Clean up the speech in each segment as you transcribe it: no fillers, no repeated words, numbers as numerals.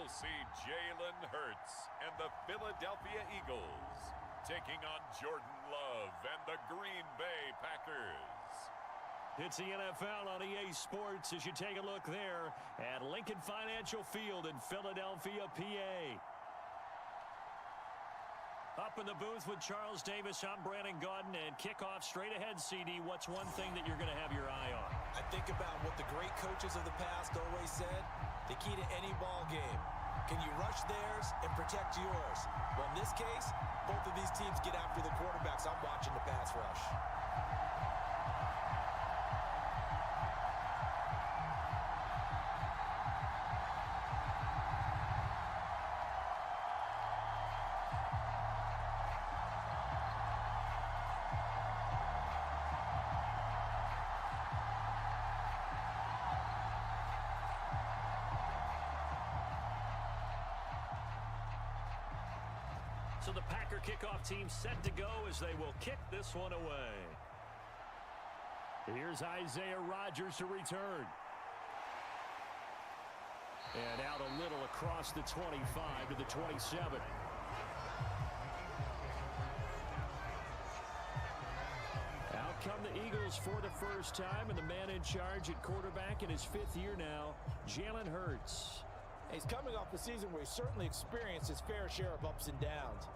will see Jalen Hurts and the Philadelphia Eagles taking on Jordan Love and the Green Bay Packers. It's the NFL on EA Sports as you take a look there at Lincoln Financial Field in Philadelphia, PA. Up in the booth with Charles Davis, I'm Brandon Gaudin, and kickoff straight ahead, CD. What's one thing that you're going to have your eye on? I think about what the great coaches of the past always said. The key to any ball game. Can you rush theirs and protect yours? Well, in this case, both of these teams get after the quarterbacks. I'm watching the pass rush. So the Packer kickoff team set to go as they will kick this one away. Here's Isaiah Rodgers to return. And out a little across the 25 to the 27. Out come the Eagles for the first time, and the man in charge at quarterback in his 5th year now, Jalen Hurts. He's coming off a season where he certainly experienced his fair share of ups and downs.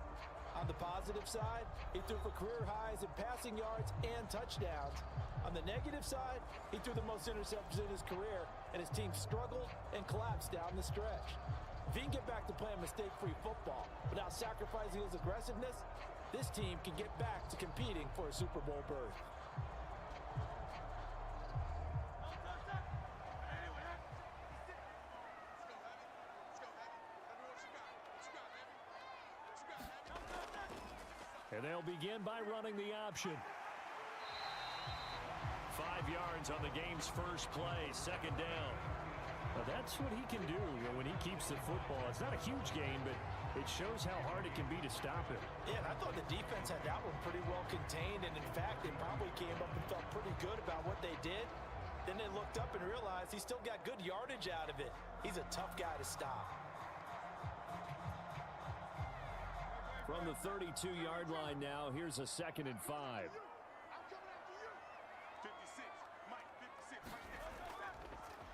On the positive side, he threw for career highs in passing yards and touchdowns. On the negative side, he threw the most interceptions in his career, and his team struggled and collapsed down the stretch. If he can get back to playing mistake-free football without sacrificing his aggressiveness, this team can get back to competing for a Super Bowl berth. And they'll begin by running the option. 5 yards on the game's first play, second down. Well, that's what he can do when he keeps the football. It's not a huge gain, but it shows how hard it can be to stop him. Yeah, and I thought the defense had that one pretty well contained, and in fact, they probably came up and felt pretty good about what they did. Then they looked up and realized he still got good yardage out of it. He's a tough guy to stop. From the 32-yard line now, here's a 2nd and 5.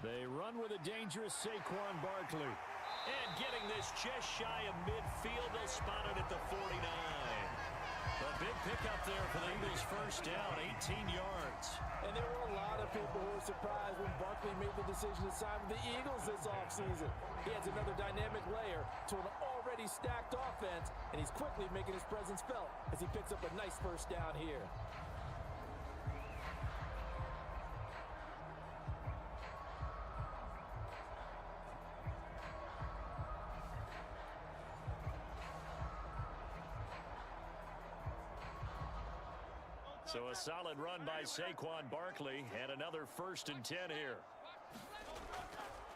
They run with a dangerous Saquon Barkley. And getting this just shy of midfield, they'll spot it at the 49. A big pickup there for the Eagles' first down, 18 yards. And there were a lot of people who were surprised when Barkley made the decision to sign with the Eagles this offseason. He adds another dynamic layer to an already stacked offense, and he's quickly making his presence felt as he picks up a nice first down here. So a solid run by Saquon Barkley, and another 1st and 10 here.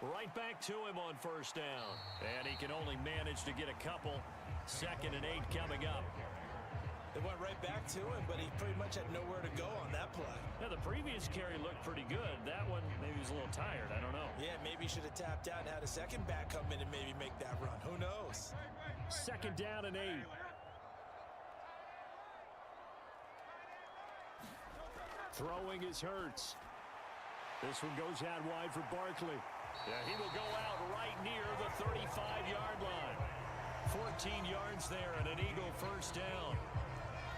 Right back to him on first down. And he can only manage to get a couple. 2nd and 8 coming up. They went right back to him, but he pretty much had nowhere to go on that play. Yeah, the previous carry looked pretty good. That one, maybe he was a little tired. I don't know. Yeah, maybe he should have tapped out and had a second back come in and maybe make that run. Who knows? 2nd down and 8. Throwing is Hurts. This one goes out wide for Barkley. Yeah, he will go out right near the 35-yard line. 14 yards there and an Eagle first down.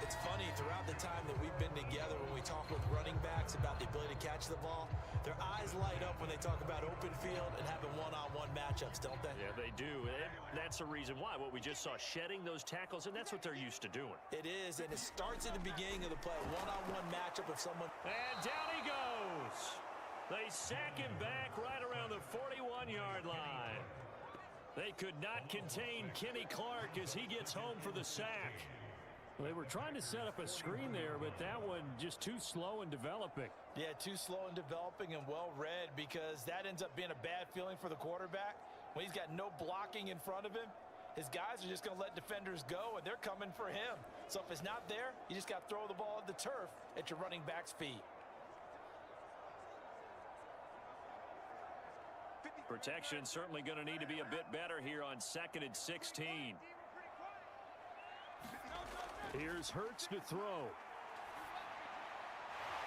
It's funny, throughout the time that we've been together, when we talk with running backs about the ability to catch the ball, their eyes light up when they talk about open field and having one-on-one matchups, don't they? Yeah, they do. And that's the reason why. What we just saw, shedding those tackles, and that's what they're used to doing. It is, and it starts at the beginning of the play. One-on-one matchup of someone. And down he goes. They sack him back right around the 41-yard line. They could not contain Kenny Clark as he gets home for the sack. They were trying to set up a screen there, but that one just too slow in developing. Yeah, too slow in developing and well read, because that ends up being a bad feeling for the quarterback. When he's got no blocking in front of him, his guys are just going to let defenders go, and they're coming for him. So if it's not there, you just got to throw the ball at the turf at your running back's feet. Protection certainly going to need to be a bit better here on 2nd and 16. Here's Hurts to throw.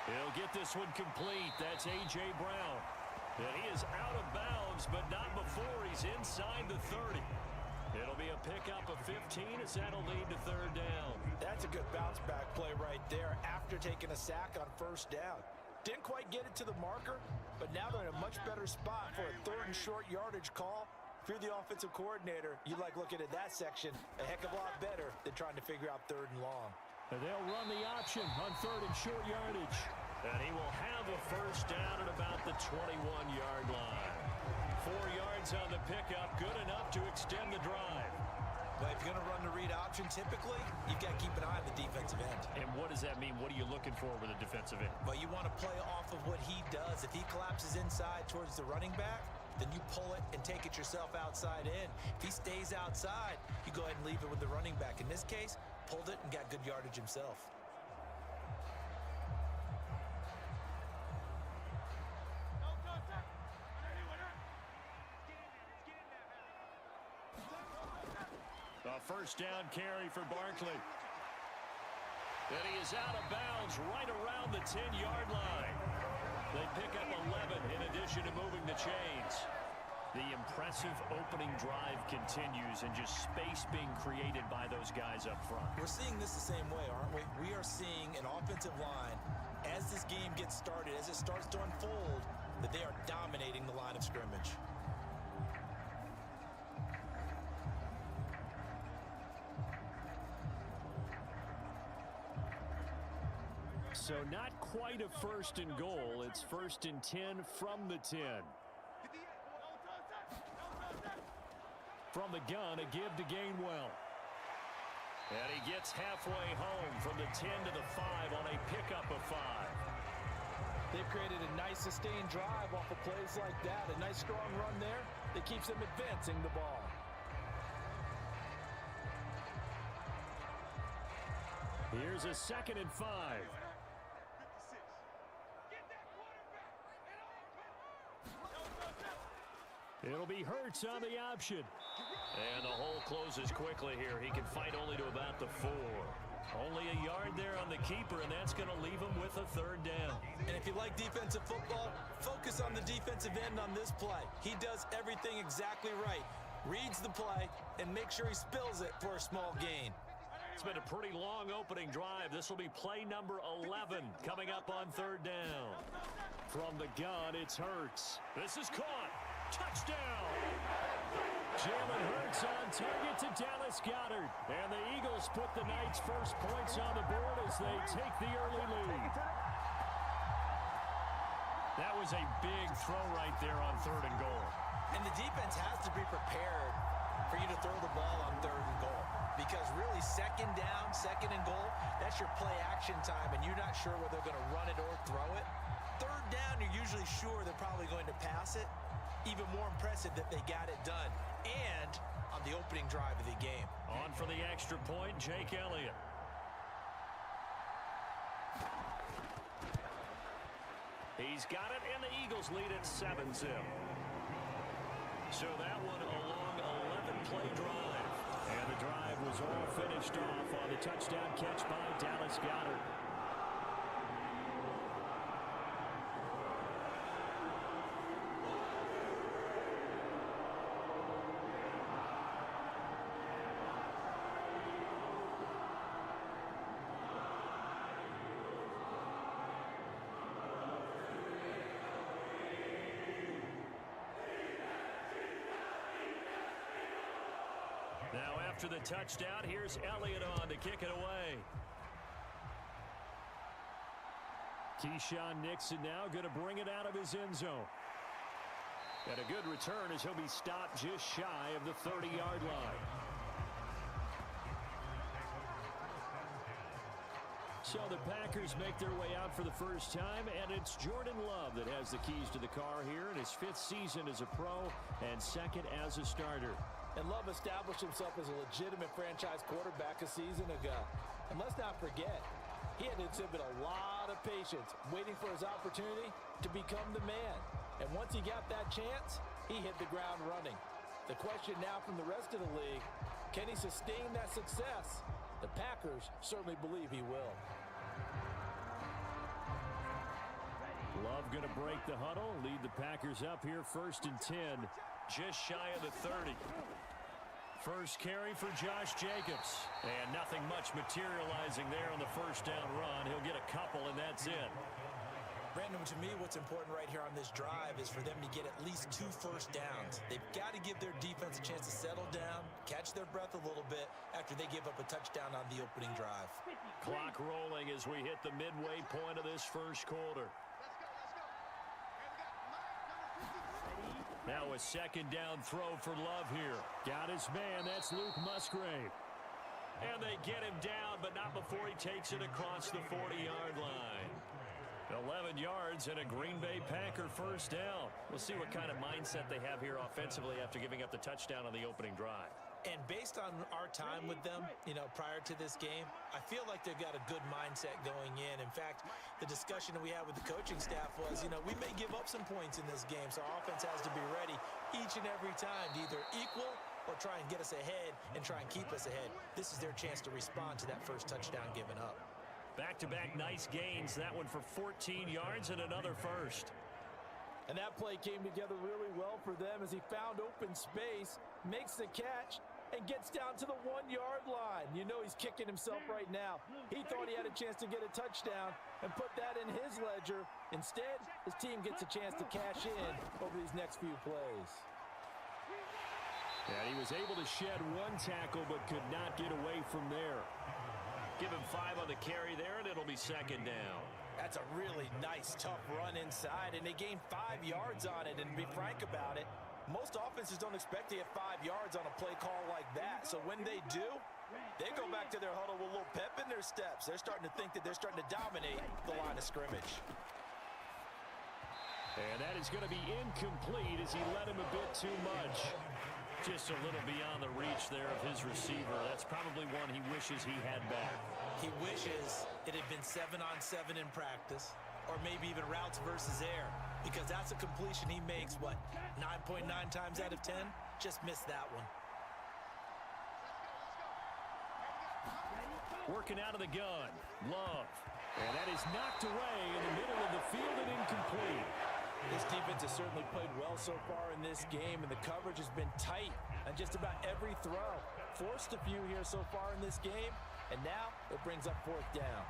He'll get this one complete. That's A.J. Brown. And he is out of bounds, but not before he's inside the 30. It'll be a pickup of 15 as that'll lead to 3rd down. That's a good bounce back play right there after taking a sack on 1st down. Didn't quite get it to the marker, but now they're in a much better spot for a 3rd and short yardage call. If you're the offensive coordinator, you like looking at that section a heck of a lot better than trying to figure out 3rd and long. And they'll run the option on 3rd and short yardage. And he will have a 1st down at about the 21-yard line. 4 yards on the pickup, good enough to extend the drive. But if you're going to run the read option, typically, you've got to keep an eye on the defensive end. And what does that mean? What are you looking for with a defensive end? Well, you want to play off of what he does. If he collapses inside towards the running back, then you pull it and take it yourself outside in. If he stays outside, you go ahead and leave it with the running back. In this case, pulled it and got good yardage himself. A 1st down carry for Barkley. And he is out of bounds right around the 10-yard line. They pick up 11 in addition to moving the chains. The impressive opening drive continues and just space being created by those guys up front. We're seeing this the same way, aren't we? We are seeing an offensive line, as this game gets started, as it starts to unfold, that they are dominating the line of scrimmage. So not quite a 1st and goal. It's 1st and 10 from the 10. From the gun, a give to Gainwell. And he gets halfway home from the 10 to the 5 on a pickup of 5. They've created a nice sustained drive off of plays like that. A nice strong run there that keeps them advancing the ball. Here's a 2nd and 5. It'll be Hurts on the option. And the hole closes quickly here. He can fight only to about the 4. Only a yard there on the keeper, and that's going to leave him with a 3rd down. And if you like defensive football, focus on the defensive end on this play. He does everything exactly right. Reads the play and make sure he spills it for a small gain. It's been a pretty long opening drive. This will be play number 11 coming up on 3rd down. From the gun, it's Hurts. This is caught. Touchdown! Jalen Hurts on target to Dallas Goedert. And the Eagles put the Knights' first points on the board as they take the early lead. That was a big throw right there on 3rd and goal. And the defense has to be prepared for you to throw the ball on 3rd and goal. Because really, 2nd down, 2nd and goal, that's your play action time, and you're not sure whether they're going to run it or throw it. 3rd down, you're usually sure they're probably going to pass it. Even more impressive that they got it done. And on the opening drive of the game. On for the extra point, Jake Elliott. He's got it, and the Eagles lead at 7-0. So that one a long 11-play drive. And the drive was all finished off on the touchdown catch by Dallas Goedert. Now after the touchdown, here's Elliott on to kick it away. Keyshawn Nixon now going to bring it out of his end zone. And a good return as he'll be stopped just shy of the 30-yard line. So the Packers make their way out for the first time, and it's Jordan Love that has the keys to the car here in his 5th season as a pro and 2nd as a starter. And Love established himself as a legitimate franchise quarterback a season ago. And let's not forget, he had to exhibit a lot of patience waiting for his opportunity to become the man. And once he got that chance, he hit the ground running. The question now from the rest of the league, can he sustain that success? The Packers certainly believe he will. Love going to break the huddle, lead the Packers up here 1st and 10, just shy of the 30. First carry for Josh Jacobs, and nothing much materializing there on the first down run. He'll get a couple, and that's it. Brandon, to me, what's important right here on this drive is for them to get at least 2 first downs. They've got to give their defense a chance to settle down, catch their breath a little bit after they give up a touchdown on the opening drive. Clock rolling as we hit the midway point of this first quarter. Now a second down throw for Love here. Got his man, that's Luke Musgrave. And they get him down, but not before he takes it across the 40-yard line. 11 yards and a Green Bay Packer first down. We'll see what kind of mindset they have here offensively after giving up the touchdown on the opening drive. And based on our time with them, prior to this game, I feel like they've got a good mindset going in. In fact, the discussion that we had with the coaching staff was, we may give up some points in this game, so our offense has to be ready each and every time to either equal or try and get us ahead and try and keep us ahead. This is their chance to respond to that first touchdown given up. Back-to-back nice gains. That one for 14 yards and another first. And that play came together really well for them as he found open space, makes the catch, and gets down to the 1-yard line. He's kicking himself right now. He thought he had a chance to get a touchdown and put that in his ledger. Instead, his team gets a chance to cash in over these next few plays. And he was able to shed 1 tackle but could not get away from there. Give him 5 on the carry there, and it'll be second down. That's a really nice, tough run inside, and they gained 5 yards on it. And to be frank about it, most offenses don't expect to get 5 yards on a play call like that. So when they do, they go back to their huddle with a little pep in their steps. They're starting to think that they're starting to dominate the line of scrimmage. And that is going to be incomplete as he led him a bit too much. Just a little beyond the reach there of his receiver. That's probably one he wishes he had back. He wishes it had been 7-on-7 in practice, or maybe even routes versus air, because that's a completion he makes, 9.9 times out of 10? Just missed that one. Working out of the gun, Love. And that is knocked away in the middle of the field and incomplete. This defense has certainly played well so far in this game, and the coverage has been tight on just about every throw. Forced a few here so far in this game, and now it brings up 4th down.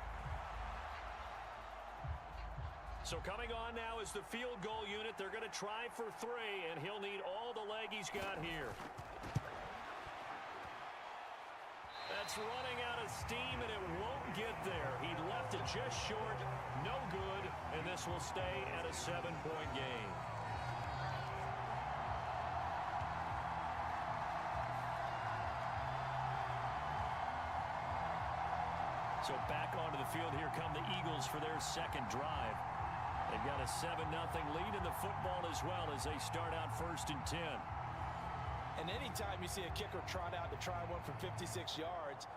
So coming on now is the field goal unit. They're going to try for 3, and he'll need all the leg he's got here. That's running out of steam, and it won't get there. He left it just short, no good, and this will stay at a 7-point game. So back onto the field, here come the Eagles for their second drive. They've got a 7-0 lead in the football as well as they start out 1st and 10. And anytime you see a kicker trot out to try one from 56 yards,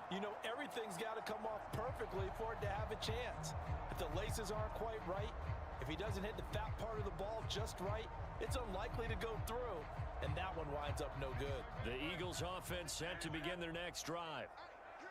everything's got to come off perfectly for it to have a chance. If the laces aren't quite right, if he doesn't hit the fat part of the ball just right, it's unlikely to go through, and that one winds up no good. The Eagles offense set to begin their next drive.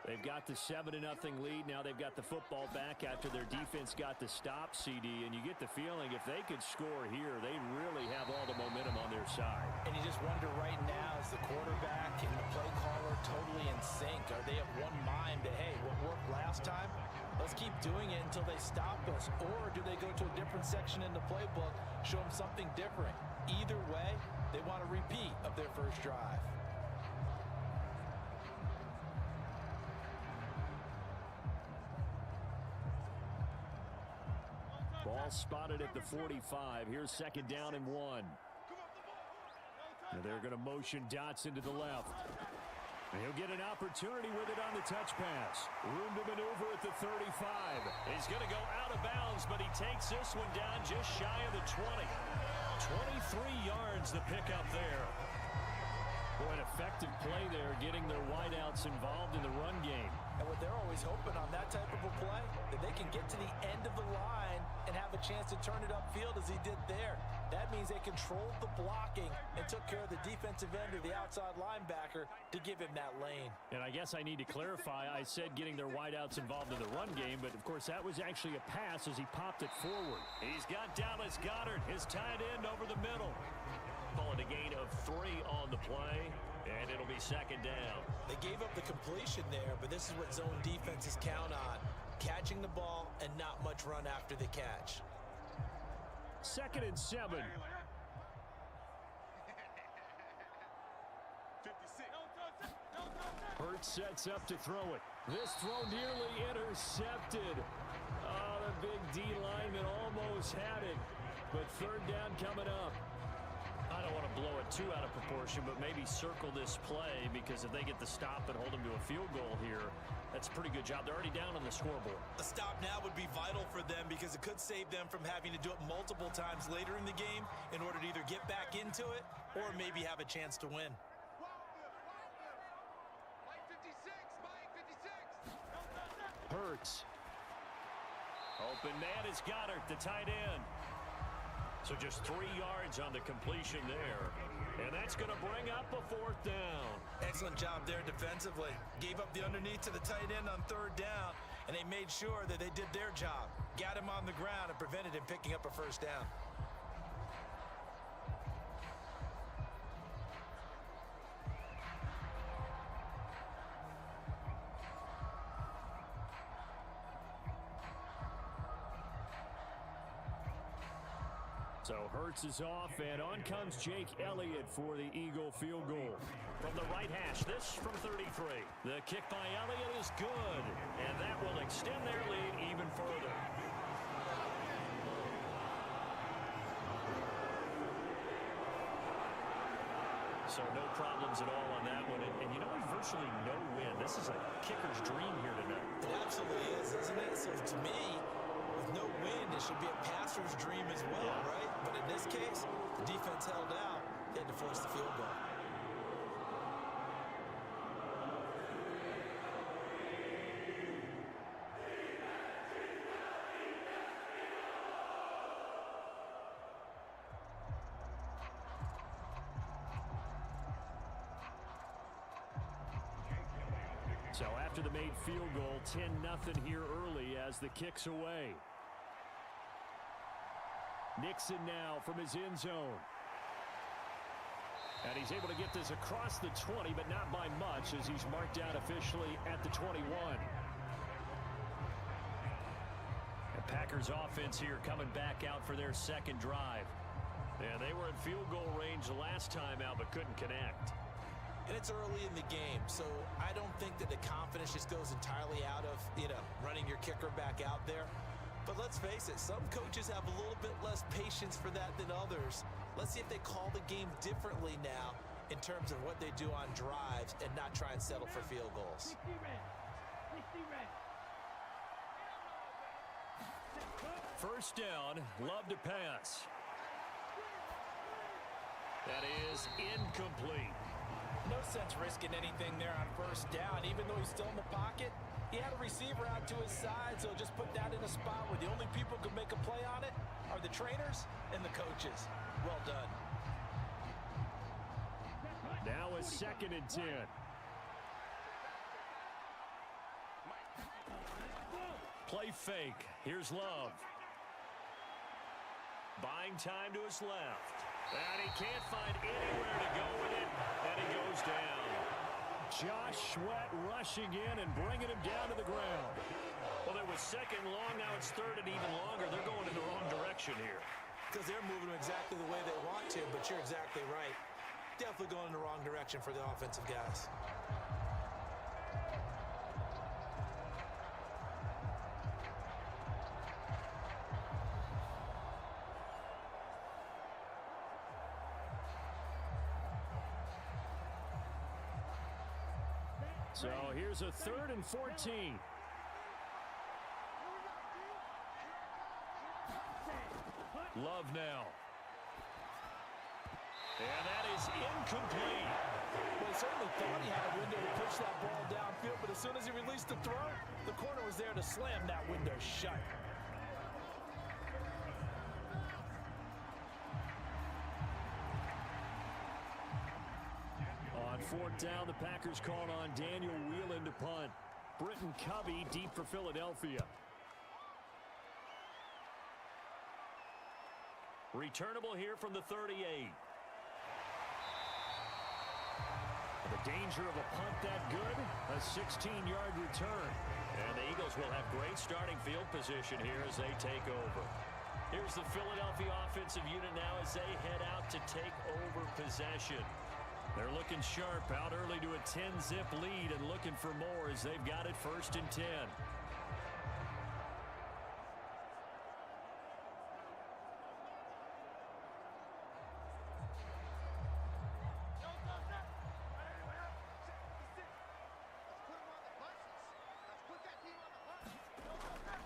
They've got the 7-0 lead. Now they've got the football back after their defense got the stop, CD. And you get the feeling if they could score here, they really have all the momentum on their side. And you just wonder right now, is the quarterback and the play caller totally in sync? Are they of one mind that, hey, what worked last time, let's keep doing it until they stop us? Or do they go to a different section in the playbook, show them something different? Either way, they want a repeat of their first drive. Ball spotted at the 45. Here's second down and 1. And they're going to motion Dotson to the left. And he'll get an opportunity with it on the touch pass. Room to maneuver at the 35. He's going to go out of bounds, but he takes this one down just shy of the 20. 23 yards the pickup there. Boy, and a effective play there, getting their wideouts involved in the run game. And what they're always hoping on that type of a play, that they can get to the end of the line and have a chance to turn it upfield as he did there. That means they controlled the blocking and took care of the defensive end or the outside linebacker to give him that lane. And I guess I need to clarify, I said getting their wideouts involved in the run game, but of course that was actually a pass as he popped it forward. He's got Dallas Goedert, his tight end, over the middle. Call it a gain of 3 on the play, and it'll be second down. They gave up the completion there, but this is what zone defenses count on. Catching the ball and not much run after the catch. 2nd and 7. Hurts sets up to throw it. This throw nearly intercepted. Oh, the big D lineman almost had it, but 3rd down coming up. I don't want to blow it too out of proportion, but maybe circle this play, because if they get the stop and hold them to a field goal here, that's a pretty good job. They're already down on the scoreboard. A stop now would be vital for them, because it could save them from having to do it multiple times later in the game in order to either get back into it or maybe have a chance to win. Hurts. Open man is Goedert, the tight end. So just 3 yards on the completion there. And that's going to bring up a 4th down. Excellent job there defensively. Gave up the underneath to the tight end on 3rd down, and they made sure that they did their job. Got him on the ground and prevented him picking up a 1st down. So Hurts is off, and on comes Jake Elliott for the Eagle field goal. From the right hash, this from 33. The kick by Elliott is good, and that will extend their lead even further. So no problems at all on that one. And you know, virtually no win. This is a kicker's dream here tonight. It absolutely is, isn't it? So to me, with no win, it should be a passer's dream as well, right? But in this case, the defense held out. They had to force the field goal. So after the made field goal, 10-0 here early as the kick's away. Nixon now from his end zone. And he's able to get this across the 20, but not by much, as he's marked out officially at the 21. The Packers offense here coming back out for their 2nd drive. And they were in field goal range the last time out, but couldn't connect. And it's early in the game, so I don't think that the confidence just goes entirely out of, running your kicker back out there. But let's face it, some coaches have a little bit less patience for that than others. Let's see if they call the game differently now in terms of what they do on drives and not try and settle for field goals. First down, Love to pass. That is incomplete. No sense risking anything there on 1st down. Even though he's still in the pocket, he had a receiver out to his side, so just put that in a spot where the only people who can make a play on it are the trainers and the coaches. Well done. Now a 2nd and 10. Play fake. Here's Love. Buying time to his left. And he can't find anywhere to go with it, and he goes down. Josh Sweat rushing in and bringing him down to the ground. Well, it was 2nd long, now it's 3rd and even longer. They're going in the wrong direction here. Because they're moving exactly the way they want to, but you're exactly right. Definitely going in the wrong direction for the offensive guys. So here's a 3rd and 14. Love now. And that is incomplete. Well, he certainly thought he had a window to push that ball downfield, but as soon as he released the throw, the corner was there to slam that window shut. On fourth down, the Packers called on Daniel Whelan to punt. Britton Covey deep for Philadelphia. Returnable here from the 38. The danger of a punt that good, a 16-yard return. And the Eagles will have great starting field position here as they take over. Here's the Philadelphia offensive unit now as they head out to take over possession. They're looking sharp, out early to a 10-zip lead and looking for more as they've got it 1st and 10.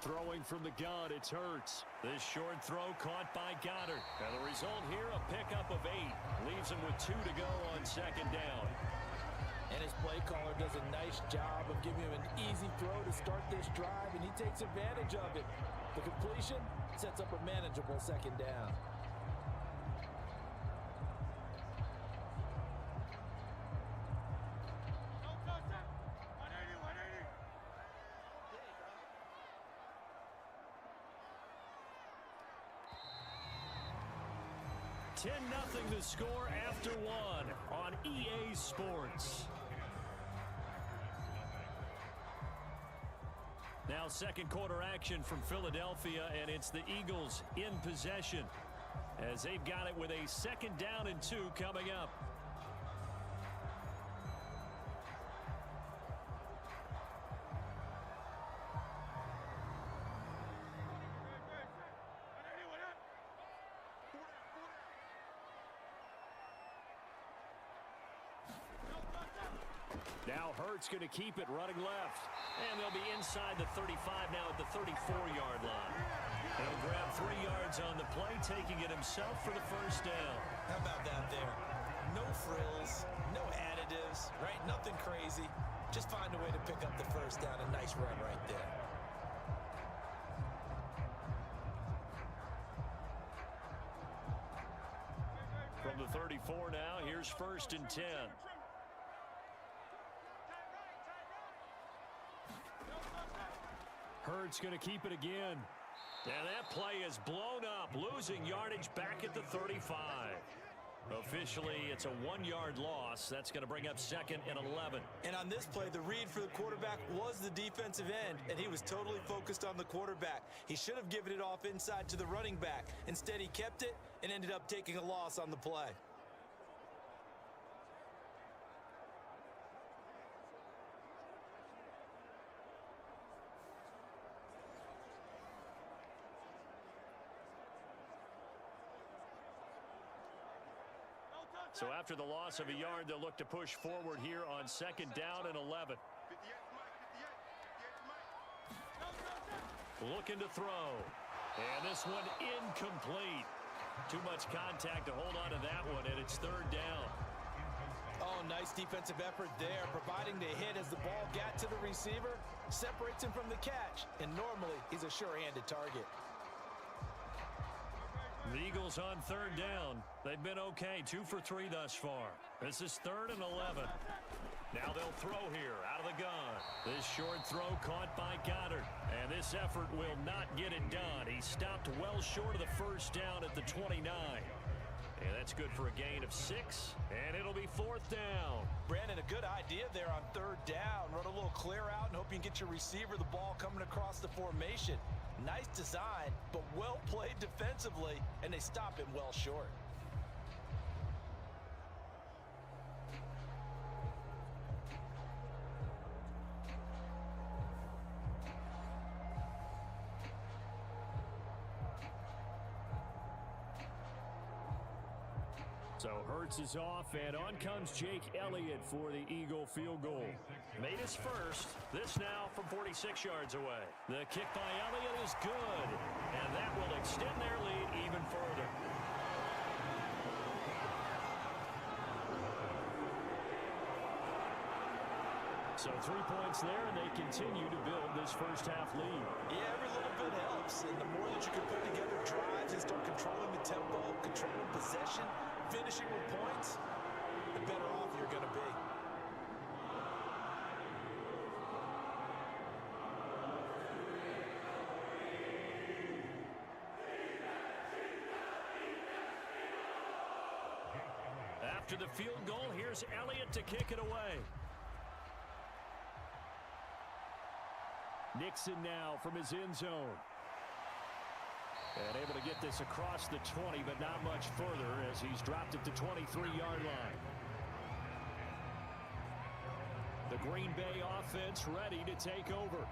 Throwing from the gun, it's Hurts. This short throw caught by Goddard. And the result here, a pickup of 8. Leaves him with 2 to go on 2nd down. And his play caller does a nice job of giving him an easy throw to start this drive, and he takes advantage of it. The completion sets up a manageable 2nd down. Nothing to score after 1 on EA Sports. Now 2nd quarter action from Philadelphia, and it's the Eagles in possession as they've got it with a 2nd down and 2 coming up. Now Hurts going to keep it running left. And they'll be inside the 35 now at the 34-yard line. He'll grab 3 yards on the play, taking it himself for the 1st down. How about that there? No frills, no additives, right? Nothing crazy. Just find a way to pick up the 1st down. A nice run right there. From the 34 now, here's 1st and 10. Hurts going to keep it again. And that play is blown up, losing yardage back at the 35. Officially, it's a 1-yard loss. That's going to bring up 2nd and 11. And on this play, the read for the quarterback was the defensive end, and he was totally focused on the quarterback. He should have given it off inside to the running back. Instead, he kept it and ended up taking a loss on the play. So after the loss of a yard, they'll look to push forward here on 2nd down and 11. Looking to throw. And this one incomplete. Too much contact to hold on to that one, and it's 3rd down. Oh, nice defensive effort there, providing the hit as the ball got to the receiver, separates him from the catch, and normally he's a sure-handed target. The Eagles on 3rd down. They've been okay, 2 for 3 thus far. This is 3rd and 11. Now they'll throw here out of the gun. This short throw caught by Goddard. And this effort will not get it done. He stopped well short of the 1st down at the 29. And that's good for a gain of 6. And it'll be 4th down. Brandon, a good idea there on 3rd down. Run a little clear out and hope you can get your receiver the ball coming across the formation. Nice design, but well played defensively, and they stop him well short. So Hurts is off, and on comes Jake Elliott for the Eagle field goal. Made his first. This now from 46 yards away. The kick by Elliott is good, and that will extend their lead even further. So 3 points there, and they continue to build this first half lead. Yeah, every little bit helps. And the more that you can put together drives and start controlling the tempo, controlling possession, finishing with points, the better off you're going to be. After the field goal, here's Elliott to kick it away. Nixon now from his end zone. And able to get this across the 20, but not much further as he's dropped at the 23-yard line. The Green Bay offense ready to take over.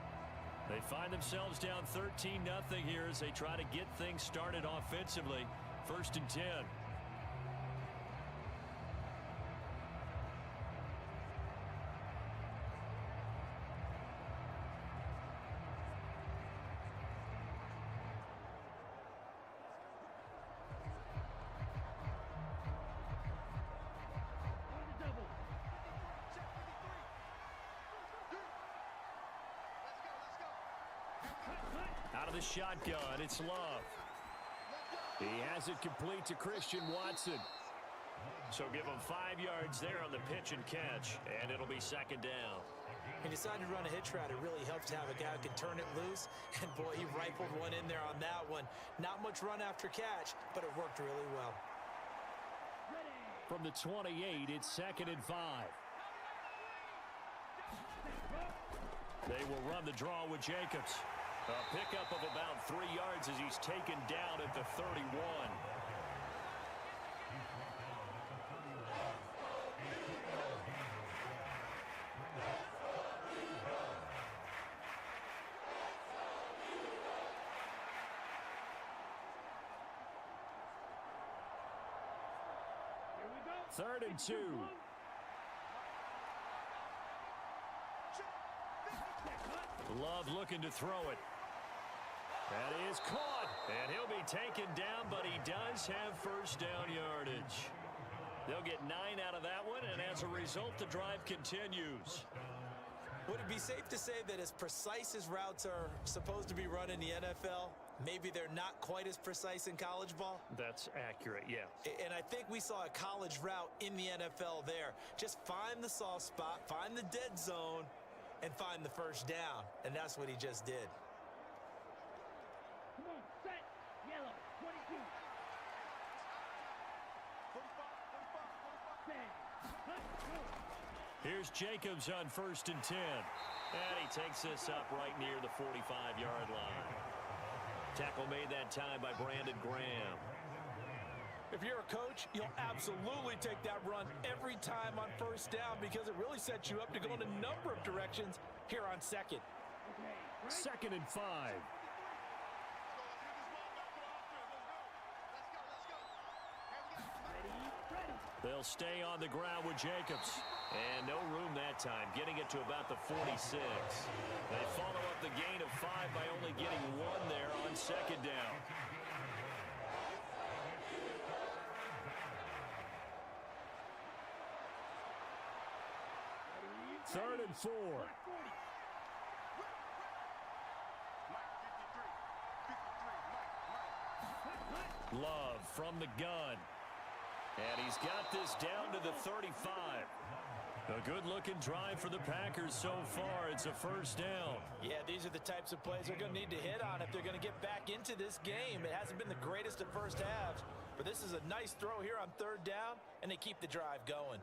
They find themselves down 13-0 here as they try to get things started offensively. 1st and 10. Out of the shotgun, it's Love. He has it complete to Christian Watson. So give him 5 yards there on the pitch and catch, and it'll be 2nd down. He decided to run a hitch route. It really helps to have a guy who can turn it loose. And, boy, he rifled one in there on that one. Not much run after catch, but it worked really well. From the 28, it's 2nd and 5. They will run the draw with Jacobs. A pickup of about 3 yards as he's taken down at the 31. Third and 2. Love looking to throw it. That is caught, and he'll be taken down, but he does have 1st down yardage. They'll get 9 out of that one, and as a result, the drive continues. Would it be safe to say that as precise as routes are supposed to be run in the NFL, maybe they're not quite as precise in college ball? That's accurate, yeah. And I think we saw a college route in the NFL there. Just find the soft spot, find the dead zone, and find the 1st down. And that's what he just did. Come on, set, yellow, 22. Here's Jacobs on 1st and 10. And he takes this up right near the 45-yard line. Tackle made that time by Brandon Graham. If you're a coach, you'll absolutely take that run every time on 1st down because it really sets you up to go in a number of directions here on 2nd. 2nd and 5. They'll stay on the ground with Jacobs. And no room that time, getting it to about the 46. They follow up the gain of 5 by only getting 1 there on 2nd down. Third and 4. Love from the gun. And he's got this down to the 35. A good-looking drive for the Packers so far. It's a 1st down. Yeah, these are the types of plays they're going to need to hit on if they're going to get back into this game. It hasn't been the greatest of first halves, but this is a nice throw here on 3rd down, and they keep the drive going.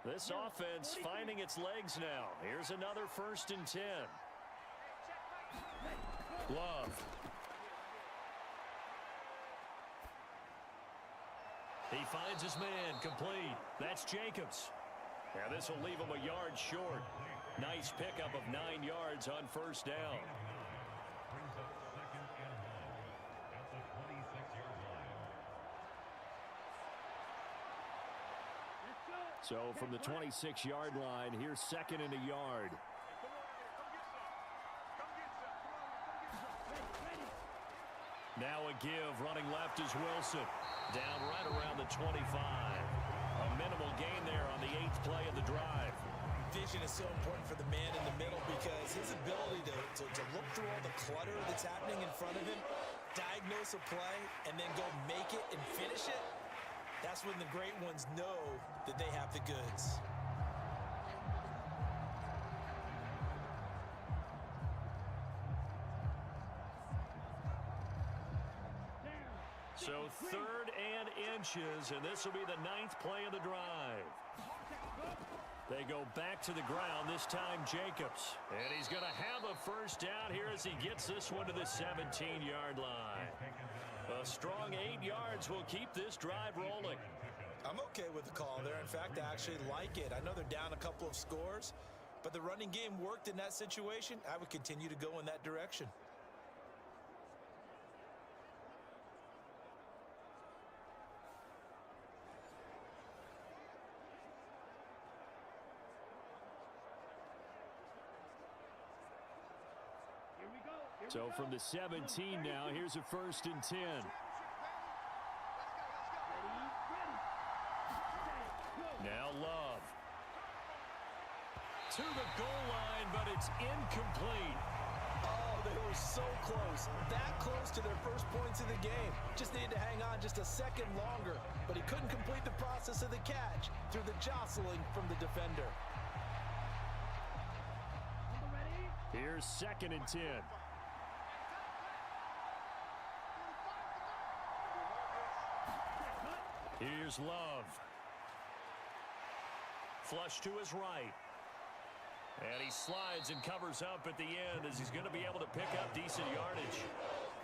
This offense finding its legs now. Here's another 1st and 10. Love. He finds his man complete. That's Jacobs. Now this will leave him a yard short. Nice pickup of 9 yards on 1st down. So from the 26-yard line, here's 2nd and a yard. Now a give, running left is Wilson. Down right around the 25. A minimal gain there on the 8th play of the drive. Vision is so important for the man in the middle because his ability to look through all the clutter that's happening in front of him, diagnose a play, and then go make it and finish it, that's when the great ones know that they have the goods. So 3rd and inches, and this will be the 9th play of the drive. They go back to the ground, this time Jacobs. And he's going to have a first down here as he gets this one to the 17-yard line. A strong 8 yards will keep this drive rolling. I'm okay with the call there. In fact, I actually like it. I know they're down a couple of scores, but the running game worked in that situation. I would continue to go in that direction. So from the 17 now, here's a 1st and 10. Now Love. To the goal line, but it's incomplete. Oh, they were so close. That close to their first points of the game. Just needed to hang on just a second longer, but he couldn't complete the process of the catch through the jostling from the defender. Here's 2nd and 10. Here's Love. Flush to his right. And he slides and covers up at the end as he's going to be able to pick up decent yardage.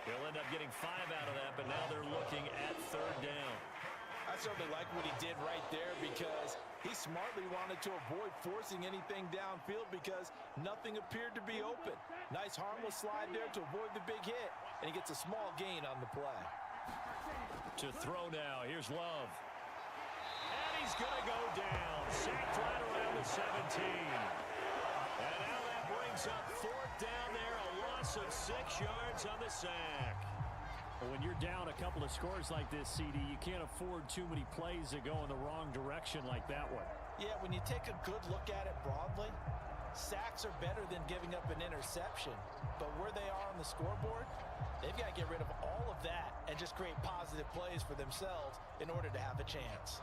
He'll end up getting 5 out of that, but now they're looking at 3rd down. I certainly like what he did right there because he smartly wanted to avoid forcing anything downfield because nothing appeared to be open. Nice harmless slide there to avoid the big hit, and he gets a small gain on the play. To throw now, here's Love. And he's going to go down. Sacked right around the 17. And now that brings up 4th down there, a loss of 6 yards on the sack. When you're down a couple of scores like this, CD, you can't afford too many plays that go in the wrong direction like that one. Yeah, when you take a good look at it broadly, sacks are better than giving up an interception. But where they are on the scoreboard, they've got to get rid of all of that and just create positive plays for themselves in order to have a chance.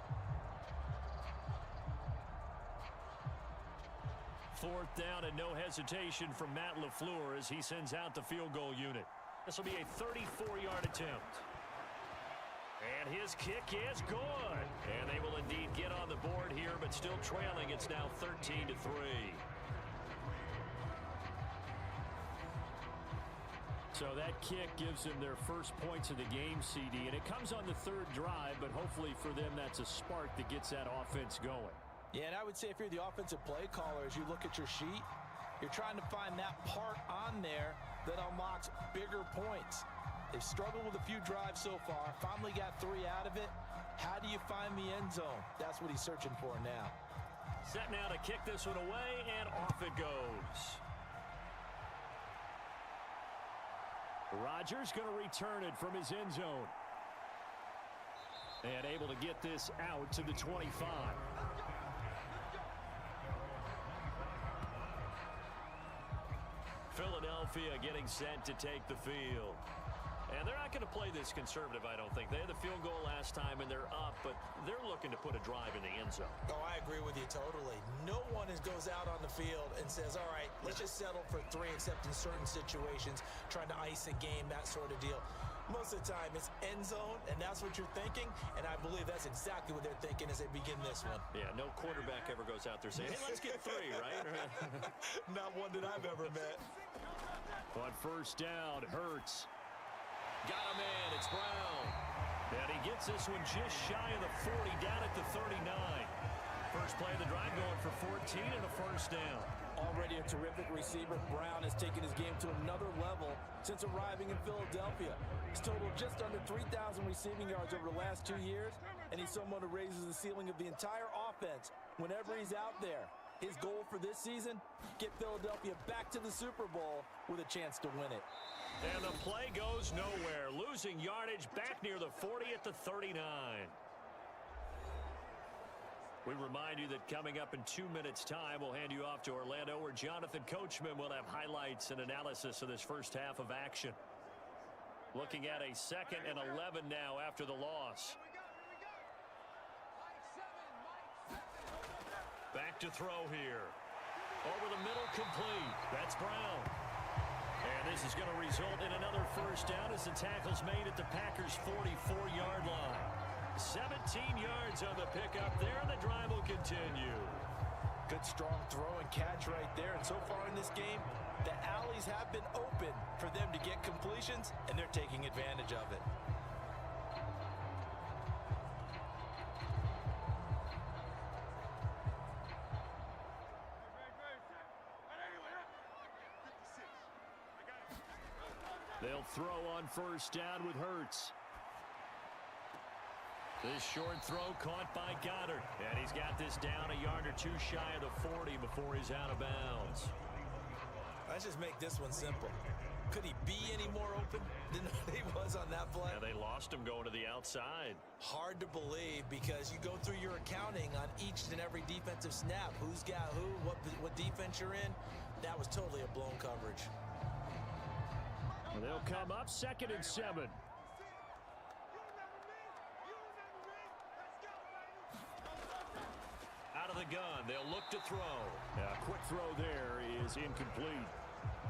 4th down and no hesitation from Matt LaFleur as he sends out the field goal unit. This will be a 34-yard attempt. And his kick is good. And they will indeed get on the board here, but still trailing. It's now 13-3. So that kick gives them their first points of the game, CD. And it comes on the 3rd drive, but hopefully for them that's a spark that gets that offense going. Yeah, and I would say if you're the offensive play caller, as you look at your sheet, you're trying to find that part on there that unlocks bigger points. They've struggled with a few drives so far, finally got 3 out of it. How do you find the end zone? That's what he's searching for now. Set now to kick this one away, and off it goes. Rodgers going to return it from his end zone. And able to get this out to the 25. Philadelphia getting set to take the field. And they're not going to play this conservative, I don't think. They had the field goal last time, and they're up, but they're looking to put a drive in the end zone. Oh, I agree with you totally. No one goes out on the field and says, all right, let's just settle for 3, except in certain situations, trying to ice a game, that sort of deal. Most of the time, it's end zone, and that's what you're thinking, and I believe that's exactly what they're thinking as they begin this one. Yeah, no quarterback ever goes out there saying, hey, let's get 3, right? Not one that I've ever met. On 1st down, Hurts. Got a man, it's Brown. And he gets this one just shy of the 40, down at the 39. First play of the drive going for 14 and a 1st down. Already a terrific receiver, Brown has taken his game to another level since arriving in Philadelphia. He's totaled just under 3,000 receiving yards over the last 2 years, and he's someone who raises the ceiling of the entire offense offense whenever he's out there. His goal for this season, get Philadelphia back to the Super Bowl with a chance to win it. And the play goes nowhere, losing yardage back near the 40 at the 39. We remind you that coming up in 2 minutes' time, we'll hand you off to Orlando, where Jonathan Coachman will have highlights and analysis of this first half of action. Looking at a 2nd and 11 now after the loss. Back to throw here. Over the middle, complete. That's Brown. And this is going to result in another first down as the tackle's made at the Packers' 44-yard line. 17 yards on the pickup there, and the drive will continue. Good strong throw and catch right there. And so far in this game, the alleys have been open for them to get completions, and they're taking advantage of it. They'll throw on first down with Hurts. This short throw caught by Goddard. And he's got this down a yard or two shy of the 40 before he's out of bounds. Let's just make this one simple. Could he be any more open than he was on that play? Yeah, they lost him going to the outside. Hard to believe because you go through your accounting on each and every defensive snap. Who's got who, what defense you're in. That was totally a blown coverage. They'll come up 2nd and 7. Out of the gun, they'll look to throw. A quick throw there is incomplete.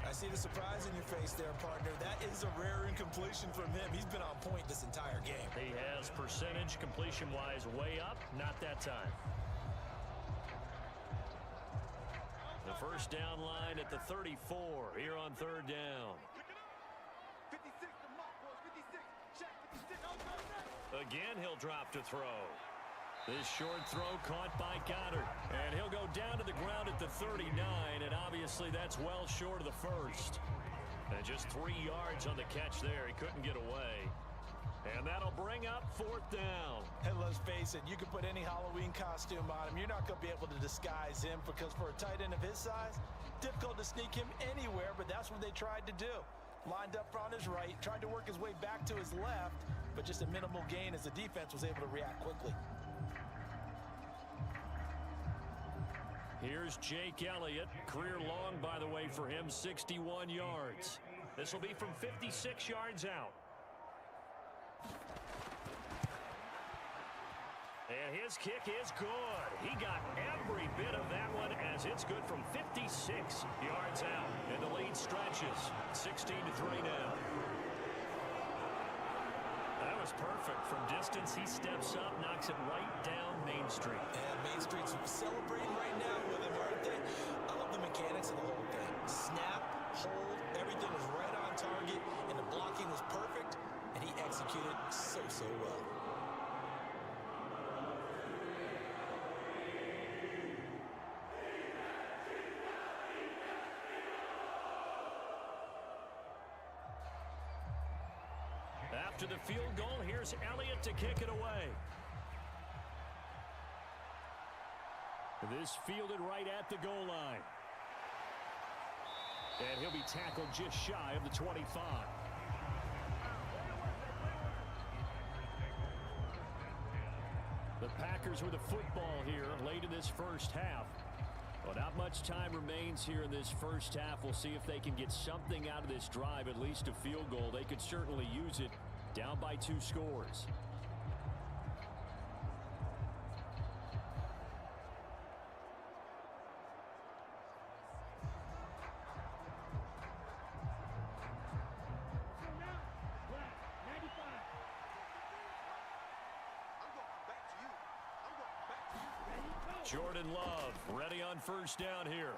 I see the surprise in your face there, partner. That is a rare incompletion from him. He's been on point this entire game. He has percentage completion-wise way up, not that time. The first down line at the 34 here on 3rd down. Again, he'll drop to throw. This short throw caught by Goddard. And he'll go down to the ground at the 39, and obviously that's well short of the first. And just 3 yards on the catch there. He couldn't get away. And that'll bring up 4th down. And let's face it, you can put any Halloween costume on him. You're not going to be able to disguise him because for a tight end of his size, difficult to sneak him anywhere, but that's what they tried to do. Lined up on his right, tried to work his way back to his left, but just a minimal gain as the defense was able to react quickly. Here's Jake Elliott. Career long, by the way, for him, 61 yards. This will be from 56 yards out. And his kick is good. He got every bit of that one as it's good from 56 yards out. And the lead stretches. 16-3 now. That was perfect. From distance, he steps up, knocks it right down Main Street. And Main Street's celebrating right now with him, aren't they? I love the mechanics of the whole thing. Snap, hold, everything was right on target, and the blocking was perfect, and he executed so well. After the field goal, here's Elliott to kick it away. This fielded right at the goal line. And he'll be tackled just shy of the 25. The Packers with the football here late in this first half. Well, not much time remains here in this first half. We'll see if they can get something out of this drive, at least a field goal. They could certainly use it. Down by 2 scores. Jordan Love ready on first down here.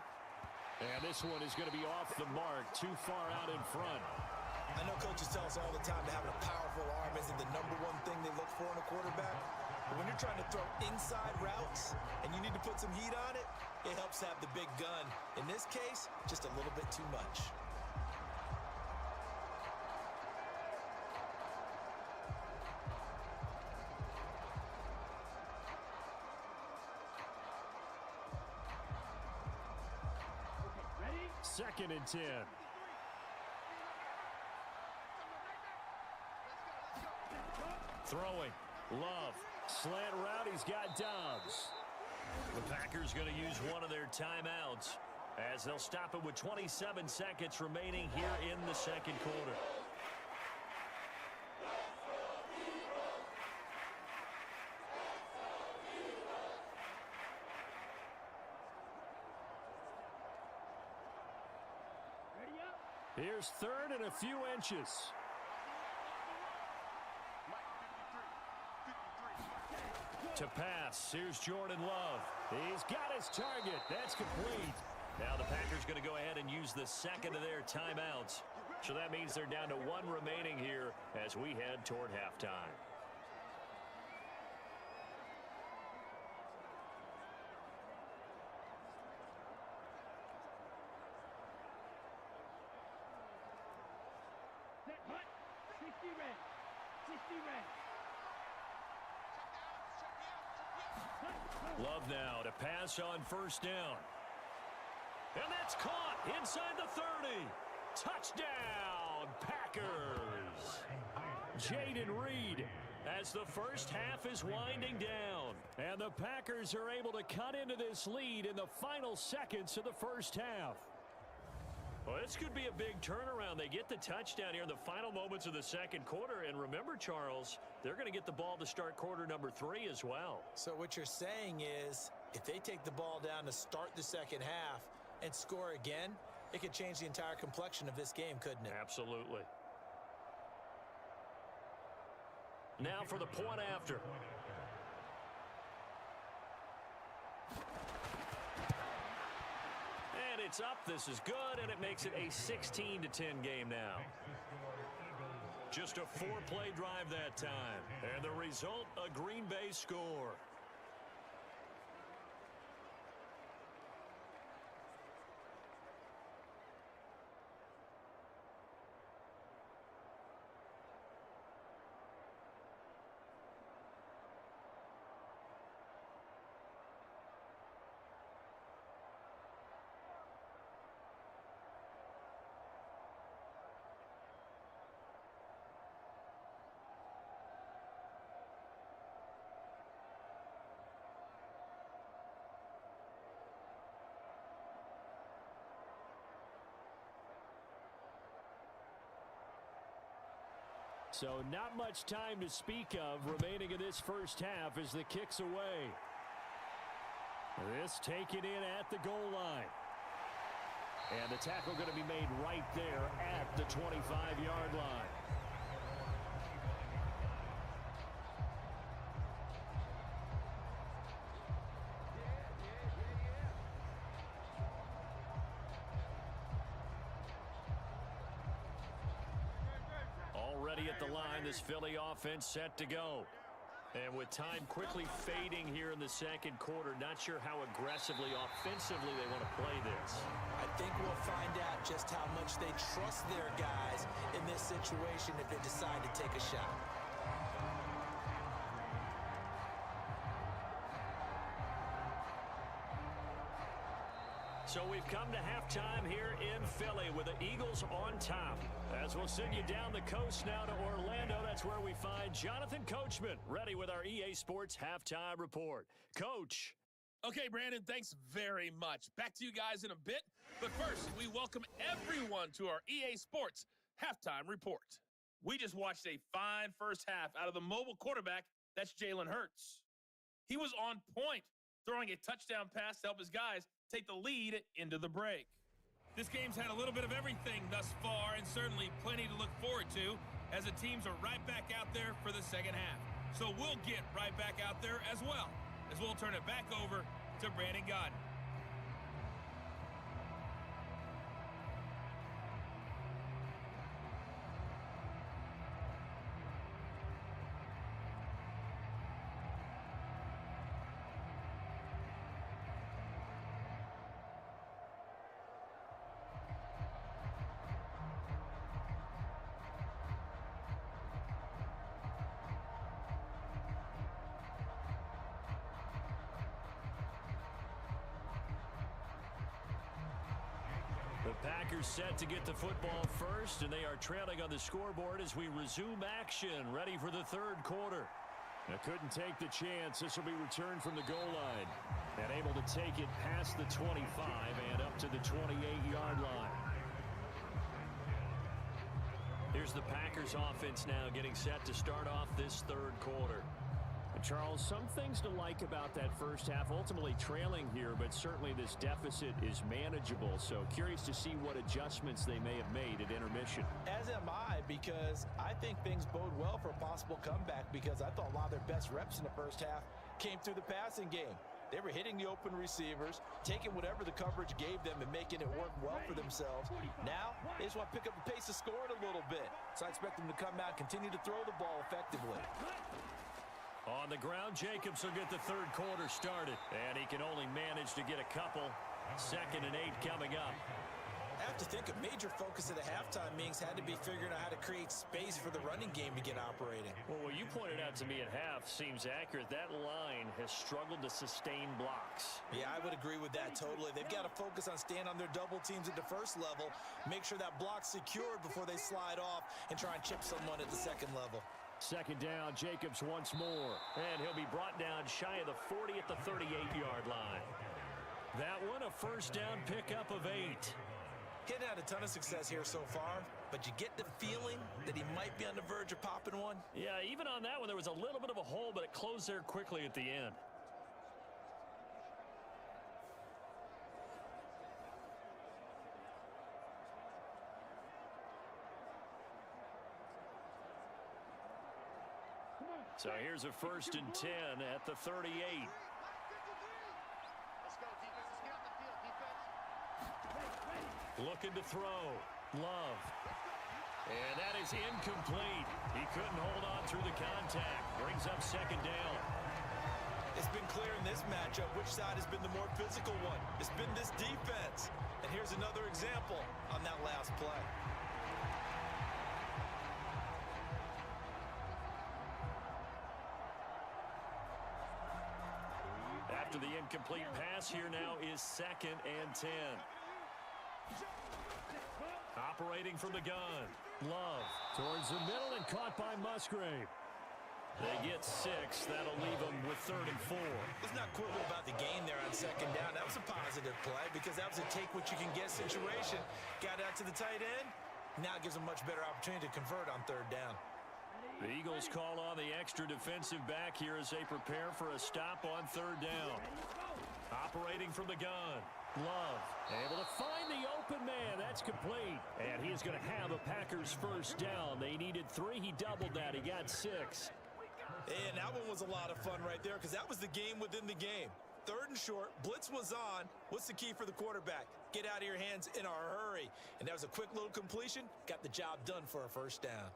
And this one is going to be off the mark, too far out in front. I know coaches tell us all the time that having a powerful arm isn't the #1 thing they look for in a quarterback. But when you're trying to throw inside routes and you need to put some heat on it, it helps have the big gun. In this case, just a little bit too much. 2nd and 10. Throwing. Love. Slant route. He's got Dobbs. The Packers going to use one of their timeouts as they'll stop it with 27 seconds remaining here in the 2nd quarter. Here's 3rd and a few inches. To pass, here's Jordan Love. He's got his target. That's complete. Now the Packers going to go ahead and use the 2nd of their timeouts. So that means they're down to 1 remaining here as we head toward halftime. Set hut. 60 red. 60 red. Love now to pass on 1st down. And that's caught inside the 30. Touchdown, Packers. Jaden Reed as the 1st half is winding down. And the Packers are able to cut into this lead in the final seconds of the 1st half. Well, this could be a big turnaround. They get the touchdown here in the final moments of the 2nd quarter. And remember, Charles, they're going to get the ball to start quarter number 3 as well. So what you're saying is if they take the ball down to start the 2nd half and score again, it could change the entire complexion of this game, couldn't it? Absolutely. Now for the point after. And it's up. This is good, and it makes it a 16-10 game now. Just a 4-play drive that time. And the result, a Green Bay score. So not much time to speak of remaining in this 1st half as the kick's away. This taken in at the goal line. And the tackle going to be made right there at the 25-yard line. Already at the line, this Philly offense set to go. And with time quickly fading here in the 2nd quarter, not sure how aggressively, offensively they want to play this. I think we'll find out just how much they trust their guys in this situation if they decide to take a shot. So we've come to halftime here in Philly with the Eagles on top. As we'll send you down the coast now to Orlando, that's where we find Jonathan Coachman ready with our EA Sports Halftime Report. Coach. Okay, Brandon, thanks very much. Back to you guys in a bit. But first, we welcome everyone to our EA Sports Halftime Report. We just watched a fine 1st half out of the mobile quarterback, that's Jalen Hurts. He was on point, throwing a touchdown pass to help his guys take the lead into the break. This game's had a little bit of everything thus far, and certainly plenty to look forward to as the teams are right back out there for the 2nd half. So we'll get right back out there as well, as we'll turn it back over to Brandon Godden. The Packers set to get the football first, and they are trailing on the scoreboard as we resume action, ready for the third quarter. Now couldn't take the chance. This will be returned from the goal line. And able to take it past the 25 and up to the 28-yard line. Here's the Packers offense now getting set to start off this third quarter. Charles, some things to like about that first half. Ultimately trailing here, but certainly this deficit is manageable. So curious to see what adjustments they may have made at intermission. As am I, because I think things bode well for a possible comeback, because I thought a lot of their best reps in the first half came through the passing game. They were hitting the open receivers, taking whatever the coverage gave them and making it work well for themselves. Now, they just want to pick up the pace of scoring a little bit. So I expect them to come out and continue to throw the ball effectively. On the ground, Jacobs will get the third quarter started. And he can only manage to get a couple. 2nd and 8 coming up. I have to think a major focus of the halftime meetings had to be figuring out how to create space for the running game to get operating. Well, what you pointed out to me at half seems accurate. That line has struggled to sustain blocks. Yeah, I would agree with that totally. They've got to focus on staying on their double teams at the first level, make sure that block's secured before they slide off and try and chip someone at the second level. 2nd down, Jacobs once more. And he'll be brought down shy of the 40 at the 38-yard line. That one, a first down pickup of 8. Hadn't had a ton of success here so far, but you get the feeling that he might be on the verge of popping one. Yeah, even on that one, there was a little bit of a hole, but it closed there quickly at the end. So here's a 1st and 10 at the 38. Looking to throw. Love. And that is incomplete. He couldn't hold on through the contact. Brings up 2nd down. It's been clear in this matchup which side has been the more physical one. It's been this defense. And here's another example on that last play. After the incomplete pass, here now is 2nd and 10. Operating from the gun. Love towards the middle and caught by Musgrave. They get 6. That'll leave them with 3rd and 4. Let's not quibble about the gain there on 2nd down. That was a positive play because that was a take-what-you-can-get situation. Got out to the tight end. Now it gives them much better opportunity to convert on 3rd down. The Eagles call on the extra defensive back here as they prepare for a stop on 3rd down. Operating from the gun. Love able to find the open man. That's complete. And he is going to have a Packers first down. They needed 3. He doubled that. He got 6. And that one was a lot of fun right there because that was the game within the game. 3rd and short. Blitz was on. What's the key for the quarterback? Get out of your hands in a hurry. And that was a quick little completion. Got the job done for a first down.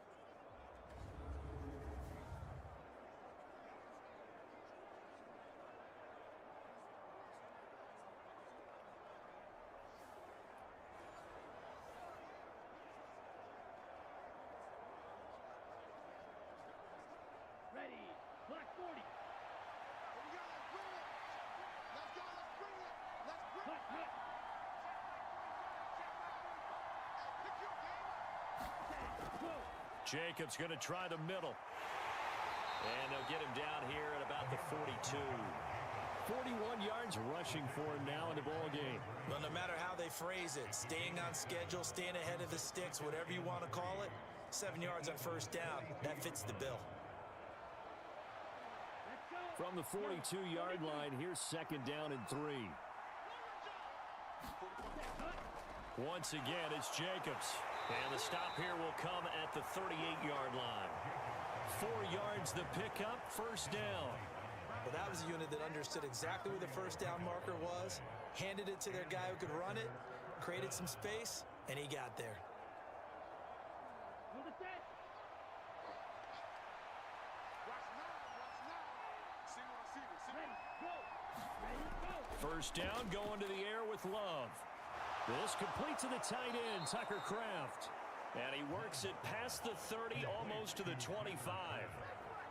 Ready. Black 40. Let's go. Let's bring it. Jacobs going to try the middle. And they'll get him down here at about the 42. 41 yards rushing for him now in the ball game. Well, no matter how they phrase it, staying on schedule, staying ahead of the sticks, whatever you want to call it, 7 yards on first down, that fits the bill. From the 42-yard line, here's 2nd down and 3. Once again, it's Jacobs. And the stop here will come at the 38-yard line. 4 yards the pickup, first down. Well, that was a unit that understood exactly where the first down marker was, handed it to their guy who could run it, created some space, and he got there. First down, going to the air with Love. This complete to the tight end, Tucker Kraft. And he works it past the 30, almost to the 25.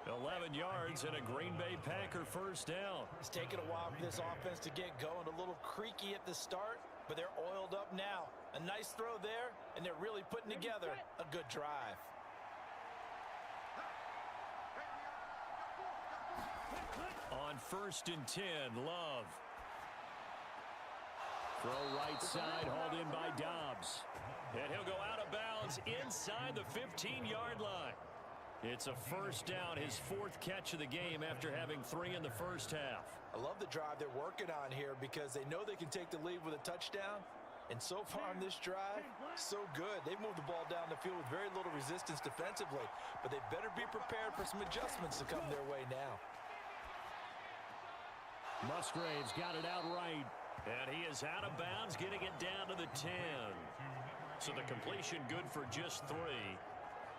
11 yards and a Green Bay Packer first down. It's taken a while for this offense to get going. A little creaky at the start, but they're oiled up now. A nice throw there, and they're really putting together a good drive. On 1st and 10, Love. Throw right side, hauled in by Dobbs. And he'll go out of bounds inside the 15-yard line. It's a first down, his 4th catch of the game after having 3 in the first half. I love the drive they're working on here because they know they can take the lead with a touchdown. And so far on this drive, so good. They've moved the ball down the field with very little resistance defensively, but they better be prepared for some adjustments to come their way now. Musgrave's got it out right. And he is out of bounds, getting it down to the 10. So the completion good for just 3.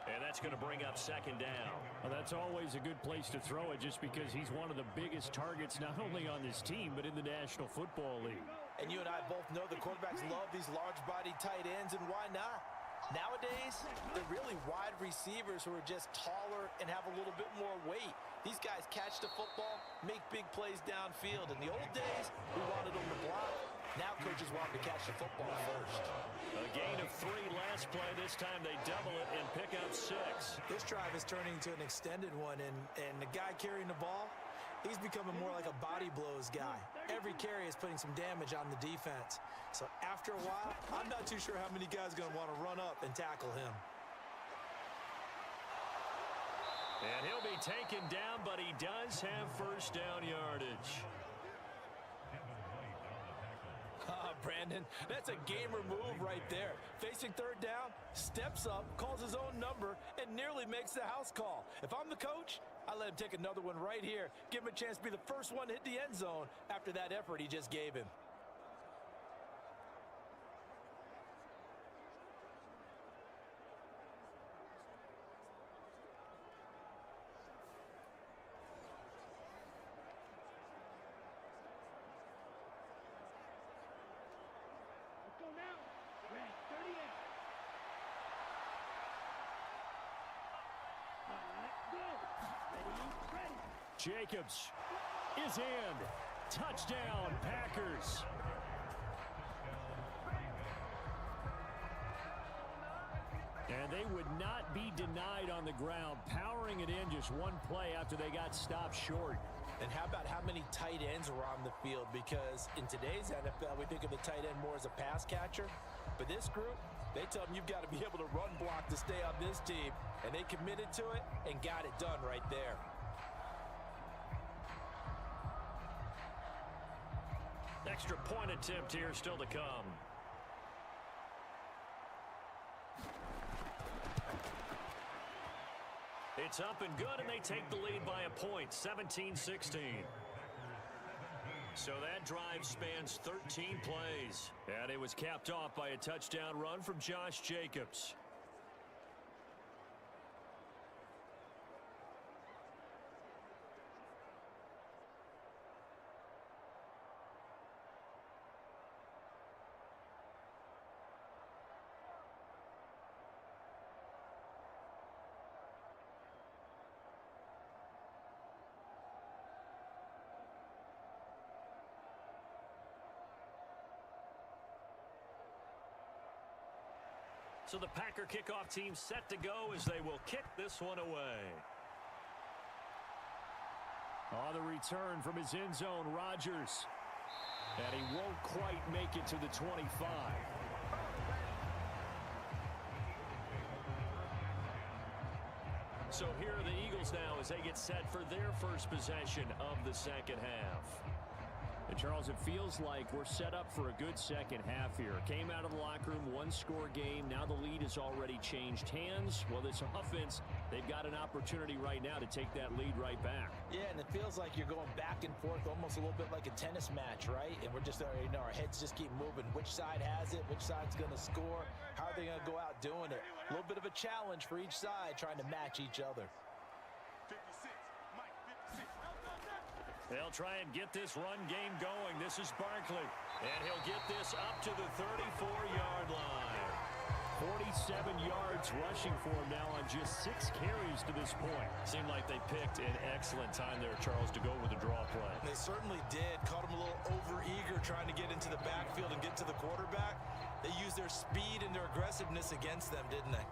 And that's going to bring up 2nd down. Well, that's always a good place to throw it just because he's one of the biggest targets not only on this team but in the National Football League. And you and I both know the quarterbacks love these large-body tight ends, and why not? Nowadays, they're really wide receivers who are just taller and have a little bit more weight. These guys catch the football, make big plays downfield. In the old days, we wanted them to block. Now coaches want them to catch the football first. A gain of 3 last play. This time they double it and pick up 6. This drive is turning into an extended one, and the guy carrying the ball, he's becoming more like a body blows guy. Every carry is putting some damage on the defense. So after a while, I'm not too sure how many guys are going to want to run up and tackle him. And he'll be taken down, but he does have first down yardage. Brandon, that's a gamer move right there. Facing 3rd down, steps up, calls his own number, and nearly makes the house call. If I'm the coach, I let him take another one right here. Give him a chance to be the first one to hit the end zone after that effort he just gave him. Jacobs is in. Touchdown, Packers. And they would not be denied on the ground, powering it in just one play after they got stopped short. And how about how many tight ends were on the field? Because in today's NFL, we think of the tight end more as a pass catcher. But this group, they tell them you've got to be able to run block to stay on this team. And they committed to it and got it done right there. Extra point attempt here still to come. It's up and good, and they take the lead by a point, 17-16. So that drive spans 13 plays. And it was capped off by a touchdown run from Josh Jacobs. So the Packer kickoff team set to go as they will kick this one away. On the return from his end zone, Rodgers. And he won't quite make it to the 25. So here are the Eagles now as they get set for their first possession of the second half. And Charles, it feels like we're set up for a good second half here. Came out of the locker room, 1-score game. Now the lead has already changed hands. Well, this offense, they've got an opportunity right now to take that lead right back. Yeah, and it feels like you're going back and forth almost a little bit like a tennis match, right? And we're just, our heads just keep moving. Which side has it? Which side's going to score? How are they going to go out doing it? A little bit of a challenge for each side trying to match each other. They'll try and get this run game going. This is Barkley. And he'll get this up to the 34-yard line. 47 yards rushing for him now on just 6 carries to this point. Seemed like they picked an excellent time there, Charles, to go with the draw play. They certainly did. Caught him a little over-eager trying to get into the backfield and get to the quarterback. They used their speed and their aggressiveness against them, didn't they?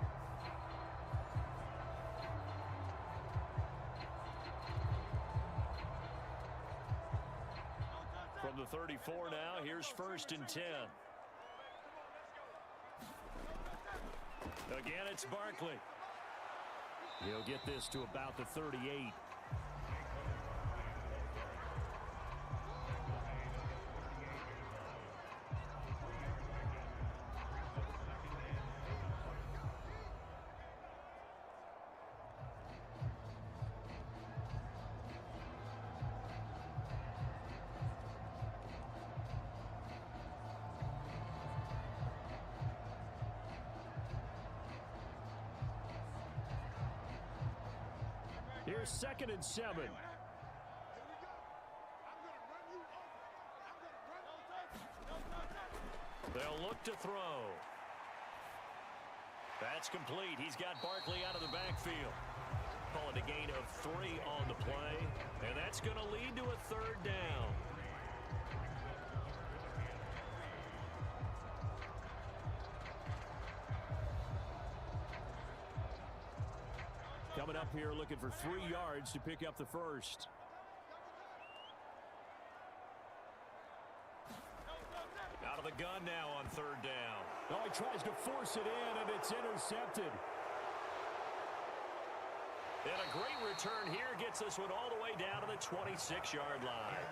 From the 34 now, here's 1st and 10. Again, it's Barkley. He'll get this to about the 38. Here's 2nd and 7. They'll look to throw. That's complete. He's got Barkley out of the backfield. Call it a gain of 3 on the play. And that's going to lead to a 3rd down. Coming up here looking for 3 yards to pick up the 1st. Out of the gun now on 3rd down. Oh, he tries to force it in, and it's intercepted. And a great return here gets this one all the way down to the 26-yard line.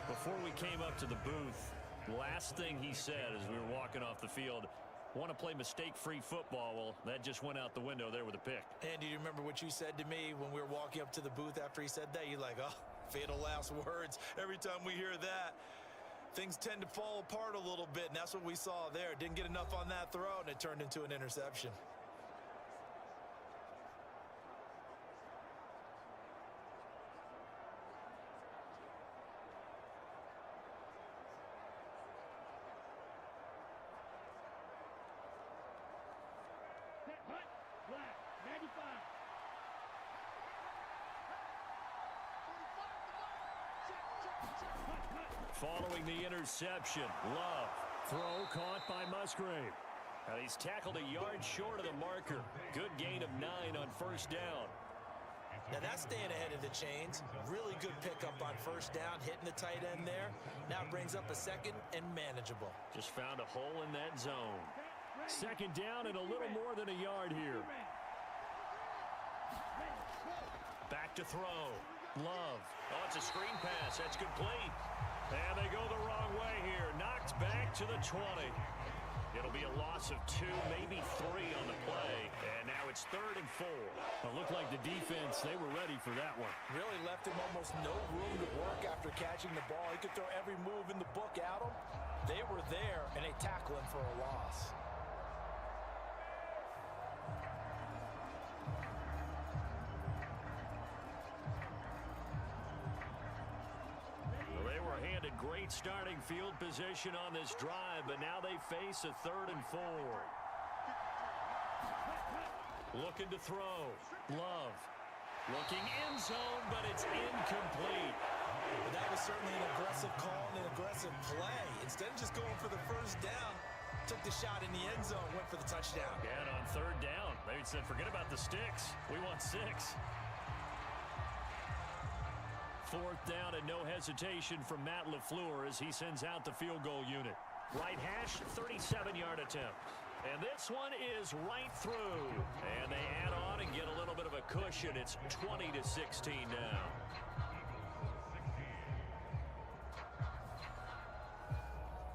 Before we came up to the booth, last thing he said as we were walking off the field, want to play mistake-free football. Well, that just went out the window there with a pick. And do you remember what you said to me when we were walking up to the booth after he said that? You're like, oh, fatal last words. Every time we hear that, things tend to fall apart a little bit, and that's what we saw there. Didn't get enough on that throw, and it turned into an interception. Following the interception, Love. Throw caught by Musgrave. And he's tackled a yard short of the marker. Good gain of 9 on 1st down. Now that's staying ahead of the chains. Really good pickup on 1st down, hitting the tight end there. Now it brings up a 2nd and manageable. Just found a hole in that zone. 2nd down and a little more than a yard here. Back to throw. Love. Oh, it's a screen pass. That's complete. And they go the wrong way here. Knocked back to the 20. It'll be a loss of 2, maybe 3 on the play. And now it's 3rd and 4. It looked like the defense, they were ready for that one. Really left him almost no room to work after catching the ball. He could throw every move in the book at him. They were there, and they tackle him for a loss. Great starting field position on this drive, but now they face a 3rd and 4. Looking to throw. Love. Looking end zone, but it's incomplete. But that was certainly an aggressive call and an aggressive play. Instead of just going for the 1st down, took the shot in the end zone, went for the touchdown. Yeah, and on 3rd down, they said, forget about the sticks. We want 6. 4th down and no hesitation from Matt LaFleur as he sends out the field goal unit. Right hash, 37-yard attempt. And this one is right through. And they add on and get a little bit of a cushion. It's 20-16 now.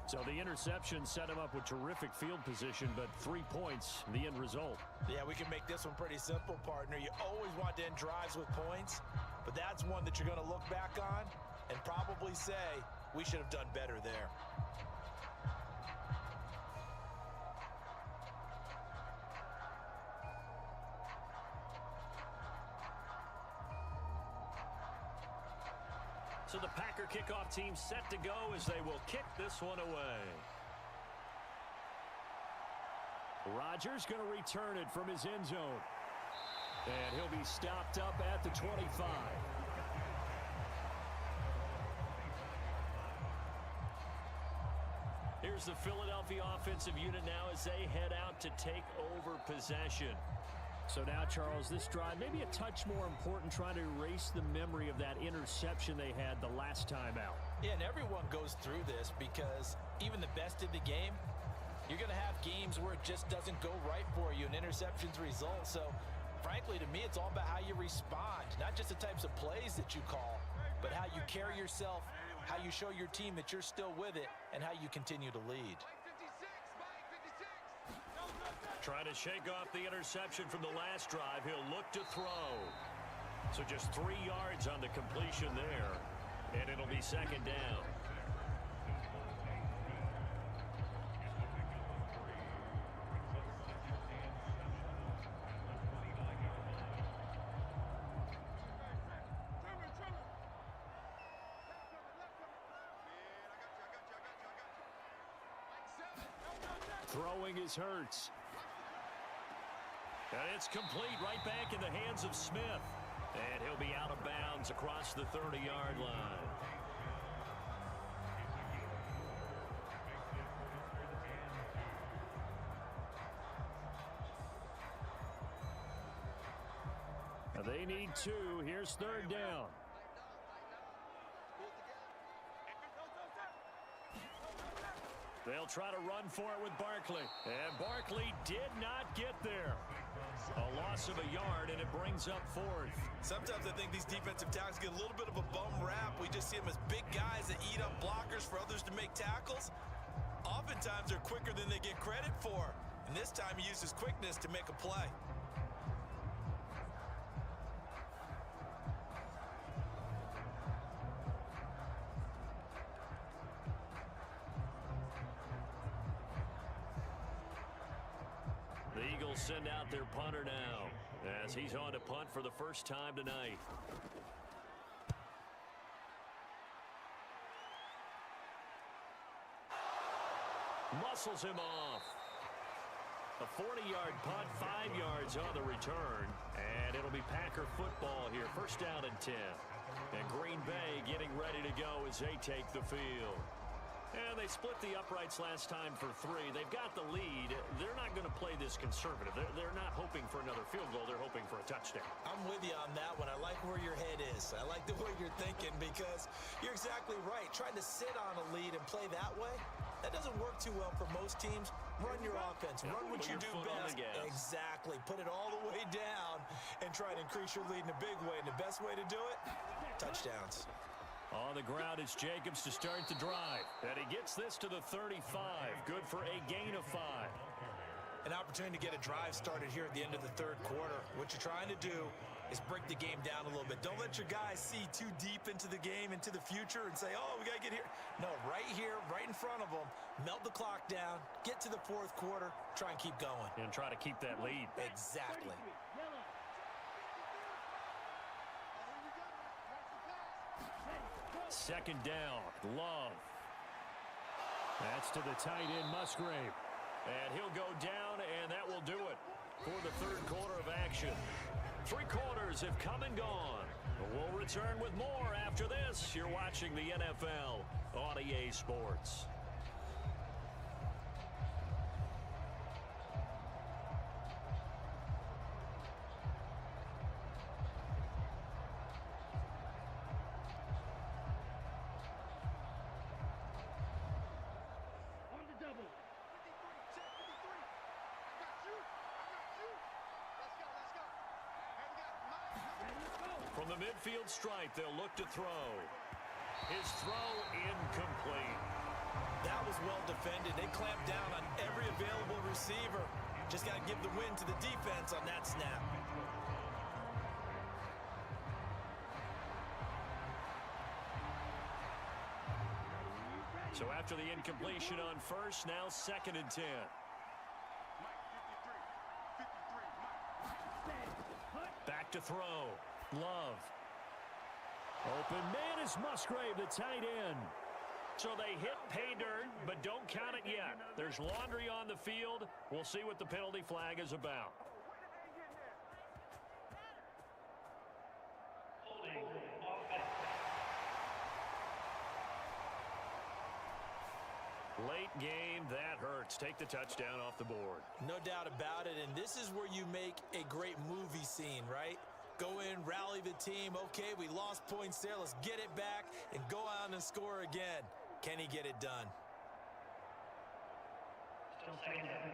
So the interception set him up with terrific field position, but 3 points, the end result. Yeah, we can make this one pretty simple, partner. You always want to end drives with points, but that's one that you're going to look back on and probably say, we should have done better there. So the Packer kickoff team set to go as they will kick this one away. Rodgers going to return it from his end zone. And he'll be stopped up at the 25. Here's the Philadelphia offensive unit now as they head out to take over possession. So now, Charles, this drive maybe a touch more important, trying to erase the memory of that interception they had the last time out. Yeah, and everyone goes through this because even the best in the game, you're going to have games where it just doesn't go right for you and interceptions result. So, frankly, to me, it's all about how you respond, not just the types of plays that you call, but how you carry yourself, how you show your team that you're still with it, and how you continue to lead. Trying to shake off the interception from the last drive. He'll look to throw. So just 3 yards on the completion there, and it'll be second down. Throwing is Hurts. And it's complete, right back in the hands of Smith. And he'll be out of bounds across the 30-yard line. Now they need 2. Here's third down. They'll try to run for it with Barkley. And Barkley did not get there. A loss of a yard, and it brings up fourth. Sometimes I think these defensive tackles get a little bit of a bum rap. We just see them as big guys that eat up blockers for others to make tackles. Oftentimes, they're quicker than they get credit for. And this time, he uses quickness to make a play. The Eagles send out their punter now as he's on to punt for the first time tonight. Muscles him off. A 40-yard punt, 5 yards on the return, and it'll be Packer football here. First down and 10. And Green Bay getting ready to go as they take the field. And they split the uprights last time for 3. They've got the lead. They're not going to play this conservative. They're not hoping for another field goal. They're hoping for a touchdown. I'm with you on that one. I like where your head is. I like the way you're thinking because you're exactly right. Trying to sit on a lead and play that way, that doesn't work too well for most teams. Run your offense. Run what you do best. Exactly. Put it all the way down and try to increase your lead in a big way. And the best way to do it, touchdowns. On the ground, it's Jacobs to start the drive. And he gets this to the 35. Good for a gain of 5. An opportunity to get a drive started here at the end of the third quarter. What you're trying to do is break the game down a little bit. Don't let your guys see too deep into the game, into the future, and say, oh, we got to get here. No, right here, right in front of them, melt the clock down, get to the fourth quarter, try and keep going. And try to keep that lead. Exactly. Second down, Love. That's to the tight end, Musgrave. And he'll go down, and that will do it for the third quarter of action. 3 quarters have come and gone. We'll return with more after this. You're watching the NFL on EA Sports. From the midfield stripe, they'll look to throw. His throw incomplete. That was well defended. They clamped down on every available receiver. Just got to give the win to the defense on that snap. So after the incompletion on first, now 2nd and 10. Back to throw. Love. Open man is Musgrave, the tight end. So they hit pay dirt, but don't count it yet. There's laundry on the field. We'll see what the penalty flag is about. Late game, that hurts. Take the touchdown off the board. No doubt about it, and this is where you make a great movie scene, right? Go in, rally the team. Okay, we lost points there. Let's get it back and go out and score again. Can he get it done? Still second down.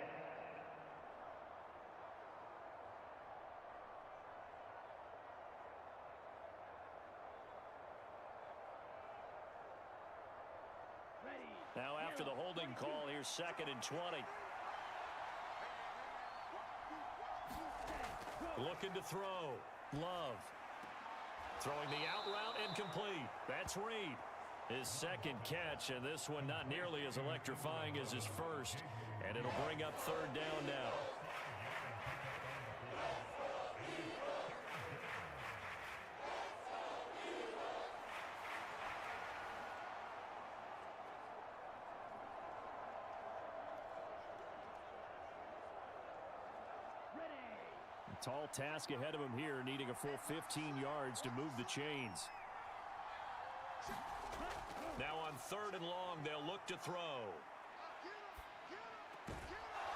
Now after the holding call, here's 2nd and 20. Looking to throw. Love. Throwing the out route incomplete. That's Reed. His second catch, and this one not nearly as electrifying as his first. And it'll bring up 3rd down now. Tall task ahead of him here, needing a full 15 yards to move the chains. Now on 3rd and long, they'll look to throw.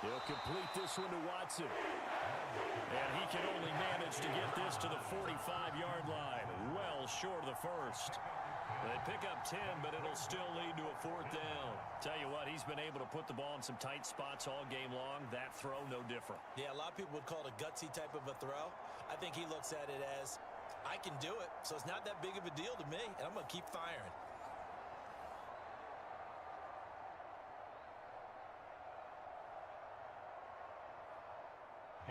He'll complete this one to Watson. And he can only manage to get this to the 45-yard line, well short of the first. They pick up 10, but it'll still lead to a 4th down. Tell you what, he's been able to put the ball in some tight spots all game long. That throw, no different. Yeah, a lot of people would call it a gutsy type of a throw. I think he looks at it as, I can do it, so it's not that big of a deal to me, and I'm going to keep firing.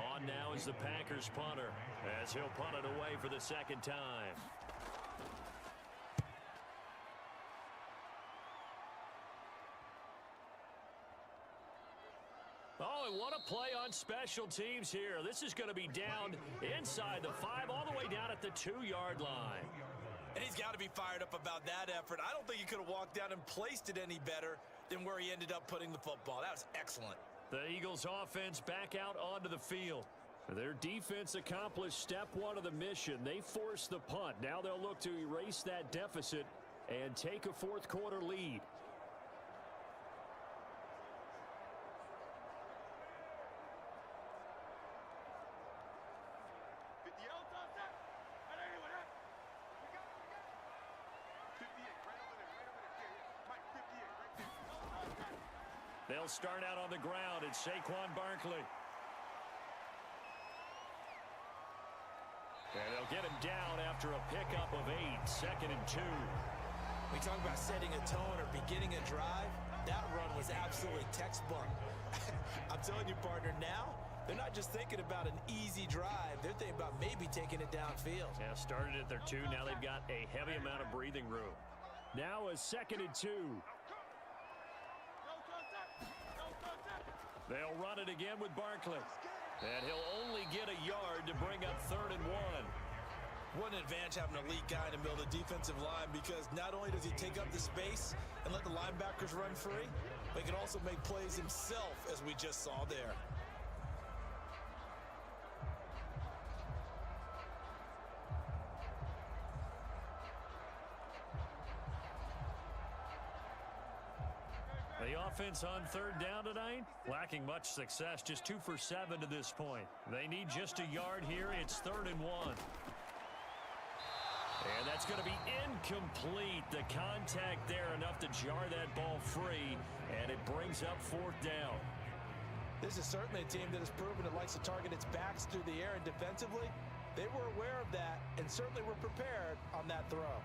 On now is the Packers punter, as he'll punt it away for the 2nd time. Oh, and what a play on special teams here. This is going to be down inside the 5, all the way down at the 2-yard line. And he's got to be fired up about that effort. I don't think he could have walked down and placed it any better than where he ended up putting the football. That was excellent. The Eagles offense back out onto the field. Their defense accomplished step 1 of the mission. They forced the punt. Now they'll look to erase that deficit and take a 4th quarter lead. They'll start out on the ground. It's Saquon Barkley. And they'll get him down after a pickup of 8, 2nd and 2. We talk about setting a tone or beginning a drive. That run was absolutely textbook. I'm telling you, partner, now they're not just thinking about an easy drive. They're thinking about maybe taking it downfield. Yeah, started at their 2. Now they've got a heavy amount of breathing room. Now a 2nd and 2. They'll run it again with Barkley. And he'll only get a yard to bring up 3rd and 1. What an advantage having an elite guy in the middle of the defensive line, because not only does he take up the space and let the linebackers run free, but he can also make plays himself, as we just saw there. The offense on 3rd down tonight, lacking much success, just 2 for 7 to this point. They need just a yard here. It's 3rd and 1. And that's going to be incomplete. The contact there enough to jar that ball free, and it brings up 4th down. This is certainly a team that has proven it likes to target its backs through the air, and defensively, they were aware of that and certainly were prepared on that throw.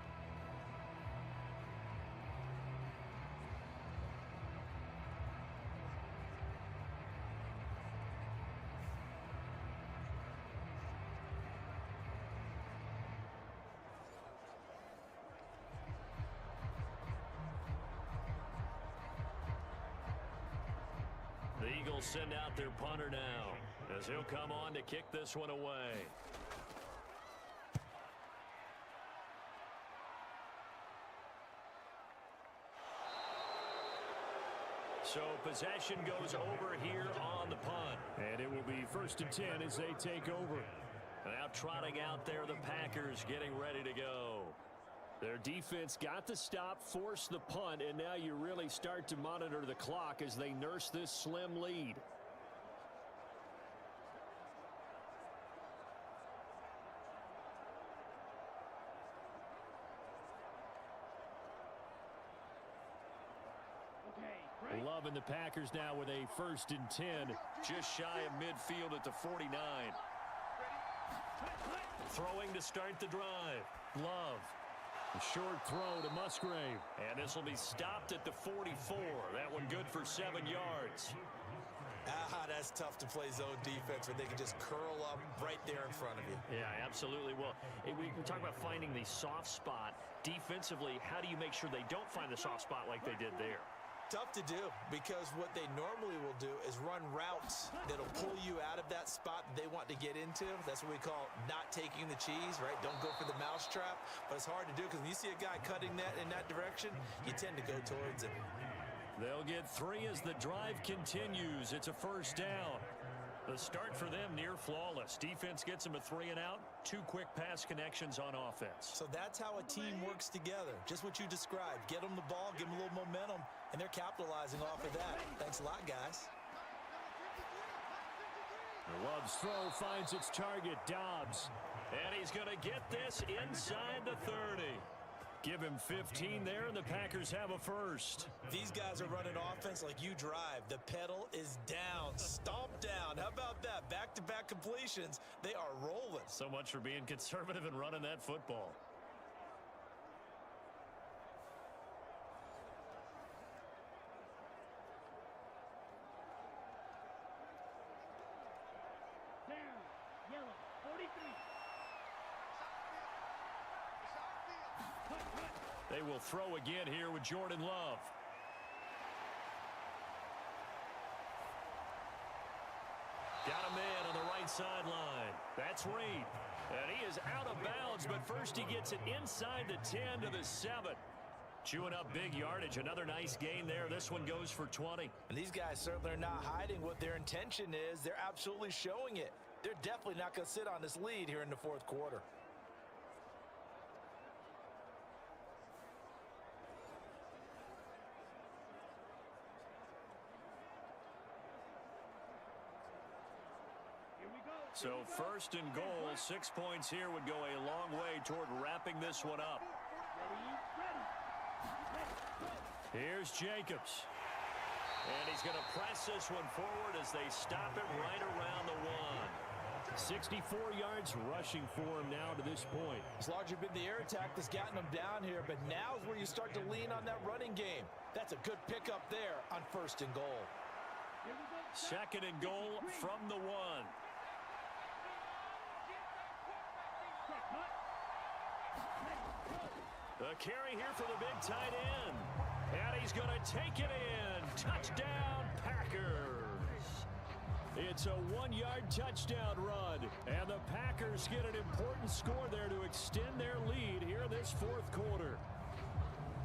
The Eagles send out their punter now, as he'll come on to kick this one away. So possession goes over here on the punt. And it will be 1st and 10 as they take over. Now trotting out there, the Packers getting ready to go. Their defense got the stop, forced the punt, and now you really start to monitor the clock as they nurse this slim lead. Loving the Packers now with a 1st and 10, just shy of midfield at the 49. Throwing to start the drive. Love. A short throw to Musgrave. And this will be stopped at the 44. That one good for 7 yards. That's tough to play zone defense when they can just curl up right there in front of you. Yeah, absolutely. Well, we talk about finding the soft spot. Defensively, how do you make sure they don't find the soft spot like they did there? Tough to do, because what they normally will do is run routes that'll pull you out of that spot that they want to get into. That's what we call not taking the cheese, right? Don't go for the mousetrap. But it's hard to do because when you see a guy cutting that in that direction, you tend to go towards it. They'll get 3 as the drive continues. It's a 1st down. The start for them near flawless. Defense gets them a 3 and out. 2 quick pass connections on offense. So that's how a team works together. Just what you described. Get them the ball, give them a little momentum, and they're capitalizing off of that. Thanks a lot, guys. Love's throw finds its target, Dobbs. And he's going to get this inside the 30. Give him 15 there, and the Packers have a 1st. These guys are running offense like you drive. The pedal is down, stomp down. How about that? Back-to-back completions. They are rolling. So much for being conservative and running that football. Down. Yellow. 43. They will throw again here with Jordan Love. Got a man on the right sideline. That's Reed. And he is out of bounds, but first he gets it inside the 10 to the 7. Chewing up big yardage. Another nice gain there. This one goes for 20. And these guys certainly are not hiding what their intention is. They're absolutely showing it. They're definitely not going to sit on this lead here in the 4th quarter. So 1st and goal, 6 points here would go a long way toward wrapping this one up. Here's Jacobs. And he's going to press this one forward as they stop it right around the 1. 64 yards rushing for him now to this point. It's largely been the air attack that's gotten them down here, but now is where you start to lean on that running game. That's a good pickup there on 1st and goal. 2nd and goal from the 1. The carry here for the big tight end. And he's going to take it in. Touchdown, Packers. It's a 1-yard touchdown run. And the Packers get an important score there to extend their lead here in this 4th quarter.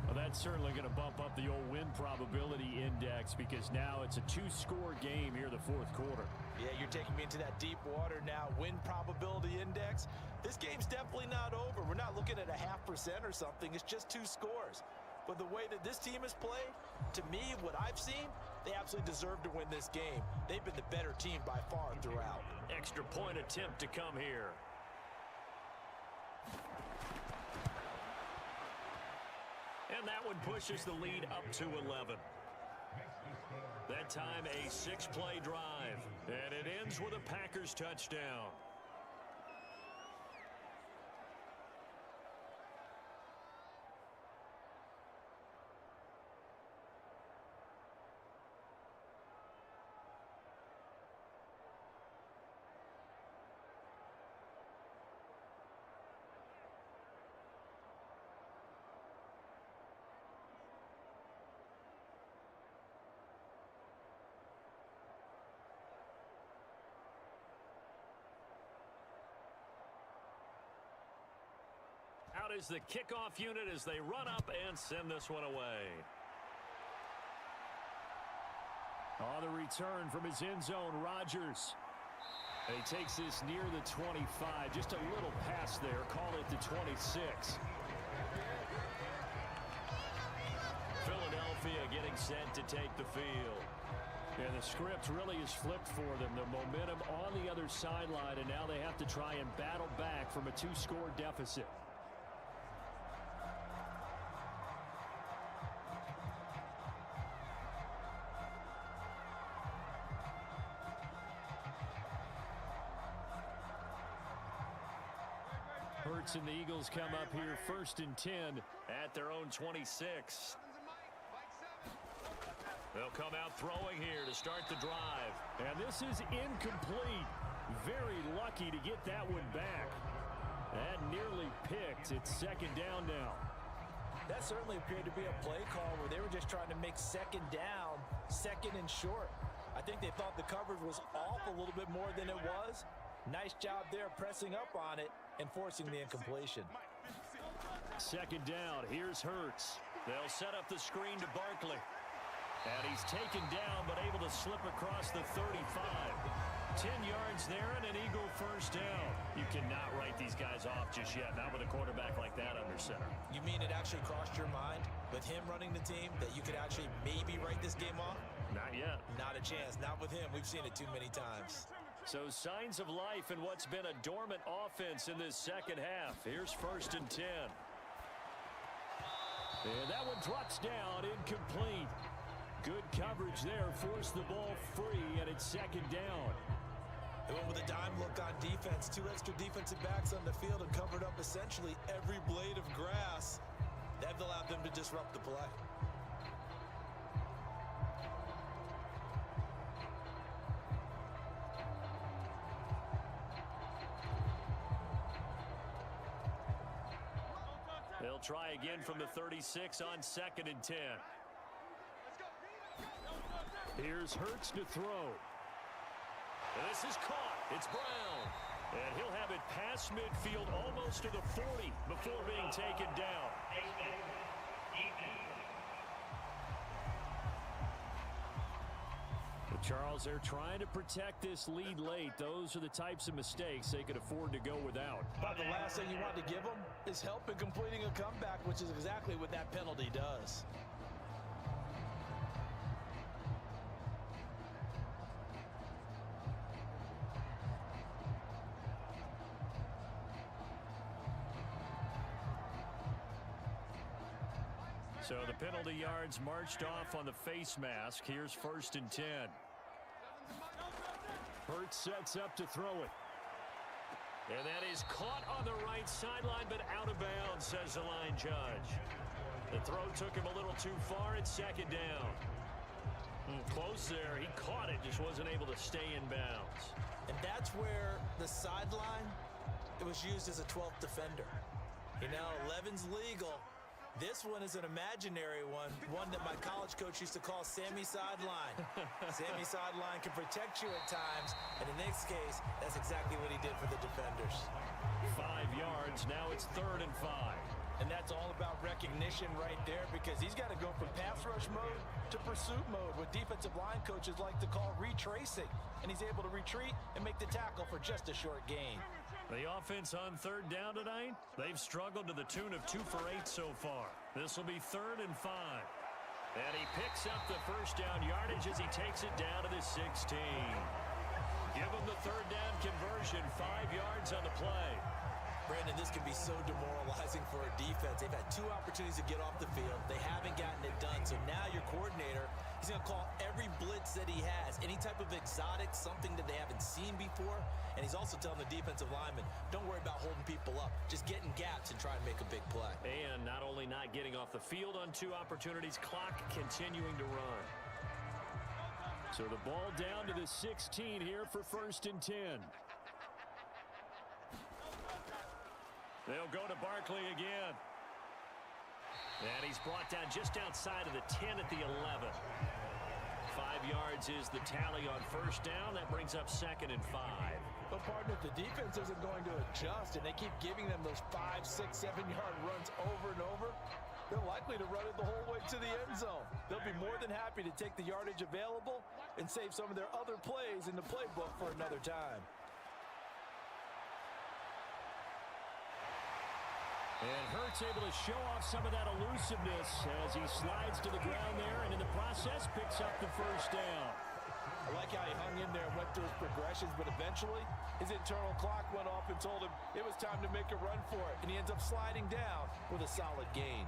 Well, that's certainly going to bump up the old win probability index because now it's a 2-score game here in the 4th quarter. Yeah, you're taking me into that deep water now. Win probability index. This game's definitely not over. We're not looking at a 0.5% or something. It's just 2 scores. But the way that this team has played, to me, what I've seen, they absolutely deserve to win this game. They've been the better team by far throughout. Extra point attempt to come here. And that one pushes the lead up to 11. That time a 6-play drive. And it ends with a Packers touchdown. Out is the kickoff unit as they run up and send this one away. On the return from his end zone, Rodgers. And he takes this near the 25. Just a little pass there. Call it the 26. Philadelphia getting set to take the field. And the script really is flipped for them. The momentum on the other sideline, and now they have to try and battle back from a 2-score deficit. Hurts and the Eagles come up here 1st and 10 at their own 26. They'll come out throwing here to start the drive. And this is incomplete. Very lucky to get that one back. That nearly picked. It's 2nd down now. That certainly appeared to be a play call where they were just trying to make 2nd down, 2nd and short. I think they thought the coverage was off a little bit more than it was. Nice job there pressing up on it and forcing the incompletion. 2nd down. Here's Hurts. They'll set up the screen to Barkley. And he's taken down, but able to slip across the 35. 10 yards there and an Eagle 1st down. You cannot write these guys off just yet, not with a quarterback like that under center. You mean it actually crossed your mind with him running the team that you could actually maybe write this game off? Not yet. Not a chance. Not with him. We've seen it too many times. So signs of life in what's been a dormant offense in this 2nd half. Here's 1st and 10. And that one drops down, incomplete. Good coverage there, forced the ball free, and it's 2nd down. They went with a dime look on defense. 2 extra defensive backs on the field and covered up essentially every blade of grass. That allowed them to disrupt the play. They'll try again from the 36 on 2nd and 10. Here's Hurts to throw. And this is caught. It's Brown. And he'll have it past midfield almost to the 40 before being taken down. But Charles, they're trying to protect this lead late. Those are the types of mistakes they could afford to go without. But the last thing you want to give them is help in completing a comeback, which is exactly what that penalty does. So the penalty yards marched off on the face mask. Here's 1st and 10. Hurts sets up to throw it. And that is caught on the right sideline, but out of bounds, says the line judge. The throw took him a little too far. It's 2nd down. Close there. He caught it, just wasn't able to stay in bounds. And that's where the sideline, it was used as a 12th defender. You know, 11's legal. This one is an imaginary one that my college coach used to call Sammy Sideline. Sammy Sideline can protect you at times, and in this case, that's exactly what he did for the defenders. 5 yards, now it's 3rd and 5. And that's all about recognition right there, because he's got to go from pass rush mode to pursuit mode, what defensive line coaches like to call retracing. And he's able to retreat and make the tackle for just a short gain. The offense on 3rd down tonight, they've struggled to the tune of 2 for 8 so far. This will be 3rd and 5. And he picks up the 1st down yardage as he takes it down to the 16. Give him the 3rd down conversion, 5 yards on the play. Brandon, this can be so demoralizing for a defense. They've had 2 opportunities to get off the field. They haven't gotten it done. So now your coordinator, he's going to call every blitz that he has, any type of exotic, something that they haven't seen before. And he's also telling the defensive lineman, don't worry about holding people up. Just get in gaps and try and make a big play. And not only not getting off the field on 2 opportunities, clock continuing to run. So the ball down to the 16 here for 1st and 10. They'll go to Barkley again. And he's brought down just outside of the 10 at the 11. 5 yards is the tally on 1st down. That brings up 2nd and 5. But, partner, if the defense isn't going to adjust and they keep giving them those 5, 6, 7-yard runs over and over, They're likely to run it the whole way to the end zone. They'll be more than happy to take the yardage available and save some of their other plays in the playbook for another time. And Hurts able to show off some of that elusiveness as he slides to the ground there, and in the process picks up the first down. I like how he hung in there and went through his progressions, but eventually his internal clock went off and told him it was time to make a run for it, and he ends up sliding down with a solid gain.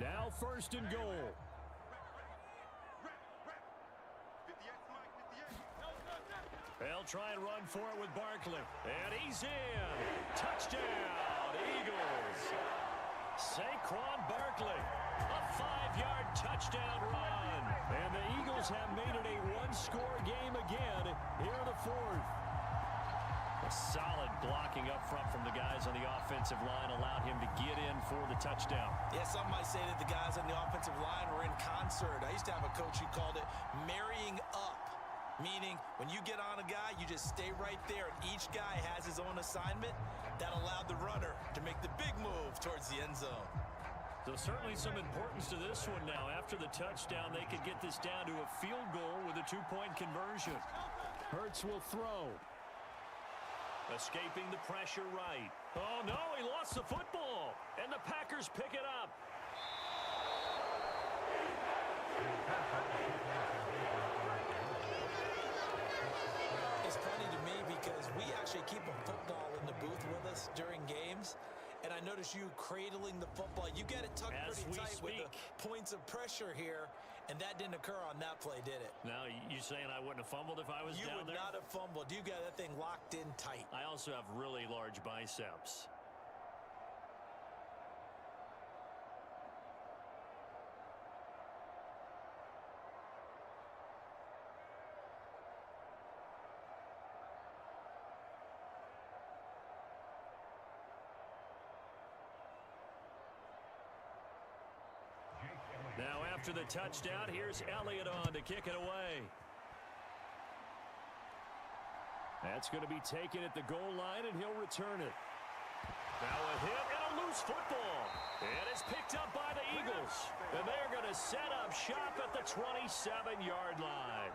Now first and goal. They'll try and run for it with Barkley. And he's in. Touchdown, Eagles. Saquon Barkley, a 5-yard touchdown run. And the Eagles have made it a one-score game again here in the fourth. A solid blocking up front from the guys on the offensive line allowed him to get in for the touchdown. Yeah, some might say that the guys on the offensive line were in concert. I used to have a coach who called it marrying up. Meaning, when you get on a guy, you just stay right there, and each guy has his own assignment. That allowed the runner to make the big move towards the end zone. So certainly some importance to this one now. After the touchdown, they could get this down to a field goal with a 2-point conversion. Hurts will throw. Escaping the pressure right. Oh, no, he lost the football, and the Packers pick it up. It's funny to me because we actually keep a football in the booth with us during games, and I notice you cradling the football. You get it tucked pretty tight with the points of pressure here, and that didn't occur on that play, did it? Now, you saying I wouldn't have fumbled if I was down there? You would not have fumbled. You got that thing locked in tight. I also have really large biceps. Now after the touchdown, here's Elliott on to kick it away. That's going to be taken at the goal line, and he'll return it. Now a hit and a loose football. And it's picked up by the Eagles. And they're going to set up shop at the 27-yard line.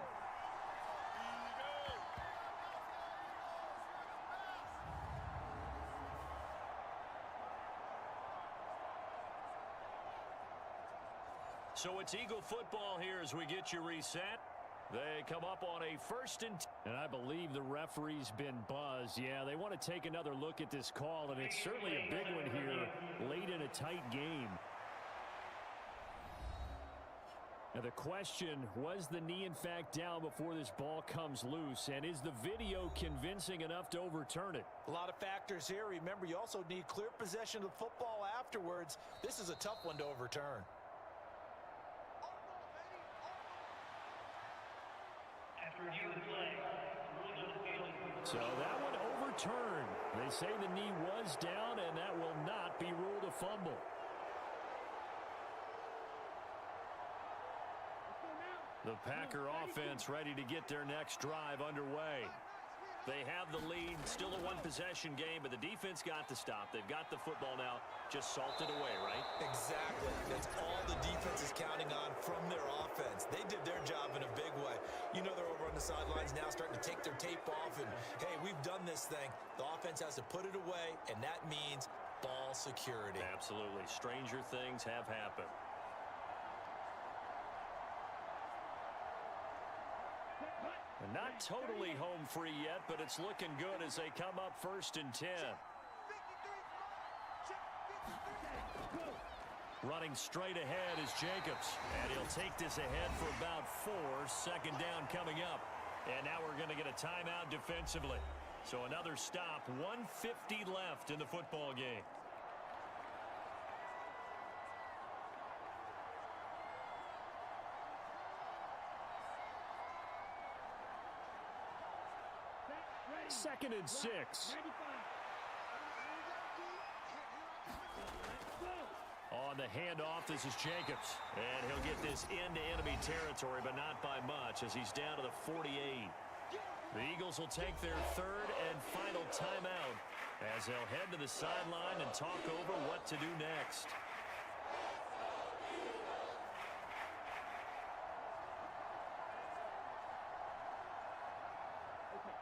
So it's Eagle football here as we get you reset. They come up on a 1st and I believe the referee's been buzzed. Yeah, they want to take another look at this call, and it's certainly a big one here late in a tight game. Now the question, was the knee in fact down before this ball comes loose, and is the video convincing enough to overturn it? A lot of factors here. Remember, you also need clear possession of the football afterwards. This is a tough one to overturn. So that one overturned. They say the knee was down, and that will not be ruled a fumble. The Packer offense ready to get their next drive underway. They have the lead, still a one-possession game, but the defense got the stop. They've got the football now, just salted away, right? Exactly. That's all the defense is counting on from their offense. They did their job in a big way. You know they're over on the sidelines now starting to take their tape off, and, hey, we've done this thing. The offense has to put it away, and that means ball security. Absolutely. Stranger things have happened. Not totally home free yet, but it's looking good as they come up 1st and 10. Running straight ahead is Jacobs, and he'll take this ahead for about 4. 2nd down coming up. And now we're going to get a timeout defensively. So another stop, 1:50 left in the football game. Second and 6. On On the handoff, this is Jacobs. And he'll get this into enemy territory, but not by much as he's down to the 48. The Eagles will take their third and final timeout as they'll head to the sideline and talk over what to do next.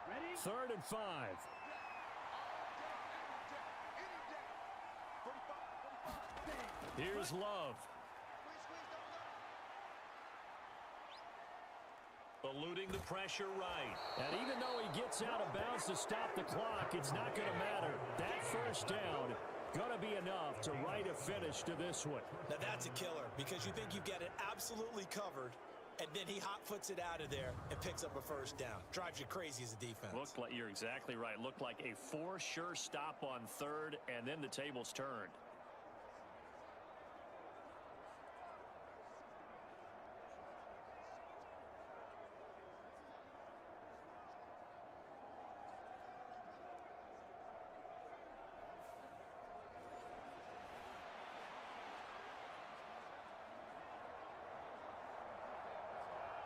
Ready? 3rd and 5. Here's Love. Eluding the pressure right. And even though he gets out of bounds to stop the clock, it's not going to matter. That first down going to be enough to write a finish to this one. Now that's a killer because you think you've got it absolutely covered, and then he hot-foots it out of there and picks up a first down. Drives you crazy as a defense. Looked like, you're exactly right. Looked like a for-sure stop on 3rd, and then the tables turned.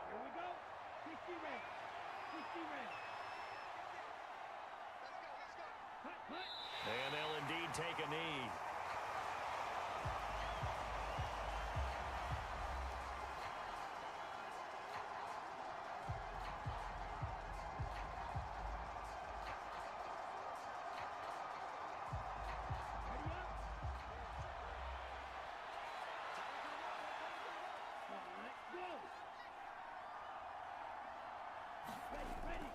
Here we go. 60 red. 60 red. Hut, hut. And they'll indeed take a knee. Ready up. Let's go. Ready.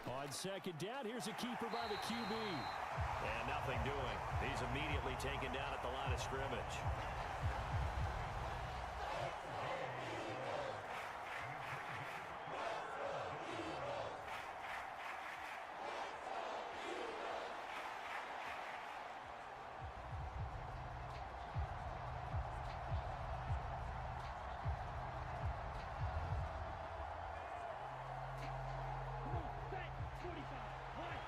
On 2nd down, here's a keeper by the QB. And nothing doing. He's immediately taken down at the line of scrimmage. Come on. Set. 45. Line.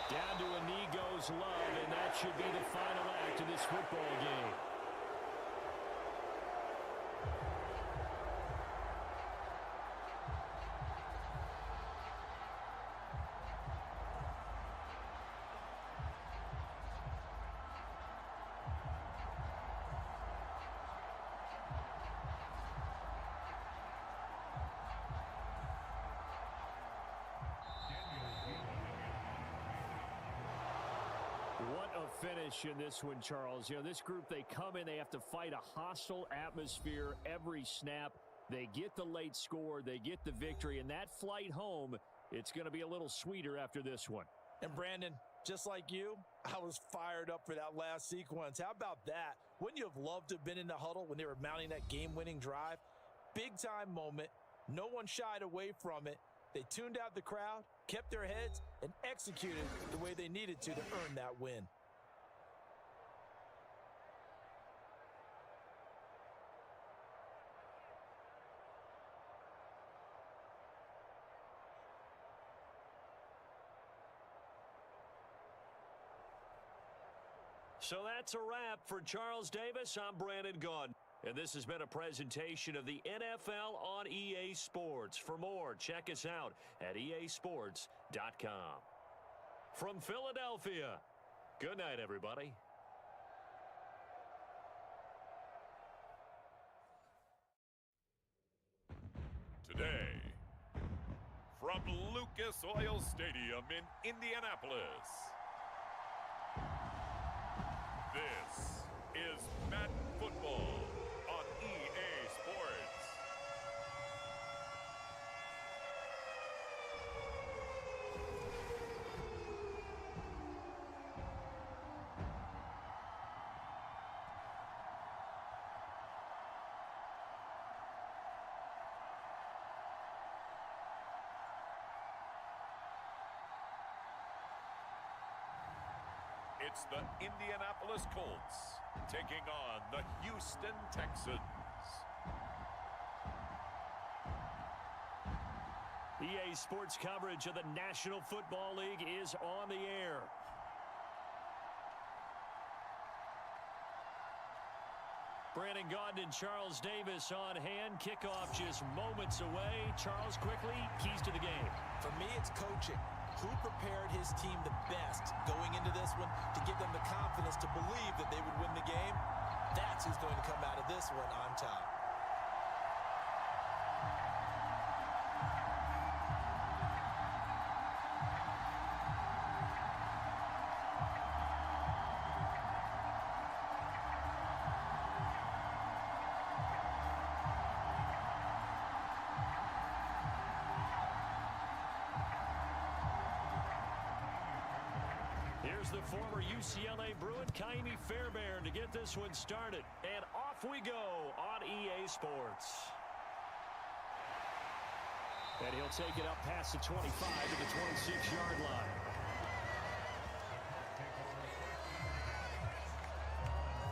Down to a knee goes Love, and that should be the final act of this football game. What a finish in this one, Charles. You know, this group, they come in, they have to fight a hostile atmosphere every snap. They get the late score, they get the victory, and that flight home, it's going to be a little sweeter after this one. And Brandon, just like you, I was fired up for that last sequence. How about that? Wouldn't you have loved to have been in the huddle when they were mounting that game-winning drive? Big-time moment. No one shied away from it. They tuned out the crowd, kept their heads, and executed the way they needed to earn that win. So that's a wrap for Charles Davis. I'm Brandon Gaudin. And this has been a presentation of the NFL on EA Sports. For more, check us out at easports.com. From Philadelphia, good night, everybody. Today, from Lucas Oil Stadium in Indianapolis, this is Madden Football on EA Sports. It's the Indianapolis Colts taking on the Houston Texans. EA Sports coverage of the National Football League is on the air. Brandon Gaudin and Charles Davis on hand. Kickoff just moments away. Charles, quickly, keys to the game. For me, it's coaching. Who prepared his team the best going into this one to give them the confidence to believe that they would win the game? That's who's going to come out of this one on top. Here's the former UCLA Bruin, Kaimi Fairbairn, to get this one started. And off we go on EA Sports. And he'll take it up past the 25 to the 26-yard line.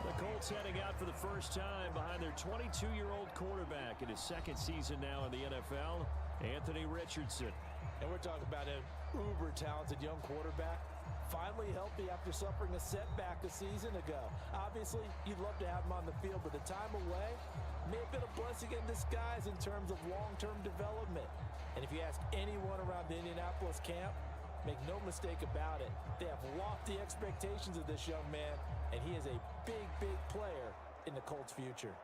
The Colts heading out for the first time behind their 22-year-old quarterback in his second season now in the NFL, Anthony Richardson. And we're talking about an uber-talented young quarterback. Finally healthy after suffering a setback a season ago. Obviously, you'd love to have him on the field, but the time away may have been a blessing in disguise in terms of long-term development. And if you ask anyone around the Indianapolis camp, make no mistake about it, they have lofty expectations of this young man, and he is a big, big player in the Colts' future.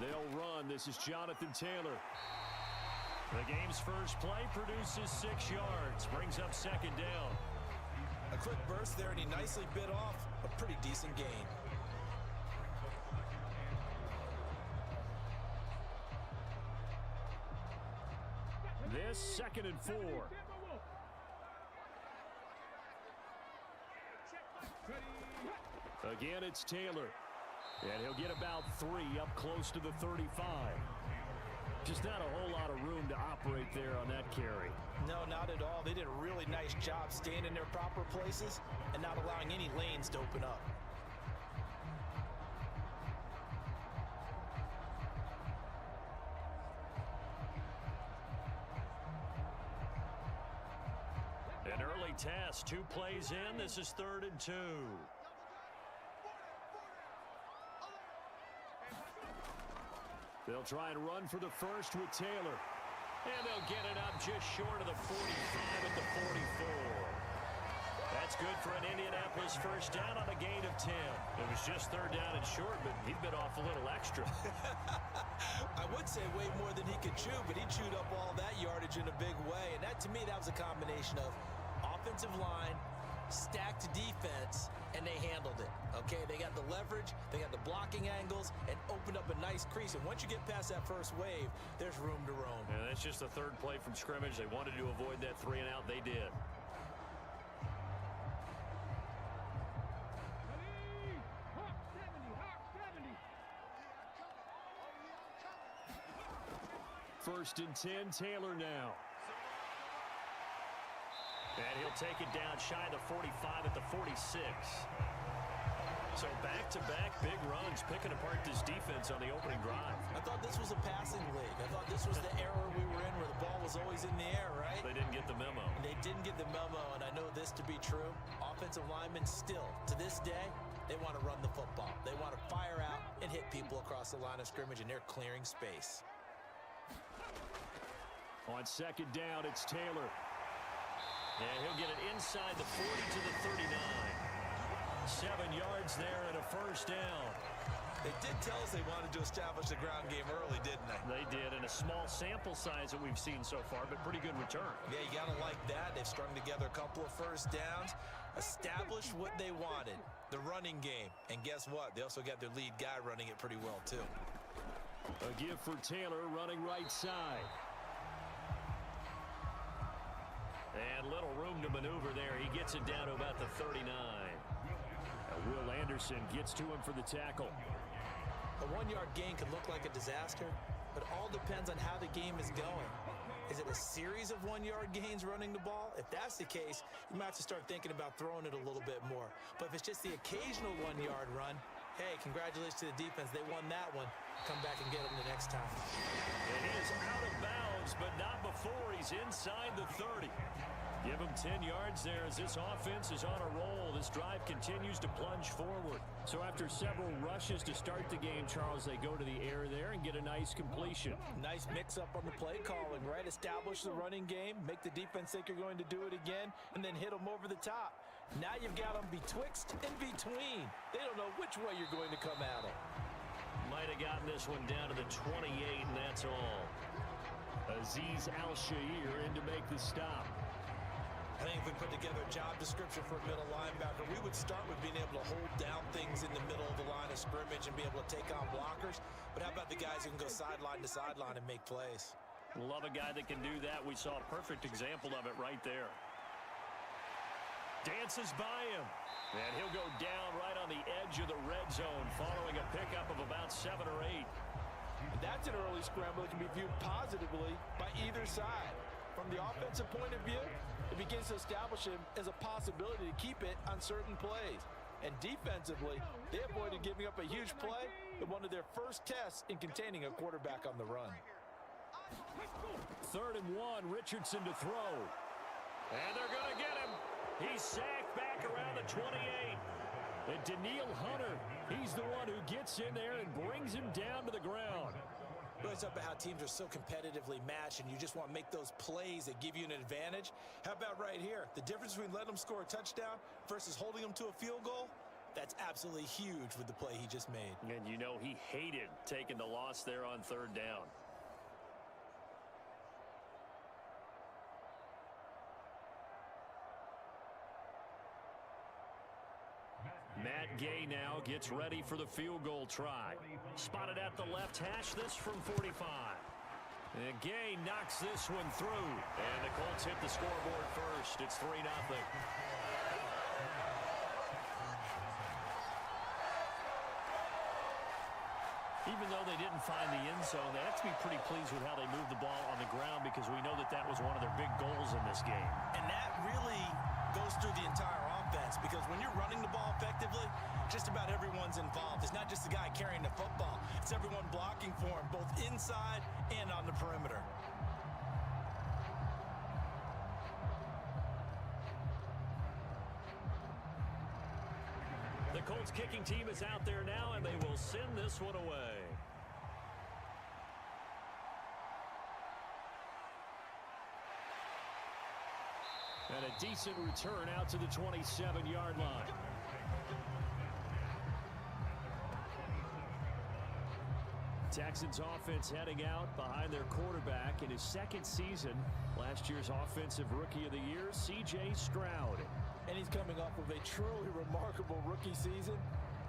They'll run. This is Jonathan Taylor. The game's first play produces 6 yards. Brings up second down. A quick burst there, and he nicely bit off a pretty decent gain. This 2nd and 4. Again, it's Taylor. And he'll get about 3 up close to the 35. Just not a whole lot of room to operate there on that carry. No, not at all. They did a really nice job staying in their proper places and not allowing any lanes to open up. An early test, 2 plays in. This is 3rd and 2. They'll try and run for the first with Taylor. And they'll get it up just short of the 45 at the 44. That's good for an Indianapolis first down on a gain of 10. It was just 3rd down and short, but he bit off a little extra. I would say way more than he could chew, but he chewed up all that yardage in a big way. And that, to me, that was a combination of offensive line, stacked defense, and they handled it. Okay, they got the leverage, they got the blocking angles, and opened up a nice crease. And once you get past that first wave, there's room to roam. And that's just the 3rd play from scrimmage. They wanted to avoid that 3 and out. They did. First and 10, Taylor now. And he'll take it down shy of the 45 at the 46. So back-to-back big runs, picking apart this defense on the opening drive. I thought this was a passing league. I thought this was the era we were in where the ball was always in the air, right? They didn't get the memo. They didn't get the memo, and I know this to be true. Offensive linemen still, to this day, they want to run the football. They want to fire out and hit people across the line of scrimmage, and they're clearing space. On 2nd down, it's Taylor. And he'll get it inside the 40 to the 39. 7 yards there and a first down. They did tell us they wanted to establish the ground game early, didn't they? They did, in a small sample size that we've seen so far, but pretty good return. Yeah, you got to like that. They've strung together a couple of first downs, established what they wanted, the running game. And guess what? They also got their lead guy running it pretty well, too. A give for Taylor running right side. And little room to maneuver there. He gets it down to about the 39. Will Anderson gets to him for the tackle. A 1-yard gain can look like a disaster, but all depends on how the game is going. Is it a series of 1-yard gains running the ball? If that's the case, you might have to start thinking about throwing it a little bit more. But if it's just the occasional 1-yard run, hey, congratulations to the defense. They won that one. Come back and get them the next time. And he is out of bounds, but not before he's inside the 30. Give him 10 yards there as this offense is on a roll. This drive continues to plunge forward. So after several rushes to start the game, Charles, they go to the air there and get a nice completion. Nice mix-up on the play calling, right? Establish the running game, make the defense think you're going to do it again, and then hit them over the top. Now you've got them betwixt and between. They don't know which way you're going to come at them. Might have gotten this one down to the 28, and that's all. Azeez Al-Shaair in to make the stop. I think if we put together a job description for a middle linebacker, we would start with being able to hold down things in the middle of the line of scrimmage and be able to take on blockers. But how about the guys who can go sideline to sideline and make plays? Love a guy that can do that. We saw a perfect example of it right there. Dances by him. And he'll go down right on the edge of the red zone following a pickup of about 7 or 8. That's an early scramble that can be viewed positively by either side. From the offensive point of view, it begins to establish him as a possibility to keep it on certain plays. And defensively, they avoided giving up a huge play in one of their first tests in containing a quarterback on the run. 3rd and 1, Richardson to throw. And they're going to get him. He's sacked back around the 28. And Daniil Hunter, he's the one who gets in there and brings him down to the ground. Really talk about how teams are so competitively matched and you just want to make those plays that give you an advantage. How about right here? The difference between letting them score a touchdown versus holding them to a field goal, that's absolutely huge with the play he just made. And you know he hated taking the loss there on 3rd down. Matt Gay now gets ready for the field goal try. Spotted at the left hash, this from 45. And Gay knocks this one through. And the Colts hit the scoreboard first. It's 3-0. Even though they didn't find the end zone, they have to be pretty pleased with how they moved the ball on the ground because we know that that was one of their big goals in this game. And that really goes through the entire offense because when you're running the ball effectively, just about everyone's involved. It's not just the guy carrying the football. It's everyone blocking for him, both inside and on the perimeter. The Colts kicking team is out there now, and they will send this one away. And a decent return out to the 27-yard line. Texans offense heading out behind their quarterback in his 2nd season. Last year's Offensive Rookie of the Year, C.J. Stroud. And he's coming off of a truly remarkable rookie season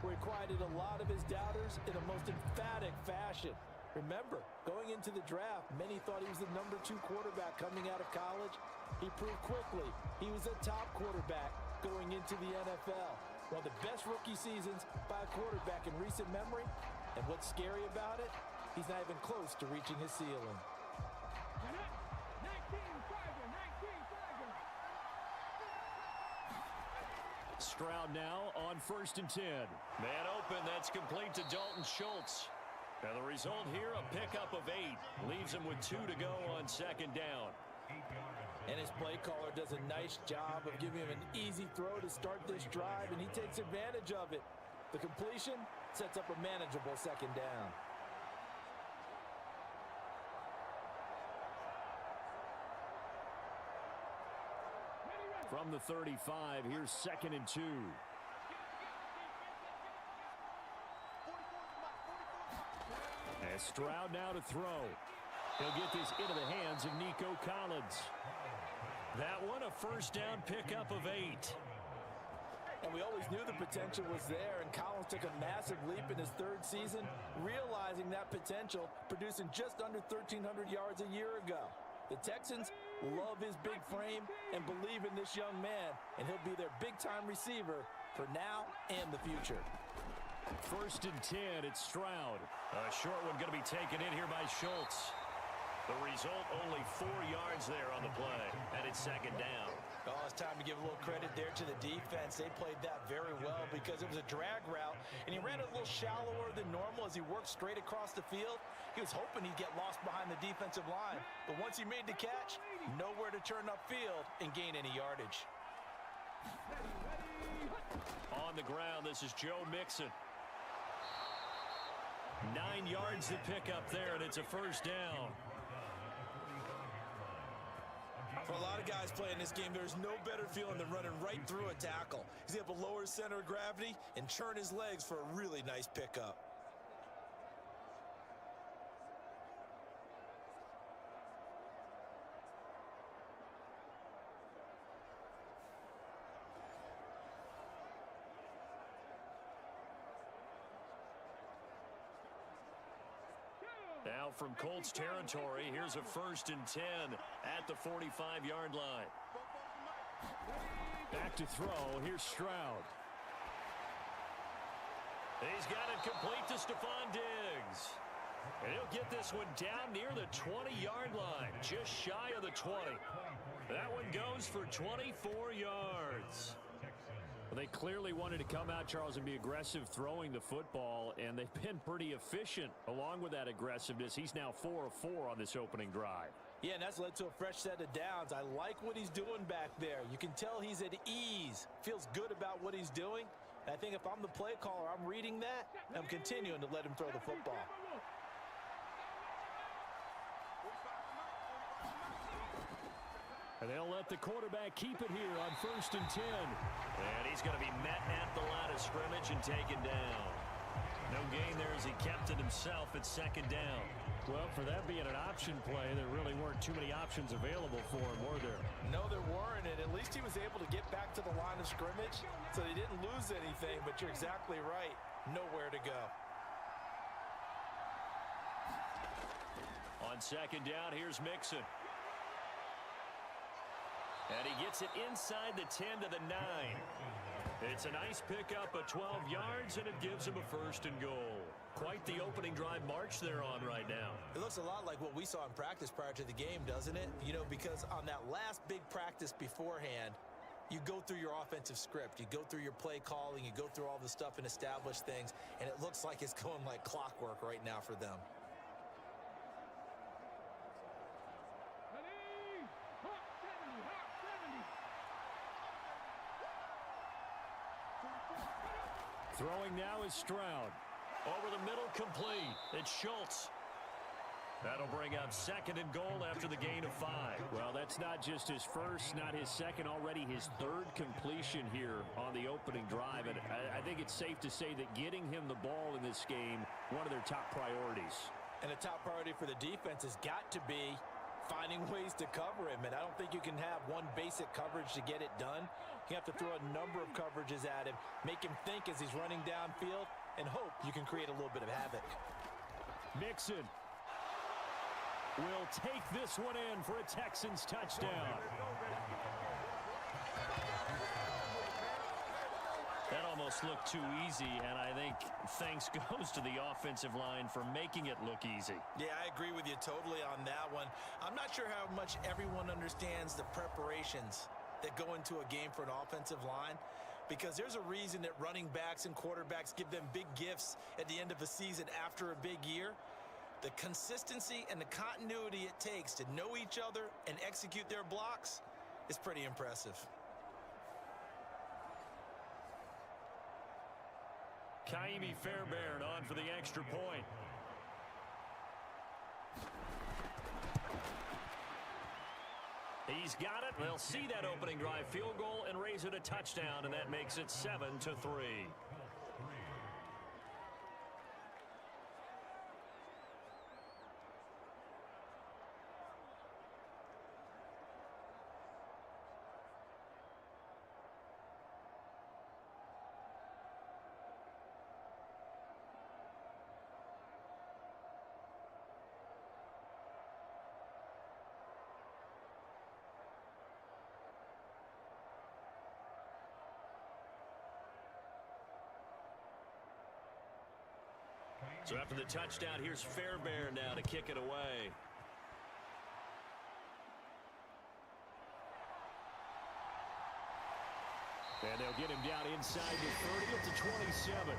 where he quieted a lot of his doubters in a most emphatic fashion. Remember, going into the draft, many thought he was the number 2 quarterback coming out of college. He proved quickly he was a top quarterback going into the NFL. One of the best rookie seasons by a quarterback in recent memory. And what's scary about it, he's not even close to reaching his ceiling. Stroud now on 1st and 10. Man open, that's complete to Dalton Schultz. And the result here, a pickup of 8. Leaves him with 2 to go on 2nd down. And his play caller does a nice job of giving him an easy throw to start this drive, and he takes advantage of it. The completion sets up a manageable 2nd down. From the 35, here's 2nd and 2. And Stroud now to throw. He'll get this into the hands of Nico Collins. That one, a 1st down pickup of 8. And we always knew the potential was there, and Collins took a massive leap in his 3rd season, realizing that potential, producing just under 1,300 yards a year ago. The Texans love his big frame and believe in this young man, and he'll be their big-time receiver for now and the future. 1st and 10, it's Stroud. A short one going to be taken in here by Schultz. The result, only 4 yards there on the play, and it's 2nd down. Oh, it's time to give a little credit there to the defense. defense, they played that very well because it was a drag route, and he ran it a little shallower than normal as he worked straight across the field. He was hoping he'd get lost behind the defensive line, but once he made the catch, nowhere to turn upfield and gain any yardage. On the ground, this is Joe Mixon. 9 yards to pick up there, and it's a first down. For a lot of guys playing this game, there's no better feeling than running right through a tackle. He's able to lower his center of gravity and churn his legs for a really nice pickup. Now from Colts territory, here's a 1st and 10 at the 45-yard line. Back to throw. Here's Stroud. He's got it complete to Stephon Diggs. And he'll get this one down near the 20-yard line, just shy of the 20. That one goes for 24 yards. Well, they clearly wanted to come out, Charles, and be aggressive throwing the football, and they've been pretty efficient along with that aggressiveness. He's now 4 of 4 on this opening drive. Yeah, and that's led to a fresh set of downs. I like what he's doing back there. You can tell he's at ease, feels good about what he's doing. And I think if I'm the play caller, I'm reading that, and I'm continuing to let him throw the football. And they'll let the quarterback keep it here on 1st and 10. And he's going to be met at the line of scrimmage and taken down. No gain there as he kept it himself at 2nd down. Well, for that being an option play, there really weren't too many options available for him, were there? No, there weren't, and at least he was able to get back to the line of scrimmage, so they didn't lose anything, but you're exactly right. Nowhere to go. On 2nd down, here's Mixon. And he gets it inside the 10 to the 9. It's a nice pickup of 12 yards, and it gives him a 1st and goal. Quite the opening drive march they're on right now. It looks a lot like what we saw in practice prior to the game, doesn't it? You know, because on that last big practice beforehand, you go through your offensive script. You go through your play calling. You go through all the stuff and establish things, and it looks like it's going like clockwork right now for them. Throwing now is Stroud. Over the middle, complete. It's Schultz. That'll bring up 2nd and goal after the gain of 5. Well, that's not just his first, not his second, already his 3rd completion here on the opening drive. And I think it's safe to say that getting him the ball in this game, one of their top priorities. And a top priority for the defense has got to be finding ways to cover him. And I don't think you can have one basic coverage to get it done. You have to throw a number of coverages at him, make him think as he's running downfield, and hope you can create a little bit of havoc. Mixon will take this one in for a Texans touchdown. That almost looked too easy, and I think thanks goes to the offensive line for making it look easy. Yeah, I agree with you totally on that one. I'm not sure how much everyone understands the preparations that go into a game for an offensive line, because there's a reason that running backs and quarterbacks give them big gifts at the end of a season after a big year. The consistency and the continuity it takes to know each other and execute their blocks is pretty impressive. Kaimi Fairbairn on for the extra point. He's got it. They'll see that opening drive field goal and raise it a touchdown, and that makes it 7-3. So after the touchdown, here's Fairbairn now to kick it away. And they'll get him down inside the 30 at the 27.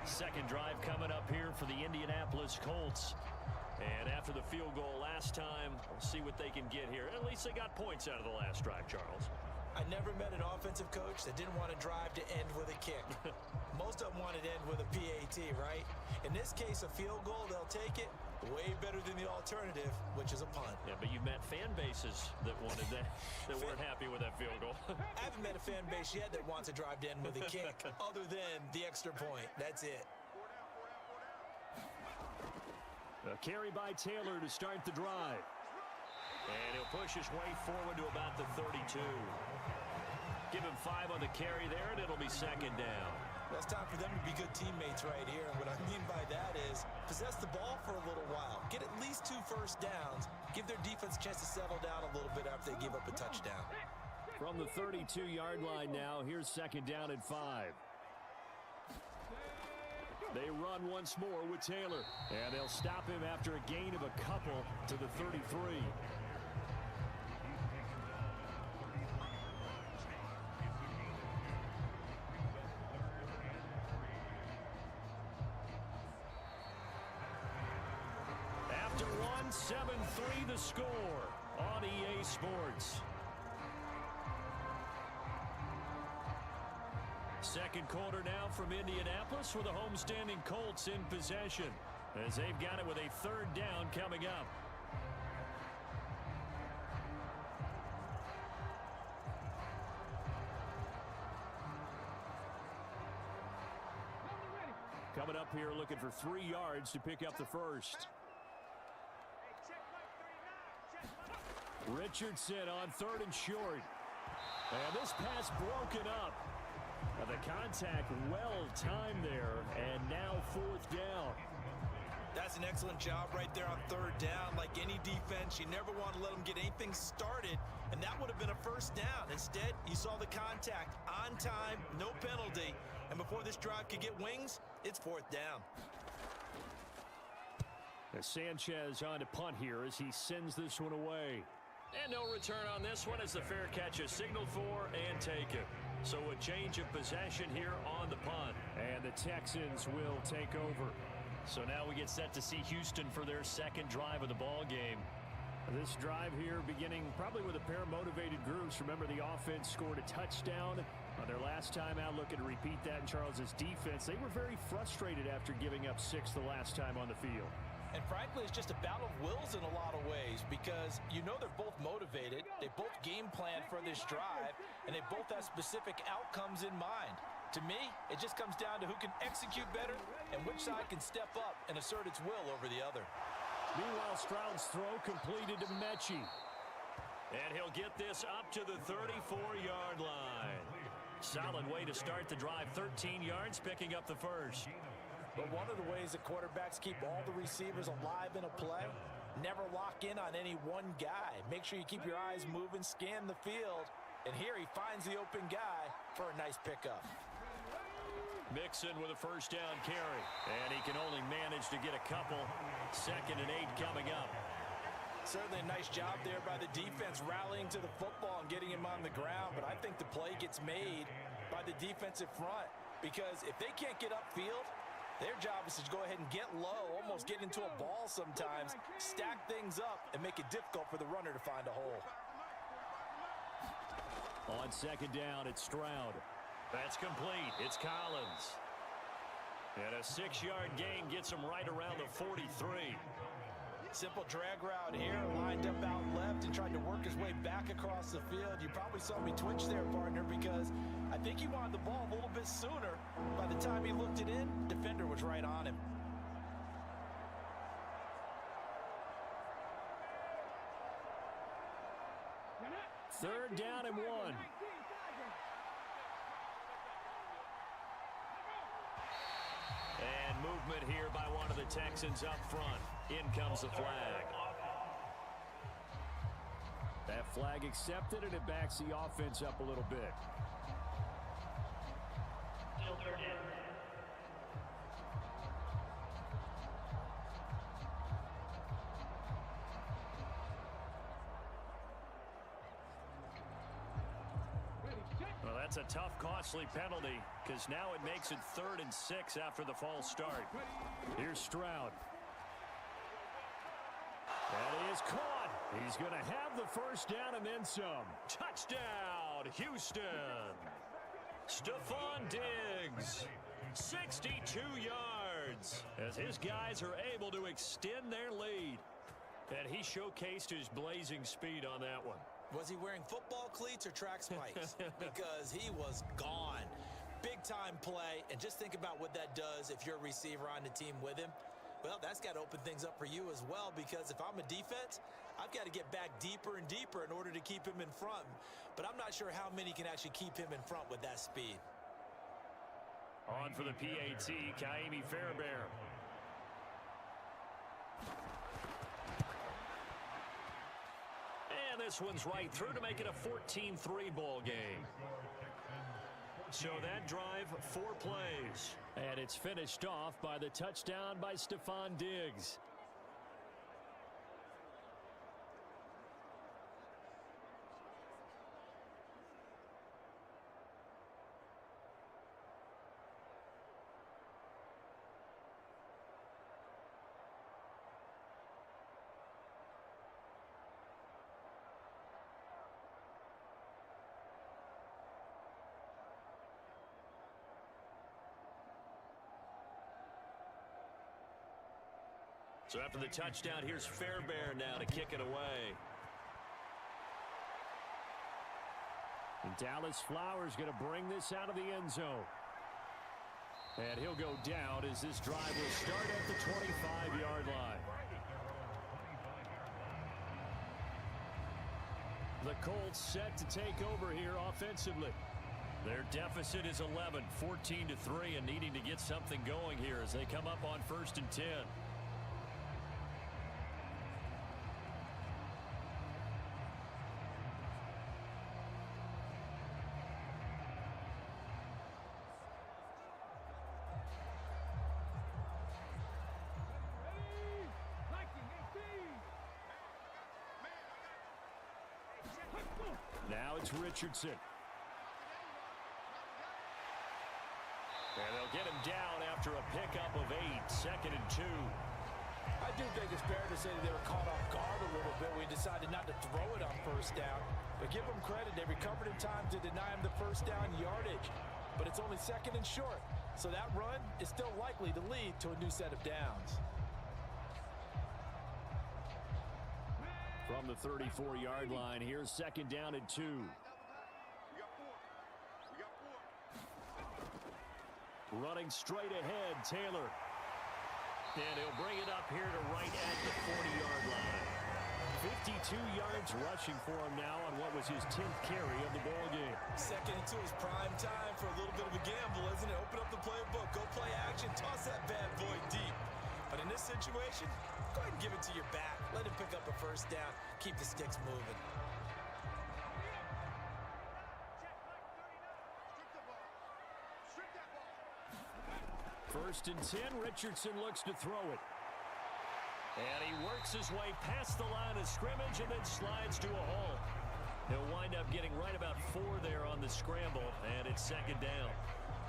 Second drive coming up here for the Indianapolis Colts. And after the field goal last time, we'll see what they can get here. At least they got points out of the last drive, Charles. I never met an offensive coach that didn't want to drive to end with a kick. Most of them wanted to end with a PAT, right? In this case, a field goal, they'll take it. Way better than the alternative, which is a punt. Yeah, but you met fan bases that wanted that, that weren't happy with that field goal. I haven't met a fan base yet that wants to drive to end with a kick, other than the extra point. That's it. A carry by Taylor to start the drive. And he'll push his way forward to about the 32. Give him 5 on the carry there, and it'll be second down. Well, it's time for them to be good teammates right here. And what I mean by that is possess the ball for a little while. Get at least 2 first downs. Give their defense a chance to settle down a little bit after they give up a touchdown. From the 32-yard line now, here's second down and 5. They run once more with Taylor. And they'll stop him after a gain of a couple to the 33. After one, 7-3 the score on EA Sports. Second quarter now from Indianapolis with the homestanding Colts in possession as they've got it with a third down coming up. Coming up here looking for 3 yards to pick up the first. Richardson on 3rd and short. And this pass broken up. The contact well timed there, and now 4th down. That's an excellent job right there on 3rd down. Like any defense, you never want to let them get anything started, and that would have been a first down. Instead, you saw the contact on time, no penalty, and before this drive could get wings, it's 4th down. As Sanchez on to punt here as he sends this one away. And no return on this one as the fair catch is signaled for and taken. So a change of possession here on the punt. And the Texans will take over. So now we get set to see Houston for their second drive of the ball game. This drive here beginning probably with a pair of motivated groups. Remember, the offense scored a touchdown on their last time out, looking to repeat that in Charles's defense. They were very frustrated after giving up 6 the last time on the field. And frankly, it's just a battle of wills in a lot of ways because you know they're both motivated, they both game plan for this drive, and they both have specific outcomes in mind. To me, it just comes down to who can execute better and which side can step up and assert its will over the other. Meanwhile, Stroud's throw completed to Mechie. And he'll get this up to the 34-yard line. Solid way to start the drive, 13 yards, picking up the first. But one of the ways that quarterbacks keep all the receivers alive in a play, never lock in on any one guy. Make sure you keep your eyes moving, scan the field, and here he finds the open guy for a nice pickup. Mixon with a first down carry, and he can only manage to get a couple. 2nd and 8 coming up. Certainly a nice job there by the defense rallying to the football and getting him on the ground, but I think the play gets made by the defensive front because if they can't get upfield, their job is to go ahead and get low, almost get into a ball sometimes, stack things up, and make it difficult for the runner to find a hole. On 2nd down, it's Stroud. That's complete. It's Collins. And a 6-yard gain gets him right around the 43. Simple drag route here, lined up out left and tried to work his way back across the field. You probably saw me twitch there, partner, because I think he wanted the ball a little bit sooner. By the time he looked it in, defender was right on him. Third down and 1. And movement here by one of the Texans up front. In comes the flag. That flag accepted, and it backs the offense up a little bit. Still third down. That's a tough, costly penalty because now it makes it 3rd and 6 after the false start. Here's Stroud. And he is caught. He's going to have the first down and then some. Touchdown, Houston. Stephon Diggs, 62 yards, as his guys are able to extend their lead. And he showcased his blazing speed on that one. Was he wearing football cleats or track spikes? Because he was gone. Big-time play, and just think about what that does if you're a receiver on the team with him. Well, that's got to open things up for you as well, because if I'm a defense, I've got to get back deeper and deeper in order to keep him in front. But I'm not sure how many can actually keep him in front with that speed. On for the PAT, Kaimi Fairbairn. And this one's right through to make it a 14-3 ball game. So that drive, 4 plays. And it's finished off by the touchdown by Stephon Diggs. So after the touchdown, here's Fairbairn now to kick it away. And Dallas Flowers going to bring this out of the end zone. And he'll go down as this drive will start at the 25-yard line. The Colts set to take over here offensively. Their deficit is 11, 14-3, and needing to get something going here as they come up on 1st and 10. Now it's Richardson. And they'll get him down after a pickup of 8, 2nd and 2. I do think it's fair to say that they were caught off guard a little bit. We decided not to throw it on 1st down. But give them credit. They recovered in time to deny him the 1st down yardage. But it's only 2nd and short. So that run is still likely to lead to a new set of downs. From the 34-yard line, here's 2nd down and 2. Running straight ahead, Taylor. And he'll bring it up here to right at the 40-yard line. 52 yards rushing for him now on what was his 10th carry of the ball game. 2nd and 2 is prime time for a little bit of a gamble, isn't it? Open up the playbook, go play action, toss that bad boy deep. But in this situation, go ahead and give it to your back. Let him pick up a 1st down. Keep the sticks moving. First and 10, Richardson looks to throw it. And he works his way past the line of scrimmage and then slides to a halt. He'll wind up getting right about 4 there on the scramble, and it's 2nd down.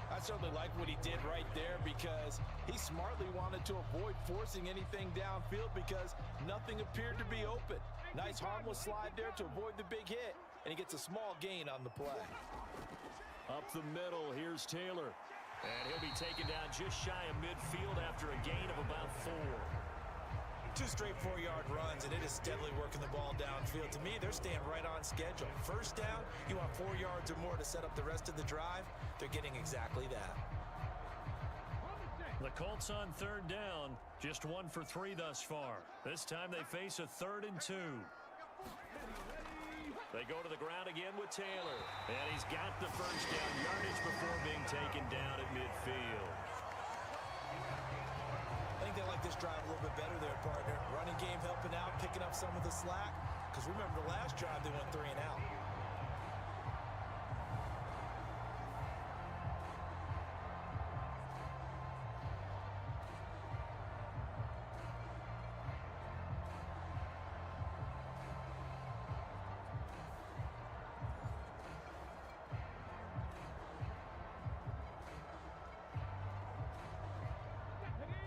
I certainly like what he did right there because he smartly wanted to avoid forcing anything downfield because nothing appeared to be open. Nice harmless slide there to avoid the big hit, and he gets a small gain on the play. Up the middle, here's Taylor. And he'll be taken down just shy of midfield after a gain of about 4. 2 straight 4-yard runs, and it is steadily working the ball downfield. To me, they're staying right on schedule. 1st down, you want 4 yards or more to set up the rest of the drive. They're getting exactly that. The Colts on 3rd down, just 1 for 3 thus far. This time they face a 3rd and 2. They go to the ground again with Taylor. And he's got the 1st down yardage before being taken down at midfield. I think they like this drive a little bit better there, partner. Running game helping out, picking up some of the slack. Because remember, the last drive they went 3 and out.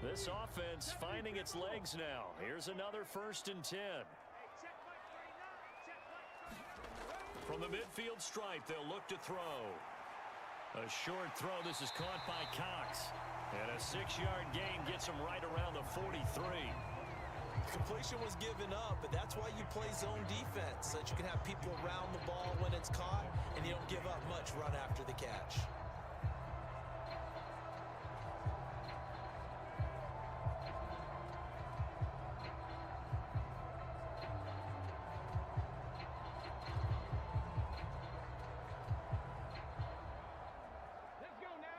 This offense finding its legs now. Here's another 1st and 10. From the midfield stripe, they'll look to throw. A short throw. This is caught by Cox. And a 6-yard gain gets him right around the 43. Completion was given up, but that's why you play zone defense, so that you can have people around the ball when it's caught, and you don't give up much run after the catch.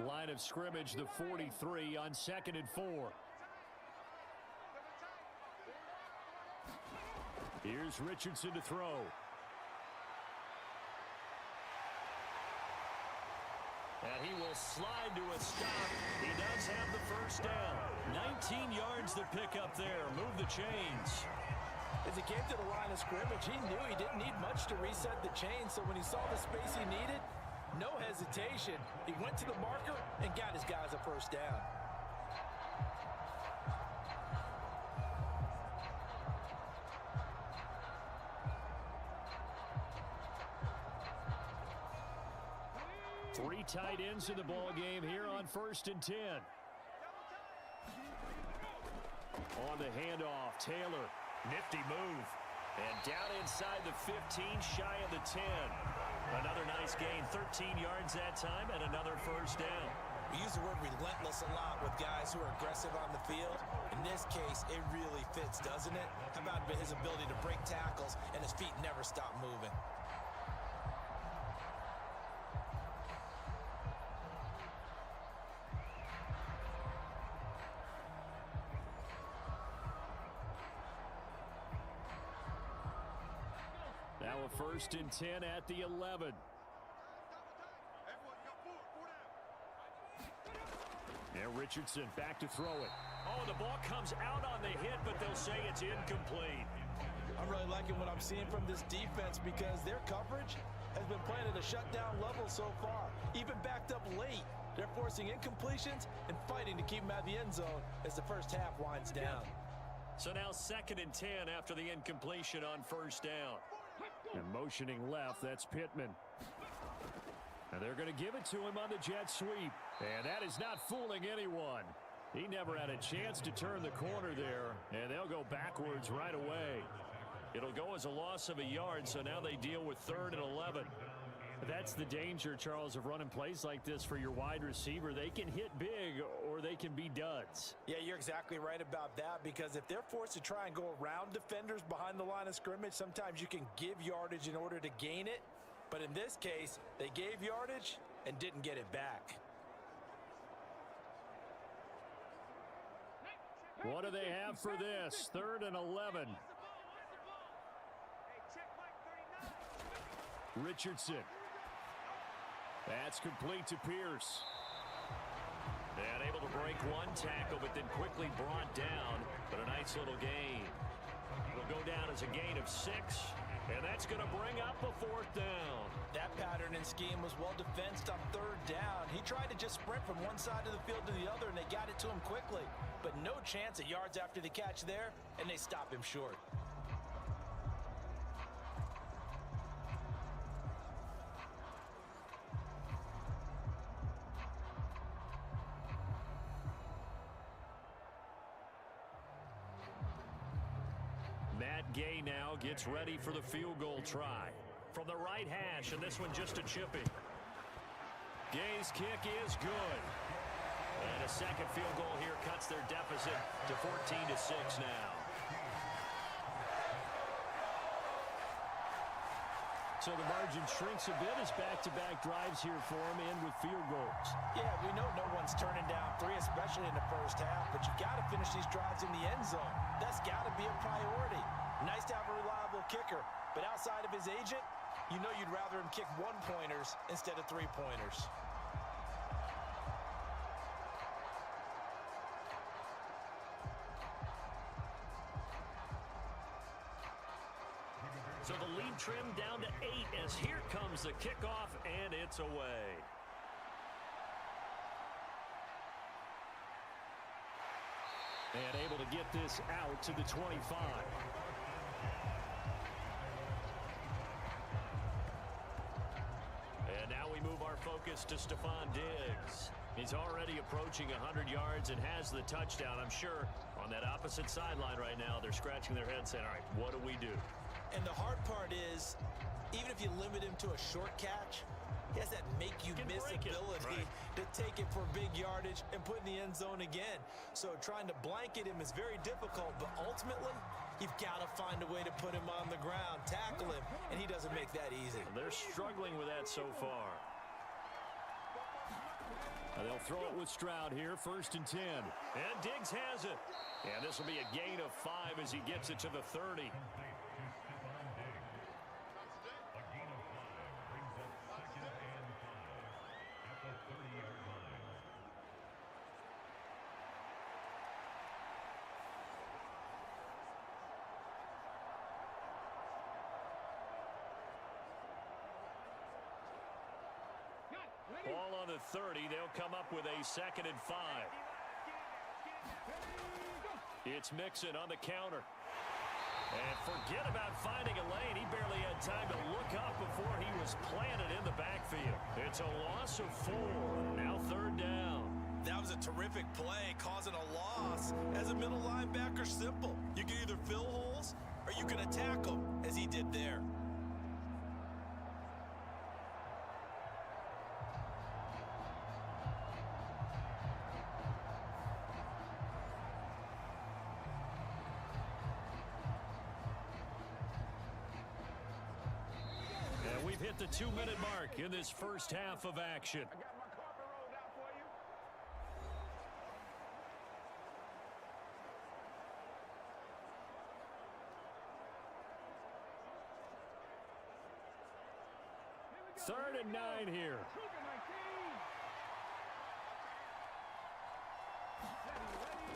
Line of scrimmage, the 43 on 2nd and 4. Here's Richardson to throw. And he will slide to a stop. He does have the first down. 19 yards to pick up there. Move the chains. As he came to the line of scrimmage, he knew he didn't need much to reset the chains, so when he saw the space he needed, no hesitation. He went to the marker and got his guys a first down. Three tight ends in the ball game here on 1st and 10. On the handoff, Taylor. Nifty move. And down inside the 15, shy of the 10. Another nice gain, 13 yards that time, and another first down. We use the word relentless a lot with guys who are aggressive on the field. In this case, it really fits, doesn't it? How about his ability to break tackles and his feet never stop moving? Now a 1st and 10 at the 11. And Richardson back to throw it. Oh, the ball comes out on the hit, but they'll say it's incomplete. I'm really liking what I'm seeing from this defense because their coverage has been playing at a shutdown level so far. Even backed up late, they're forcing incompletions and fighting to keep them out of the end zone as the first half winds down. So now 2nd and 10 after the incompletion on first down. And motioning left, that's Pittman. And they're going to give it to him on the jet sweep. And that is not fooling anyone. He never had a chance to turn the corner there. And they'll go backwards right away. It'll go as a loss of a yard, so now they deal with 3rd and 11. That's the danger, Charles, of running plays like this for your wide receiver. They can hit big or they can be duds. Yeah, you're exactly right about that because if they're forced to try and go around defenders behind the line of scrimmage, sometimes you can give yardage in order to gain it. But in this case, they gave yardage and didn't get it back. What do they have for this? 3rd and 11. Richardson. That's complete to Pierce. And able to break one tackle, but then quickly brought down. But a nice little gain. It'll go down as a gain of 6. And that's going to bring up a 4th down. That pattern and scheme was well defensed on 3rd down. He tried to just sprint from one side of the field to the other, and they got it to him quickly. But no chance at yards after the catch there, and they stop him short. Matt Gay now gets ready for the field goal try. From the right hash, and this one just a chipping. Gay's kick is good. And a second field goal here cuts their deficit to 14-6 now. So the margin shrinks a bit as back-to-back drives here for him end with field goals. Yeah, we know no one's turning down 3, especially in the first half, but you got to finish these drives in the end zone. That's got to be a priority. Nice to have a reliable kicker, but outside of his agent, you know you'd rather him kick 1-pointers instead of 3-pointers. So the lead trimmed down to 8 as here comes the kickoff, and it's away. And able to get this out to the 25. And now we move our focus to Stephon Diggs. He's already approaching 100 yards and has the touchdown. I'm sure on that opposite sideline right now, they're scratching their heads saying, all right, what do we do? And the hard part is, even if you limit him to a short catch, he has that make-you-miss ability to take it for big yardage and put in the end zone again. So trying to blanket him is very difficult, but ultimately, you've got to find a way to put him on the ground, tackle him, and he doesn't make that easy. They're struggling with that so far. And they'll throw it with Stroud here, 1st and 10. And Diggs has it. And this will be a gain of 5 as he gets it to the 30. Ball on the 30. They'll come up with a 2nd and 5. It's Mixon on the counter. And forget about finding a lane. He barely had time to look up before he was planted in the backfield. It's a loss of 4. Now 3rd down. That was a terrific play, causing a loss. As a middle linebacker, simple. You can either fill holes or you can attack them, as he did there. Hit the 2-minute mark in this first half of action. I got my carpet rolled out for you. Third and 9 here.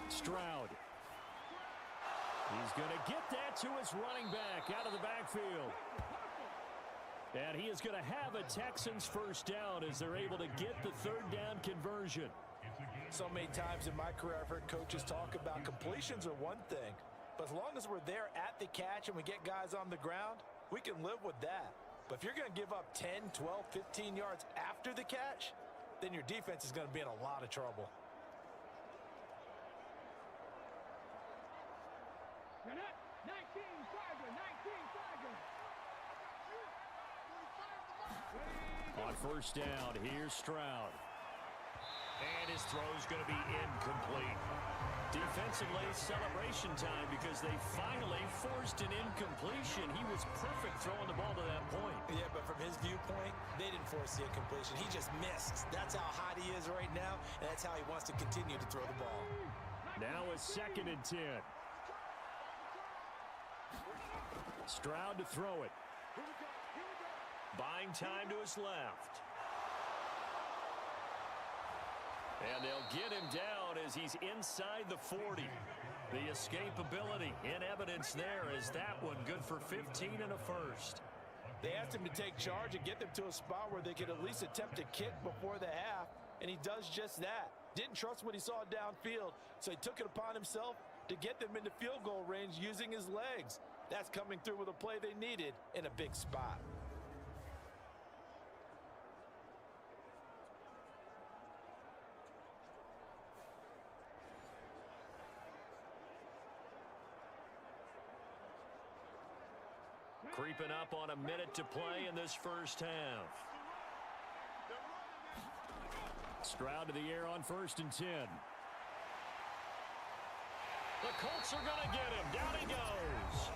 Stroud. He's going to get that to his running back out of the backfield. And he is going to have a Texans first down as they're able to get the 3rd down conversion. So many times in my career, I've heard coaches talk about completions are one thing. But as long as we're there at the catch and we get guys on the ground, we can live with that. But if you're going to give up 10, 12, 15 yards after the catch, then your defense is going to be in a lot of trouble. You're not 19 Tiger, 19 Tiger. On 1st down, here's Stroud. And his throw's going to be incomplete. Defensively, celebration time because they finally forced an incompletion. He was perfect throwing the ball to that point. Yeah, but from his viewpoint, they didn't force the incompletion. He just missed. That's how hot he is right now, and that's how he wants to continue to throw the ball. Now it's 2nd and 10. Stroud to throw it. Buying time to his left. And they'll get him down as he's inside the 40. The escapability in evidence there as that one good for 15 and a first. They asked him to take charge and get them to a spot where they could at least attempt a kick before the half, and he does just that. Didn't trust what he saw downfield, so he took it upon himself to get them into field goal range using his legs. That's coming through with a play they needed in a big spot. Creeping up on a minute to play in this first half. Stroud to the air on 1st and 10. The Colts are going to get him. Down he goes.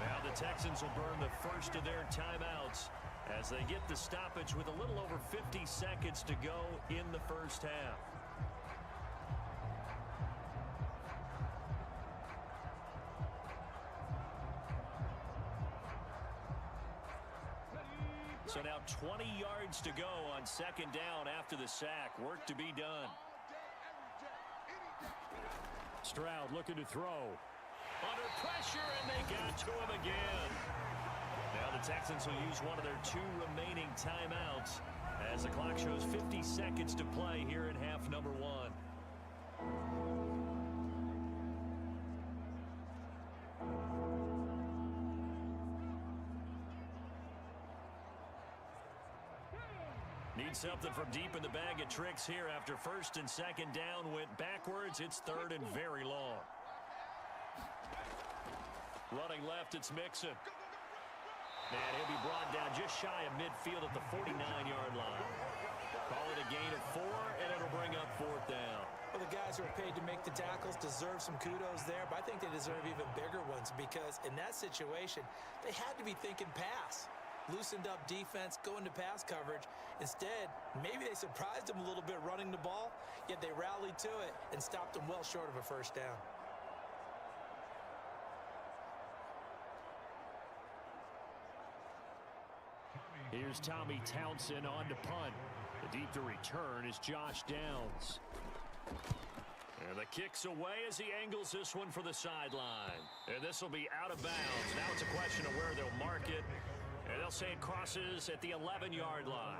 Now the Texans will burn the first of their timeouts as they get the stoppage with a little over 50 seconds to go in the first half. So now 20 yards to go on 2nd down after the sack. Work to be done. Stroud looking to throw. Under pressure, and they got to him again. Now the Texans will use one of their 2 remaining timeouts as the clock shows 50 seconds to play here in half number 1. Need something from deep in the bag of tricks here after first and second down went backwards. It's third and very long. Running left, it's Mixon. And he'll be brought down just shy of midfield at the 49-yard line. Call it a gain of 4, and it'll bring up fourth down. Well, the guys who are paid to make the tackles deserve some kudos there, but I think they deserve even bigger ones because in that situation, they had to be thinking pass. Loosened up defense, going to pass coverage. Instead, maybe they surprised them a little bit running the ball, yet they rallied to it and stopped them well short of a first down. Here's Tommy Townsend on to punt. The deep to return is Josh Downs. And the kick's away as he angles this one for the sideline. And this will be out of bounds. Now it's a question of where they'll mark it. And they'll say it crosses at the 11-yard line.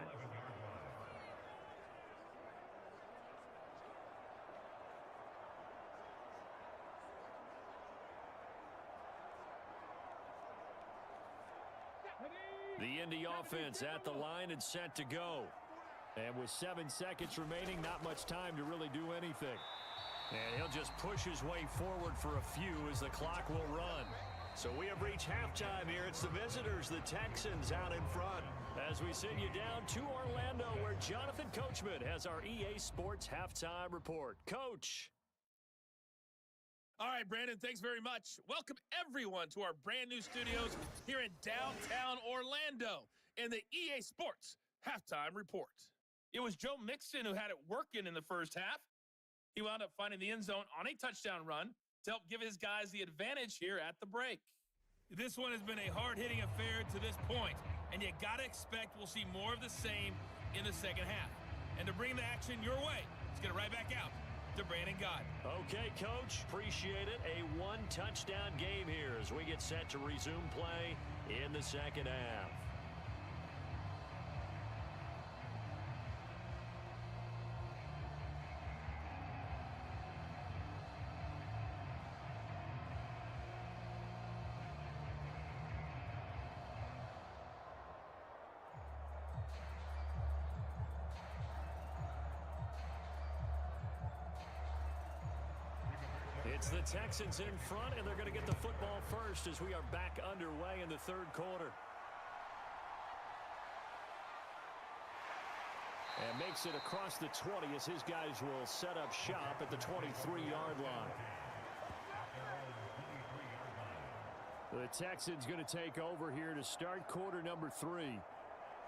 The Indy offense at the line and set to go. And with 7 seconds remaining, not much time to really do anything. And he'll just push his way forward for a few as the clock will run. So we have reached halftime here. It's the visitors, the Texans, out in front. As we send you down to Orlando, where Jonathan Coachman has our EA Sports Halftime Report. Coach. All right, Brandon, thanks very much. Welcome, everyone, to our brand-new studios here in downtown Orlando in the EA Sports Halftime Report. It was Joe Mixon who had it working in the first half. He wound up finding the end zone on a touchdown run to help give his guys the advantage here at the break. This one has been a hard-hitting affair to this point, and you got to expect we'll see more of the same in the second half. And to bring the action your way, let's get it right back out to Brandon Gott. Okay, Coach. Appreciate it. A one-touchdown game here as we get set to resume play in the second half. It's the Texans in front, and they're going to get the football first as we are back underway in the third quarter. And makes it across the 20 as his guys will set up shop at the 23-yard line. The Texans going to take over here to start quarter number 3.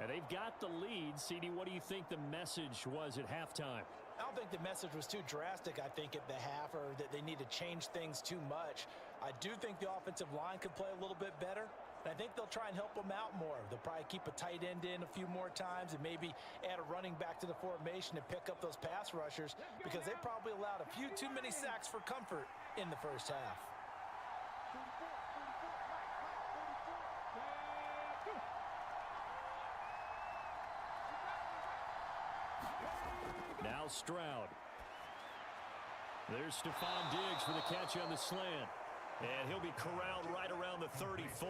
And they've got the lead. CD, what do you think the message was at halftime? I don't think the message was too drastic, I think, at the half, or that they need to change things too much. I do think the offensive line could play a little bit better, and I think they'll try and help them out more. They'll probably keep a tight end in a few more times and maybe add a running back to the formation and pick up those pass rushers because they probably allowed a few too many sacks for comfort in the first half. Now Stroud. There's Stephon Diggs for the catch on the slant. And he'll be corralled right around the 34.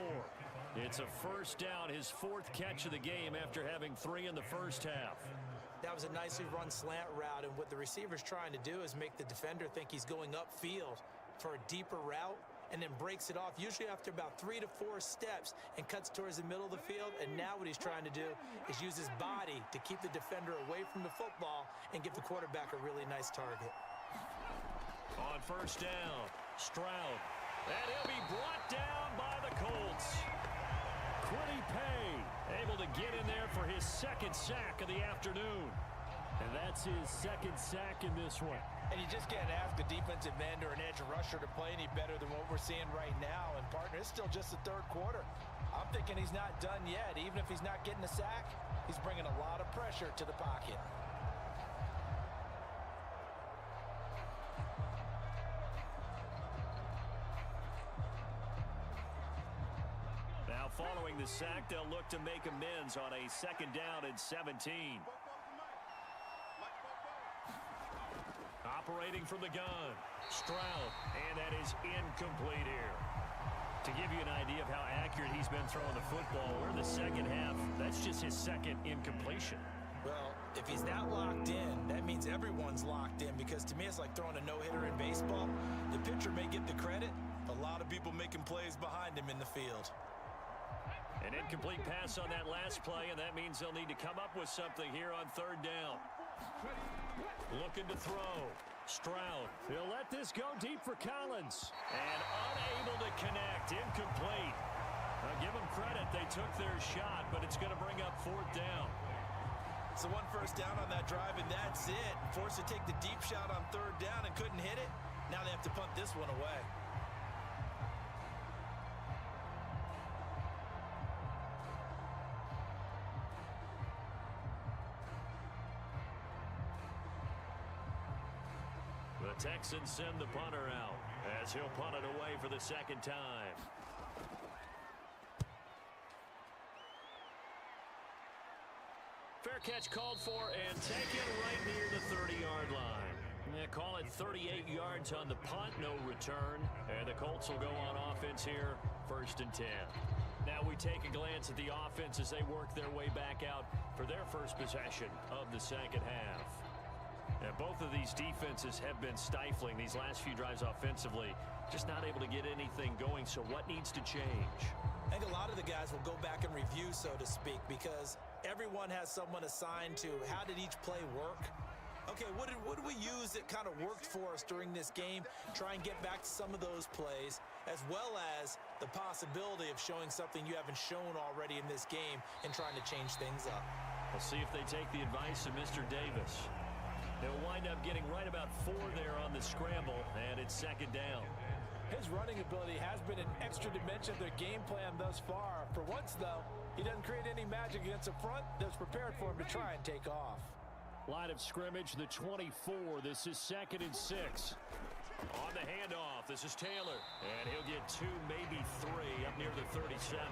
It's a first down, his 4th catch of the game after having 3 in the first half. That was a nicely run slant route, and what the receiver's trying to do is make the defender think he's going upfield for a deeper route and then breaks it off, usually after about 3 to 4 steps, and cuts towards the middle of the field. And now what he's trying to do is use his body to keep the defender away from the football and give the quarterback a really nice target. On first down, Stroud. And he'll be brought down by the Colts. Quiddy Pay able to get in there for his 2nd sack of the afternoon. And that's his 2nd sack in this one. And you just can't ask a defensive end or an edge rusher to play any better than what we're seeing right now. And, partner, it's still just the 3rd quarter. I'm thinking he's not done yet. Even if he's not getting a sack, he's bringing a lot of pressure to the pocket. Now, following the sack, they'll look to make amends on a 2nd down and 17. Operating from the gun, Stroud, and that is incomplete here. To give you an idea of how accurate he's been throwing the football, we're in the second half. That's just his 2nd incompletion. Well, if he's that locked in, that means everyone's locked in, because to me it's like throwing a no-hitter in baseball. The pitcher may get the credit, a lot of people making plays behind him in the field. An incomplete pass on that last play, and that means they'll need to come up with something here on third down. Looking to throw. Stroud. He'll let this go deep for Collins. And unable to connect. Incomplete. Now give them credit. They took their shot, but it's going to bring up fourth down. So one first down on that drive, and that's it. Forced to take the deep shot on third down and couldn't hit it. Now they have to punt this one away. The Texans send the punter out as he'll punt it away for the second time. Fair catch called for and taken right near the 30-yard line. Yeah, call it 38 yards on the punt, no return. And the Colts will go on offense here, 1st and 10. Now we take a glance at the offense as they work their way back out for their first possession of the second half. And both of these defenses have been stifling these last few drives offensively. Just not able to get anything going, so what needs to change? I think a lot of the guys will go back and review, so to speak, because everyone has someone assigned to how did each play work. Okay, what did we use that kind of worked for us during this game? Try and get back to some of those plays, as well as the possibility of showing something you haven't shown already in this game and trying to change things up. We'll see if they take the advice of Mr. Davis. They'll wind up getting right about 4 there on the scramble, and it's second down. His running ability has been an extra dimension of their game plan thus far. For once, though, he doesn't create any magic against the front that's prepared for him to try and take off. Line of scrimmage, the 24. This is 2nd and 6. On the handoff, this is Taylor. And he'll get 2, maybe 3 up near the 37.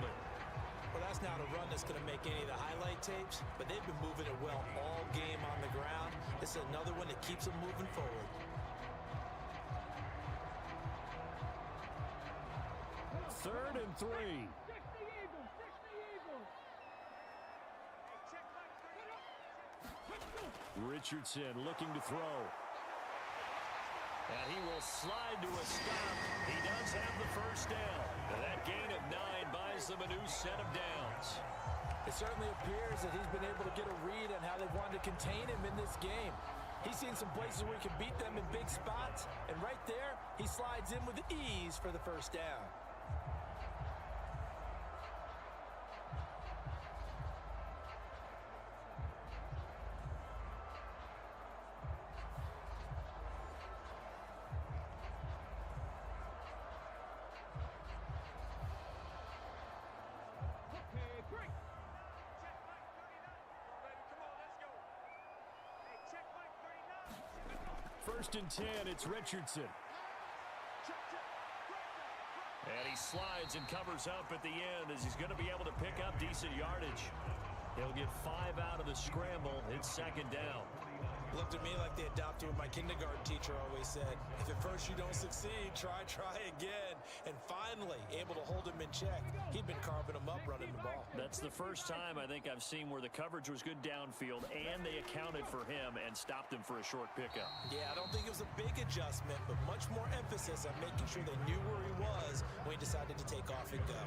Well, that's not a run that's going to make any of the highlight tapes, but they've been moving it well all game on the ground. This is another one that keeps them moving forward. Third and 3. Richardson looking to throw. And he will slide to a stop. He does have the first down. And that gain of 9 buys them a new set of downs. It certainly appears that he's been able to get a read on how they've wanted to contain him in this game. He's seen some places where he can beat them in big spots, and right there, he slides in with ease for the first down. First and 10, it's Richardson. And he slides and covers up at the end as he's going to be able to pick up decent yardage. He'll get 5 out of the scramble. It's second down. Looked at me like they adopted what my kindergarten teacher always said. If at first you don't succeed, try again. And finally, able to hold him in check. He'd been carving him up running the ball. That's the first time I think I've seen where the coverage was good downfield and they accounted for him and stopped him for a short pickup. Yeah, I don't think it was a big adjustment, but much more emphasis on making sure they knew where he was when he decided to take off and go.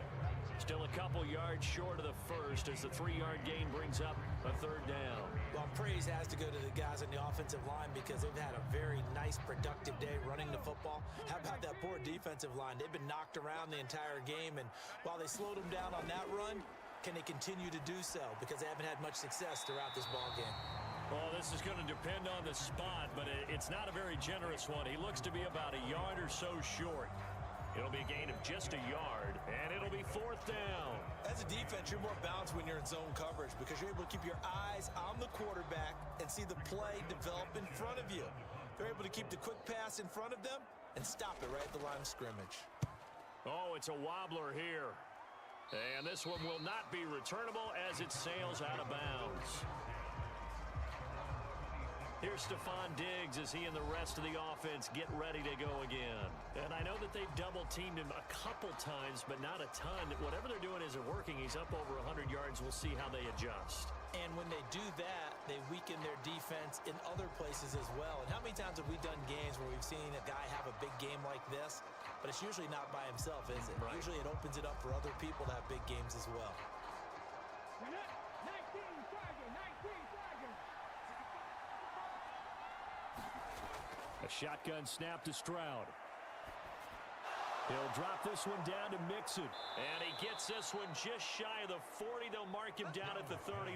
Still a couple yards short of the first as the 3-yard gain brings up a third down. Well, praise has to go to the guys on the offensive line because they've had a very nice, productive day running the football. How about that poor defensive line? They've been knocked around the entire game, and while they slowed them down on that run, can they continue to do so? Because they haven't had much success throughout this ball game. Well, this is going to depend on the spot, but it's not a very generous one. He looks to be about a yard or so short. It'll be a gain of just a yard, and it'll be fourth down. As a defense, you're more balanced when you're in zone coverage because you're able to keep your eyes on the quarterback and see the play develop in front of you. They're able to keep the quick pass in front of them and stop it right at the line of scrimmage. Oh, it's a wobbler here. And this one will not be returnable as it sails out of bounds. Here's Stephon Diggs as he and the rest of the offense get ready to go again. And I know that they've double-teamed him a couple times, but not a ton. Whatever they're doing isn't working. He's up over 100 yards. We'll see how they adjust. And when they do that, they weaken their defense in other places as well. And how many times have we done games where we've seen a guy have a big game like this, but it's usually not by himself, is it? Right. Usually it opens it up for other people to have big games as well. 19 Tiger, 19 Tiger. A shotgun snap to Stroud. He'll drop this one down to Mixon. And he gets this one just shy of the 40. They'll mark him down at the 39.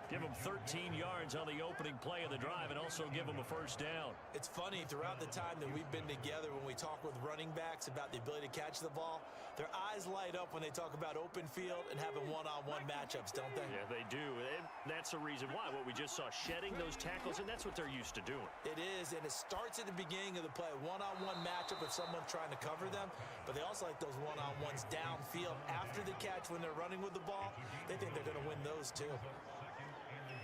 Give him 13 yards on the opening play of the drive and also give him a first down. It's funny, throughout the time that we've been together, when we talk with running backs about the ability to catch the ball, their eyes light up when they talk about open field and having one-on-one matchups, don't they? Yeah, they do. And that's the reason why. What we just saw, shedding those tackles, and that's what they're used to doing. It is, and it starts at the beginning of the play. One-on-one matchup with someone trying to cover them, but they also like those one-on-ones downfield after the catch when they're running with the ball. They think they're going to win those too.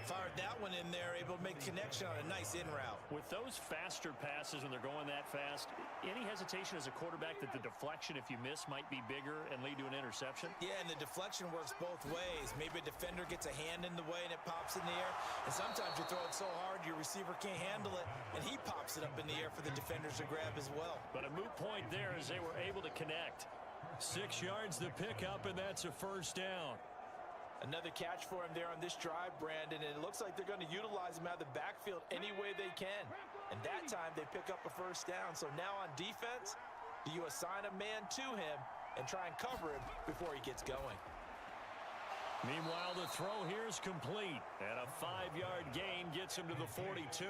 Fired that one in there, able to make connection on a nice in route. With those faster passes when they're going that fast, any hesitation as a quarterback that the deflection, if you miss, might be bigger and lead to an interception? Yeah, and the deflection works both ways. Maybe a defender gets a hand in the way and it pops in the air. And sometimes you throw it so hard your receiver can't handle it, and he pops it up in the air for the defenders to grab as well. But a moot point there as they were able to connect. 6 yards to pick up, and that's a first down. Another catch for him there on this drive, Brandon, and it looks like they're going to utilize him out of the backfield any way they can. And that time they pick up a first down. So now on defense, do you assign a man to him and try and cover him before he gets going? Meanwhile, the throw here is complete, and a 5-yard gain gets him to the 42.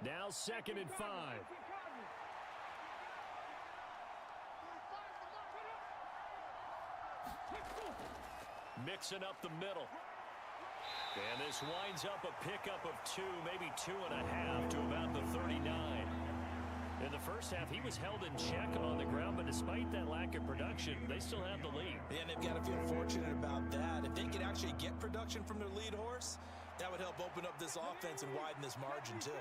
Now 2nd and 5. Mixing up the middle. And this winds up a pickup of 2, maybe 2.5 to about the 39. In the first half, he was held in check on the ground, but despite that lack of production, they still have the lead. Yeah, and they've got to feel fortunate about that. If they could actually get production from their lead horse, that would help open up this offense and widen this margin too.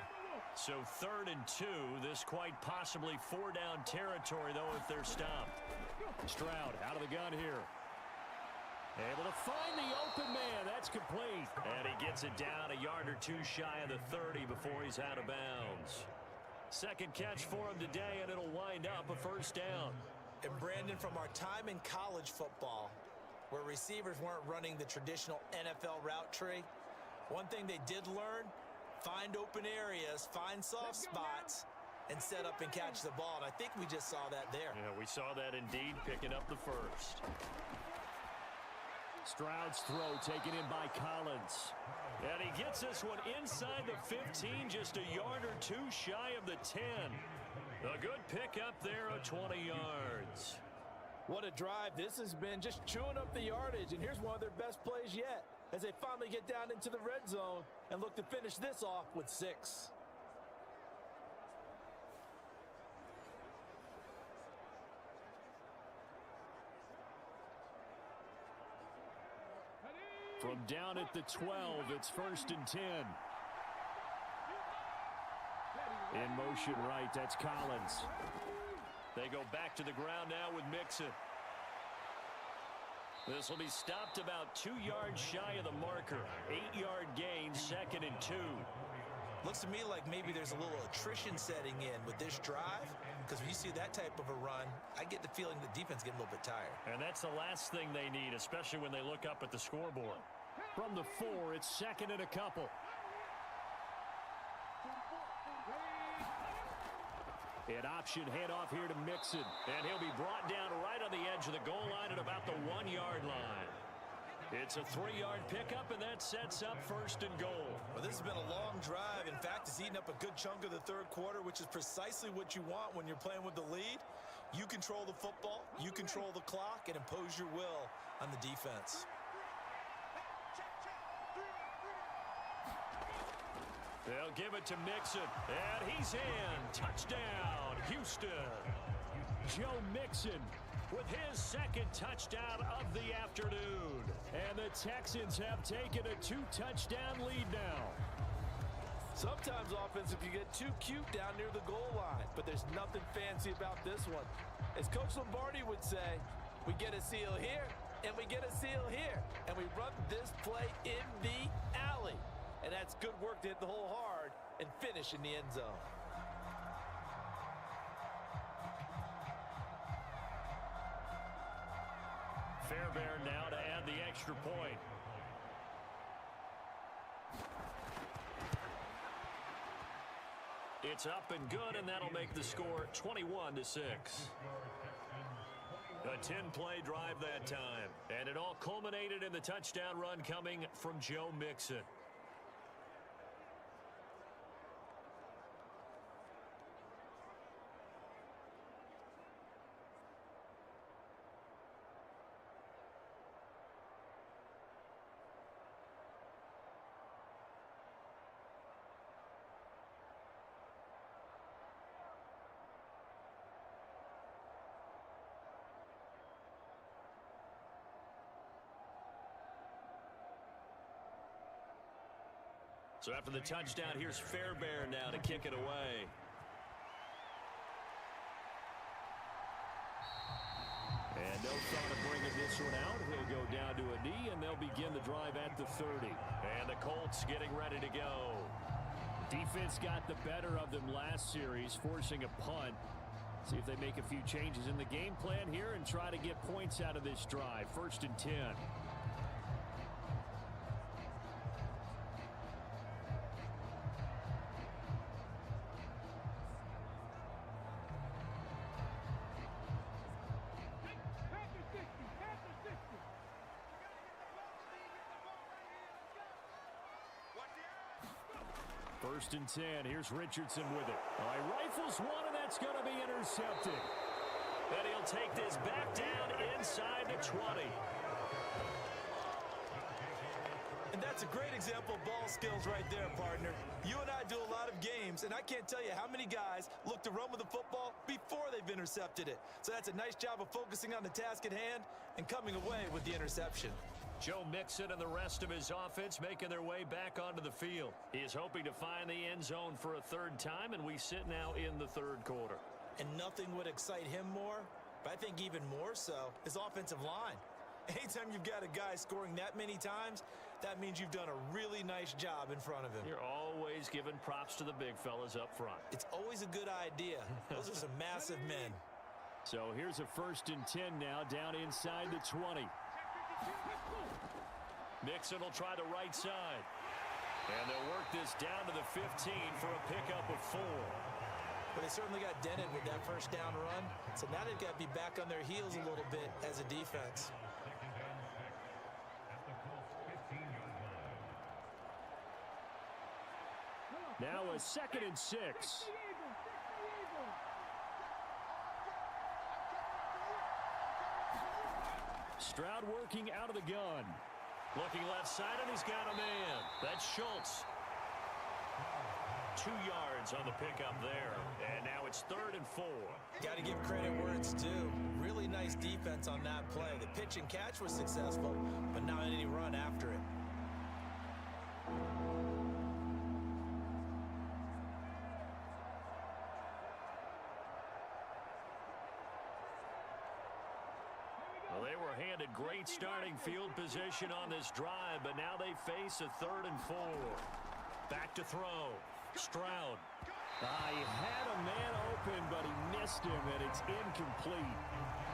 So 3rd and 2, this quite possibly 4-down territory, though, if they're stopped. Stroud out of the gun here. Able to find the open man. That's complete. And he gets it down a yard or 2 shy of the 30 before he's out of bounds. 2nd catch for him today, and it'll wind up a first down. And Brandon, from our time in college football, where receivers weren't running the traditional NFL route tree, one thing they did learn, find open areas, find soft spots, and set up and catch the ball. And I think we just saw that there. Yeah, we saw that indeed, picking up the first. Stroud's throw taken in by Collins. And he gets this one inside the 15, just a yard or 2 shy of the 10. A good pickup there of 20 yards. What a drive this has been, just chewing up the yardage. And here's one of their best plays yet, as they finally get down into the red zone and look to finish this off with 6. From down at the 12, it's 1st and 10. In motion right, that's Collins. They go back to the ground now with Mixon. This will be stopped about 2 yards shy of the marker. 8-yard gain, 2nd and 2. Looks to me like maybe there's a little attrition setting in with this drive, because when you see that type of a run, I get the feeling the defense getting a little bit tired. And that's the last thing they need, especially when they look up at the scoreboard. From the 4, it's 2nd and a couple. An option handoff here to Mixon. And he'll be brought down right on the edge of the goal line at about the 1-yard line. It's a 3-yard pickup, and that sets up 1st and goal. Well, this has been a long drive. In fact, it's eaten up a good chunk of the 3rd quarter, which is precisely what you want when you're playing with the lead. You control the football, you control the clock, and impose your will on the defense. They'll give it to Mixon, and he's in. Touchdown, Houston. Joe Mixon with his second touchdown of the afternoon. And the Texans have taken a 2-touchdown lead now. Sometimes offensive can get too cute down near the goal line, but there's nothing fancy about this one. As Coach Lombardi would say, we get a seal here, and we get a seal here, and we run this play in the alley. And that's good work to hit the hole hard and finish in the end zone. Fairbairn now to add the extra point. It's up and good, and that'll make the score 21-6. A 10-play drive that time, and it all culminated in the touchdown run coming from Joe Mixon. So after the touchdown, here's Fairbairn now to kick it away. And no thought of bringing this one out. He'll go down to a knee, and they'll begin the drive at the 30. And the Colts getting ready to go. Defense got the better of them last series, forcing a punt. See if they make a few changes in the game plan here and try to get points out of this drive. 1st and 10. First and 10. Here's Richardson with it. Rifles one, and that's going to be intercepted. And he'll take this back down inside the 20. And that's a great example of ball skills right there, partner. You and I do a lot of games, and I can't tell you how many guys look to run with the football before they've intercepted it. So that's a nice job of focusing on the task at hand and coming away with the interception. Joe Mixon and the rest of his offense making their way back onto the field. He is hoping to find the end zone for a 3rd time, and we sit now in the 3rd quarter. And nothing would excite him more, but I think even more so, his offensive line. Anytime you've got a guy scoring that many times, that means you've done a really nice job in front of him. You're always giving props to the big fellas up front. It's always a good idea. Those are some massive men. So here's a 1st and 10 now, down inside the 20. Mixon will try the right side. And they'll work this down to the 15 for a pickup of 4. But they certainly got dented with that first down run. So now they've got to be back on their heels a little bit as a defense. Now a 2nd and 6. Stroud working out of the gun. Looking left side, and he's got a man. That's Schultz. 2 yards on the pickup there. And now it's 3rd and 4. Got to give credit where it's due. Really nice defense on that play. The pitch and catch was successful, but not any run after it. Well, they were handed great starting field position on this drive, but now they face a 3rd and 4. Back to throw. Stroud. He had a man open, but he missed him, and it's incomplete.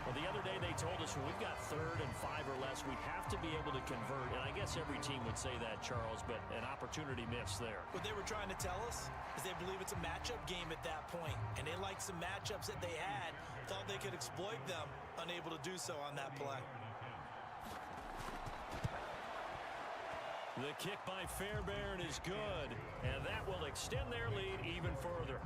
Well, the other day they told us when we've got 3rd and 5 or less, we have to be able to convert. And I guess every team would say that, Charles, but an opportunity missed there. What they were trying to tell us is they believe it's a matchup game at that point, and they liked some matchups that they had, thought they could exploit them, unable to do so on that play. The kick by Fairbairn is good, and that will extend their lead even further.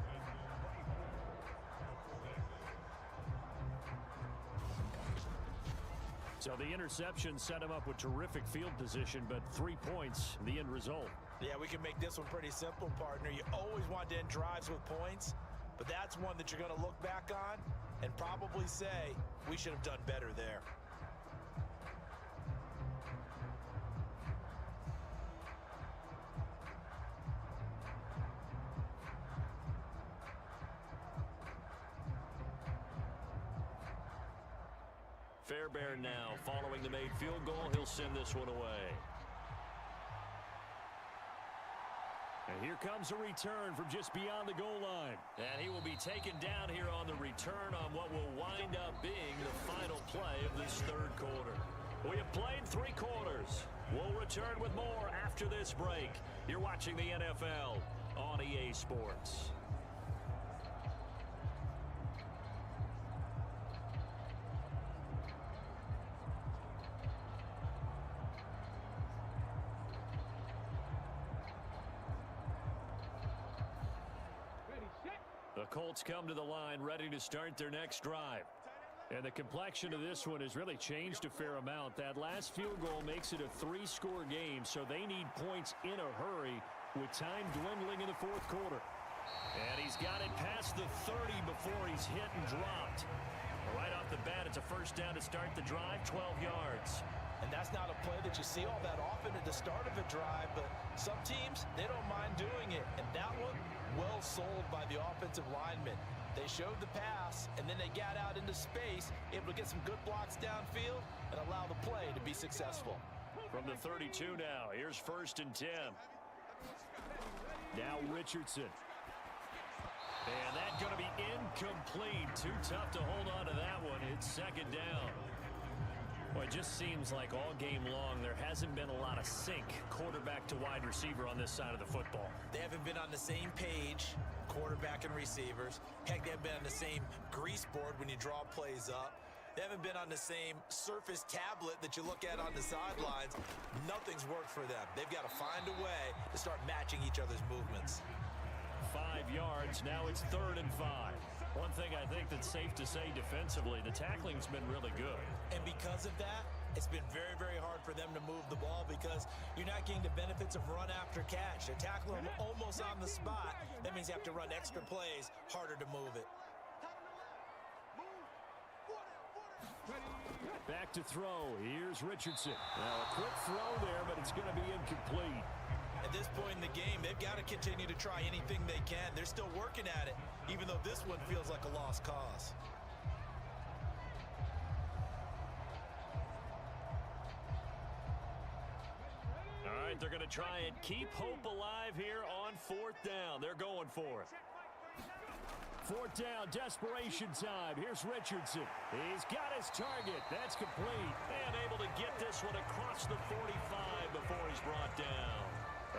So the interception set him up with terrific field position, but 3 points, the end result. Yeah, we can make this one pretty simple, partner. You always want to end drives with points, but that's one that you're going to look back on and probably say, we should have done better there. Fairbairn now following the made field goal. He'll send this one away. And here comes a return from just beyond the goal line. And he will be taken down here on the return on what will wind up being the final play of this third quarter. We have played 3 quarters. We'll return with more after this break. You're watching the NFL on EA Sports. The Colts come to the line ready to start their next drive. And the complexion of this one has really changed a fair amount. That last field goal makes it a 3-score game, so they need points in a hurry with time dwindling in the fourth quarter. And he's got it past the 30 before he's hit and dropped. Right off the bat, it's a first down to start the drive, 12 yards. And that's not a play that you see all that often at the start of a drive, but some teams, they don't mind doing it. And that one, well sold by the offensive lineman. They showed the pass, and then they got out into space, able to get some good blocks downfield and allow the play to be successful. From the 32 now, here's 1st and 10. Now Richardson. And that's going to be incomplete. Too tough to hold on to that one. It's 2nd down. Well, it just seems like all game long there hasn't been a lot of sync quarterback to wide receiver on this side of the football. They haven't been on the same page, quarterback and receivers. Heck, they haven't been on the same grease board when you draw plays up. They haven't been on the same surface tablet that you look at on the sidelines. Nothing's worked for them. They've got to find a way to start matching each other's movements. 5 yards. Now it's 3rd and 5. One thing I think that's safe to say defensively, the tackling's been really good. And because of that, it's been very, very hard for them to move the ball because you're not getting the benefits of run after catch. They're tackling them almost on the spot. That means you have to run extra plays, harder to move it. Back to throw. Here's Richardson. Now a quick throw there, but it's going to be incomplete. At this point in the game, they've got to continue to try anything they can. They're still working at it, even though this one feels like a lost cause. All right, they're going to try and keep hope alive here on 4th down. They're going for it. 4th down, desperation time. Here's Richardson. He's got his target. That's complete. And able to get this one across the 45 before he's brought down.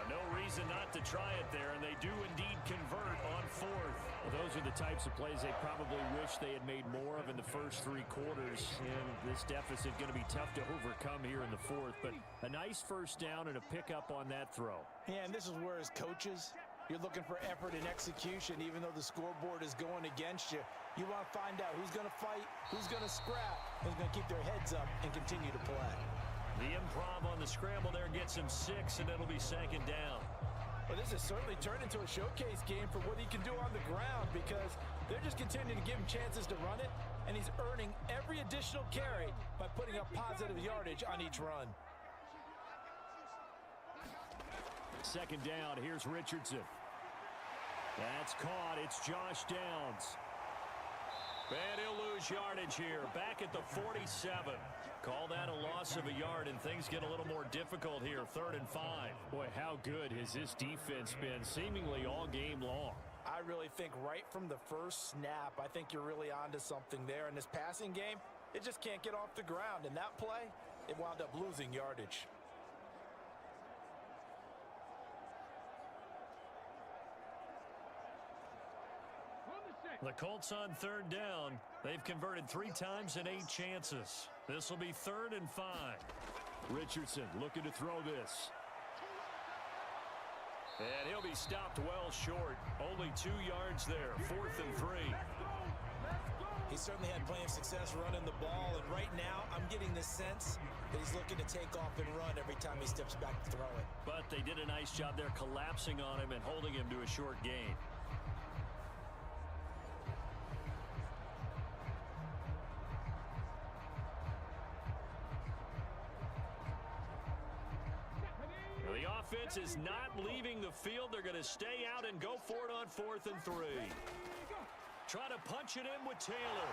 No reason not to try it there, and they do indeed convert on 4th. Well, those are the types of plays they probably wish they had made more of in the first 3 quarters, and this deficit going to be tough to overcome here in the 4th, but a nice first down and a pickup on that throw. Yeah, and this is where as coaches, you're looking for effort and execution, even though the scoreboard is going against you. You want to find out who's going to fight, who's going to scrap, who's going to keep their heads up and continue to play. The improv on the scramble there gets him 6, and it'll be 2nd down. Well, this has certainly turned into a showcase game for what he can do on the ground because they're just continuing to give him chances to run it, and he's earning every additional carry by putting up positive yardage on each run. 2nd down, here's Richardson. That's caught. It's Josh Downs. And he'll lose yardage here. Back at the 47. Call that a loss of a yard, and things get a little more difficult here. 3rd and 5. Boy, how good has this defense been seemingly all game long? I really think right from the first snap, I think you're really onto something there. In this passing game, it just can't get off the ground. And that play, it wound up losing yardage. The Colts on 3rd down. They've converted 3 times and 8 chances. This will be 3rd and 5. Richardson looking to throw this. And he'll be stopped well short. Only 2 yards there. 4th and 3. He certainly had plenty of success running the ball, and right now I'm getting the sense that he's looking to take off and run every time he steps back to throw it. But they did a nice job there collapsing on him and holding him to a short gain. The offense is not leaving the field. They're going to stay out and go for it on 4th and 3. Try to punch it in with Taylor.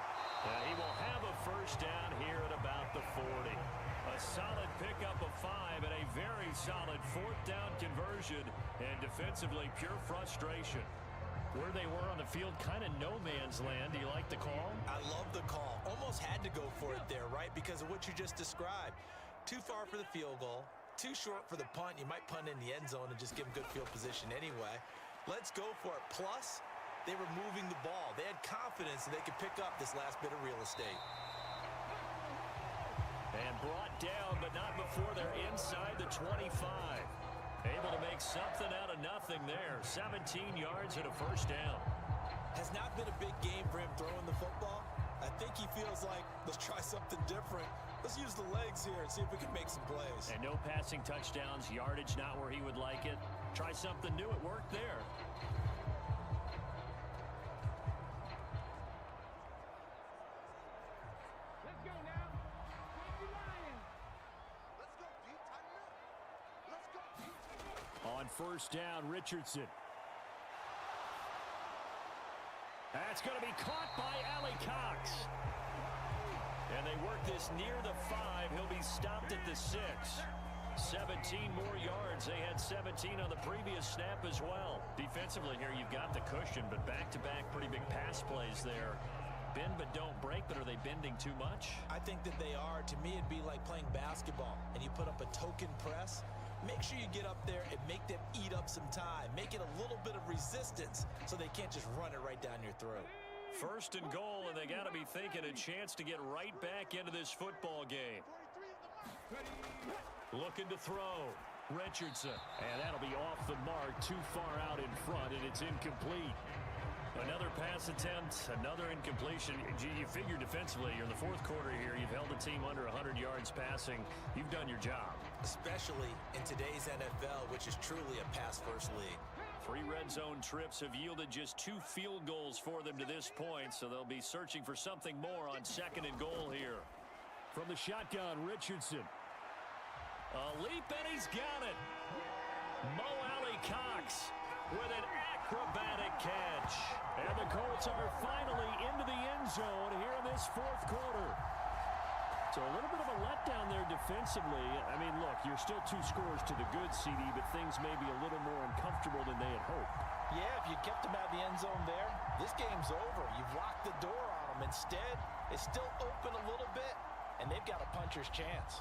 He will have a first down here at about the 40. A solid pickup of 5 and a very solid 4th down conversion. And defensively, pure frustration. Where they were on the field, kind of no man's land. Do you like the call? I love the call. Almost had to go for it there, right? Because of what you just described. Too far for the field goal. Too short for the punt. You might punt in the end zone and just give them good field position anyway. Let's go for it. Plus, they were moving the ball. They had confidence that they could pick up this last bit of real estate. And brought down, but not before they're inside the 25. Able to make something out of nothing there. 17 yards and a first down. Has not been a big game for him throwing the football. I think he feels like, let's try something different. Let's use the legs here and see if we can make some plays. And no passing touchdowns, yardage not where he would like it. Try something new. It worked there. Let's go now. Take your Lions. Let's go, D. Tighten up. Let's go, D. Tighten up. On first down, Richardson. That's going to be caught by ALIEXPRESS. And they work this near the 5. He'll be stopped at the 6. 17 more yards. They had 17 on the previous snap as well. Defensively here, you've got the cushion, but back-to-back pretty big pass plays there. Bend but don't break, but are they bending too much? I think that they are. To me, it'd be like playing basketball, and you put up a token press. Make sure you get up there and make them eat up some time. Make it a little bit of resistance so they can't just run it right down your throat. First and goal, and they got to be thinking a chance to get right back into this football game. Looking to throw. Richardson. And that'll be off the mark, too far out in front, and it's incomplete. Another pass attempt, another incompletion. You figure defensively, you're in the 4th quarter here. You've held the team under 100 yards passing. You've done your job. Especially in today's NFL, which is truly a pass-first league. 3 red zone trips have yielded just 2 field goals for them to this point, so they'll be searching for something more on 2nd and goal here. From the shotgun, Richardson. A leap, and he's got it. Mo ALIEXPRESS with an acrobatic catch. And the Colts are finally into the end zone here in this 4th quarter. So a little bit of a letdown there defensively. I mean, look, you're still 2 scores to the good, CD, but things may be a little more uncomfortable than they had hoped. Yeah, if you kept them out of the end zone there, this game's over. You've locked the door on them. Instead, it's still open a little bit, and they've got a puncher's chance.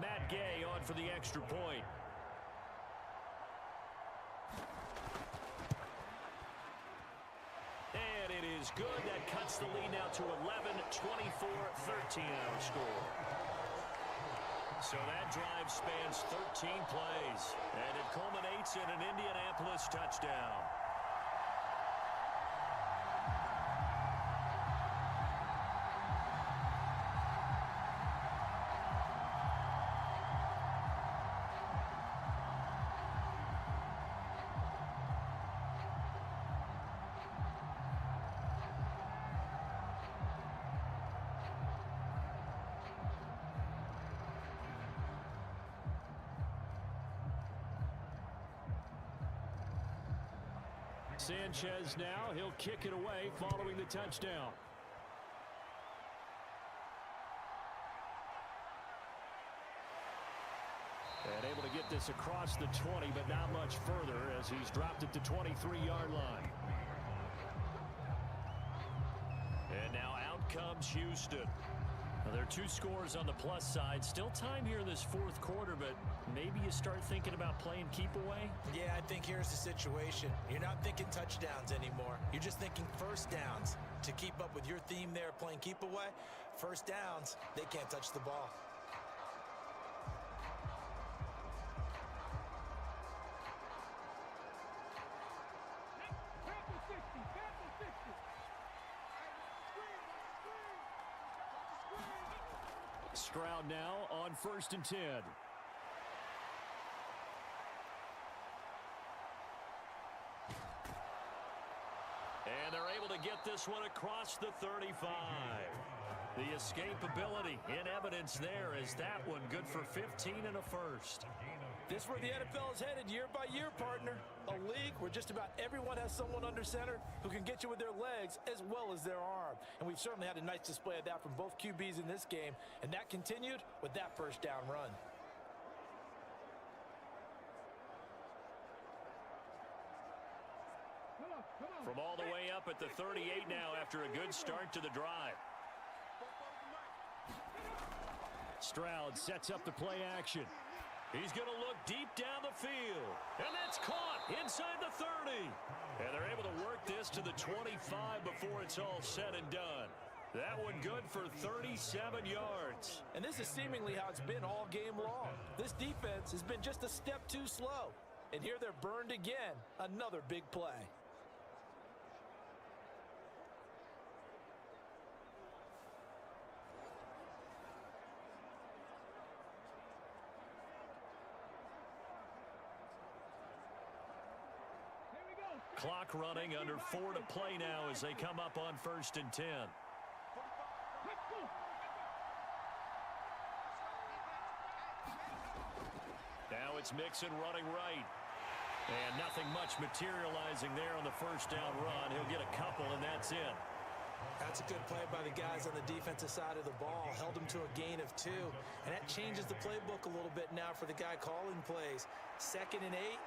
Matt Gay on for the extra point. And it is good. That cuts the lead now to 11, 24-13 our score. So that drive spans 13 plays, and it culminates in an Indianapolis touchdown. Sanchez now, he'll kick it away following the touchdown. And able to get this across the 20, but not much further as he's dropped it to 23-yard line. And now out comes Houston. Now, there are 2 scores on the plus side. Still time here in this 4th quarter, but maybe you start thinking about playing keep away? Yeah, I think here's the situation. You're not thinking touchdowns anymore. You're just thinking first downs. To keep up with your theme there, playing keep away, first downs, they can't touch the ball. Back to 60. Back to 60. Stroud now on 1st and 10. And they're able to get this one across the 35. The escapability in evidence there as that one good for 15 and a first. This is where the NFL is headed year by year, partner. A league where just about everyone has someone under center who can get you with their legs as well as their arm. And we've certainly had a nice display of that from both QBs in this game, and that continued with that first down run. From all the way up at the 38 now after a good start to the drive. Stroud sets up the play action. He's going to look deep down the field. And that's caught inside the 30. And they're able to work this to the 25 before it's all said and done. That one good for 37 yards. And this is seemingly how it's been all game long. This defense has been just a step too slow. And here they're burned again. Another big play. Clock running, under 4 to play now as they come up on 1st and 10. Now it's Mixon running right. And nothing much materializing there on the first down run. He'll get a couple, and that's it. That's a good play by the guys on the defensive side of the ball. Held him to a gain of 2. And that changes the playbook a little bit now for the guy calling plays. 2nd and 8.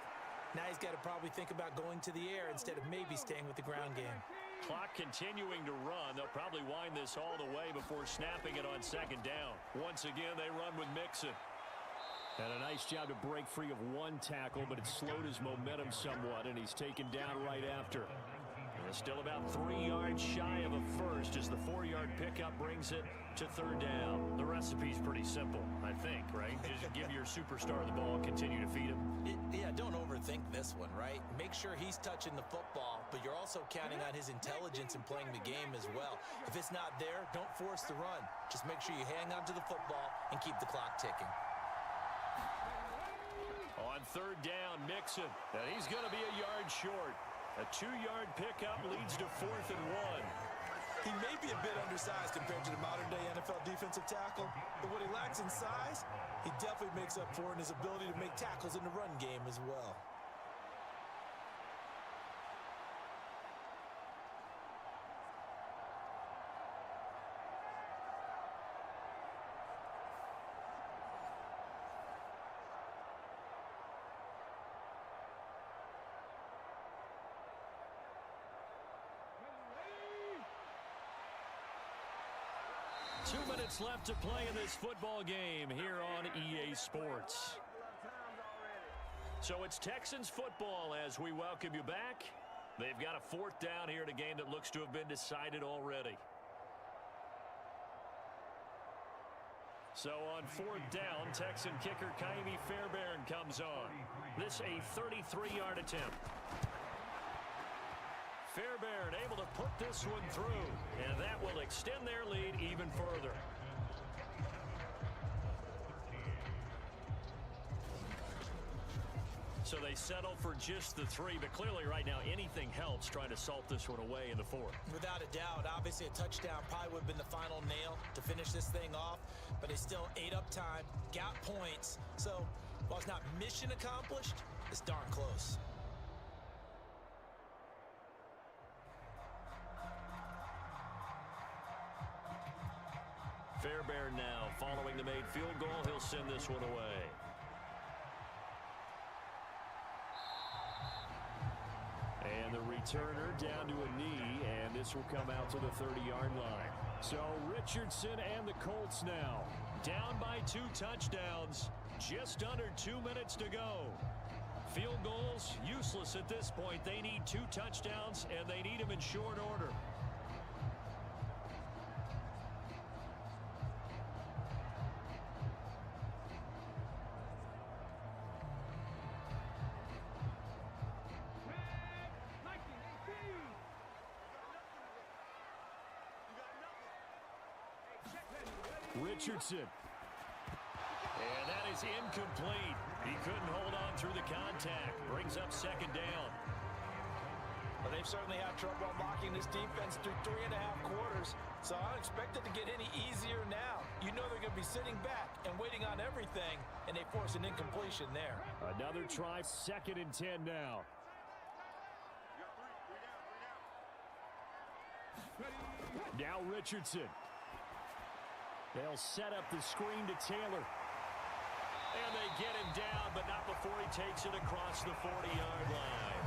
Now he's got to probably think about going to the air instead of maybe staying with the ground game. Clock continuing to run. They'll probably wind this all the way before snapping it on 2nd down. Once again, they run with Mixon. And a nice job to break free of 1 tackle, but it slowed his momentum somewhat, and he's taken down right after. And still about 3 yards shy of a first as the 4-yard pickup brings it to 3rd down. The recipe's pretty simple, I think, right? Just give your superstar the ball and continue to feed him. Yeah, don't overthink this one, right? Make sure he's touching the football, but you're also counting on his intelligence in playing the game as well. If it's not there, don't force the run. Just make sure you hang on to the football and keep the clock ticking. On 3rd down, Mixon. And he's going to be a yard short. A 2-yard pickup leads to 4th and 1. He may be a bit undersized compared to the modern-day NFL defensive tackle, but what he lacks in size, he definitely makes up for in his ability to make tackles in the run game as well. Two minutes left to play in this football game here on EA Sports. So it's Texans football as we welcome you back. They've got a 4th down here in a game that looks to have been decided already. So on 4th down, Texan kicker Kaimi Fairbairn comes on. This a 33-yard attempt. Fairbairn able to put this one through, and that will extend their lead even further. So they settle for just the 3, but clearly right now anything helps trying to salt this one away in the 4th. Without a doubt, obviously a touchdown probably would have been the final nail to finish this thing off, but they still ate up time, got points. So while it's not mission accomplished, it's darn close. Fairbairn now following the made field goal. He'll send this one away. And the returner down to a knee, and this will come out to the 30-yard line. So Richardson and the Colts now down by 2 touchdowns. Just under 2 minutes to go. Field goals useless at this point. They need 2 touchdowns, and they need them in short order. Richardson. And that is incomplete. He couldn't hold on through the contact. Brings up second down. Well, they've certainly had trouble unlocking this defense through 3.5 quarters, so I don't expect it to get any easier now. You know they're going to be sitting back and waiting on everything, and they force an incompletion there. Another try, 2nd and 10 now. Now Richardson. They'll set up the screen to Taylor. And they get him down, but not before he takes it across the 40-yard line.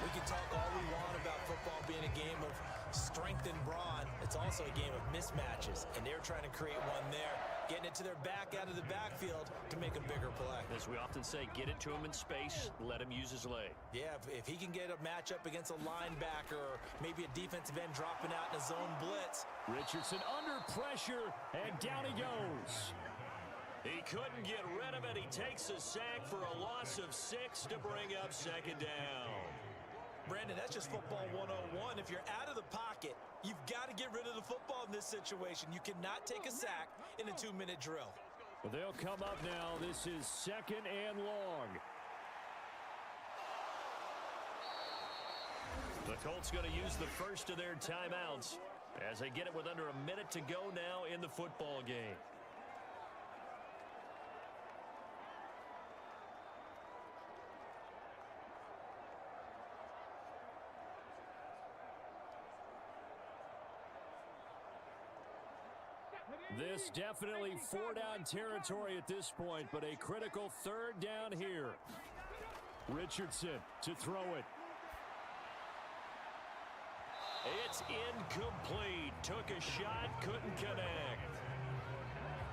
We can talk all we want about football being a game of strength and brawn. It's also a game of mismatches, and they're trying to create one there, getting it to their back out of the backfield to make a bigger play. As we often say, get it to him in space, let him use his leg. Yeah, if he can get a matchup against a linebacker or maybe a defensive end dropping out in a zone blitz. Richardson under pressure, and down he goes. He couldn't get rid of it. He takes a sack for a loss of 6 to bring up second down. Brandon, that's just football 101. If you're out of the pocket, you've got to get rid of the football in this situation. You cannot take a sack in a 2-minute drill. Well, they'll come up now. This is 2nd and long. The Colts going to use the first of their timeouts as they get it with under a minute to go now in the football game. This definitely 4-down territory at this point, but a critical 3rd down here. Richardson to throw it. It's incomplete. Took a shot, couldn't connect.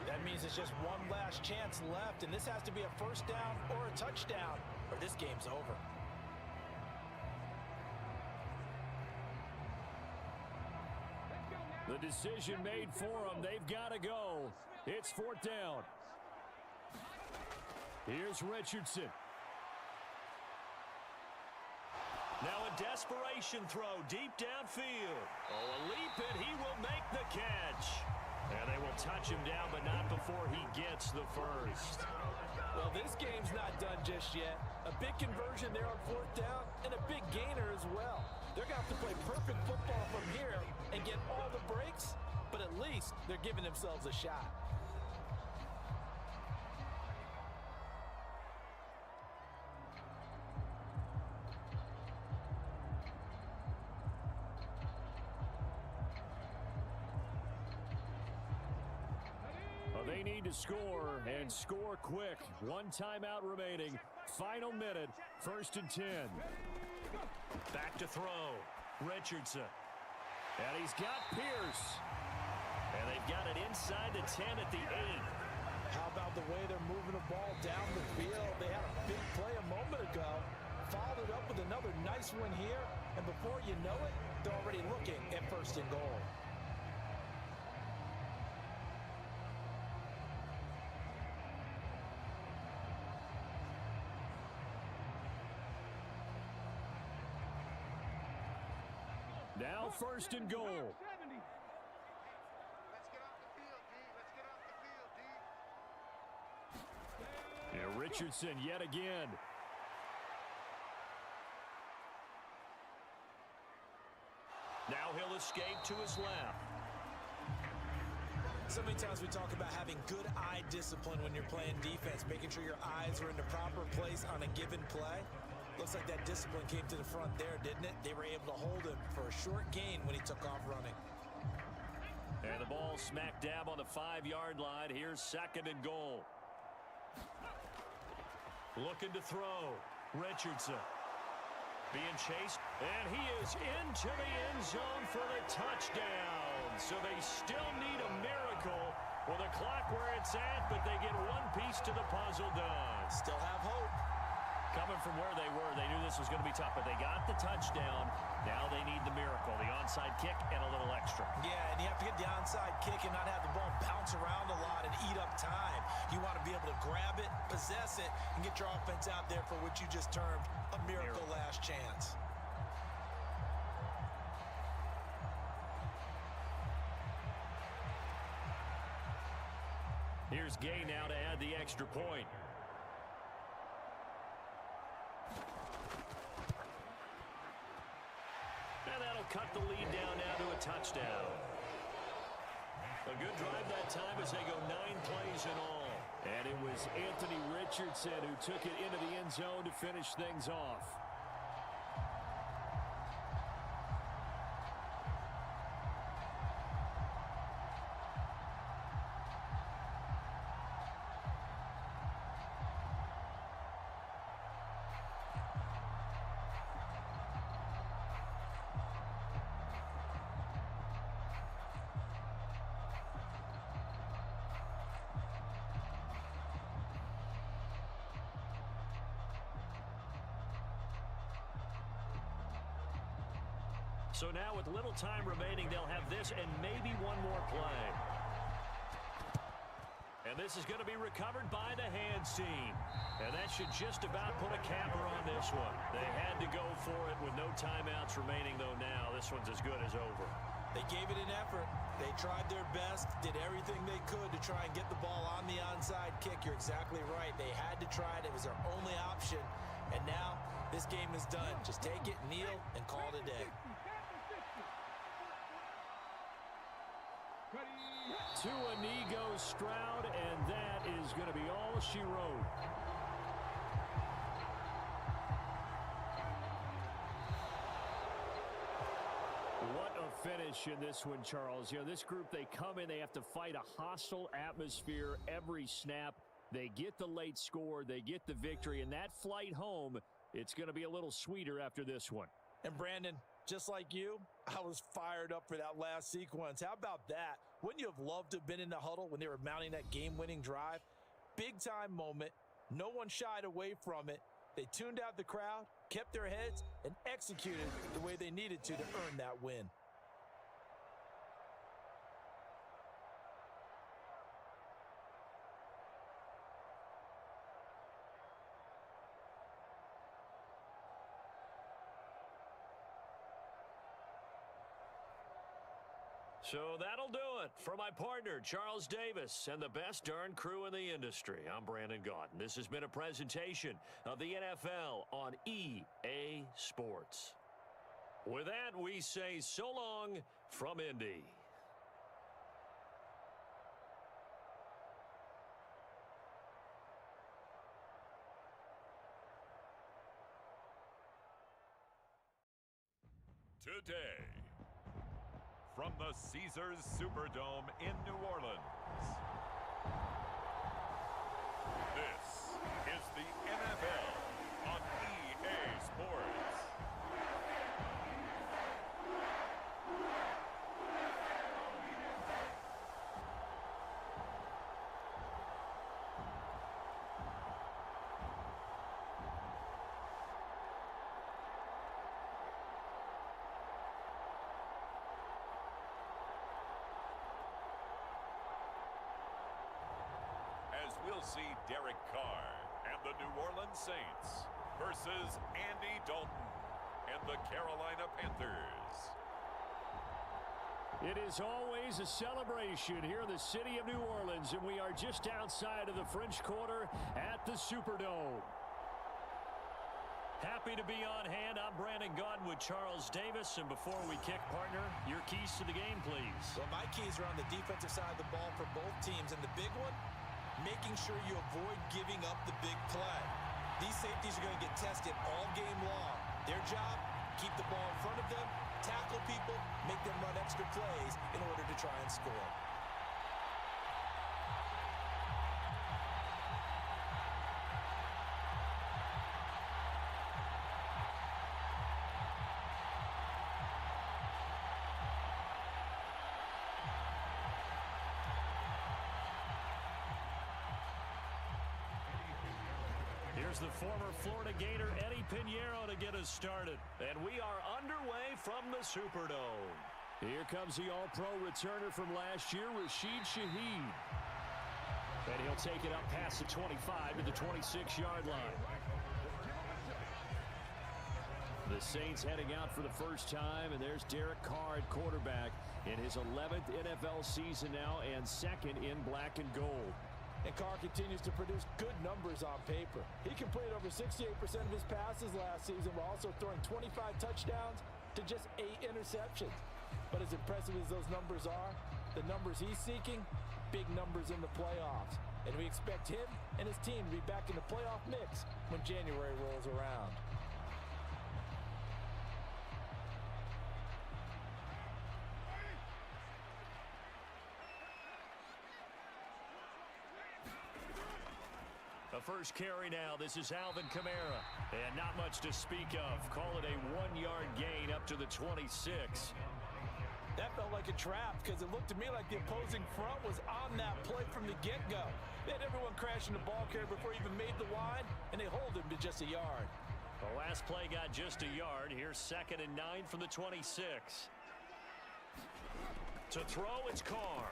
That means it's just one last chance left, and this has to be a 1st down or a touchdown, or this game's over. The decision made for them. They've got to go. It's 4th down. Here's Richardson. Now a desperation throw deep downfield. Oh, a leap and he will make the catch. And they will touch him down, but not before he gets the first. Well, this game's not done just yet. A big conversion there on 4th down and a big gainer as well. They're going to have to play perfect football from here and get all the breaks, but at least they're giving themselves a shot. Well, they need to score and score quick. 1 timeout remaining. Final minute, 1st and 10. Back to throw. Richardson. And he's got Pierce. And they've got it inside the 10 at the 8. How about the way they're moving the ball down the field? They had a big play a moment ago. Followed it up with another nice one here. And before you know it, they're already looking at 1st and goal. Now 1st and goal. Let's get off the field, D. Let's get off the field, D. Yeah, Richardson yet again. Now he'll escape to his left. So many times we talk about having good eye discipline when you're playing defense, making sure your eyes are in the proper place on a given play. Looks like that discipline came to the front there, didn't it? They were able to hold him for a short gain when he took off running. And the ball smack dab on the 5-yard line. Here's 2nd and goal. Looking to throw. Richardson. Being chased. And he is into the end zone for the touchdown. So they still need a miracle with the clock where it's at, but they get one piece to the puzzle done. Still have hope. Coming from where they were, they knew this was going to be tough, but they got the touchdown. Now they need the miracle, the onside kick and a little extra. Yeah, and you have to get the onside kick and not have the ball bounce around a lot and eat up time. You want to be able to grab it, possess it, and get your offense out there for what you just termed a miracle last chance. Here's Gay now to add the extra point. And that'll cut the lead down now to a touchdown. A good drive that time as they go 9 plays in all. And it was Anthony Richardson who took it into the end zone to finish things off. So now with little time remaining, they'll have this and maybe one more play. And this is going to be recovered by the hands team. And that should just about put a capper on this one. They had to go for it with no timeouts remaining, though now this one's as good as over. They gave it an effort. They tried their best, did everything they could to try and get the ball on the onside kick. You're exactly right. They had to try it. It was their only option. And now this game is done. Just take it, kneel, and call it a day. To Inigo Stroud, and that is going to be all she wrote. What a finish in this one, Charles. You know, this group, they come in, they have to fight a hostile atmosphere every snap. They get the late score, they get the victory, and that flight home, it's going to be a little sweeter after this one. And Brandon, just like you, I was fired up for that last sequence. How about that? Wouldn't you have loved to have been in the huddle when they were mounting that game-winning drive? Big-time moment. No one shied away from it. They tuned out the crowd, kept their heads, and executed the way they needed to earn that win. So that'll do it for my partner, Charles Davis, and the best darn crew in the industry. I'm Brandon Gaudin. This has been a presentation of the NFL on EA Sports. With that, we say so long from Indy. Today, from the Caesars Superdome in New Orleans, this is the NFL on EA Sports. As we'll see Derek Carr and the New Orleans Saints versus Andy Dalton and the Carolina Panthers. It is always a celebration here in the city of New Orleans, and we are just outside of the French Quarter at the Superdome. Happy to be on hand. I'm Brandon Gaudin with Charles Davis, and before we kick, partner, your keys to the game, please. Well, my keys are on the defensive side of the ball for both teams, and the big one, making sure you avoid giving up the big play. These safeties are going to get tested all game long. Their job, keep the ball in front of them, tackle people, make them run extra plays in order to try and score. Here's the former Florida Gator Eddie Pinheiro to get us started. And we are underway from the Superdome. Here comes the All-Pro returner from last year, Rashid Shaheed. And he'll take it up past the 25 to the 26-yard line. The Saints heading out for the first time, and there's Derek Carr at quarterback in his 11th NFL season now and second in black and gold. And Carr continues to produce good numbers on paper. He completed over 68% of his passes last season while also throwing 25 touchdowns to just 8 interceptions. But as impressive as those numbers are, the numbers he's seeking, big numbers in the playoffs. And we expect him and his team to be back in the playoff mix when January rolls around. The first carry now. This is Alvin Kamara. And not much to speak of. Call it a 1-yard gain up to the 26. That felt like a trap because it looked to me like the opposing front was on that play from the get-go. They had everyone crashing the ball carrier before he even made the line, and they hold him to just a yard. The last play got just a yard. Here's 2nd and 9 from the 26. To throw, it's Carr.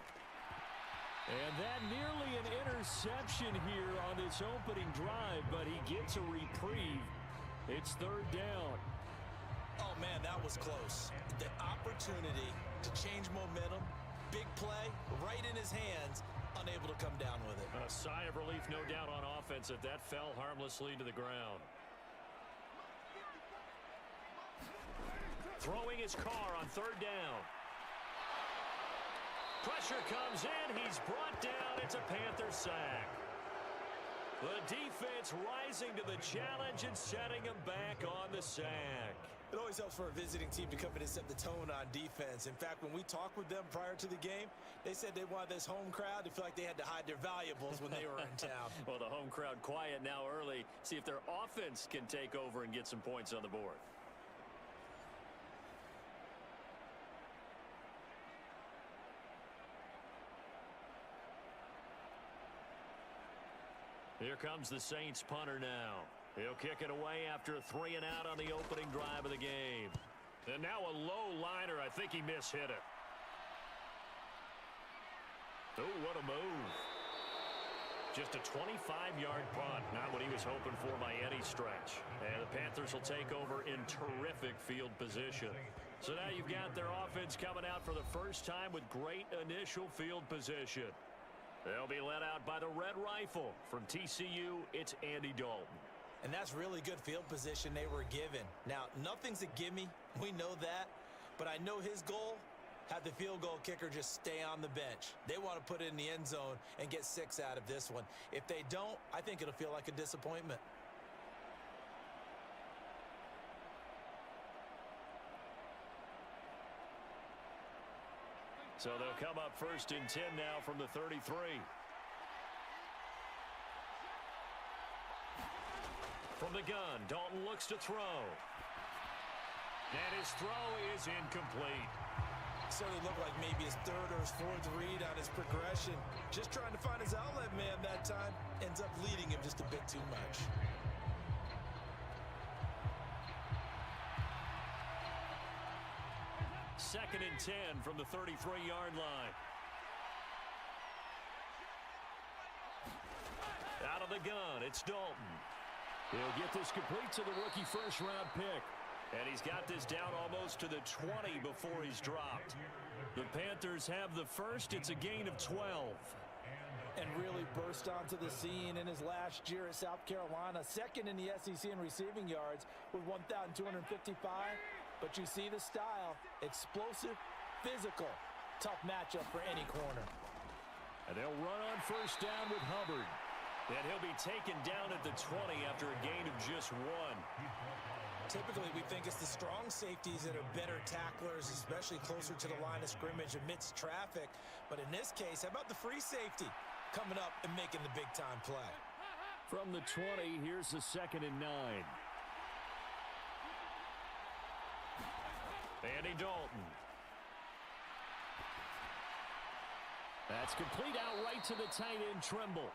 And that nearly an interception here on this opening drive, but he gets a reprieve. It's 3rd down. Oh, man, that was close. The opportunity to change momentum, big play, right in his hands, unable to come down with it. A sigh of relief, no doubt, on offense if that fell harmlessly to the ground. Throwing his Carr on 3rd down. Pressure comes in. He's brought down. It's a Panther sack. The defense rising to the challenge and setting him back on the sack. It always helps for a visiting team to come in and set the tone on defense. In fact, when we talked with them prior to the game, they said they wanted this home crowd to feel like they had to hide their valuables when they were in town. Well, the home crowd quiet now early. See if their offense can take over and get some points on the board. Here comes the Saints punter now. He'll kick it away after a 3 and out on the opening drive of the game. And now a low liner. I think he mishit it. Oh, what a move. Just a 25-yard punt. Not what he was hoping for by any stretch. And the Panthers will take over in terrific field position. So now you've got their offense coming out for the first time with great initial field position. They'll be led out by the Red Rifle. From TCU, it's Andy Dalton. And that's really good field position they were given. Now, nothing's a gimme. We know that. But I know his goal, have the field goal kicker just stay on the bench. They want to put it in the end zone and get 6 out of this one. If they don't, I think it'll feel like a disappointment. So they'll come up 1st and 10 now from the 33. From the gun, Dalton looks to throw. And his throw is incomplete. Certainly looked like maybe his 3rd or his 4th read on his progression. Just trying to find his outlet man that time. Ends up leading him just a bit too much. Second and 10 from the 33-yard line. Out of the gun, it's Dalton. He'll get this complete to the rookie first-round pick. And he's got this down almost to the 20 before he's dropped. The Panthers have the first. It's a gain of 12. And really burst onto the scene in his last year at South Carolina. 2nd in the SEC in receiving yards with 1,255. But you see the style. Explosive, physical. Tough matchup for any corner. And they'll run on 1st down with Hubbard. And he'll be taken down at the 20 after a gain of just 1. Typically, we think it's the strong safeties that are better tacklers, especially closer to the line of scrimmage amidst traffic. But in this case, how about the free safety coming up and making the big-time play? From the 20, here's the 2nd and 9. Andy Dalton. That's complete outright to the tight end, Trimble.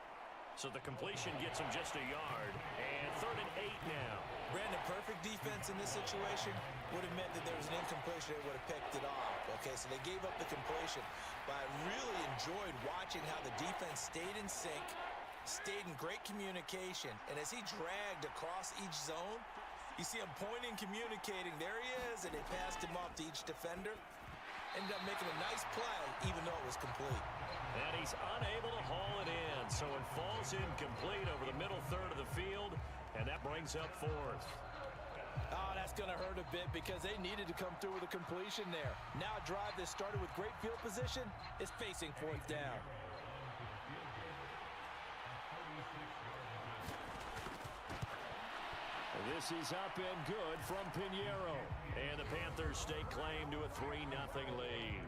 So the completion gets him just a yard. And 3rd and 8 now. Brandon, perfect defense in this situation would have meant that there was an incompletion. They would have picked it off. Okay, so they gave up the completion. But I really enjoyed watching how the defense stayed in sync, stayed in great communication. And as he dragged across each zone, you see him pointing, communicating. There he is, and they passed him off to each defender. Ended up making a nice play, even though it was complete. And he's unable to haul it in, so it falls incomplete over the middle third of the field, and that brings up fourth. Oh, that's going to hurt a bit because they needed to come through with a completion there. Now a drive that started with great field position is facing fourth down. This is up and good from Pinheiro. And the Panthers stake claim to a 3-0 lead.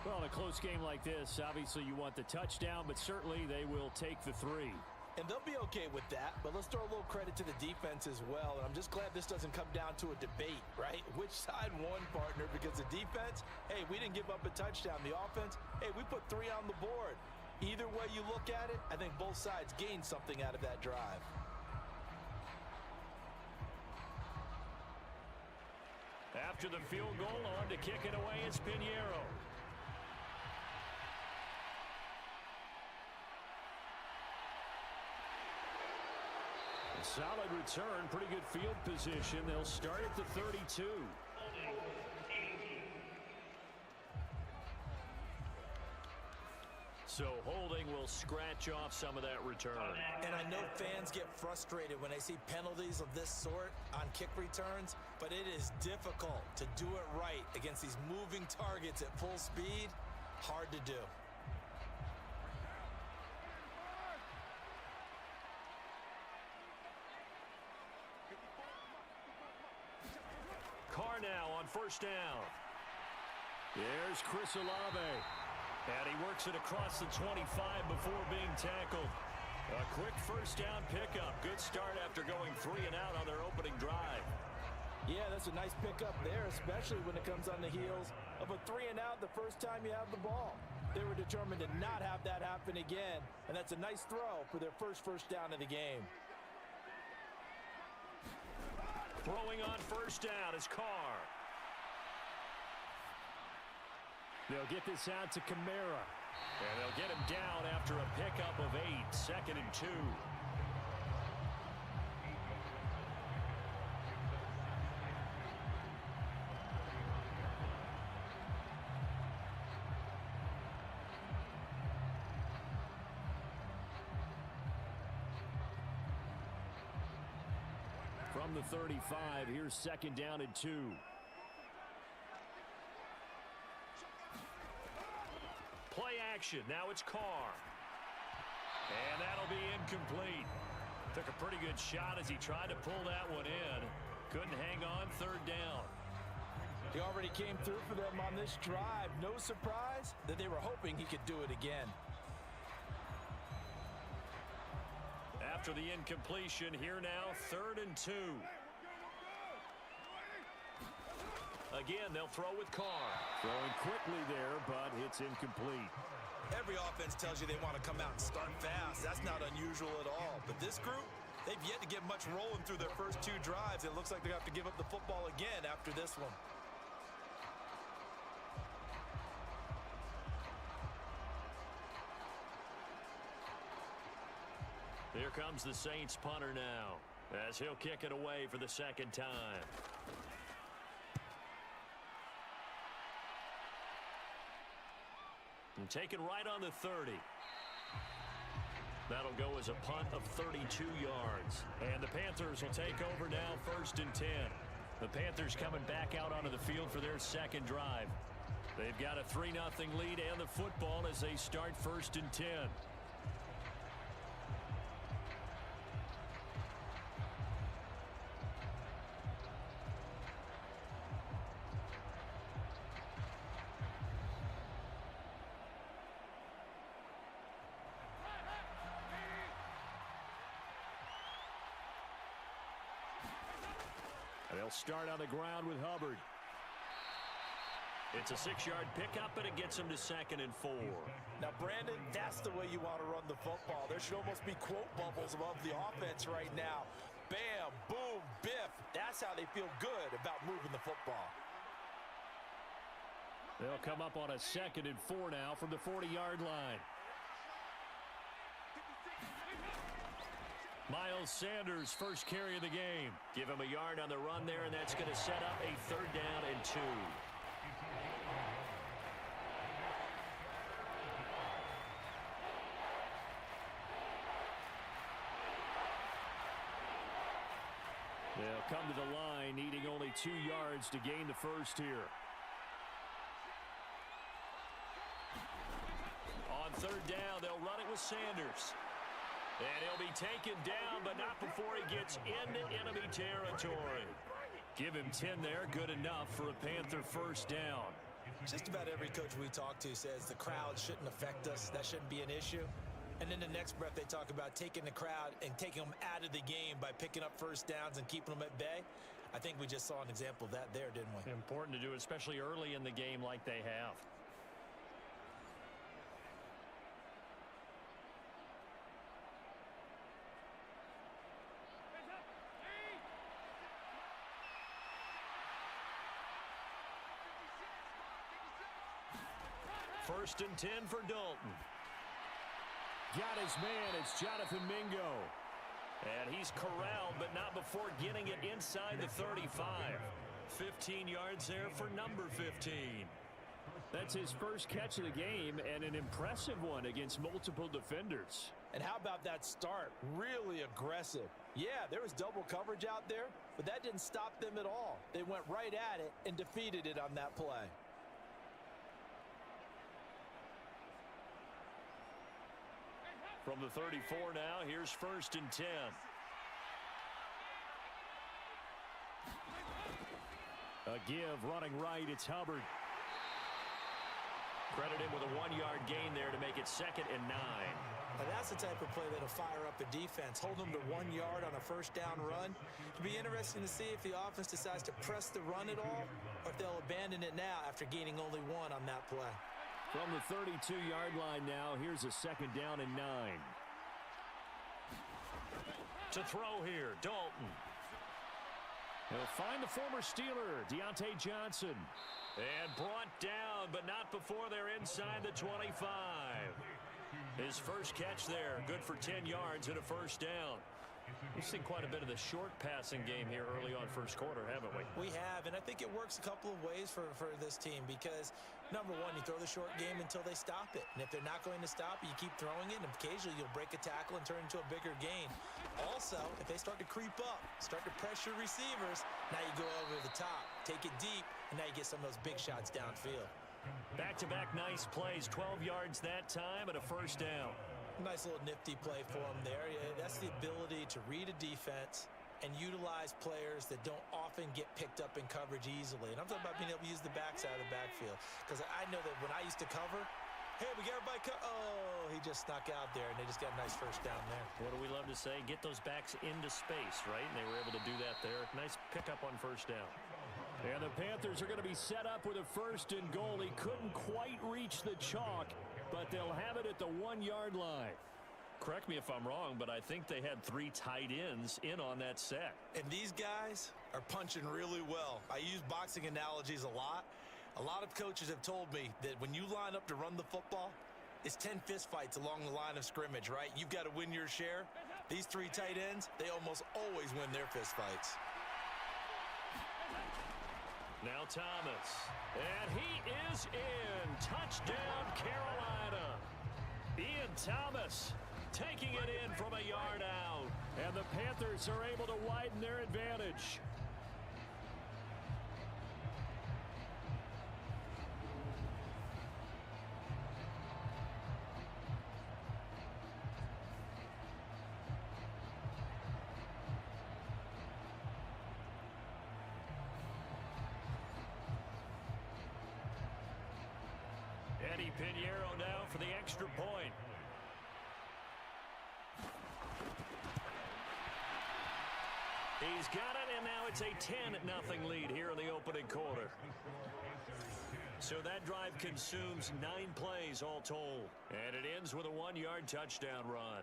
Well, in a close game like this, obviously you want the touchdown, but certainly they will take the 3. And they'll be okay with that, but let's throw a little credit to the defense as well. And I'm just glad this doesn't come down to a debate, right? Which side won, partner? Because the defense, hey, we didn't give up a touchdown. The offense, hey, we put 3 on the board. Either way you look at it, I think both sides gained something out of that drive. After the field goal, on to kick it away is Pinheiro. Solid return, pretty good field position. They'll start at the 32. So holding will scratch off some of that return. And I know fans get frustrated when they see penalties of this sort on kick returns, but it is difficult to do it right against these moving targets at full speed. Hard to do. Carr now on first down. There's Chris Olave. And he works it across the 25 before being tackled. A quick first down pickup. Good start after going 3 and out on their opening drive. Yeah, that's a nice pickup there, especially when it comes on the heels of a 3 and out the first time you have the ball. They were determined to not have that happen again, and that's a nice throw for their first down of the game. Throwing on first down is Carr. They'll get this out to Kamara. And they'll get him down after a pickup of 8, 2nd and 2. From the 35, here's 2nd down and 2. Play action. Now it's Carr. And that'll be incomplete. Took a pretty good shot as he tried to pull that one in. Couldn't hang on 3rd down. He already came through for them on this drive. No surprise that they were hoping he could do it again. After the incompletion, here now, 3rd and 2. Again, they'll throw with Carr. Throwing quickly there, but it's incomplete. Every offense tells you they want to come out and start fast. That's not unusual at all. But this group, they've yet to get much rolling through their first 2 drives. It looks like they're going to have to give up the football again after this one. Here comes the Saints punter now, as he'll kick it away for the 2nd time. And taken right on the 30. That'll go as a punt of 32 yards. And the Panthers will take over now, 1st and 10. The Panthers coming back out onto the field for their 2nd drive. They've got a 3-0 lead and the football as they start 1st and 10. They'll start on the ground with Hubbard. It's a 6-yard pickup, and it gets him to 2nd and 4. Now, Brandon, that's the way you want to run the football. There should almost be quote bubbles above the offense right now. Bam, boom, biff. That's how they feel good about moving the football. They'll come up on a 2nd and 4 now from the 40-yard line. Miles Sanders, first carry of the game. Give him a yard on the run there, and that's going to set up a 3rd down and 2. They'll come to the line, needing only 2 yards to gain the first here. On 3rd down, they'll run it with Sanders. And he'll be taken down, but not before he gets into enemy territory. Give him 10 there, good enough for a Panther first down. Just about every coach we talk to says the crowd shouldn't affect us. That shouldn't be an issue. And in the next breath, they talk about taking the crowd and taking them out of the game by picking up first downs and keeping them at bay. I think we just saw an example of that there, didn't we? Important to do, especially early in the game like they have. First and 10 for Dalton. Got his man. It's Jonathan Mingo. And he's corralled, but not before getting it inside the 35. 15 yards there for number 15. That's his first catch of the game, and an impressive one against multiple defenders. And how about that start? Really aggressive. Yeah, there was double coverage out there, but that didn't stop them at all. They went right at it and defeated it on that play. From the 34 now, here's first and 10. A give, running right, it's Hubbard. Credit him with a 1-yard gain there to make it 2nd and 9. Now that's the type of play that'll fire up a defense. Hold them to 1 yard on a first down run. It'll be interesting to see if the offense decides to press the run at all, or if they'll abandon it now after gaining only 1 on that play. From the 32-yard line now, here's a 2nd down and 9. To throw here, Dalton. He'll find the former Steeler, Deontay Johnson. And brought down, but not before they're inside the 25. His first catch there, good for 10 yards and a first down. We've seen quite a bit of the short passing game here early on first quarter, haven't we? We have, and I think it works a couple of ways for this team because, number one, you throw the short game until they stop it. And if they're not going to stop it, you keep throwing it, and occasionally you'll break a tackle and turn it into a bigger gain. Also, if they start to creep up, start to pressure receivers, now you go over the top, take it deep, and now you get some of those big shots downfield. Back-to-back nice plays, 12 yards that time and a first down. Nice little nifty play for him there. That's the ability to read a defense and utilize players that don't often get picked up in coverage easily. And I'm talking about being able to use the backside of the backfield. Because I know that when I used to cover, hey, we got everybody oh, he just snuck out there, and they just got a nice first down there. What do we love to say? Get those backs into space, right? And they were able to do that there. Nice pickup on first down. And the Panthers are going to be set up with a 1st and goal. He couldn't quite reach the chalk, but they'll have it at the 1-yard line. Correct me if I'm wrong, but I think they had 3 tight ends in on that set. And these guys are punching really well. I use boxing analogies a lot. A lot of coaches have told me that when you line up to run the football, it's 10 fistfights along the line of scrimmage, right? You've got to win your share. These 3 tight ends, they almost always win their fistfights. Now Thomas, and he is in. Touchdown, Carolina. Ian Thomas taking it in from a yard out. And the Panthers are able to widen their advantage. Eddie Pinheiro now for the extra point. He's got it, and now it's a 10-0 lead here in the opening quarter. So that drive consumes 9 plays all told. And it ends with a 1-yard touchdown run.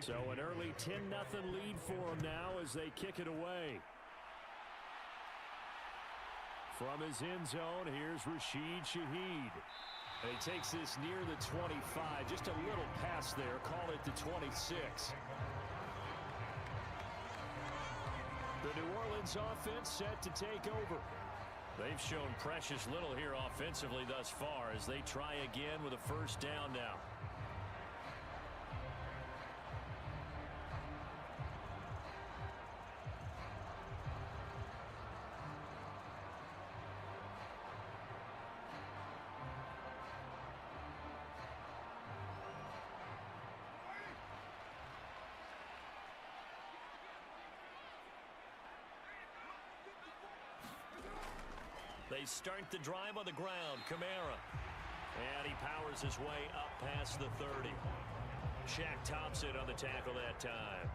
So an early 10-0 lead for them now as they kick it away. From his end zone, here's Rashid Shaheed. And he takes this near the 25. Just a little pass there. Call it the 26. The New Orleans offense set to take over. They've shown precious little here offensively thus far as they try again with a first down now. They start the drive on the ground. Kamara. And he powers his way up past the 30. Shaq Thompson on the tackle that time.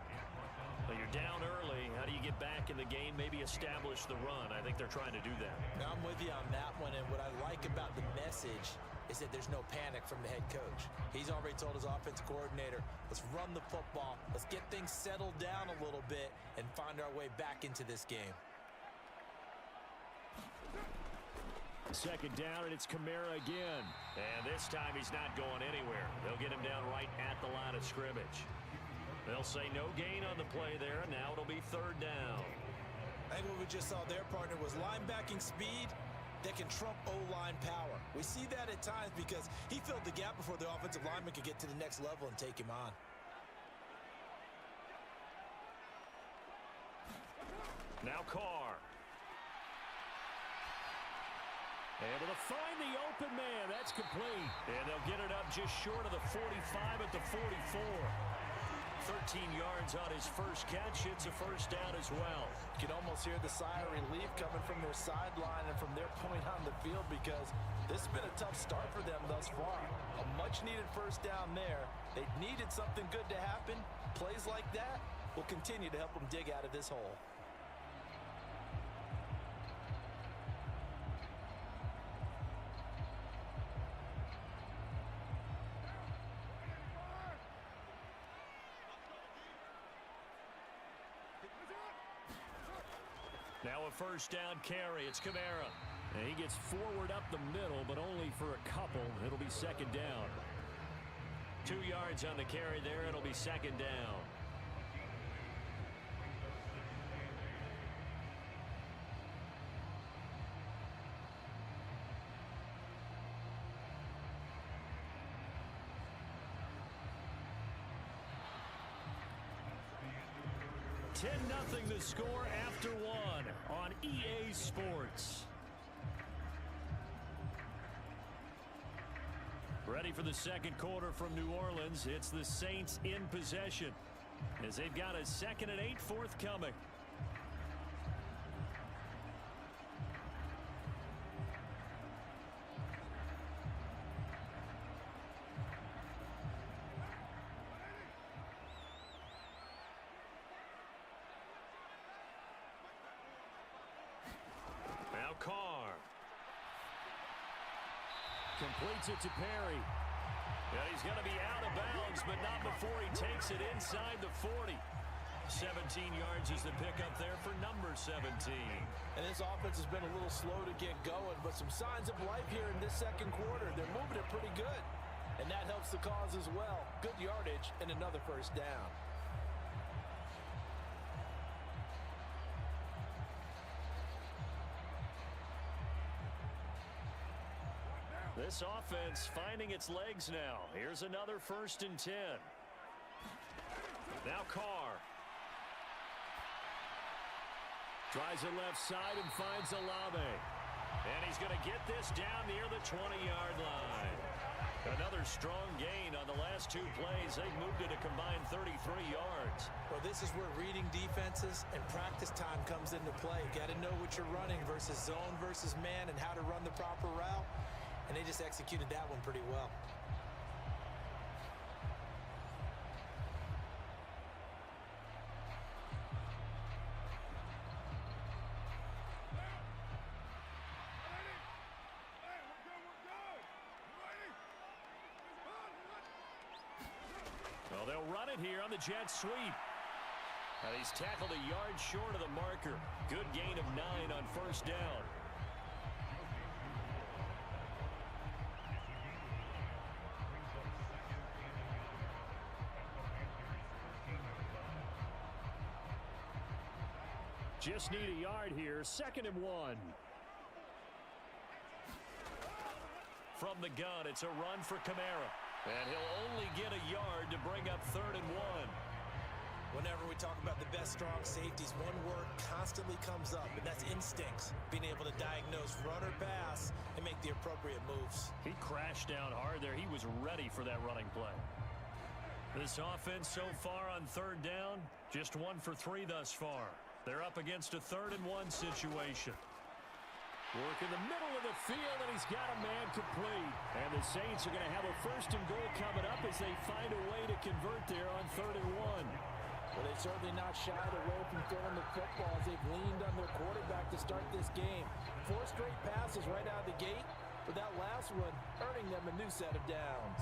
Well, you're down early. How do you get back in the game? Maybe establish the run. I think they're trying to do that. Now, I'm with you on that one, and what I like about the message is that there's no panic from the head coach. He's already told his offensive coordinator, let's run the football, let's get things settled down a little bit and find our way back into this game. Second down, and it's Kamara again. And this time he's not going anywhere. They'll get him down right at the line of scrimmage. They'll say no gain on the play there, and now it'll be third down. I think what we just saw there, partner, was linebacking speed that can trump O-line power. We see that at times because he filled the gap before the offensive lineman could get to the next level and take him on. Now Carr. Able to find the open man. That's complete. And they'll get it up just short of the 45 at the 44. 13 yards on his first catch. It's a first down as well. You can almost hear the sigh of relief coming from their sideline and from their point on the field because this has been a tough start for them thus far. A much-needed first down there. They needed something good to happen. Plays like that will continue to help them dig out of this hole. Now a first down carry. It's Kamara. And he gets forward up the middle, but only for a couple. It'll be second down. 2 yards on the carry there. It'll be second down. Nothing the score after one on EA Sports. Ready for the second quarter from New Orleans. It's the Saints in possession as they've got a 2nd and 8 forthcoming. Carr completes it to Perry. And he's going to be out of bounds, but not before he takes it inside the 40. 17 yards is the pickup there for number 17. And this offense has been a little slow to get going, but some signs of life here in this second quarter. They're moving it pretty good, and that helps the cause as well. Good yardage and another first down. This offense finding its legs now. Here's another 1st and 10. Now Carr. Tries it left side and finds Olave. And he's going to get this down near the 20-yard line. Another strong gain on the last 2 plays. They've moved it a combined 33 yards. Well, this is where reading defenses and practice time comes into play. Got to know what you're running versus zone versus man and how to run the proper route. And they just executed that one pretty well. Well, they'll run it here on the jet sweep. And he's tackled a yard short of the marker. Good gain of 9 on first down. Just need a yard here. 2nd and 1. From the gun, it's a run for Kamara. And he'll only get a yard to bring up 3rd and 1. Whenever we talk about the best strong safeties, one word constantly comes up, and that's instincts. Being able to diagnose run or pass and make the appropriate moves. He crashed down hard there. He was ready for that running play. This offense so far on 3rd down, just 1 for 3 thus far. They're up against a 3rd and 1 situation. Work in the middle of the field, and he's got a man complete. And the Saints are going to have a 1st and goal coming up as they find a way to convert there on 3rd and 1. Well, they've certainly not shied away from throwing the football as they've leaned on their quarterback to start this game. 4 straight passes right out of the gate, with that last one earning them a new set of downs.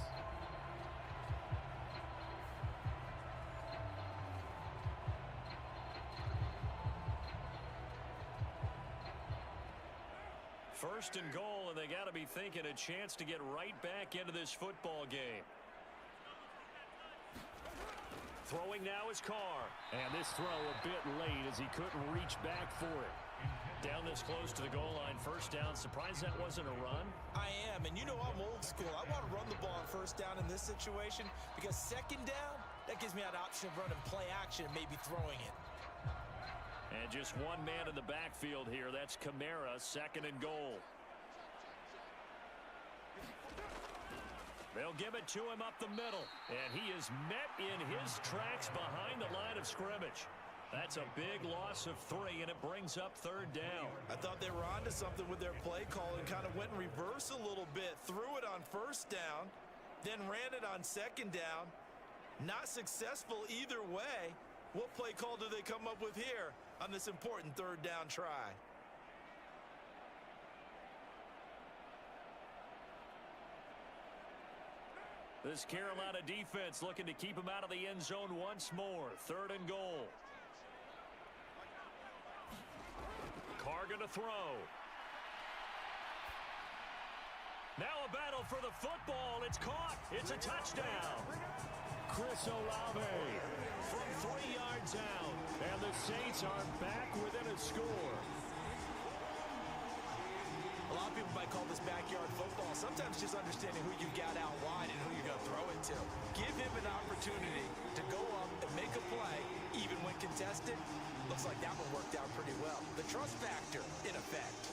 First and goal, and they got to be thinking a chance to get right back into this football game. Throwing now is Carr. And this throw a bit late as he couldn't reach back for it. Down this close to the goal line, 1st down. Surprised that wasn't a run? I am, and you know I'm old school. I want to run the ball on 1st down in this situation because 2nd down, that gives me that option of running play action and maybe throwing it. And just one man in the backfield here. That's Kamara, 2nd and goal. They'll give it to him up the middle. And he is met in his tracks behind the line of scrimmage. That's a big loss of 3, and it brings up 3rd down. I thought they were onto something with their play call and kind of went in reverse a little bit. Threw it on 1st down, then ran it on 2nd down. Not successful either way. What play call do they come up with here on this important 3rd down try? This Carolina defense looking to keep him out of the end zone once more. 3rd and goal. Carr going to throw. Now a battle for the football. It's caught. It's a touchdown. Chris Olave from 3 yards out. And the Saints are back within a score. A lot of people might call this backyard football. Sometimes just understanding who you got out wide and who you're going to throw it to. Give him an opportunity to go up and make a play, even when contested. Looks like that one worked out pretty well. The trust factor in effect.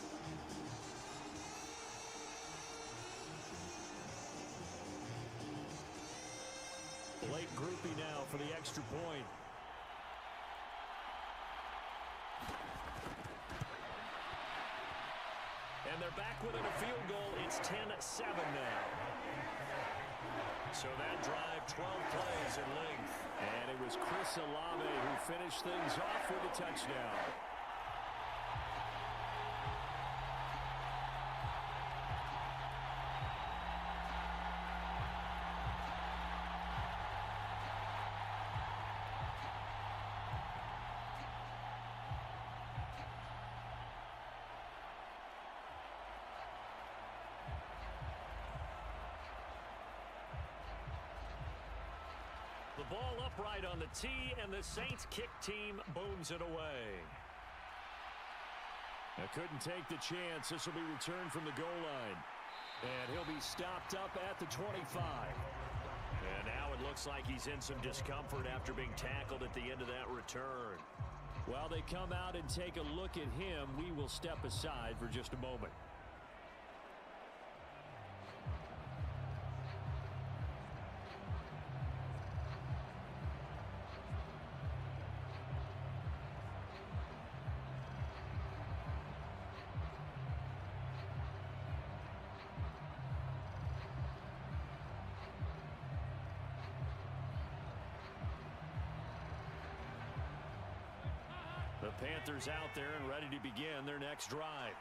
Late groupie now for the extra point. And they're back within a field goal. It's 10-7 now. So that drive, 12 plays in length. And it was Chris Olave who finished things off with a touchdown. The ball upright on the tee, and the Saints kick team booms it away. Now couldn't take the chance. This will be returned from the goal line. And he'll be stopped up at the 25. And now it looks like he's in some discomfort after being tackled at the end of that return. While they come out and take a look at him, we will step aside for just a moment. The Panthers out there and ready to begin their next drive.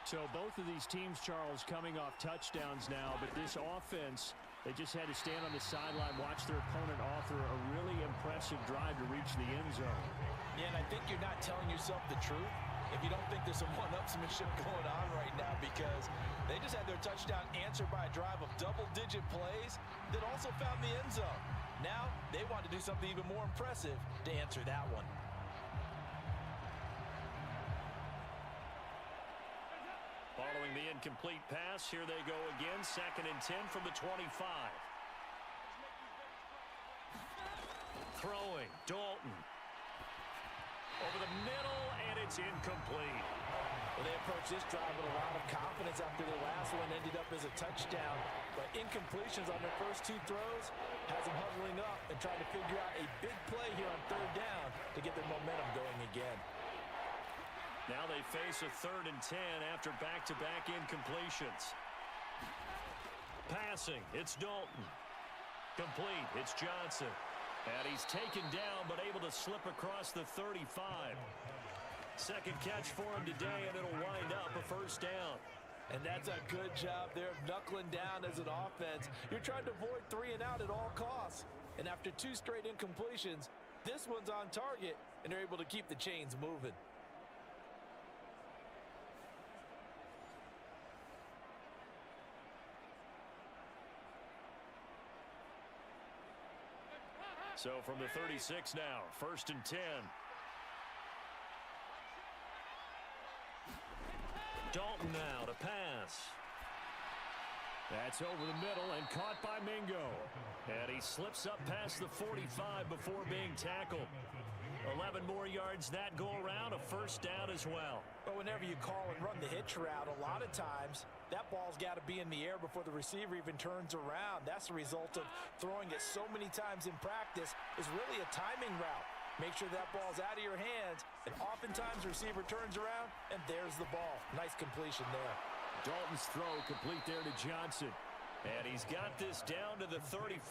So both of these teams, Charles, coming off touchdowns now, but this offense They just had to stand on the sideline, watch their opponent author a really impressive drive to reach the end zone. Yeah, and I think you're not telling yourself the truth if you don't think there's some one-upsmanship going on right now, because they just had their touchdown answered by a drive of double-digit plays that also found the end zone. Now, they want to do something even more impressive to answer that one. Following the incomplete pass, here they go again, 2nd and 10 from the 25. Throwing, Dalton. Over the middle, and it's incomplete. Well, they approached this drive with a lot of confidence after their last one ended up as a touchdown. But incompletions on their first 2 throws has them huddling up and trying to figure out a big play here on 3rd down to get their momentum going again. Now they face a 3rd and 10 after back-to-back incompletions. Passing, it's Dalton. Complete, it's Johnson. And he's taken down, but able to slip across the 35. Second catch for him today, and it'll wind up a 1st down. And that's a good job there of knuckling down as an offense. You're trying to avoid 3 and out at all costs. And after 2 straight incompletions, this one's on target, and they're able to keep the chains moving. So from the 36 now, 1st and 10. Dalton now to pass. That's over the middle and caught by Mingo. And he slips up past the 45 before being tackled. 11 more yards that go around, a 1st down as well. But whenever you call and run the hitch route, a lot of times that ball's got to be in the air before the receiver even turns around. That's the result of throwing it so many times in practice is really a timing route. Make sure that ball's out of your hands, and oftentimes the receiver turns around, and there's the ball. Nice completion there. Dalton's throw complete there to Johnson. And he's got this down to the 35.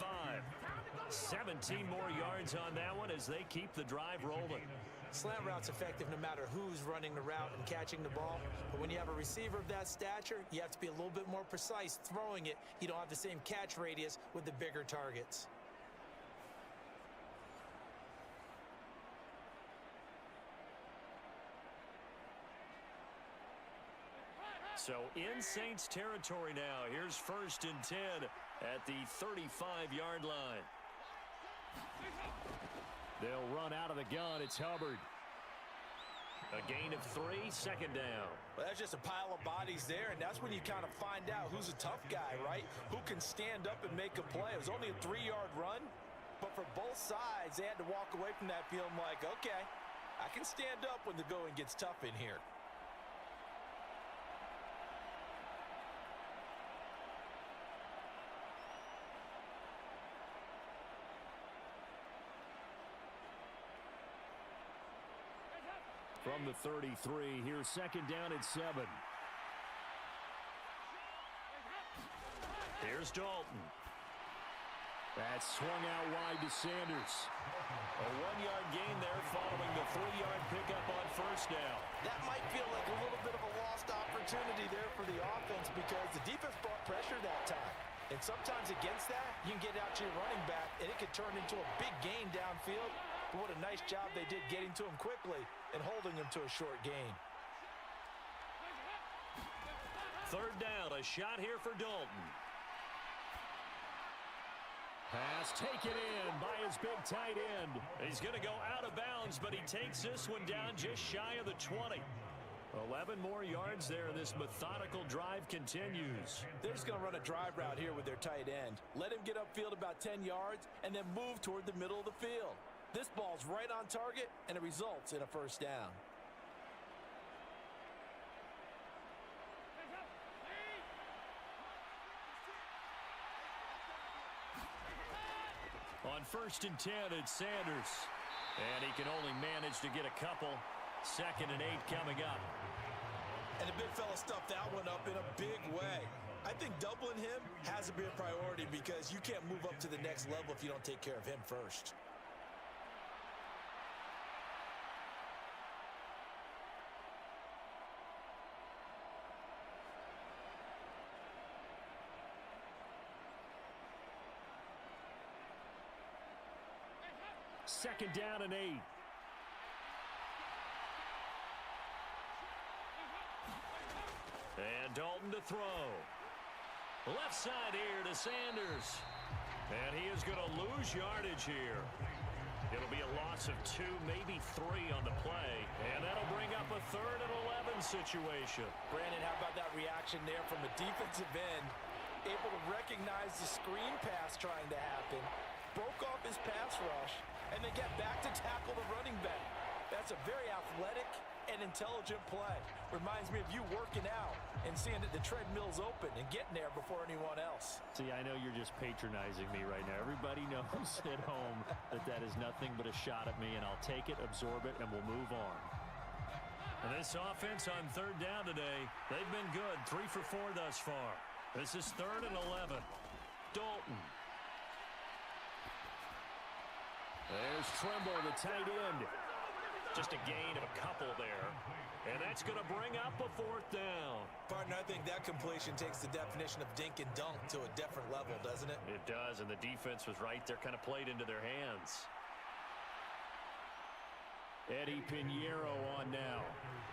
17 more yards on that one as they keep the drive rolling. Slant route's effective no matter who's running the route and catching the ball. But when you have a receiver of that stature, you have to be a little bit more precise throwing it. You don't have the same catch radius with the bigger targets. So in Saints territory now. Here's 1st and 10 at the 35-yard line. They'll run out of the gun. It's Hubbard. A gain of 3, 2nd down. Well, that's just a pile of bodies there, and that's when you kind of find out who's a tough guy, right? Who can stand up and make a play. It was only a 3-yard run, but for both sides, they had to walk away from that feeling like, okay, I can stand up when the going gets tough in here. From the 33, here's 2nd down at 7. Here's Dalton. That's swung out wide to Sanders. A 1-yard gain there following the 3-yard pickup on 1st down. That might feel like a little bit of a lost opportunity there for the offense because the defense brought pressure that time. And sometimes against that, you can get out to your running back, and it could turn into a big gain downfield. But what a nice job they did getting to him quickly and holding him to a short gain. 3rd down, a shot here for Dalton. Pass taken in by his big tight end. He's going to go out of bounds, but he takes this one down just shy of the 20. 11 more yards there. This methodical drive continues. They're just going to run a drive route here with their tight end. Let him get upfield about 10 yards and then move toward the middle of the field. This ball's right on target, and it results in a 1st down. On 1st and 10, it's Sanders. And he can only manage to get a couple. 2nd and 8 coming up. And the big fella stuffed that one up in a big way. I think doubling him has to be a priority because you can't move up to the next level if you don't take care of him first. 2nd down and 8. And Dalton to throw. Left side here to Sanders. And he is going to lose yardage here. It'll be a loss of 2, maybe 3 on the play. And that'll bring up a 3rd and 11 situation. Brandon, how about that reaction there from a defensive end? Able to recognize the screen pass trying to happen. Broke off his pass rush. And then get back to tackle the running back. That's a very athletic and intelligent play. Reminds me of you working out and seeing that the treadmill's open and getting there before anyone else. See, I know you're just patronizing me right now. Everybody knows at home that that is nothing but a shot at me, and I'll take it, absorb it, and we'll move on. And this offense on 3rd down today, they've been good. 3 for 4 thus far. This is 3rd and 11. Dalton. There's Trimble, the tight end. Just a gain of a couple there. And that's going to bring up a 4th down. Partner, I think that completion takes the definition of dink and dunk to a different level, doesn't it? It does, and the defense was right there, kind of played into their hands. Eddie Pinheiro on now.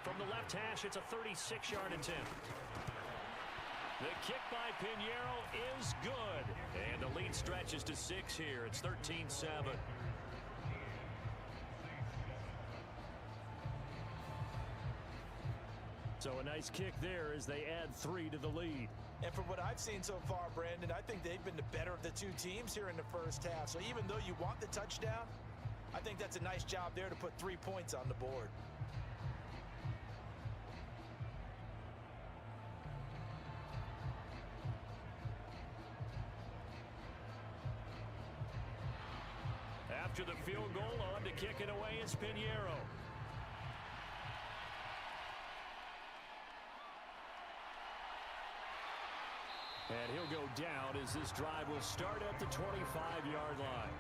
From the left hash, it's a 36-yard attempt. The kick by Pinheiro is good. And the lead stretches to 6 here. It's 13-7. So a nice kick there as they add 3 to the lead. And from what I've seen so far, Brandon, I think they've been the better of the 2 teams here in the first half. So even though you want the touchdown, I think that's a nice job there to put 3 points on the board. After the field goal, on to kick it away is Pinheiro. And he'll go down as this drive will start at the 25-yard line.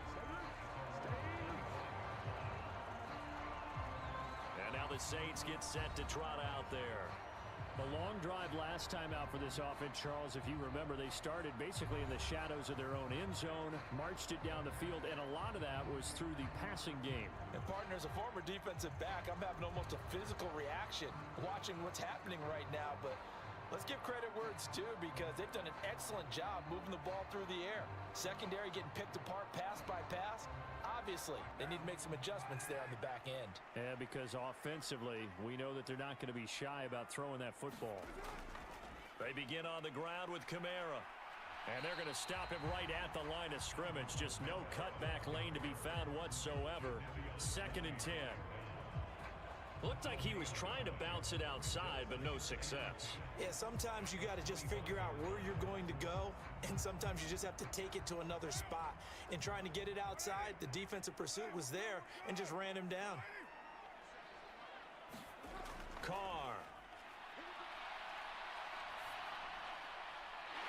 And now the Saints get set to trot out there. The long drive last time out for this offense, Charles, if you remember, they started basically in the shadows of their own end zone, marched it down the field, and a lot of that was through the passing game. And partner, as a former defensive back, I'm having almost a physical reaction watching what's happening right now, but let's give credit where it's due because they've done an excellent job moving the ball through the air. Secondary getting picked apart pass by pass. Obviously, they need to make some adjustments there on the back end. Yeah, because offensively, we know that they're not going to be shy about throwing that football. They begin on the ground with Kamara. And they're going to stop him right at the line of scrimmage. Just no cutback lane to be found whatsoever. 2nd and 10. Looked like he was trying to bounce it outside, but no success. Yeah, sometimes you got to just figure out where you're going to go, and sometimes you just have to take it to another spot. In trying to get it outside, the defensive pursuit was there and just ran him down. Carr.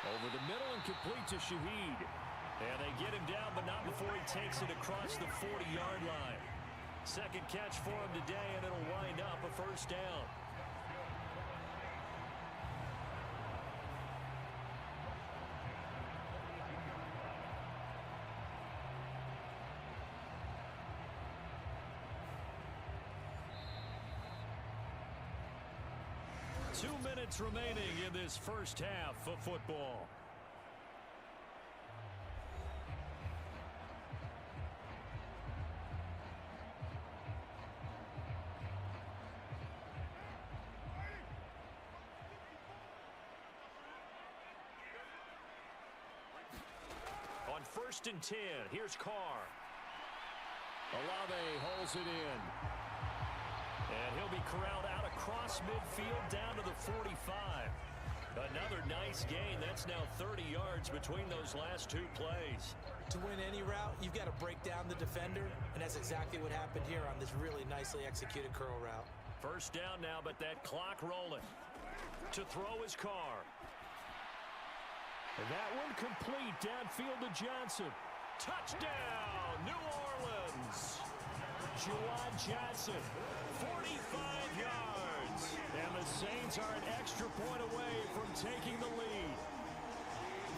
Over the middle and complete to Shaheed. And they get him down, but not before he takes it across the 40-yard line. 2nd catch for him today, and it'll wind up a 1st down. Two minutes remaining in this first half of football. On 1st and 10, here's Carr. Olave holds it in. And he'll be corralled out across midfield down to the 45. Another nice gain. That's now 30 yards between those last 2 plays. To win any route, you've got to break down the defender, and that's exactly what happened here on this really nicely executed curl route. 1st down now, but that clock rolling. To throw is Carr. And that one complete downfield to Johnson. Touchdown, New Orleans. Juwan Johnson, 45 yards. And the Saints are an extra point away from taking the lead.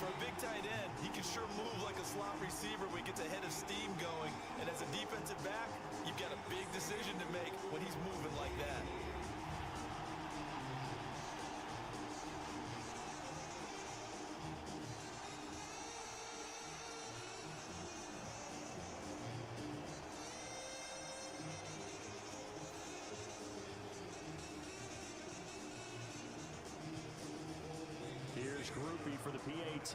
From a big tight end, he can sure move like a slot receiver when he gets a head of steam going. And as a defensive back, you've got a big decision to make when he's moving like that. Here's Groupie for the PAT.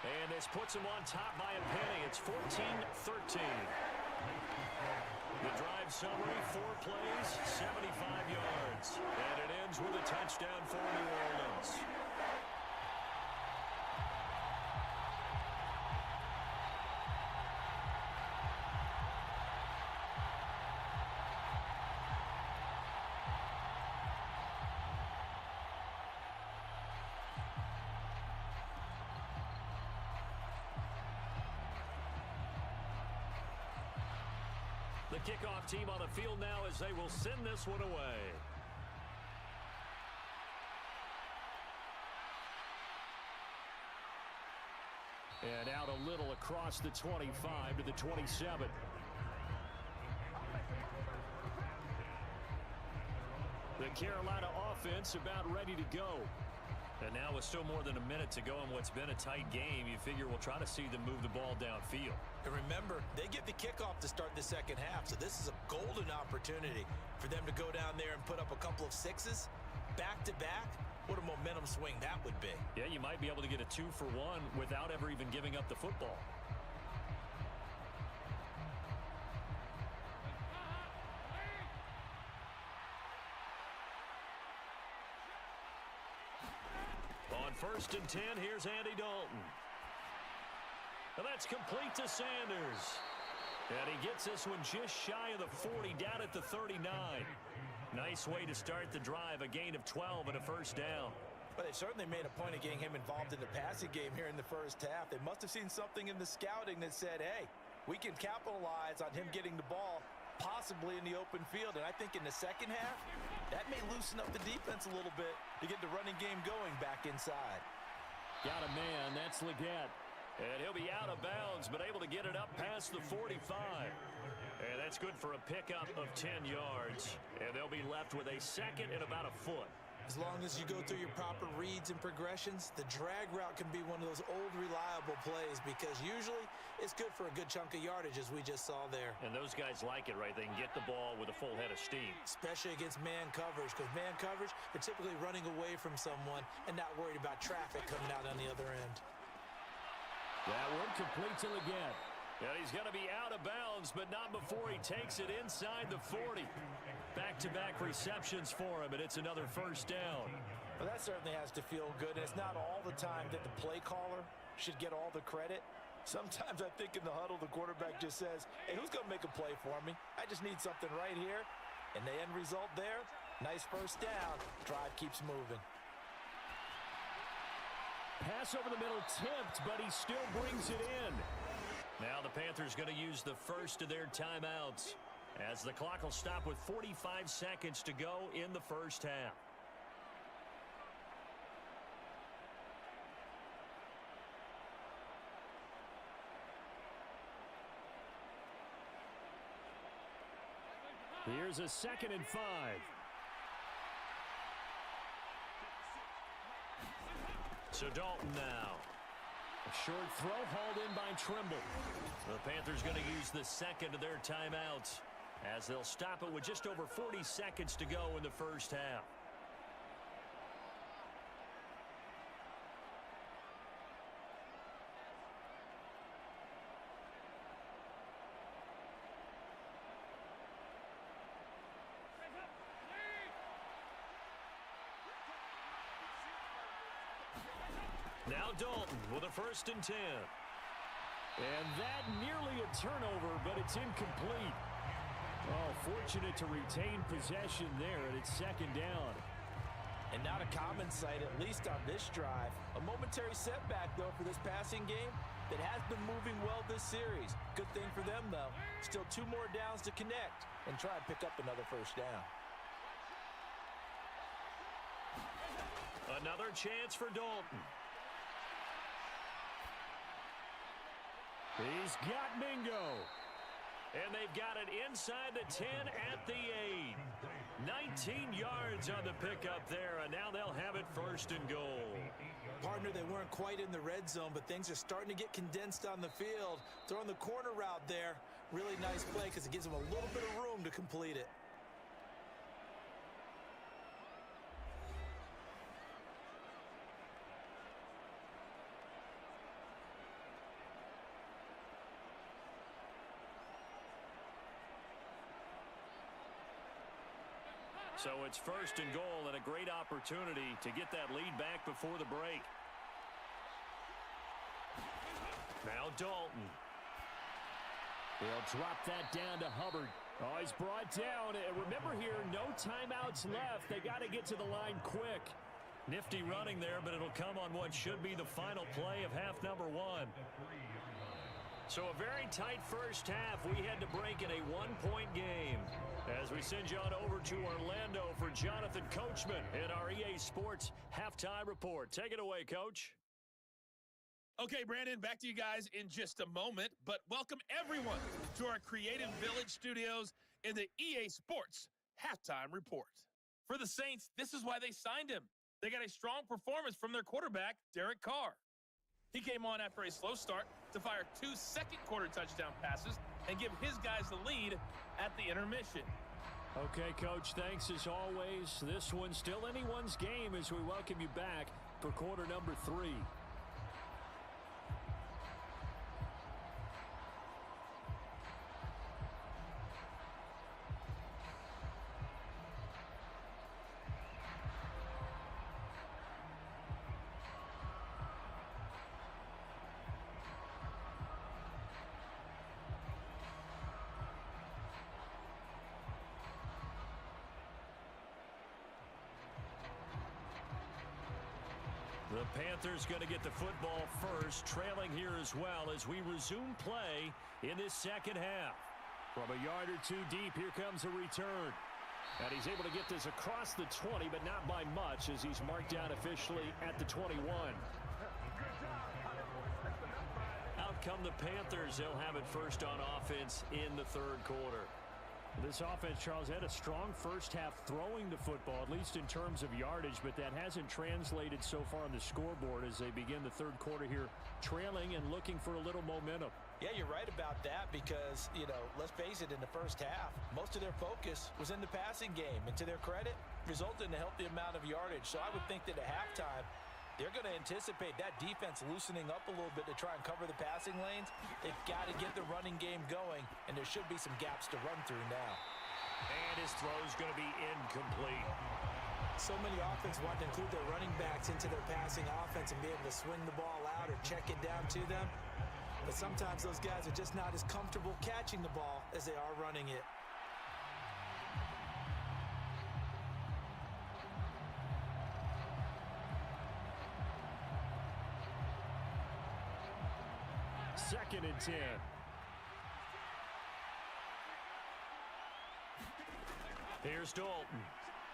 And this puts him on top by a penny. It's 14-13. The drive summary, 4 plays, 75 yards. And it ends with a touchdown for New Orleans. The kickoff team on the field now as they will send this one away. And out a little across the 25 to the 27. The Carolina offense about ready to go. And now with still more than a minute to go in what's been a tight game, you figure we'll try to see them move the ball downfield. And remember, they get the kickoff to start the second half, so this is a golden opportunity for them to go down there and put up a couple of sixes back-to-back. What a momentum swing that would be. Yeah, you might be able to get a 2-for-1 without ever even giving up the football. On 1st and 10, here's Andy Dalton. And that's complete to Sanders. And he gets this one just shy of the 40, down at the 39. Nice way to start the drive, a gain of 12 and a first down. But they certainly made a point of getting him involved in the passing game here in the first half. They must have seen something in the scouting that said, hey, we can capitalize on him getting the ball possibly in the open field. And I think in the second half, that may loosen up the defense a little bit to get the running game going back inside. Got a man, that's Leggett. And he'll be out of bounds, but able to get it up past the 45. And that's good for a pickup of 10 yards. And they'll be left with a second and about a foot. As long as you go through your proper reads and progressions, the drag route can be one of those old reliable plays because usually it's good for a good chunk of yardage as we just saw there. And those guys like it, right? They can get the ball with a full head of steam. Especially against man coverage because man coverage, they're typically running away from someone and not worried about traffic coming out on the other end. That one complete to Leggett. And he's going to be out of bounds, but not before he takes it inside the 40. Back-to-back receptions for him, and it's another first down. Well, that certainly has to feel good. And it's not all the time that the play caller should get all the credit. Sometimes I think in the huddle, the quarterback just says, hey, who's going to make a play for me? I just need something right here. And the end result there, nice first down. Drive keeps moving. Pass over the middle tipped, but he still brings it in. Now the Panthers going to use the first of their timeouts as the clock will stop with 45 seconds to go in the first half. Here's a 2nd and 5. So Dalton now. A short throw hauled in by Trimble. The Panthers going to use the second of their timeouts as they'll stop it with just over 40 seconds to go in the first half. Now Dalton with a 1st and 10. And that nearly a turnover, but it's incomplete. Oh, fortunate to retain possession there, and it's 2nd down. And not a common sight, at least on this drive. A momentary setback, though, for this passing game that has been moving well this series. Good thing for them, though. Still 2 more downs to connect and try and pick up another first down. Another chance for Dalton. He's got Mingo. And they've got it inside the 10 at the 8. 19 yards on the pickup there, and now they'll have it first and goal. Partner, they weren't quite in the red zone, but things are starting to get condensed on the field. Throwing the corner route there, really nice play because it gives them a little bit of room to complete it. So it's first and goal and a great opportunity to get that lead back before the break. Now Dalton. They'll drop that down to Hubbard. Oh, he's brought down. Remember here, no timeouts left. They got to get to the line quick. Nifty running there, but it'll come on what should be the final play of half number 1. So a very tight first half. We had to break in a one-point game. As we send you on over to Orlando for Jonathan Coachman in our EA Sports Halftime Report. Take it away, Coach. Okay, Brandon, back to you guys in just a moment, but welcome everyone to our Creative Village studios in the EA Sports Halftime Report. For the Saints, this is why they signed him. They got a strong performance from their quarterback, Derek Carr. He came on after a slow start to fire 2 second-quarter touchdown passes and give his guys the lead at the intermission. Okay, Coach, thanks as always. This one's still anyone's game as we welcome you back for quarter number 3. The Panthers going to get the football first, trailing here as well as we resume play in this second half. From a yard or 2 deep, here comes a return. And he's able to get this across the 20, but not by much as he's marked down officially at the 21. Out come the Panthers. They'll have it first on offense in the third quarter. This offense, Charles, had a strong first half throwing the football, at least in terms of yardage, but that hasn't translated so far on the scoreboard as they begin the third quarter here, trailing and looking for a little momentum. Yeah, you're right about that because, let's face it, in the first half, most of their focus was in the passing game. And to their credit, resulted in a healthy amount of yardage. So I would think that at halftime, they're going to anticipate that defense loosening up a little bit to try and cover the passing lanes. They've got to get the running game going, and there should be some gaps to run through now. And his throw's going to be incomplete. So many offenses want to include their running backs into their passing offense and be able to swing the ball out or check it down to them. But sometimes those guys are just not as comfortable catching the ball as they are running it. Second and 10. Here's Dalton.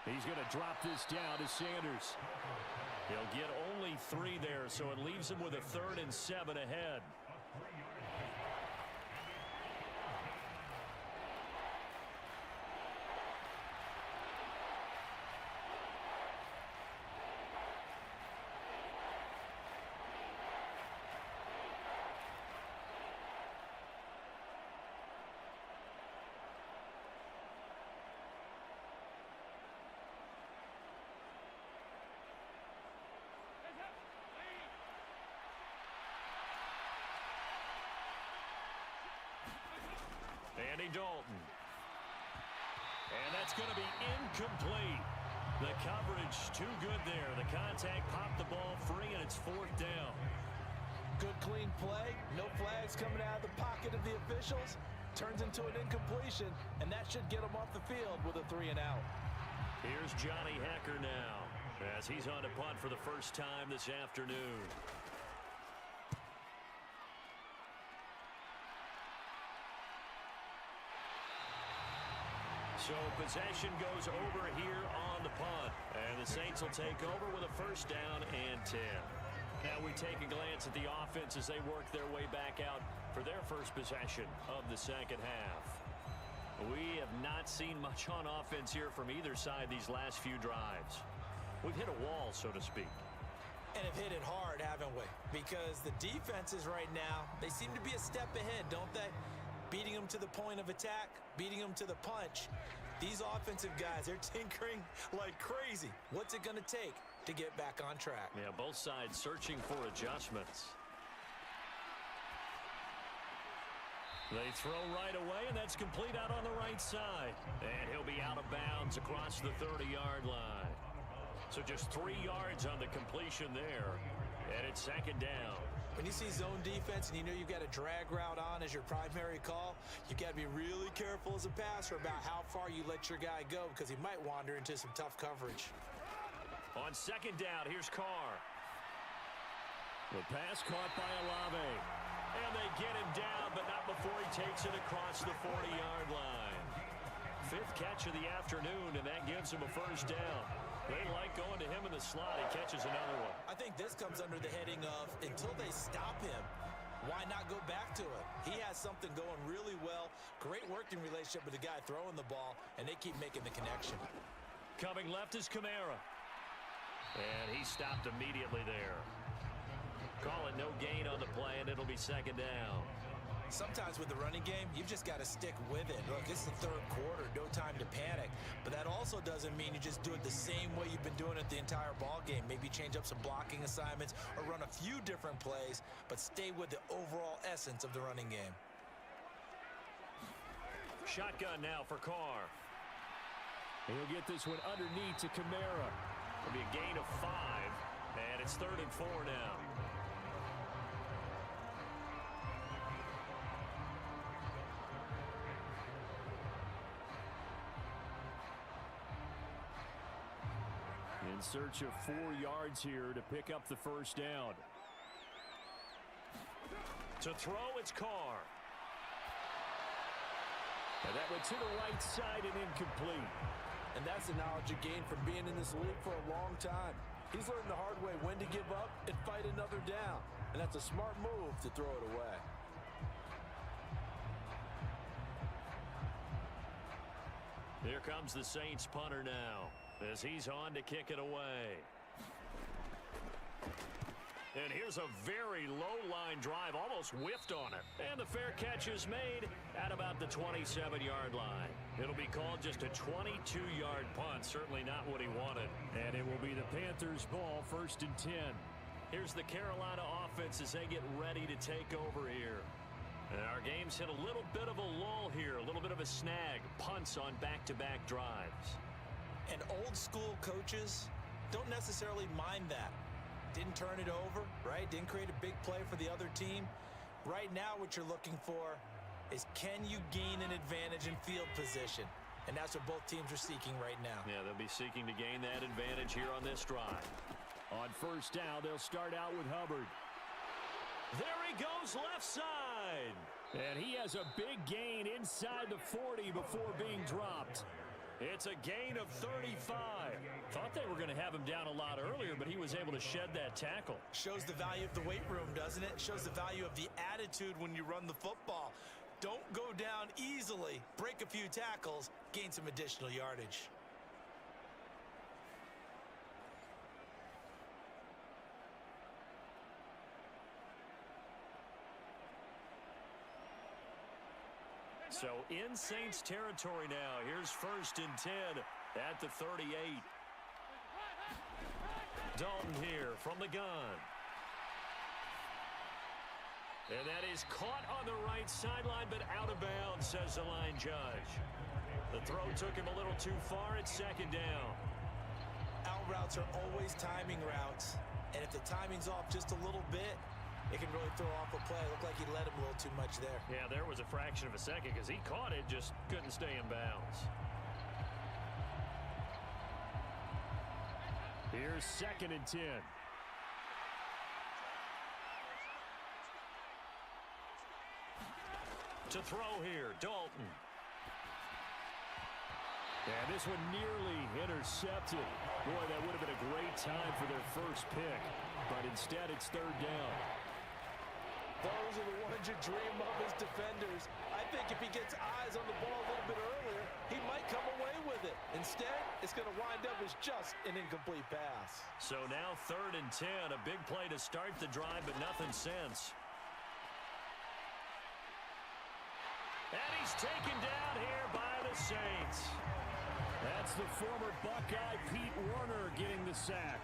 He's going to drop this down to Sanders. He'll get only 3 there, so it leaves him with a 3rd and 7 ahead. Andy Dalton. And that's going to be incomplete. The coverage too good there. The contact popped the ball free, and it's 4th down. Good, clean play. No flags coming out of the pocket of the officials. Turns into an incompletion, and that should get them off the field with a 3 and out. Here's Johnny Hacker now as he's on to punt for the first time this afternoon. So possession goes over here on the punt. And the Saints will take over with a first down and 10. Now we take a glance at the offense as they work their way back out for their first possession of the second half. We have not seen much on offense here from either side these last few drives. We've hit a wall, so to speak. And have hit it hard, haven't we? Because the defenses right now, they seem to be a step ahead, don't they? Beating them to the point of attack, beating them to the punch. These offensive guys, they're tinkering like crazy. What's it going to take to get back on track? Yeah, both sides searching for adjustments. They throw right away, and that's complete out on the right side. And he'll be out of bounds across the 30-yard line. So just 3 yards on the completion there. And it's second down. When you see zone defense and you know you've got a drag route on as your primary call, you've got to be really careful as a passer about how far you let your guy go because he might wander into some tough coverage. On second down, here's Carr. The pass caught by Olave. And they get him down, but not before he takes it across the 40-yard line. 5th catch of the afternoon, and that gives him a first down. They like going to him in the slot. He catches another one. I think this comes under the heading of until they stop him, why not go back to him? He has something going really well. Great working relationship with the guy throwing the ball, and they keep making the connection. Coming left is Kamara. And he stopped immediately there. Call it no gain on the play, and it'll be second down. Sometimes with the running game, you've just got to stick with it. Look, it's the third quarter, no time to panic. But that also doesn't mean you just do it the same way you've been doing it the entire ball game. Maybe change up some blocking assignments or run a few different plays, but stay with the overall essence of the running game. Shotgun now for Carr. He'll get this one underneath to Kamara. It'll be a gain of 5, and it's 3rd and 4 now. In search of 4 yards here to pick up the first down. To throw, it's Carr. And that went to the right side and incomplete. And that's the knowledge you gain from being in this league for a long time. He's learned the hard way when to give up and fight another down. And that's a smart move to throw it away. Here comes the Saints punter now, as he's on to kick it away. And here's a very low-line drive, almost whiffed on it. And the fair catch is made at about the 27-yard line. It'll be called just a 22-yard punt, certainly not what he wanted. And it will be the Panthers' ball, 1st and 10. Here's the Carolina offense as they get ready to take over here. And our game's hit a little bit of a lull here, a little bit of a snag. Punts on back-to-back drives. And old-school coaches don't necessarily mind that. Didn't turn it over, right? Didn't create a big play for the other team. Right now what you're looking for is can you gain an advantage in field position? And that's what both teams are seeking right now. Yeah, they'll be seeking to gain that advantage here on this drive. On first down, they'll start out with Hubbard. There he goes left side. And he has a big gain inside the 40 before being dropped. It's a gain of 35. Thought they were going to have him down a lot earlier, but he was able to shed that tackle. Shows the value of the weight room, doesn't it? Shows the value of the attitude when you run the football. Don't go down easily. Break a few tackles. Gain some additional yardage. So in Saints territory now. Here's 1st and 10 at the 38. Dalton here from the gun. And that is caught on the right sideline, but out of bounds, says the line judge. The throw took him a little too far. It's 2nd down. Out routes are always timing routes. And if the timing's off just a little bit, it can really throw off a play. Looked like he led him a little too much there. Yeah, there was a fraction of a second because he caught it, just couldn't stay in bounds. Here's 2nd and 10. To throw here, Dalton. And this one nearly intercepted. Boy, that would have been a great time for their first pick. But instead, it's third down. Those are the ones you dream of as defenders. I think if he gets eyes on the ball a little bit earlier, he might come away with it. Instead, it's going to wind up as just an incomplete pass. So now 3rd and 10, a big play to start the drive, but nothing since. And he's taken down here by the Saints. That's the former Buckeye Pete Werner getting the sack.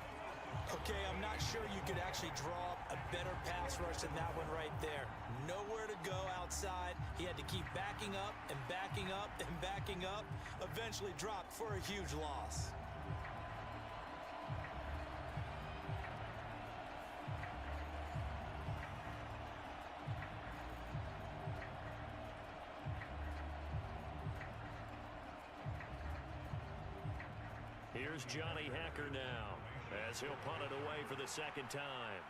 Okay, I'm not sure you could actually draw up a better pass rush than that one right there. Nowhere to go outside. He had to keep backing up and backing up and backing up. Eventually dropped for a huge loss. Here's Johnny Hacker now, as he'll punt it away for the second time.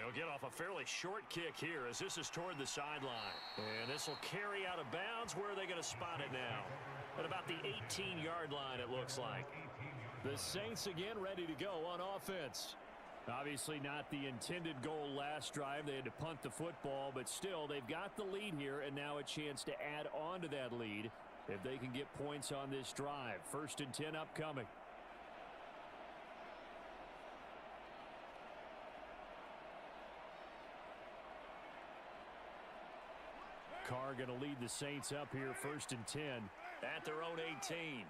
He'll get off a fairly short kick here as this is toward the sideline. And this will carry out of bounds. Where are they going to spot it now? At about the 18-yard line, it looks like. The Saints again ready to go on offense. Obviously not the intended goal last drive. They had to punt the football, but still, they've got the lead here, and now a chance to add on to that lead if they can get points on this drive. 1st and 10 upcoming. Carr going to lead the Saints up here 1st and 10 at their own 18.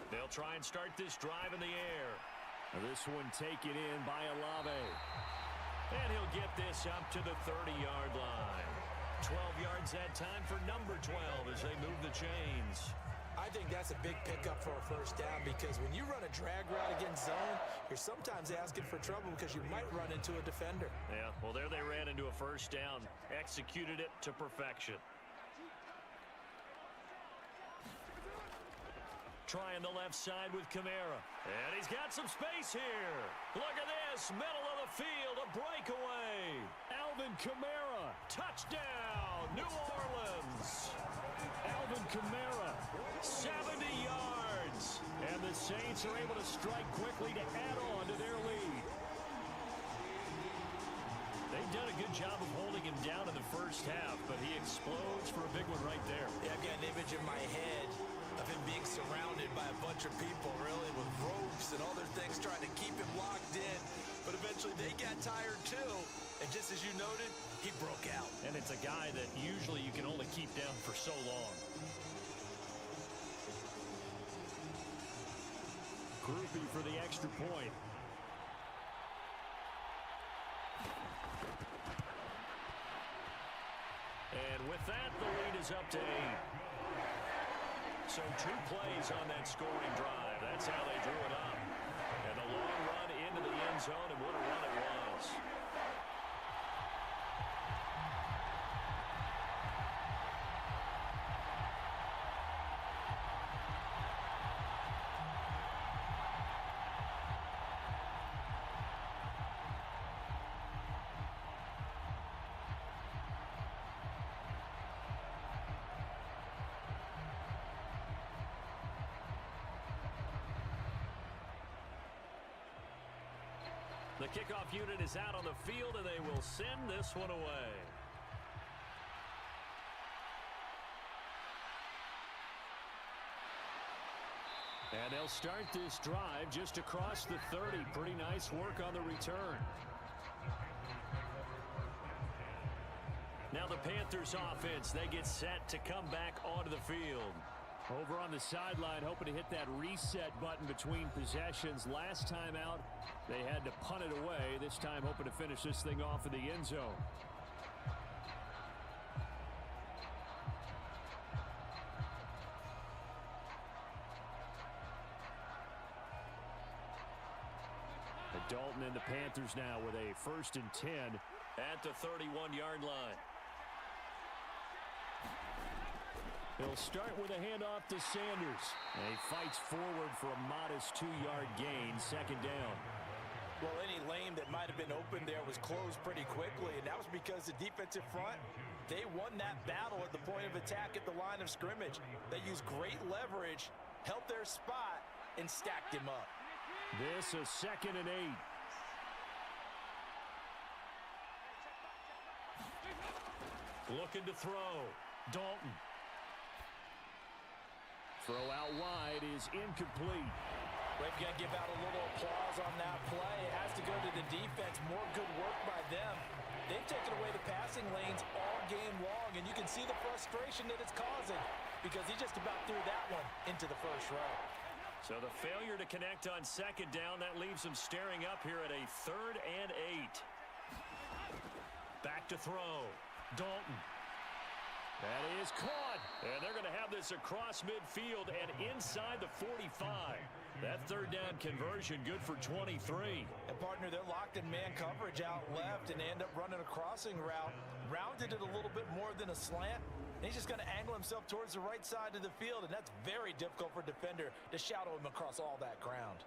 They'll try and start this drive in the air. This one taken in by Olave. And he'll get this up to the 30-yard line. 12 yards that time for number 12 as they move the chains. I think that's a big pickup for a first down because when you run a drag route against zone, you're sometimes asking for trouble because you might run into a defender. Yeah, well, there they ran into a first down. Executed it to perfection. Trying the left side with Kamara. And he's got some space here. Look at this. Middle of the field. A breakaway. Alvin Kamara. Touchdown. New Orleans. Alvin Kamara. 70 yards. And the Saints are able to strike quickly to add on to their lead. They've done a good job of holding him down in the first half, but he explodes for a big one right there. Yeah, I've got an image in my head of him being surrounded by a bunch of people, really, with ropes and other things trying to keep him locked in. But eventually they got tired too. And just as you noted, he broke out. And it's a guy that usually you can only keep down for so long. Groupie for the extra point. And with that, the lead is up to 8. So 2 plays on that scoring drive. That's how they drew it up. And a long run into the end zone, and what a run it was. The kickoff unit is out on the field, and they will send this one away. And they'll start this drive just across the 30. Pretty nice work on the return. Now the Panthers offense, they get set to come back onto the field. Over on the sideline, hoping to hit that reset button between possessions. Last time out, they had to punt it away. This time, hoping to finish this thing off in the end zone. Dalton and the Panthers now with a 1st and 10 at the 31-yard line. He'll start with a handoff to Sanders. And he fights forward for a modest 2-yard gain, 2nd down. Well, any lane that might have been open there was closed pretty quickly, and that was because the defensive front, they won that battle at the point of attack at the line of scrimmage. They used great leverage, held their spot, and stacked him up. This is 2nd and 8. Looking to throw. Dalton. Throw out wide is incomplete. We've got to give out a little applause on that play. It has to go to the defense. More good work by them. They've taken away the passing lanes all game long, and you can see the frustration that it's causing because he just about threw that one into the first row. So the failure to connect on 2nd down, that leaves him staring up here at a 3rd and 8. Back to throw. Dalton. That is caught. And they're going to have this across midfield and inside the 45. That 3rd down conversion good for 23. And, partner, they're locked in man coverage out left, and they end up running a crossing route. Rounded it a little bit more than a slant. And he's just going to angle himself towards the right side of the field, and that's very difficult for a defender to shadow him across all that ground.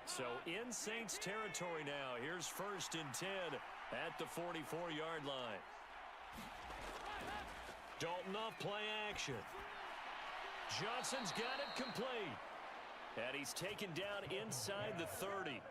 So in Saints territory now. Here's 1st and 10 at the 44-yard line. Dalton off play action. Johnson's got it complete. And he's taken down inside the 30.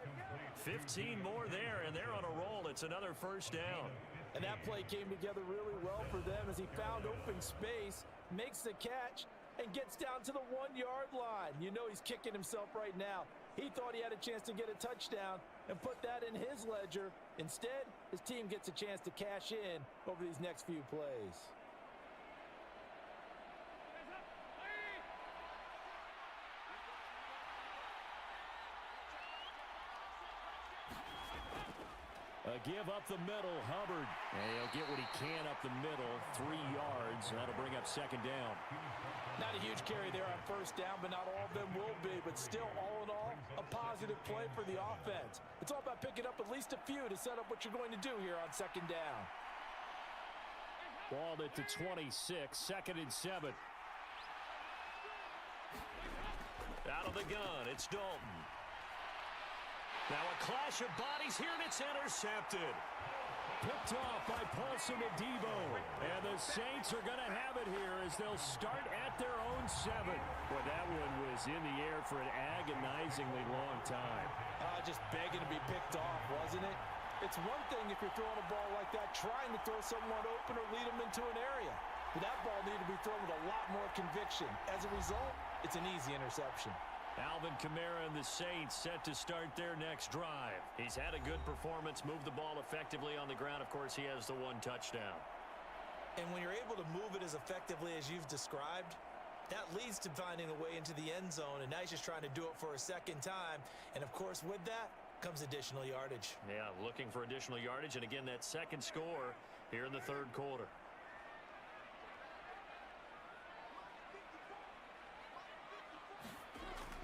15 more there, and they're on a roll. It's another 1st down. And that play came together really well for them as he found open space, makes the catch, and gets down to the 1-yard line. You know he's kicking himself right now. He thought he had a chance to get a touchdown and put that in his ledger. Instead, his team gets a chance to cash in over these next few plays. A give up the middle, Hubbard. And he'll get what he can up the middle, 3 yards. That'll bring up 2nd down. Not a huge carry there on 1st down, but not all of them will be. But still, all in all, a positive play for the offense. It's all about picking up at least a few to set up what you're going to do here on 2nd down. Balled at the 26, 2nd and 7. Out of the gun, it's Dalton. Now a clash of bodies here, and it's intercepted. Picked off by Paulson Adebo. And the Saints are going to have it here as they'll start at their own 7. Well, that one was in the air for an agonizingly long time. Just begging to be picked off, wasn't it? It's one thing if you're throwing a ball like that, trying to throw someone open or lead them into an area. But that ball needed to be thrown with a lot more conviction. As a result, it's an easy interception. Alvin Kamara and the Saints set to start their next drive. He's had a good performance, moved the ball effectively on the ground. Of course, he has the 1 touchdown. And when you're able to move it as effectively as you've described, that leads to finding a way into the end zone. And now he's just trying to do it for a 2nd time. And, of course, with that comes additional yardage. Yeah, looking for additional yardage. And, again, that 2nd score here in the 3rd quarter.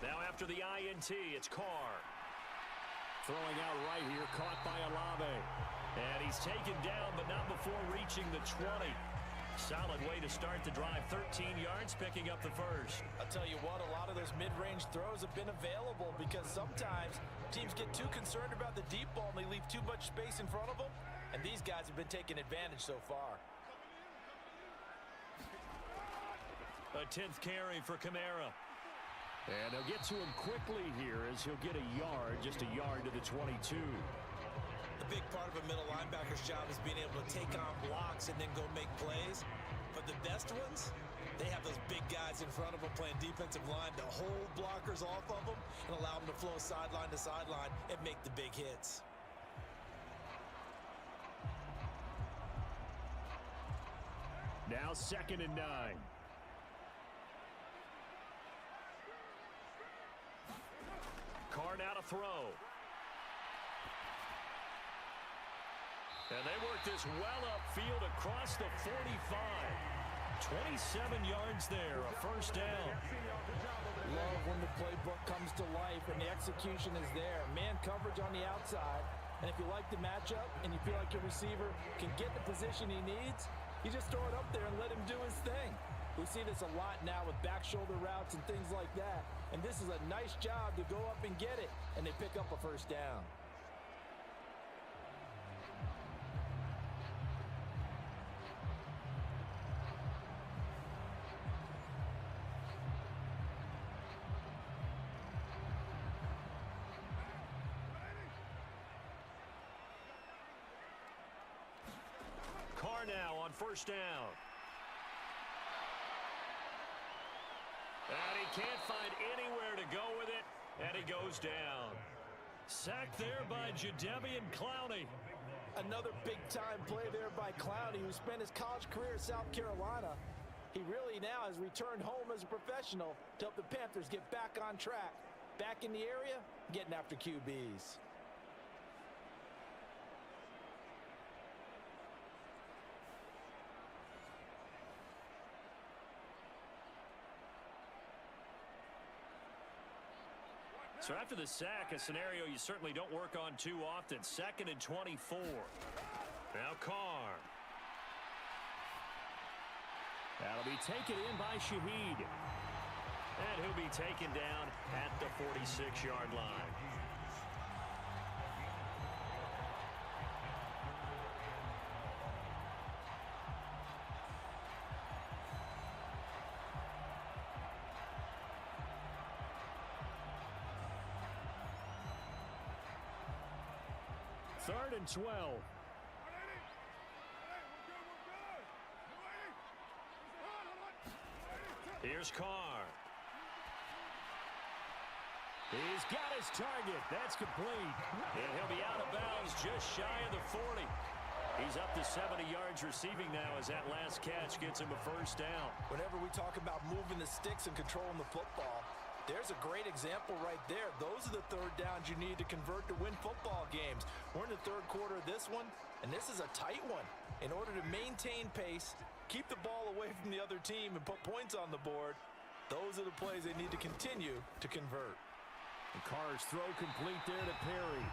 Now after the INT, it's Carr. Throwing out right here, caught by Olave. And he's taken down, but not before reaching the 20. Solid way to start the drive. 13 yards, picking up the 1st. I'll tell you what, a lot of those mid-range throws have been available because sometimes teams get too concerned about the deep ball and they leave too much space in front of them. And these guys have been taking advantage so far. A 10th carry for Kamara. And they'll get to him quickly here as he'll get a yard, just a yard to the 22. The big part of a middle linebacker's job is being able to take on blocks and then go make plays. But the best ones, they have those big guys in front of them playing defensive line to hold blockers off of them and allow them to flow sideline to sideline and make the big hits. Now 2nd and 9. Carr now to throw. And they work this well upfield across the 45. 27 yards there, a 1st down. Love when the playbook comes to life and the execution is there. Man coverage on the outside. And if you like the matchup and you feel like your receiver can get the position he needs, you just throw it up there and let him do his thing. We see this a lot now with back shoulder routes and things like that. And this is a nice job to go up and get it, and they pick up a first down. Carr now on first down. And he can't find anywhere to go with it, and he goes down. Sacked there by Jadeveon Clowney. Another big-time play there by Clowney, who spent his college career at South Carolina. He really now has returned home as a professional to help the Panthers get back on track. Back in the area, getting after QBs. So after the sack, a scenario you certainly don't work on too often. 2nd and 24. Now Carr. That'll be taken in by Shaheed. And he'll be taken down at the 46-yard line. Third and 12. Here's Carr. He's got his target. That's complete. And he'll be out of bounds just shy of the 40. He's up to 70 yards receiving now as that last catch gets him a first down. Whenever we talk about moving the sticks and controlling the football, there's a great example right there. Those are the third downs you need to convert to win football games. We're in the third quarter of this one, and this is a tight one. In order to maintain pace, keep the ball away from the other team, and put points on the board, those are the plays they need to continue to convert. And Carr's throw complete there to Perry.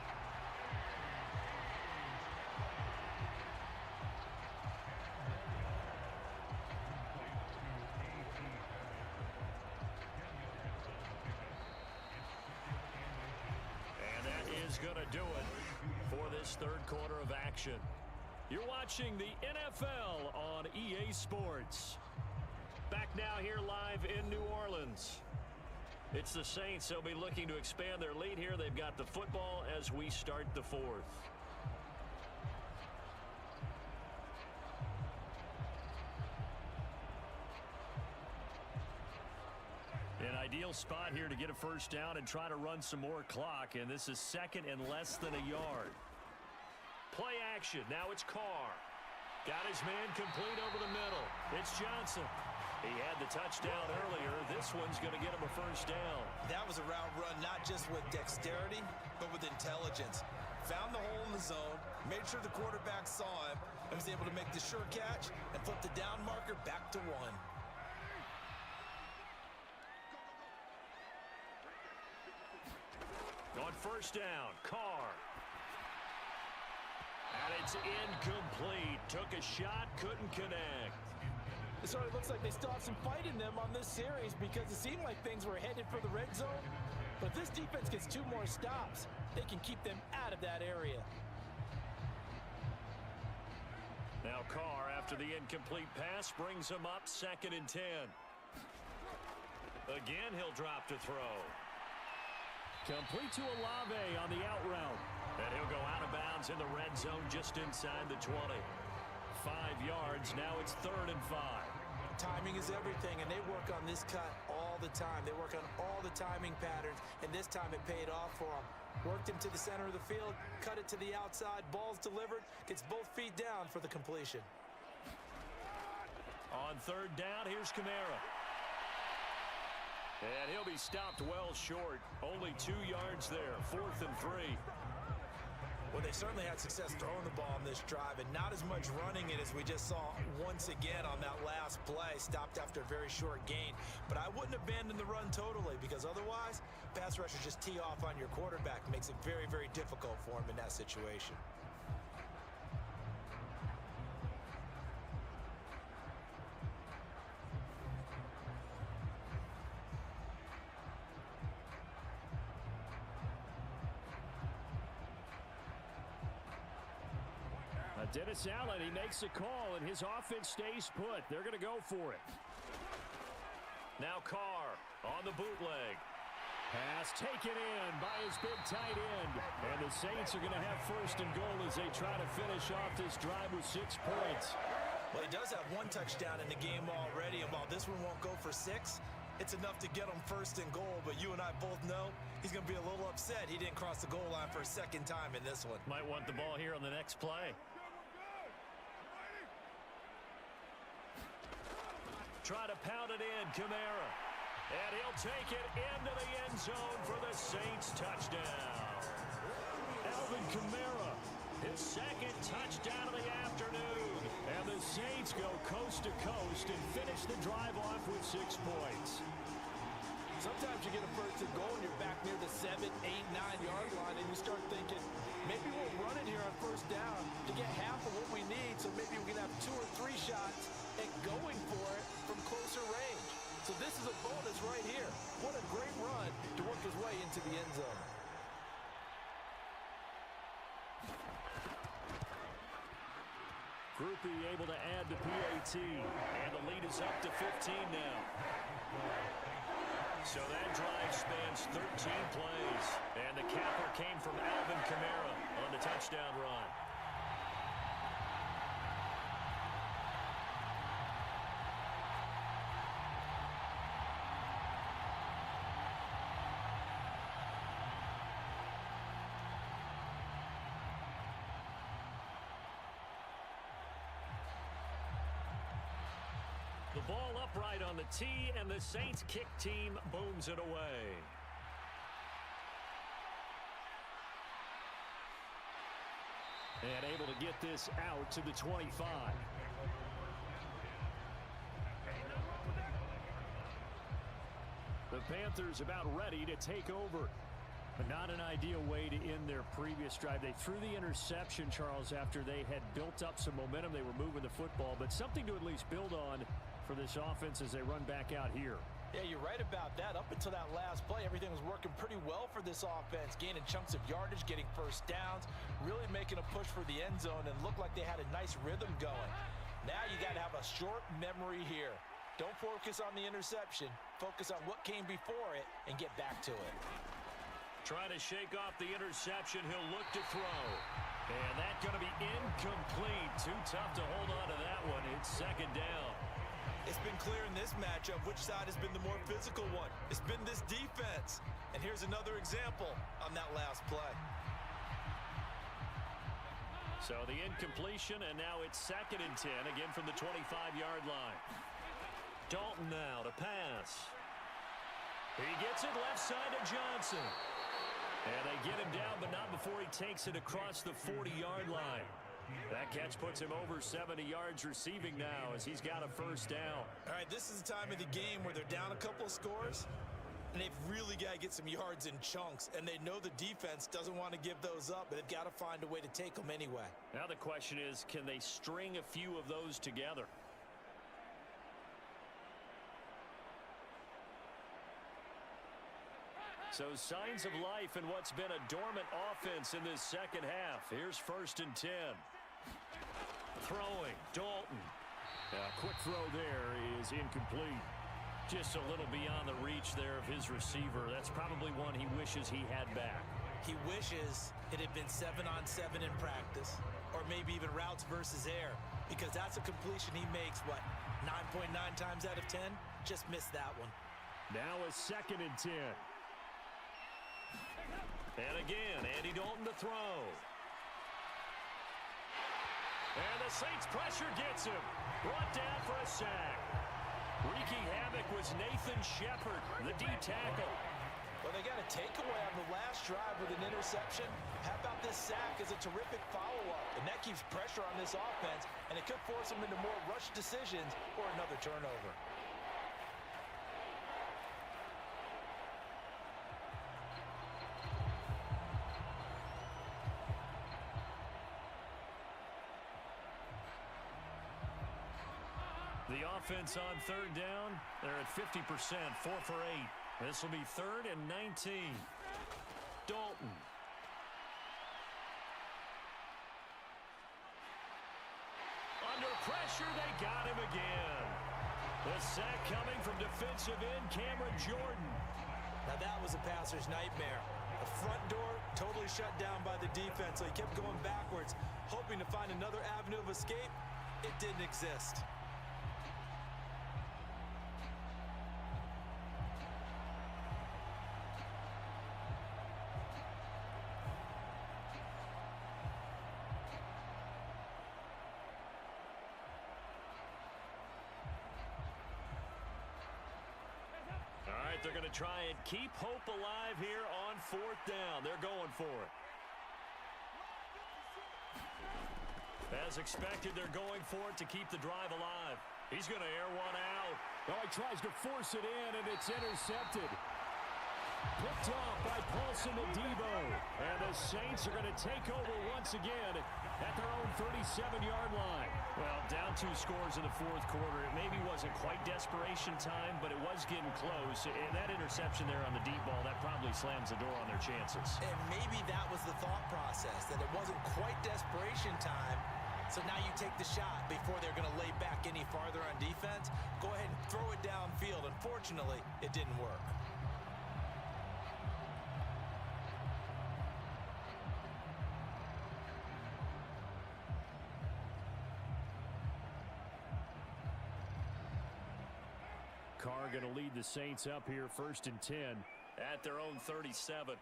Going to do it for this third quarter of action. You're watching the NFL on EA Sports. Back now here live in New Orleans. It's the Saints. They'll be looking to expand their lead here. They've got the football as we start the fourth. An ideal spot here to get a first down and try to run some more clock, and this is 2nd and less than a yard. Play action. Now it's Carr. Got his man complete over the middle. It's Johnson. He had the touchdown earlier. This one's going to get him a first down. That was a route run not just with dexterity, but with intelligence. Found the hole in the zone, made sure the quarterback saw him, and was able to make the sure catch and flip the down marker back to 1. On first down, Carr. And it's incomplete. Took a shot, couldn't connect. It sort of looks like they still have some fight in them on this series because it seemed like things were headed for the red zone. But if this defense gets 2 more stops, they can keep them out of that area. Now Carr, after the incomplete pass, brings him up 2nd and 10. Again, he'll drop to throw. Complete to Olave on the out route. And he'll go out of bounds in the red zone just inside the 20. 5 yards. Now it's 3rd and 5. Timing is everything, and they work on this cut all the time. They work on all the timing patterns, and this time it paid off for them. Worked him to the center of the field, cut it to the outside, ball's delivered, gets both feet down for the completion. On 3rd down, here's Kamara. And he'll be stopped well short. Only 2 yards there. 4th and 3. Well, they certainly had success throwing the ball on this drive and not as much running it as we just saw once again on that last play. Stopped after a very short gain. But I wouldn't abandon the run totally because otherwise, pass rushers just tee off on your quarterback. Makes it very, very difficult for him in that situation. Dennis Allen, he makes a call, and his offense stays put. They're going to go for it. Now Carr on the bootleg. Pass taken in by his big tight end. And the Saints are going to have first and goal as they try to finish off this drive with 6 points. Well, he does have 1 touchdown in the game already, and while this one won't go for 6, it's enough to get him first and goal. But you and I both know he's going to be a little upset he didn't cross the goal line for a second time in this one. Might want the ball here on the next play. Try to pound it in, Kamara. And he'll take it into the end zone for the Saints touchdown. Alvin Kamara, his 2nd touchdown of the afternoon. And the Saints go coast to coast and finish the drive off with 6 points. Sometimes you get a first and goal and you're back near the 7, 8, 9-yard line and you start thinking, maybe we'll run it here on first down to get half of what we need, so maybe we can have 2 or 3 shots at going for it from closer range. So this is a bonus right here. What a great run to work his way into the end zone. Groupie able to add the PAT, and the lead is up to 15 now. So that drive spans 13 plays, and the capper came from Alvin Kamara on the touchdown run. The ball upright on the tee, and the Saints kick team booms it away. And able to get this out to the 25. The Panthers about ready to take over. But not an ideal way to end their previous drive. They threw the interception, Charles, after they had built up some momentum. They were moving the football, but something to at least build on for this offense as they run back out here. Yeah, you're right about that. Up until that last play, everything was working pretty well for this offense, gaining chunks of yardage, getting first downs, really making a push for the end zone, and looked like they had a nice rhythm going. Now you got to have a short memory here. Don't focus on the interception. Focus on what came before it and get back to it. Trying to shake off the interception. He'll look to throw. And that's going to be incomplete. Too tough to hold on to that one. It's 2nd down. It's been clear in this matchup which side has been the more physical one. It's been this defense. And here's another example on that last play. So the incompletion, and now it's 2nd and 10, again from the 25-yard line. Dalton now to pass. He gets it left side to Johnson. And they get him down, but not before he takes it across the 40-yard line. That catch puts him over 70 yards receiving now as he's got a first down. All right, this is the time of the game where they're down a couple of scores, and they've really got to get some yards in chunks, and they know the defense doesn't want to give those up, but they've got to find a way to take them anyway. Now the question is, can they string a few of those together? So signs of life in what's been a dormant offense in this 2nd half. Here's 1st and 10. Throwing, Dalton. Quick throw there is incomplete. Just a little beyond the reach there of his receiver. That's probably one he wishes he had back. He wishes it had been 7-on-7 in practice, or maybe even routes versus air, because that's a completion he makes, what, 9.9 times out of 10? Just missed that one. Now a 2nd and 10. And again, Andy Dalton to throw. And the Saints pressure gets him. Brought down for a sack. Wreaking havoc was Nathan Shepard, the D tackle. Well, Well, they got a takeaway on the last drive with an interception. How about this sack as a terrific follow-up? And that keeps pressure on this offense, and it could force them into more rushed decisions or another turnover. The offense on third down, they're at 50%, 4 for 8. This will be 3rd and 19. Dalton. Under pressure, they got him again. The sack coming from defensive end Cameron Jordan. Now that was a passer's nightmare. The front door totally shut down by the defense, so he kept going backwards, hoping to find another avenue of escape. It didn't exist. They're going to try and keep hope alive here on 4th down. They're going for it. As expected, they're going for it to keep the drive alive. He's going to air one out. Oh, he tries to force it in, and it's intercepted. Picked off by Paulson Adebo. And the Saints are going to take over once again at their own 37-yard line. Well, down 2 scores in the 4th quarter. It maybe wasn't quite desperation time, but it was getting close. And that interception there on the deep ball, that probably slams the door on their chances. And maybe that was the thought process, that it wasn't quite desperation time. So now you take the shot before they're going to lay back any farther on defense. Go ahead and throw it downfield. Unfortunately, it didn't work. Carr going to lead the Saints up here 1st and 10 at their own 37.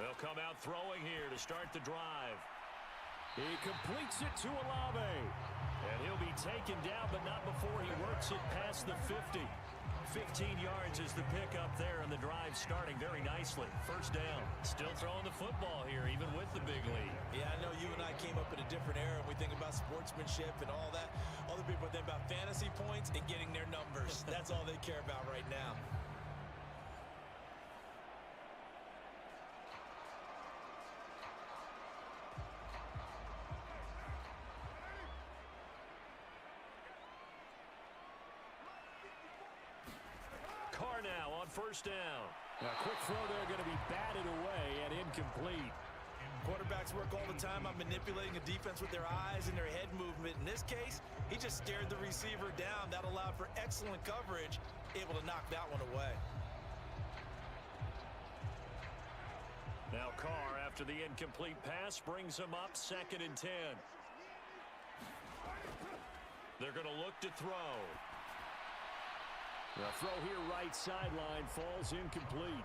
They'll come out throwing here to start the drive. He completes it to Olave. And he'll be taken down, but not before he works it past the 50. 15 yards is the pickup there, and the drive starting very nicely. 1st down. Still throwing the football here, even with the big lead. Yeah, I know you and I came up in a different era. We think about sportsmanship and all that. Other people think about fantasy points and getting their numbers. That's all they care about right now. Carr now on 1st down. A quick throw there going to be batted away and incomplete. Quarterbacks work all the time on manipulating a defense with their eyes and their head movement. In this case, he just stared the receiver down. That allowed for excellent coverage, able to knock that one away. Now Carr, after the incomplete pass, brings him up 2nd and 10. They're going to look to throw. The throw here right sideline falls incomplete.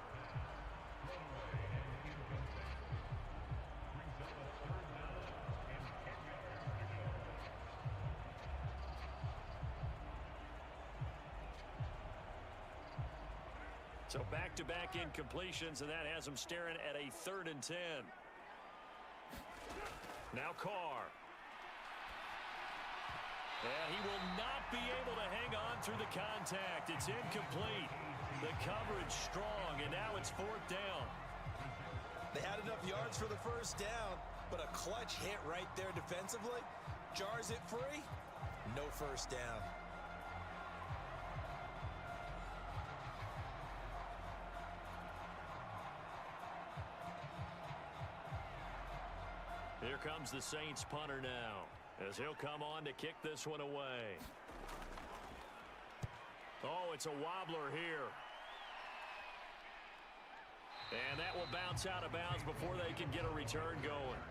So back-to-back incompletions, and that has them staring at a 3rd and 10. Now Carr. And he will not be able to hang on through the contact. It's incomplete. The coverage strong, and now it's 4th down. They had enough yards for the 1st down, but a clutch hit right there defensively jars it free. No 1st down. Here comes the Saints punter now, as he'll come on to kick this one away. Oh, it's a wobbler here. And that will bounce out of bounds before they can get a return going.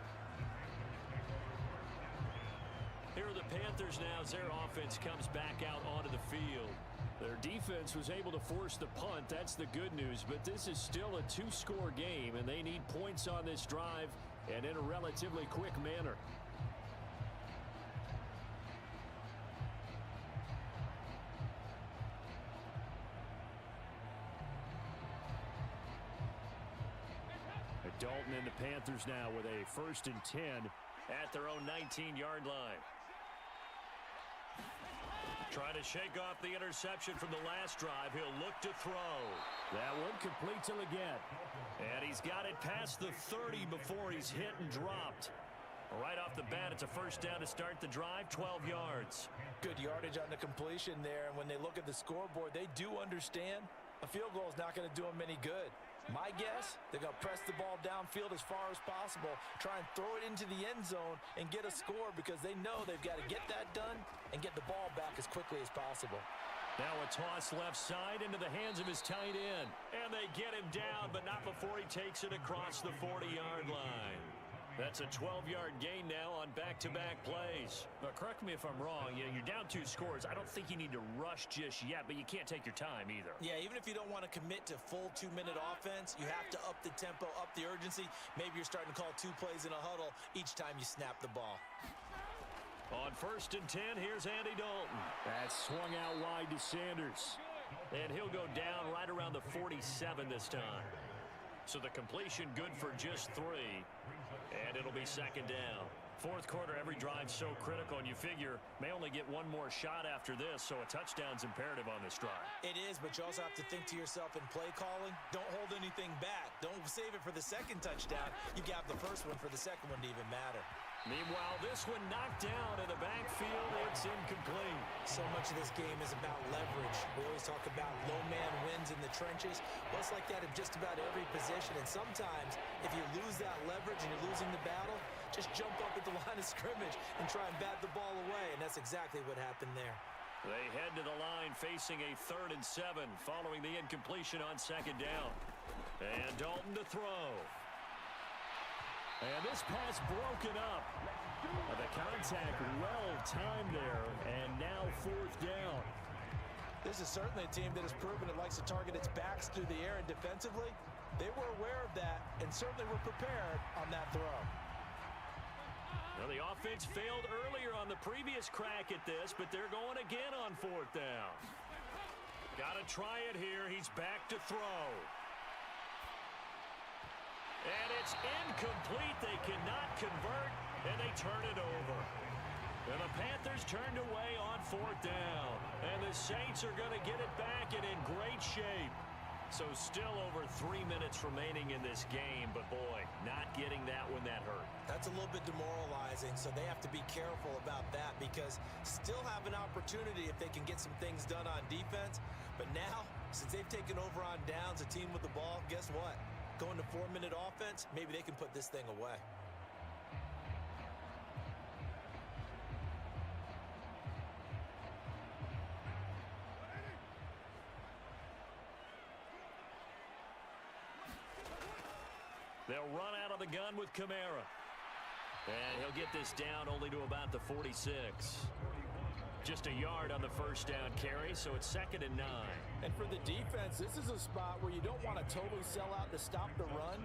Here are the Panthers now as their offense comes back out onto the field. Their defense was able to force the punt. That's the good news. But this is still a 2-score game, and they need points on this drive and in a relatively quick manner. Dalton and the Panthers now with a 1st and 10 at their own 19-yard line. Trying to shake off the interception from the last drive. He'll look to throw. That one complete to Leggett. And he's got it past the 30 before he's hit and dropped. Right off the bat, it's a 1st down to start the drive, 12 yards. Good yardage on the completion there. And when they look at the scoreboard, they do understand a field goal is not going to do them any good. My guess, they're going to press the ball downfield as far as possible, try and throw it into the end zone and get a score because they know they've got to get that done and get the ball back as quickly as possible. Now a toss left side into the hands of his tight end. And they get him down, but not before he takes it across the 40-yard line. That's a 12-yard gain now on back-to-back plays. But correct me if I'm wrong. You're down 2 scores. I don't think you need to rush just yet, but you can't take your time either. Yeah, even if you don't want to commit to full 2-minute offense, you have to up the tempo, up the urgency. Maybe you're starting to call 2 plays in a huddle each time you snap the ball. On 1st and 10, here's Andy Dalton. That's swung out wide to Sanders. And he'll go down right around the 47 this time. So the completion good for just 3. And it'll be 2nd down. 4th quarter, every drive so critical, and you figure may only get one more shot after this, so a touchdown's imperative on this drive. It is, but you also have to think to yourself in play calling, don't hold anything back. Don't save it for the 2nd touchdown. You got the 1st one for the 2nd one to even matter. Meanwhile, this one knocked down in the backfield. It's incomplete. So much of this game is about leverage. We always talk about low man wins in the trenches. Well, it's like that in just about every position. And sometimes, if you lose that leverage and you're losing the battle, just jump up at the line of scrimmage and try and bat the ball away. And that's exactly what happened there. They head to the line facing a 3rd and 7 following the incompletion on 2nd down. And Dalton to throw. And this pass broken up. The contact well timed there, and now 4th down. This is certainly a team that has proven it likes to target its backs through the air, and defensively, they were aware of that and certainly were prepared on that throw. Well, the offense failed earlier on the previous crack at this, but they're going again on 4th down. Got to try it here. He's back to throw. And it's incomplete. They cannot convert, and they turn it over. And the Panthers turned away on 4th down. And the Saints are going to get it back and in great shape. So still over 3 minutes remaining in this game, but boy, not getting that one that hurt. That's a little bit demoralizing, so they have to be careful about that because still have an opportunity if they can get some things done on defense. But now, since they've taken over on downs, a team with the ball, guess what? Going to 4-minute offense, maybe they can put this thing away. They'll run out of the gun with Kamara. And he'll get this down only to about the 46. Just a yard on the 1st down carry, so it's 2nd and 9. And for the defense, this is a spot where you don't want to totally sell out to stop the run,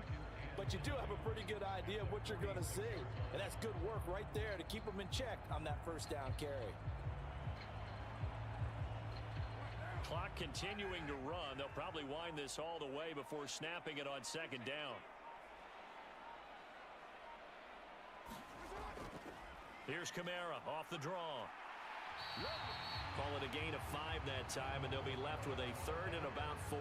but you do have a pretty good idea of what you're going to see. And that's good work right there to keep them in check on that 1st down carry. Clock continuing to run. They'll probably wind this all the way before snapping it on 2nd down. Here's Kamara off the draw. Call it a gain of 5 that time, and they'll be left with a 3rd and about 4.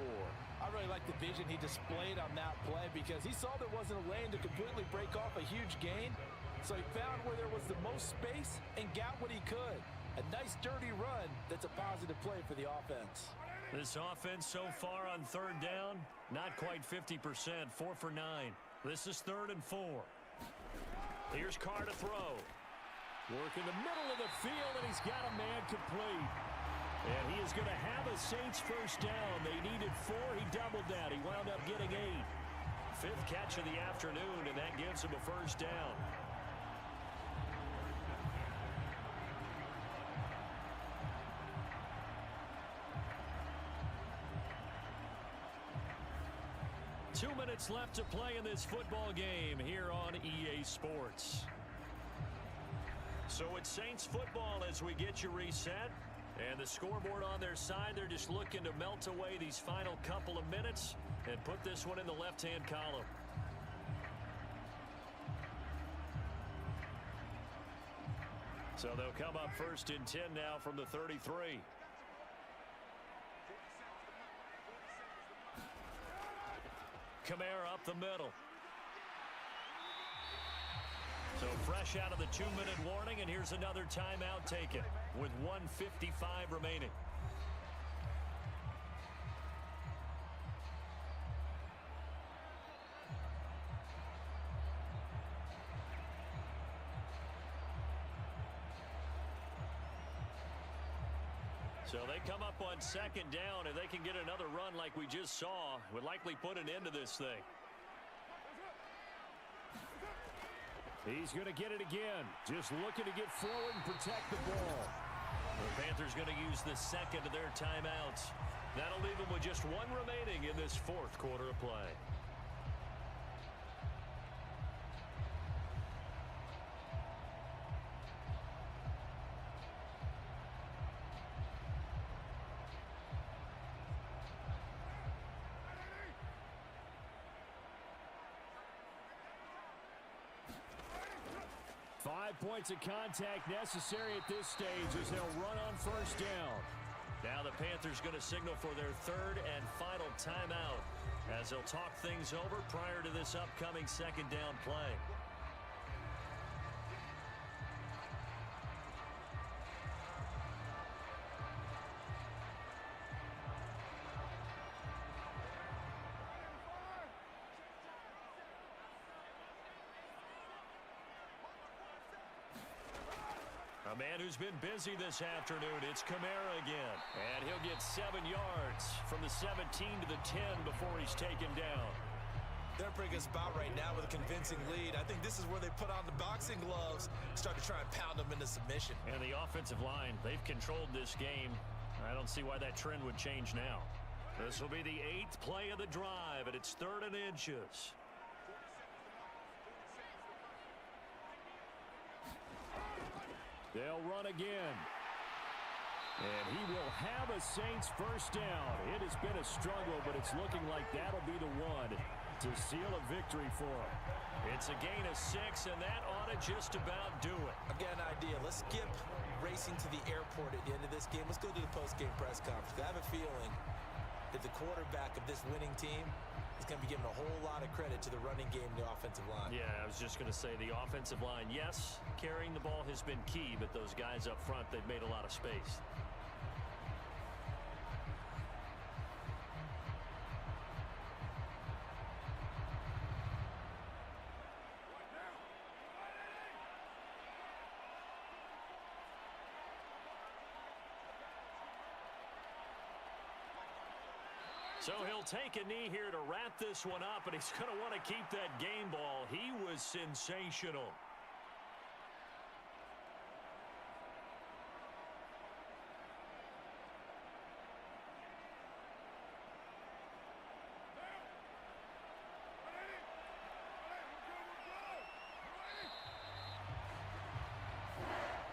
I really like the vision he displayed on that play because he saw there wasn't a lane to completely break off a huge gain. So he found where there was the most space and got what he could. A nice dirty run that's a positive play for the offense. This offense so far on 3rd down, not quite 50%, 4 for 9. This is 3rd and 4. Here's Carr to throw. Work in the middle of the field, and he's got a man complete. And he is going to have a Saints 1st down. They needed 4. He doubled that. He wound up getting 8. 5th catch of the afternoon, and that gives him a 1st down. Two minutes left to play in this football game here on EA Sports. So it's Saints football as we get you reset. And the scoreboard on their side, they're just looking to melt away these final couple of minutes and put this one in the left-hand column. So they'll come up 1st and 10 now from the 33. Kamara up the middle. So fresh out of the 2-minute warning, and here's another timeout taken with 1:55 remaining. So they come up on 2nd down. If they can get another run like we just saw, would likely put an end to this thing. He's going to get it again. Just looking to get forward and protect the ball. The Panthers going to use the 2nd of their timeouts. That'll leave them with just 1 remaining in this 4th quarter of play. Points of contact necessary at this stage as they'll run on 1st down. Now the Panthers going to signal for their 3rd and final timeout as they'll talk things over prior to this upcoming 2nd down play. A man who's been busy this afternoon, it's Kamara again. And he'll get 7 yards from the 17 to the 10 before he's taken down. They're in a pretty good spot right now with a convincing lead. I think this is where they put on the boxing gloves, start to try and pound them into submission. And the offensive line, they've controlled this game. I don't see why that trend would change now. This will be the 8th play of the drive, and it's 3rd and inches. They'll run again. And he will have a Saints 1st down. It has been a struggle, but it's looking like that'll be the one to seal a victory for him. It's a gain of 6, and that ought to just about do it. I've got an idea. Let's skip racing to the airport at the end of this game. Let's go to the post-game press conference. I have a feeling that the quarterback of this winning team is going to be given a whole lot of credit to the running game and the offensive line. Yeah, I was just going to say the offensive line, yes, carrying the ball has been key, but those guys up front, they've made a lot of space. So he'll take a knee here to wrap this one up, and he's going to want to keep that game ball. He was sensational.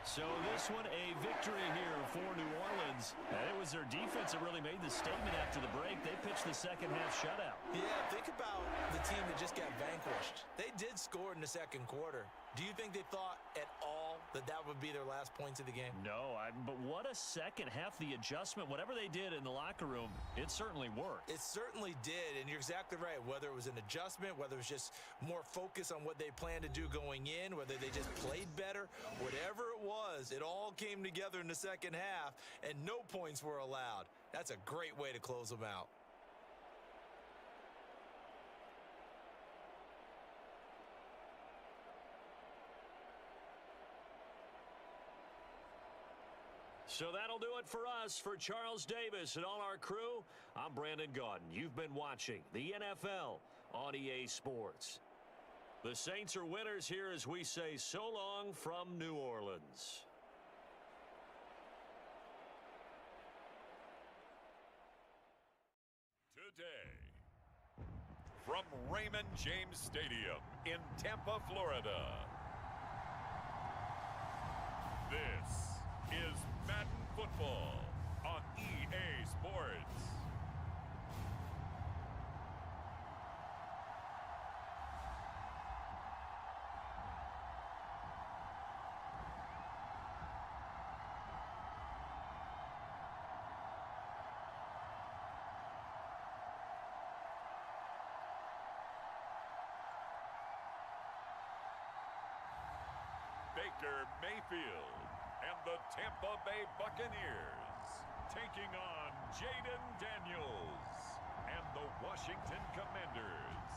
So this one a victory here for New Orleans. And it was their defense that really made the statement after the break. They pitched the 2nd half shutout. Yeah, think about the team that just got vanquished. They did score in the 2nd quarter. Do you think they thought at all that that would be their last points of the game? No, but what a 2nd half. The adjustment, whatever they did in the locker room, it certainly worked. It certainly did, and you're exactly right. Whether it was an adjustment, whether it was just more focus on what they planned to do going in, whether they just played better, whatever it was, it all came together in the 2nd half, and no points were allowed. That's a great way to close them out. So that'll do it for us. For Charles Davis and all our crew, I'm Brandon Gaudin. You've been watching the NFL on EA Sports. The Saints are winners here as we say so long from New Orleans. Today, from Raymond James Stadium in Tampa, Florida, this is Madden Football on EA Sports. Baker Mayfield and the Tampa Bay Buccaneers taking on Jaden Daniels and the Washington Commanders.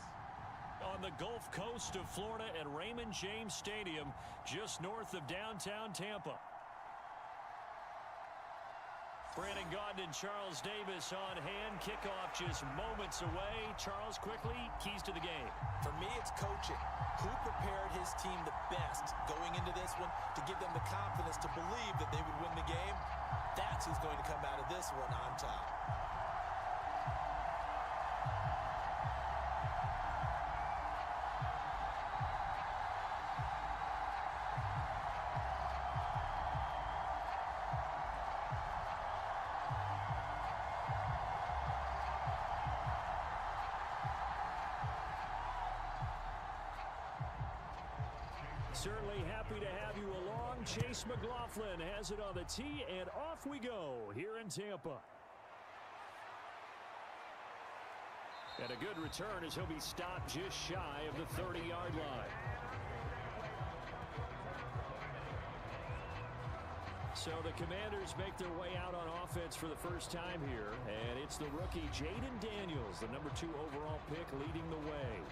On the Gulf Coast of Florida at Raymond James Stadium, just north of downtown Tampa. Brandon Gaudin and Charles Davis on hand. Kickoff just moments away. Charles, quickly, keys to the game. For me, it's coaching. Who prepared his team the best going into this one to give them the confidence to believe that they would win the game? That's who's going to come out of this one on top. Certainly happy to have you along. Chase McLaughlin has it on the tee, and off we go here in Tampa. And a good return as he'll be stopped just shy of the 30-yard line. So the Commanders make their way out on offense for the first time here, and it's the rookie Jaden Daniels, the number 2 overall pick, leading the way.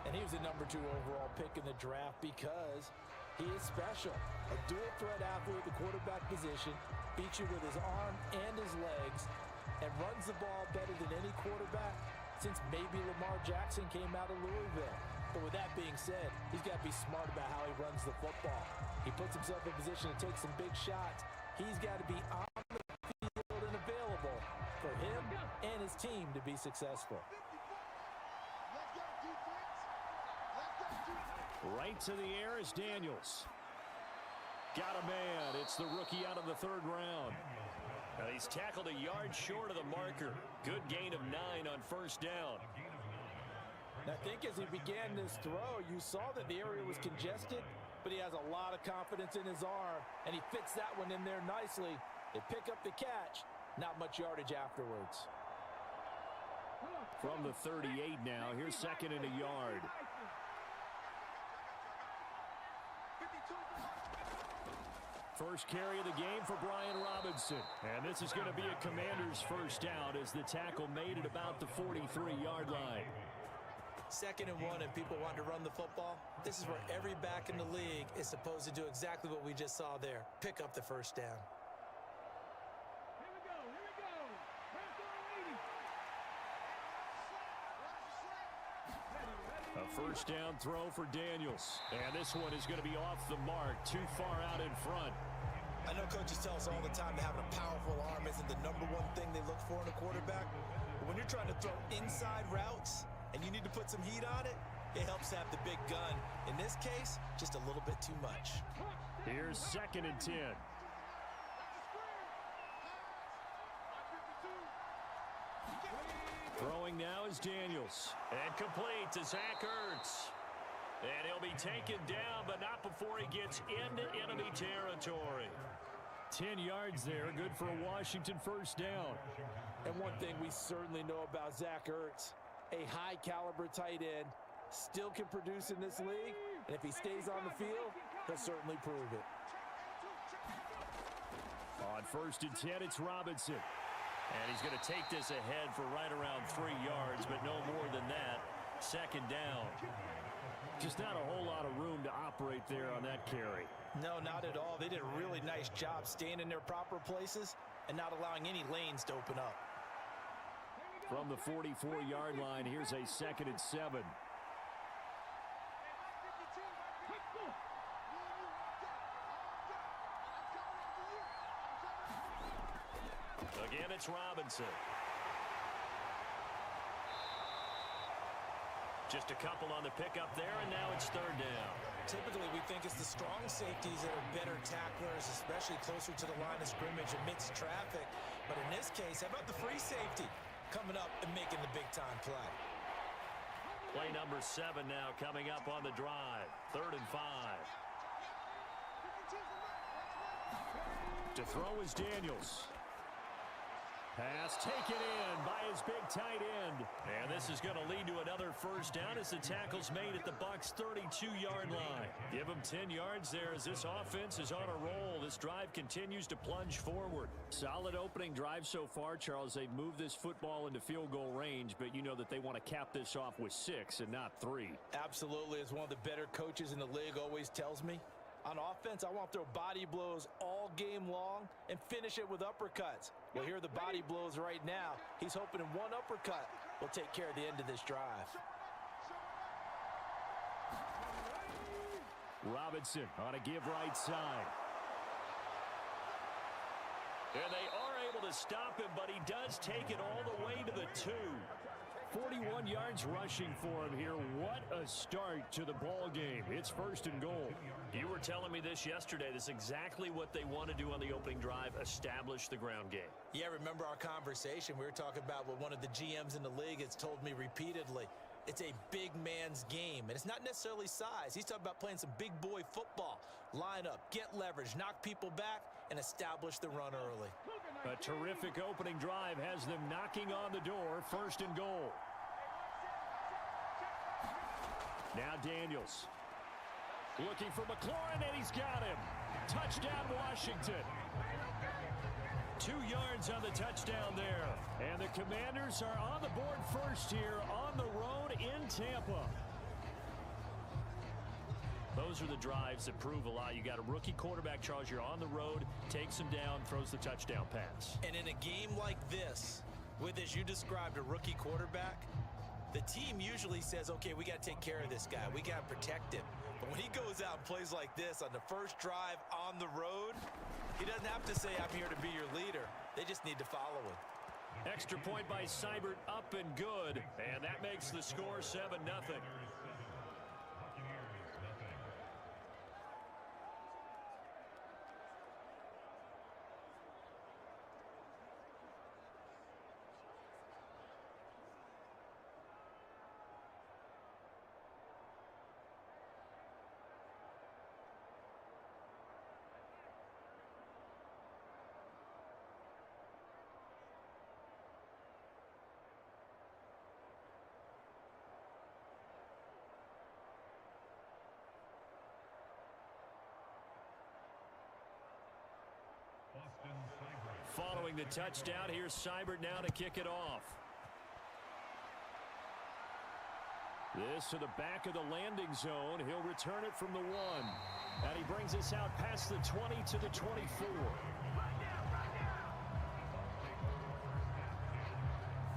And he was the number 2 overall pick in the draft because he is special. A dual-threat athlete at the quarterback position, beats you with his arm and his legs, and runs the ball better than any quarterback since maybe Lamar Jackson came out of Louisville. But with that being said, he's got to be smart about how he runs the football. He puts himself in position to take some big shots. He's got to be on the field and available for him and his team to be successful. Right to the air is Daniels. Got a man. It's the rookie out of the 3rd round. Now he's tackled a yard short of the marker. Good gain of 9 on first down. And I think as he began this throw, you saw that the area was congested, but he has a lot of confidence in his arm, and he fits that one in there nicely. They pick up the catch. Not much yardage afterwards. From the 38 now, here's 2nd and a yard. First carry of the game for Brian Robinson. And this is going to be a Commander's first down as the tackle made it about the 43-yard line. 2nd and 1 and people want to run the football. This is where every back in the league is supposed to do exactly what we just saw there. Pick up the first down. Here we go, here we go. A first down throw for Daniels. And this one is going to be off the mark, too far out in front. I know coaches tell us all the time that having a powerful arm isn't the #1 thing they look for in a quarterback. But when you're trying to throw inside routes and you need to put some heat on it, it helps to have the big gun. In this case, just a little bit too much. Here's 2nd and 10. Throwing now is Daniels. And complete to Zach Ertz. And he'll be taken down, but not before he gets into enemy territory. 10 yards there, good for a Washington first down. And one thing we certainly know about Zach Ertz, a high-caliber tight end, still can produce in this league, and if he stays on the field, he'll certainly prove it. On 1st and 10, it's Robinson. And he's going to take this ahead for right around 3 yards, but no more than that. 2nd down. Just not a whole lot of room to operate there on that carry. No, not at all. They did a really nice job staying in their proper places and not allowing any lanes to open up. From the 44-yard line, here's a 2nd and 7. Again, it's Robinson. Just a couple on the pickup there, and now it's 3rd down. Typically, we think it's the strong safeties that are better tacklers, especially closer to the line of scrimmage amidst traffic. But in this case, how about the free safety coming up and making the big-time play? Play number 7 now coming up on the drive. 3rd and 5. To throw is Daniels. Pass taken in by his big tight end. And this is going to lead to another first down as the tackle's made at the Bucs' 32-yard line. Give them 10 yards there as this offense is on a roll. This drive continues to plunge forward. Solid opening drive so far, Charles. They've moved this football into field goal range, but you know that they want to cap this off with 6 and not 3. Absolutely. As one of the better coaches in the league always tells me, on offense, I want to throw body blows all game long and finish it with uppercuts. Well, here are the body blows right now. He's hoping in one uppercut will take care of the end of this drive. Robinson on a give right side. And they are able to stop him, but he does take it all the way to the 2. 41 yards rushing for him here. What a start to the ball game. It's first and goal. You were telling me this yesterday. This is exactly what they want to do on the opening drive, establish the ground game. Yeah, remember our conversation. We were talking about what one of the GMs in the league has told me repeatedly. It's a big man's game, and it's not necessarily size. He's talking about playing some big boy football. Line up, get leverage, knock people back, and establish the run early. A terrific opening drive has them knocking on the door, first and goal. Now Daniels. Looking for McLaurin, and he's got him. Touchdown, Washington. 2 yards on the touchdown there. And the Commanders are on the board first here on the road in Tampa. Those are the drives that prove a lot. You got a rookie quarterback, Charles. You're on the road, takes him down, throws the touchdown pass. And in a game like this, with, as you described, a rookie quarterback, the team usually says, okay, we got to take care of this guy. We got to protect him. But when he goes out and plays like this on the first drive on the road, he doesn't have to say, I'm here to be your leader. They just need to follow him. Extra point by Seibert, up and good. And that makes the score 7-0. Following the touchdown, here's Seibert now to kick it off. This to the back of the landing zone. He'll return it from the 1. And he brings us out past the 20 to the 24.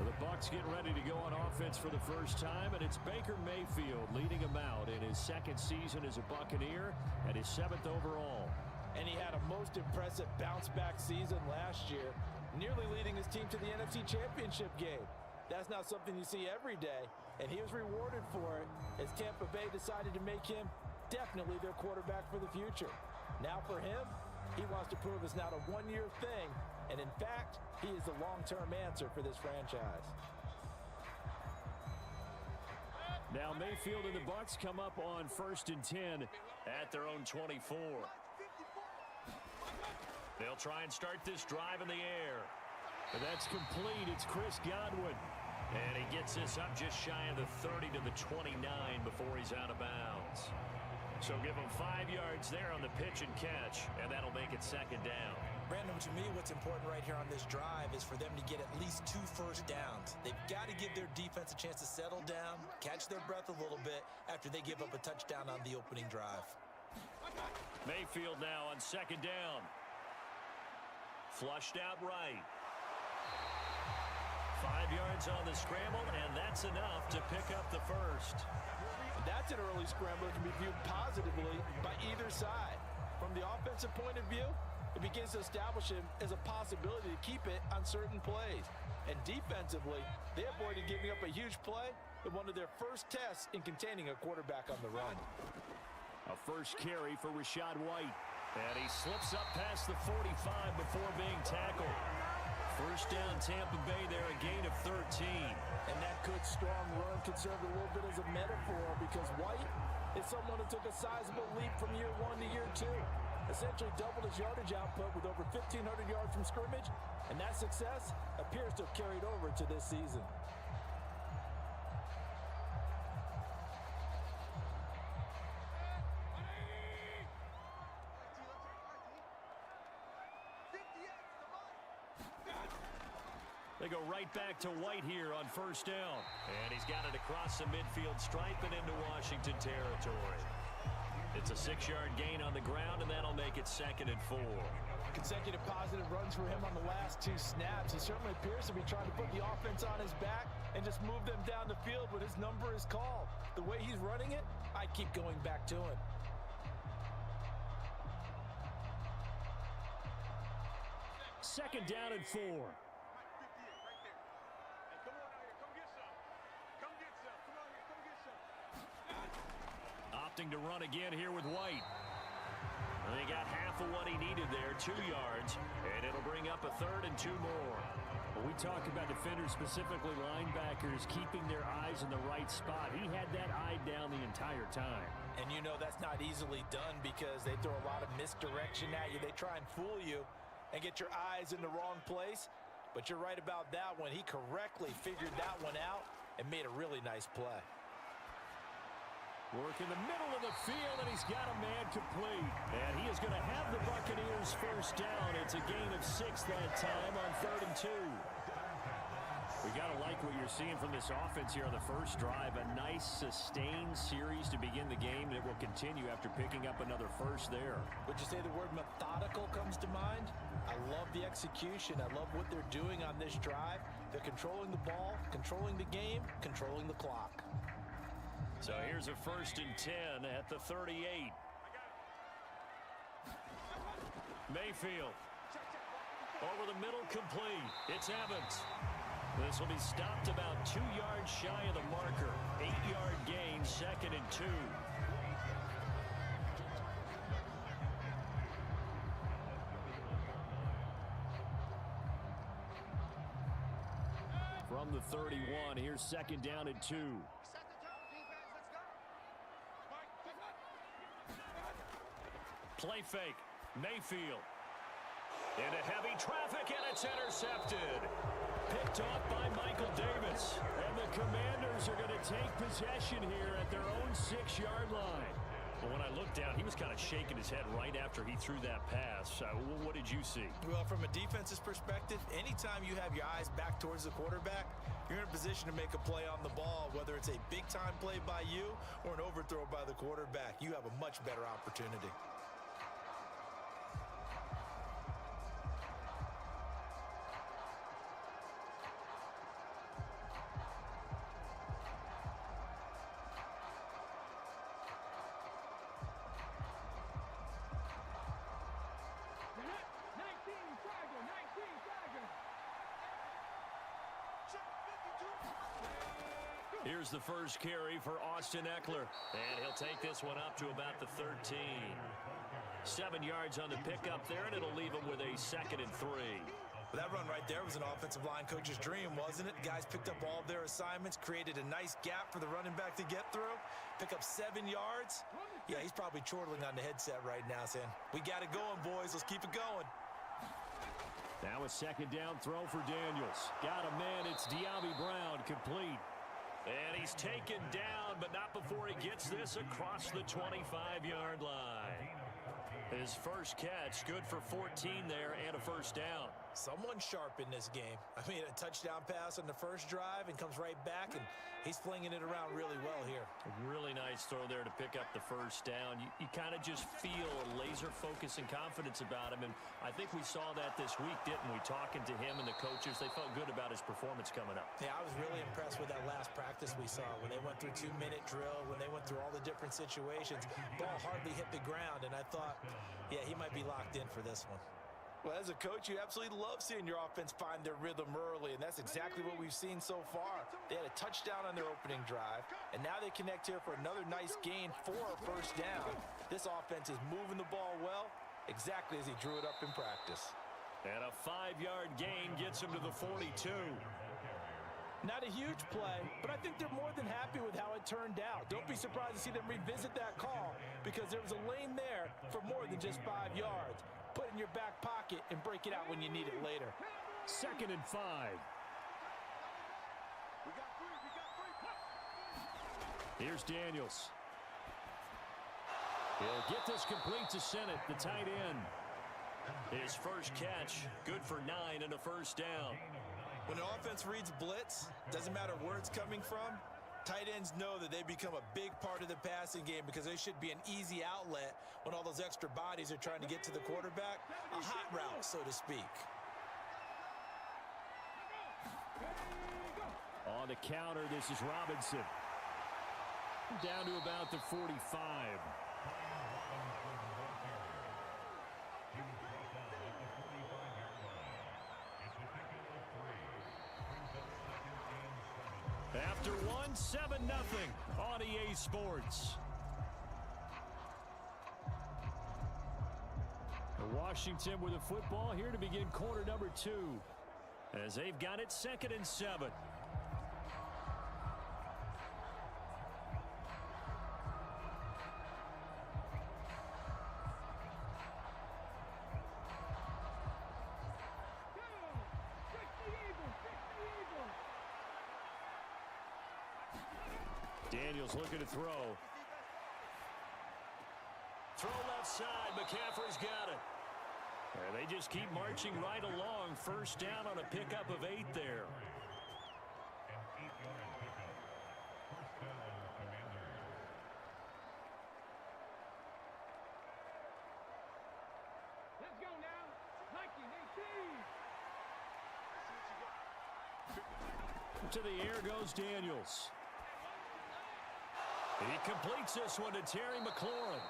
The Bucs getting ready to go on offense for the first time, and it's Baker Mayfield leading them out in his second season as a Buccaneer and his 7th overall. And he had a most impressive bounce-back season last year, nearly leading his team to the NFC Championship game. That's not something you see every day, and he was rewarded for it as Tampa Bay decided to make him definitely their quarterback for the future. Now for him, he wants to prove it's not a one-year thing, and in fact, he is the long-term answer for this franchise. Now Mayfield and the Bucs come up on 1st and 10 at their own 24. They'll try and start this drive in the air. But that's complete. It's Chris Godwin. And he gets this up just shy of the 30 to the 29 before he's out of bounds. So give him 5 yards there on the pitch and catch, and that'll make it 2nd down. Brandon, to me, what's important right here on this drive is for them to get at least 2 first downs. They've got to give their defense a chance to settle down, catch their breath a little bit after they give up a touchdown on the opening drive. Mayfield now on 2nd down. Flushed out right. 5 yards on the scramble, and that's enough to pick up the first. That's an early scramble that can be viewed positively by either side. From the offensive point of view, it begins to establish him as a possibility to keep it on certain plays. And defensively, they avoided giving up a huge play in one of their first tests in containing a quarterback on the run. A first carry for Rachaad White. And he slips up past the 45 before being tackled. First down, Tampa Bay there, a gain of 13. And that good, strong run could serve a little bit as a metaphor because White is someone who took a sizable leap from year 1 to year 2. essentially doubled his yardage output with over 1,500 yards from scrimmage, and that success appears to have carried over to this season. They go right back to White here on first down. And he's got it across the midfield stripe and into Washington territory. It's a 6-yard gain on the ground, and that'll make it 2nd and 4. Consecutive positive runs for him on the last 2 snaps. He certainly appears to be trying to put the offense on his back and just move them down the field when his number is called. The way he's running it, I keep going back to him. Second down and 4. Opting to run again here with White. And they got half of what he needed there, 2 yards, and it'll bring up a 3rd and 2 more. When we talk about defenders, specifically linebackers, keeping their eyes in the right spot, he had that eye down the entire time. And you know that's not easily done because they throw a lot of misdirection at you. They try and fool you and get your eyes in the wrong place. But you're right about that one. He correctly figured that one out and made a really nice play. Work in the middle of the field, and he's got a man complete. And he is going to have the Buccaneers first down. It's a gain of 6 that time on 3rd and 2. We got to like what you're seeing from this offense here on the first drive. A nice, sustained series to begin the game, and it will continue after picking up another first there. Would you say the word methodical comes to mind? I love the execution. I love what they're doing on this drive. They're controlling the ball, controlling the game, controlling the clock. So here's a 1st and 10 at the 38. Mayfield. Over the middle, complete. It's Evans. This will be stopped about 2 yards shy of the marker. 8-yard gain, 2nd and 2. From the 31, here's 2nd down and 2. Play fake. Mayfield. Into heavy traffic, and it's intercepted. Picked off by Michael Davis. And the Commanders are going to take possession here at their own 6-yard line. But when I looked down, he was kind of shaking his head right after he threw that pass. What did you see? Well, from a defense's perspective, anytime you have your eyes back towards the quarterback, you're in a position to make a play on the ball, whether it's a big-time play by you or an overthrow by the quarterback. You have a much better opportunity. Here's the first carry for Austin Eckler. And he'll take this one up to about the 13. 7 yards on the pickup there, and it'll leave him with a 2nd and 3. Well, that run right there was an offensive line coach's dream, wasn't it? Guys picked up all of their assignments, created a nice gap for the running back to get through, pick up 7 yards. Yeah, he's probably chortling on the headset right now saying, we got it going, boys. Let's keep it going. Now a 2nd down throw for Daniels. Got a man. It's De'Ami Brown, complete. And he's taken down, but not before he gets this across the 25-yard line. His first catch, good for 14 there and a first down. Someone sharp in this game. I mean, a touchdown pass on the first drive and comes right back, and he's flinging it around really well here. A really nice throw there to pick up the first down. You kind of just feel a laser focus and confidence about him, and I think we saw that this week, didn't we? Talking to him and the coaches, they felt good about his performance coming up. Yeah, I was really impressed with that last practice we saw when they went through 2-minute drill, when they went through all the different situations. Ball hardly hit the ground, and I thought, yeah, he might be locked in for this one. Well, as a coach, you absolutely love seeing your offense find their rhythm early, and that's exactly what we've seen so far. They had a touchdown on their opening drive, and now they connect here for another nice gain for a first down. This offense is moving the ball well, exactly as he drew it up in practice. And a 5-yard gain gets him to the 42. Not a huge play, but I think they're more than happy with how it turned out. Don't be surprised to see them revisit that call because there was a lane there for more than just 5 yards. Put it in your back pocket and break it out when you need it later. 2nd and 5. We got three. Here's Daniels. He'll get this complete to Sennett, the tight end. His first catch, good for 9 and a first down. When the offense reads blitz, doesn't matter where it's coming from, tight ends know that they become a big part of the passing game because they should be an easy outlet when all those extra bodies are trying to get to the quarterback. A hot route, so to speak. On the counter, this is Robinson. Down to about the 45. After 7-0 on EA Sports. Washington with the football here to begin quarter number 2. As they've got it 2nd and 7. Daniels looking to throw. Throw left side. McCaffrey's got it. And they just keep marching right along. First down on a pickup of 8 there. Let's go now. 19-18. To the air goes Daniels. He completes this one to Terry McLaurin.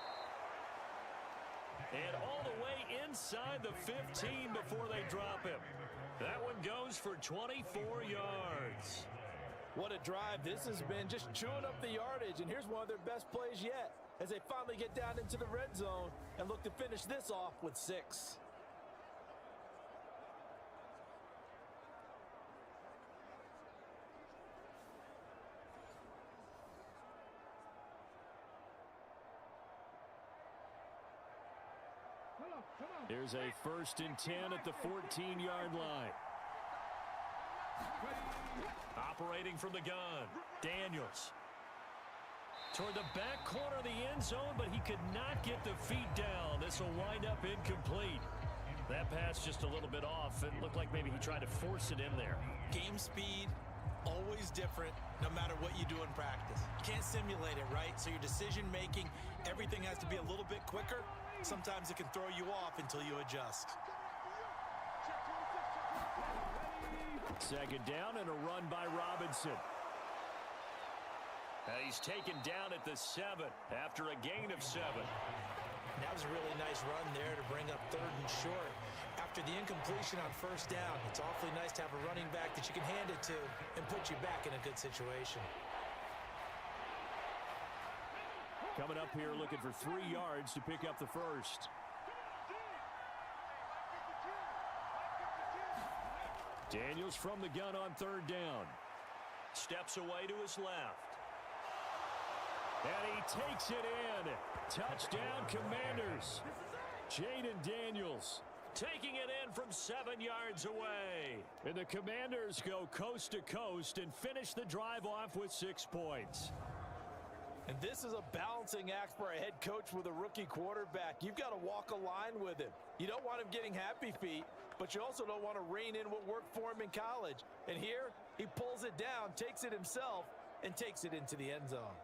And all the way inside the 15 before they drop him. That one goes for 24 yards. What a drive this has been, just chewing up the yardage. And here's one of their best plays yet as they finally get down into the red zone and look to finish this off with 6. Here's a 1st and 10 at the 14-yard line. Operating from the gun, Daniels. Toward the back corner of the end zone, but he could not get the feet down. This will wind up incomplete. That pass just a little bit off. It looked like maybe he tried to force it in there. Game speed, always different, no matter what you do in practice. You can't simulate it, right? So your decision-making, everything has to be a little bit quicker. Sometimes it can throw you off until you adjust. 2nd down and a run by Robinson. He's taken down at the 7 after a gain of 7. That was a really nice run there to bring up 3rd and short. After the incompletion on 1st down, it's awfully nice to have a running back that you can hand it to and put you back in a good situation. Coming up here looking for 3 yards to pick up the 1st. Daniels from the gun on 3rd down. Steps away to his left. And he takes it in. Touchdown, Commanders. Jaden Daniels taking it in from 7 yards away. And the Commanders go coast to coast and finish the drive off with 6 points. And this is a balancing act for a head coach with a rookie quarterback. You've got to walk a line with him. You don't want him getting happy feet, but you also don't want to rein in what worked for him in college. And here, he pulls it down, takes it himself, and takes it into the end zone.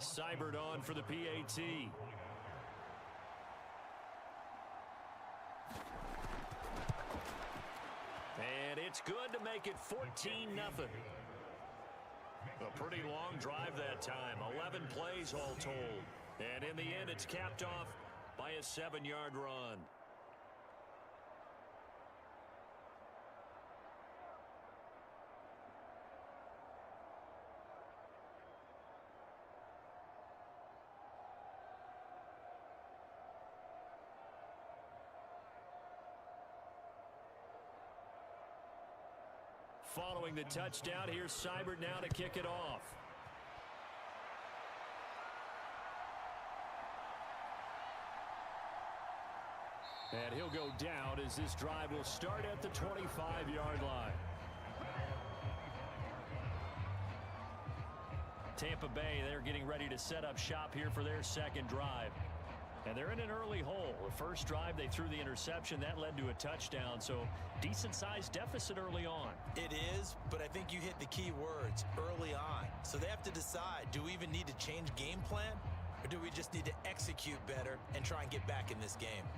Seibert on for the PAT. And it's good to make it 14-0. A pretty long drive that time. 11 plays all told. And in the end, it's capped off by a 7-yard run. following the touchdown. Here's Seibert now to kick it off. And he'll go down as this drive will start at the 25-yard line. Tampa Bay, they're getting ready to set up shop here for their second drive. And they're in an early hole. The first drive, they threw the interception. That led to a touchdown, so decent-sized deficit early on. It is, but I think you hit the key words, early on. So they have to decide, do we even need to change game plan, or do we just need to execute better and try and get back in this game?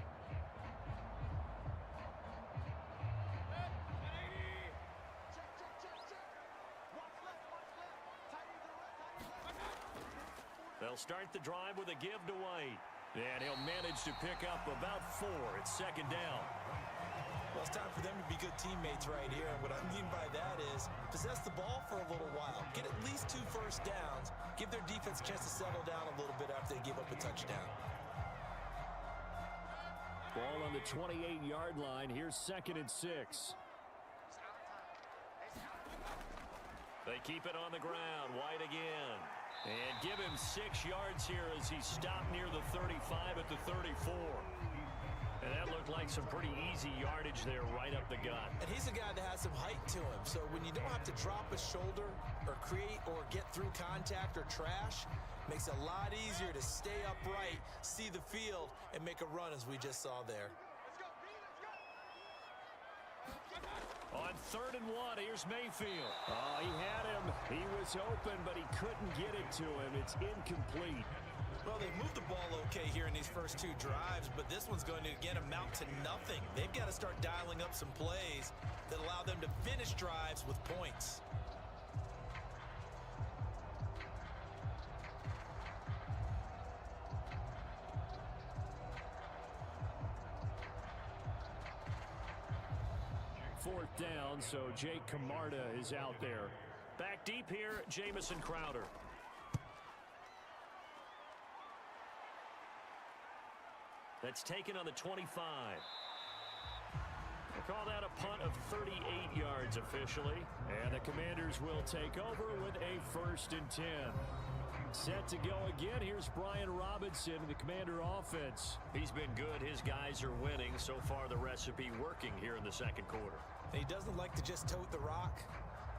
They'll start the drive with a give to White. And he'll manage to pick up about 4. It's second down. Well, it's time for them to be good teammates right here. And what I mean by that is possess the ball for a little while. Get at least 2 first downs. Give their defense a chance to settle down a little bit after they give up a touchdown. Ball on the 28-yard line. Here's 2nd and 6. They keep it on the ground. White again. And give him 6 yards here as he stopped near the 35 at the 34. And that looked like some pretty easy yardage there right up the gut. And he's a guy that has some height to him. So when you don't have to drop a shoulder or create or get through contact or trash, makes it a lot easier to stay upright, see the field, and make a run as we just saw there. On 3rd and 1, here's Mayfield. Oh, he had him. He was open, but he couldn't get it to him. It's incomplete. Well, they've moved the ball okay here in these first 2 drives, but this one's going to, again, amount to nothing. They've got to start dialing up some plays that allow them to finish drives with points. Fourth down, so Jake Camarda is out there. Back deep here, Jamison Crowder. That's taken on the 25. We'll call that a punt of 38 yards officially. And the Commanders will take over with a 1st and 10. Set to go again. Here's Brian Robinson, the Commander offense. He's been good. His guys are winning. So far, the recipe working here in the second quarter. And he doesn't like to just tote the rock.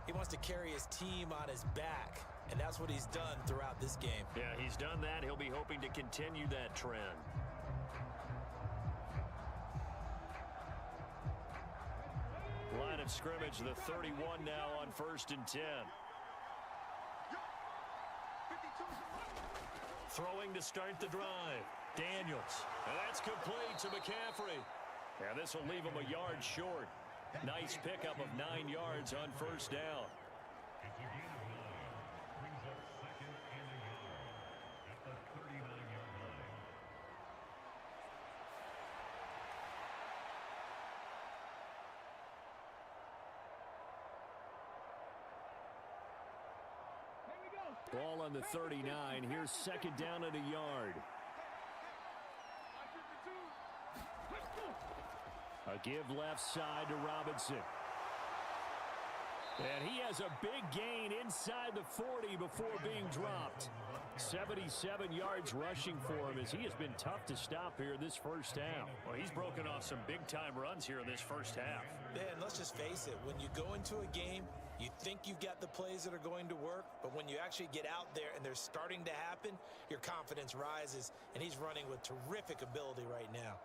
He wants to carry his team on his back. And that's what he's done throughout this game. Yeah, he's done that. He'll be hoping to continue that trend. Line of scrimmage, the 31 now on 1st and 10. Throwing to start the drive. Daniels. And that's complete to McCaffrey. And this will leave him a yard short. Nice pickup of 9 yards on 1st down. Ball on the 39. Here's 2nd down and a yard. A give left side to Robinson. And he has a big gain inside the 40 before being dropped. 77 yards rushing for him as he has been tough to stop here this first half. Well, he's broken off some big-time runs here in this first half. Man, let's just face it. When you go into a game, you think you've got the plays that are going to work, but when you actually get out there and they're starting to happen, your confidence rises, and he's running with terrific ability right now.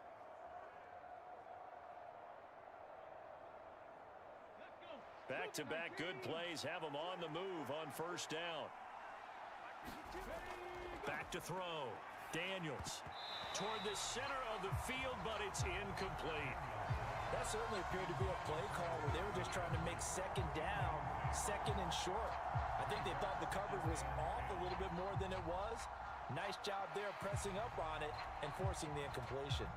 Back-to-back good plays have him on the move on 1st down. Back to throw. Daniels toward the center of the field, but it's incomplete. That certainly appeared to be a play call where they were just trying to make 2nd down, 2nd and short. I think they thought the coverage was off a little bit more than it was. Nice job there pressing up on it and forcing the incompletion.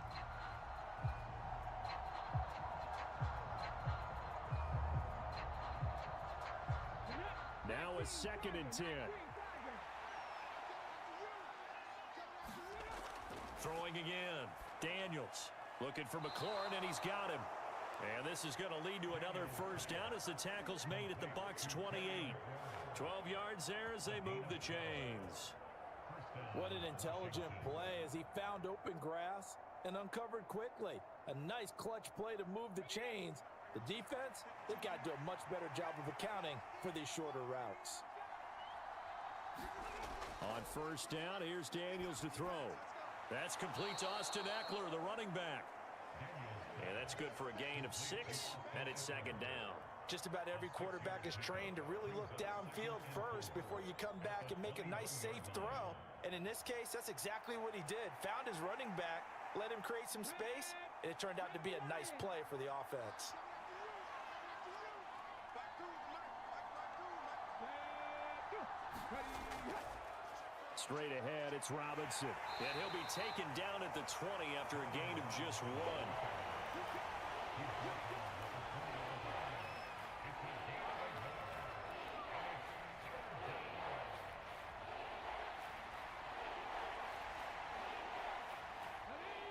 Now a 2nd and 10. Throwing again. Daniels looking for McLaurin, and he's got him. And this is going to lead to another first down as the tackle's made at the Bucs 28. 12 yards there as they move the chains. What an intelligent play as he found open grass and uncovered quickly. A nice clutch play to move the chains. The defense, they've got to do a much better job of accounting for these shorter routes. On first down, here's Daniels to throw. That's complete to Austin Eckler, the running back. And that's good for a gain of 6, and it's second down. Just about every quarterback is trained to really look downfield first before you come back and make a nice, safe throw. And in this case, that's exactly what he did. Found his running back, let him create some space, and it turned out to be a nice play for the offense. Straight ahead, it's Robinson. And he'll be taken down at the 20 after a gain of just 1.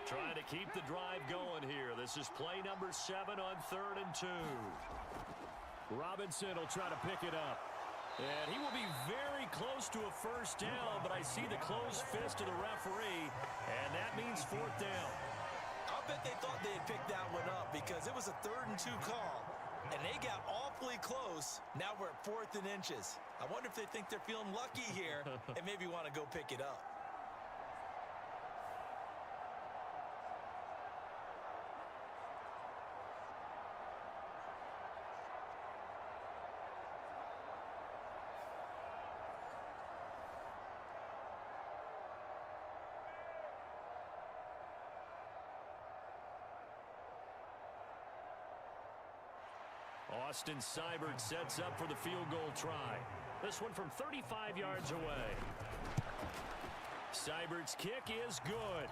Trying to keep the drive going here. This is play number 7 on 3rd and 2. Robinson will try to pick it up. And he will be very close to a first down, but I see the closed fist of the referee, and that means 4th down. I'll bet they thought they had picked that one up because it was a 3rd and 2 call, and they got awfully close. Now we're at 4th and inches. I wonder if they think they're feeling lucky here and maybe want to go pick it up. Austin Seibert sets up for the field goal try. This one from 35 yards away. Seibert's kick is good.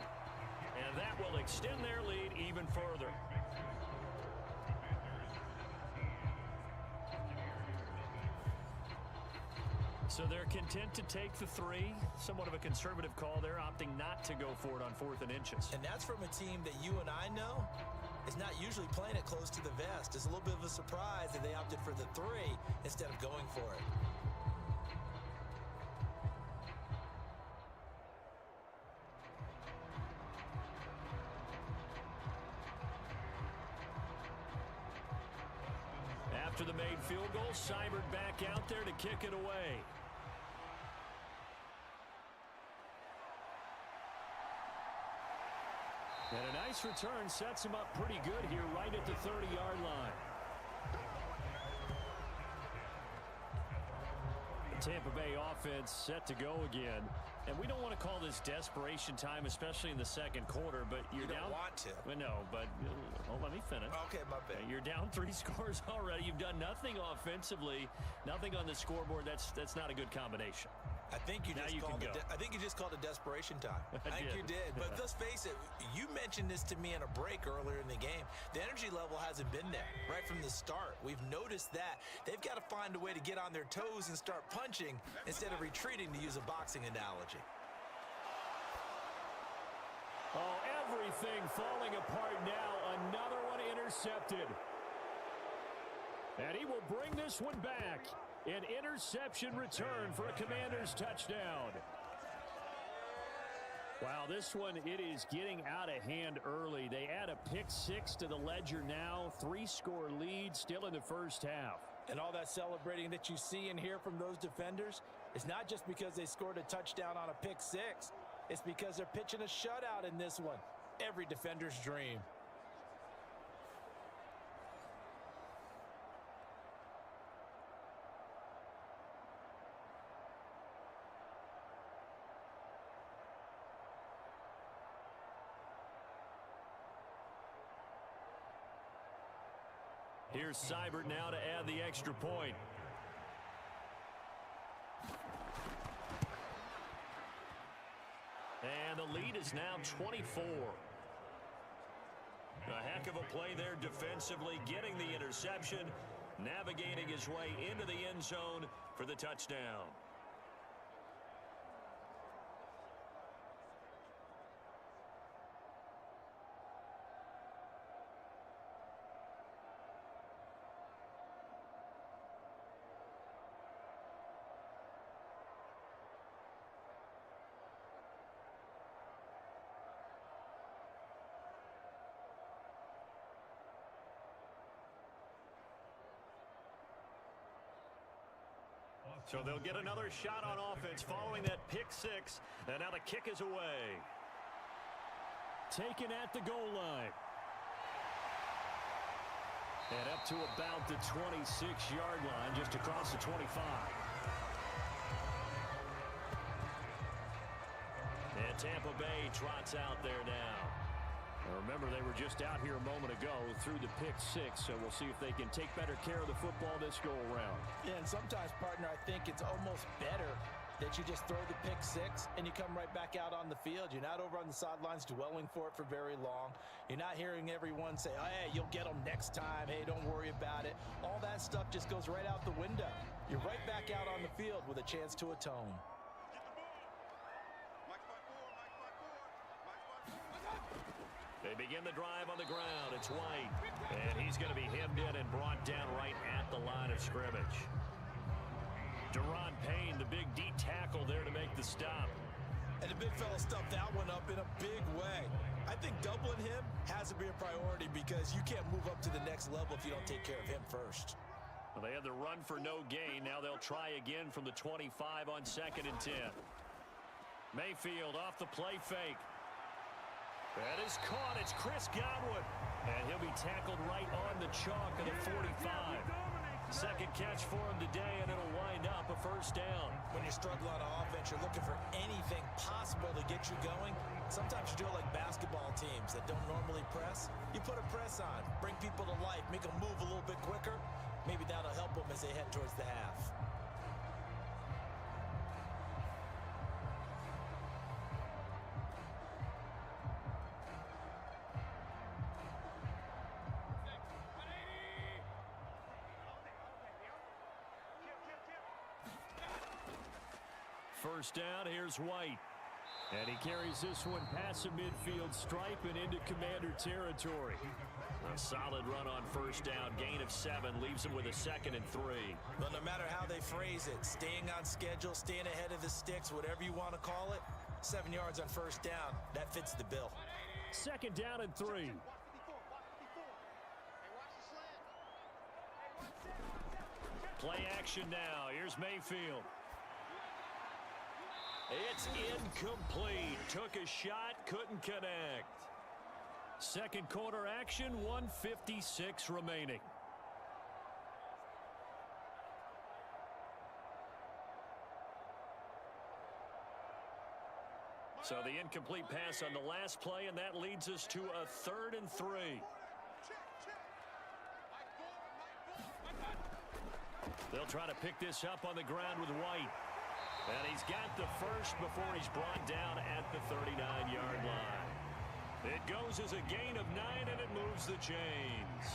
And that will extend their lead even further. So they're content to take the 3. Somewhat of a conservative call there, opting not to go for it on 4th and inches. And that's from a team that you and I know is not usually playing it close to the vest. It's a little bit of a surprise that they opted for the 3 instead of going for it. After the made field goal, Seibert back out there to kick it away. And a nice return sets him up pretty good here right at the 30-yard line. The Tampa Bay offense set to go again. And we don't want to call this desperation time, especially in the second quarter, but you're down. You don't want to. Well, no, but let me finish. Okay, my bad. You're down 3 scores already. You've done nothing offensively, nothing on the scoreboard. That's not a good combination. I think you just called it desperation time. I think you did. But let's face it, you mentioned this to me in a break earlier in the game. The energy level hasn't been there right from the start. We've noticed that. They've got to find a way to get on their toes and start punching instead of retreating, to use a boxing analogy. Oh, everything falling apart now. Another one intercepted. And he will bring this one back. An interception return for a Commanders touchdown. Wow, this one, it is getting out of hand early. They add a pick-6 to the ledger now. 3-score lead still in the first half. And all that celebrating that you see and hear from those defenders is not just because they scored a touchdown on a pick-6. It's because they're pitching a shutout in this one. Every defender's dream. Here's Seibert now to add the extra point. And the lead is now 24. A heck of a play there defensively, getting the interception, navigating his way into the end zone for the touchdown. So they'll get another shot on offense following that pick six. And now the kick is away. Taken at the goal line. And up to about the 26-yard line, just across the 25. And Tampa Bay trots out there now. Remember, they were just out here a moment ago through the pick six, so we'll see if they can take better care of the football this go-around. Yeah, and sometimes, partner, I think it's almost better that you just throw the pick six and you come right back out on the field. You're not over on the sidelines dwelling for it for very long. You're not hearing everyone say, oh, hey, you'll get them next time. Hey, don't worry about it. All that stuff just goes right out the window. You're right back out on the field with a chance to atone. They begin the drive on the ground. It's White. And he's going to be hemmed in and brought down right at the line of scrimmage. Deron Payne, the big D tackle there to make the stop. And the big fella stuffed that one up in a big way. I think doubling him has to be a priority because you can't move up to the next level if you don't take care of him first. Well, they had the run for no gain. Now they'll try again from the 25 on 2nd and 10. Mayfield off the play fake. That is caught. It's Chris Godwin. And he'll be tackled right on the chalk of the 45. Second catch for him today, and it'll wind up a first down. When you're struggling on offense, you're looking for anything possible to get you going. Sometimes you do it like basketball teams that don't normally press. You put a press on, bring people to life, make them move a little bit quicker. Maybe that'll help them as they head towards the half. First down, here's White. And he carries this one past the midfield stripe and into Commander territory. A solid run on first down. Gain of 7 leaves him with a 2nd and 3. But no matter how they phrase it, staying on schedule, staying ahead of the sticks, whatever you want to call it, 7 yards on first down, that fits the bill. 2nd down and 3. Play action now. Here's Mayfield. It's incomplete. Took a shot, couldn't connect. Second quarter action, 1:56 remaining. So the incomplete pass on the last play, and that leads us to a 3rd and 3. They'll try to pick this up on the ground with White. And he's got the first before he's brought down at the 39-yard line. It goes as a gain of 9, and it moves the chains.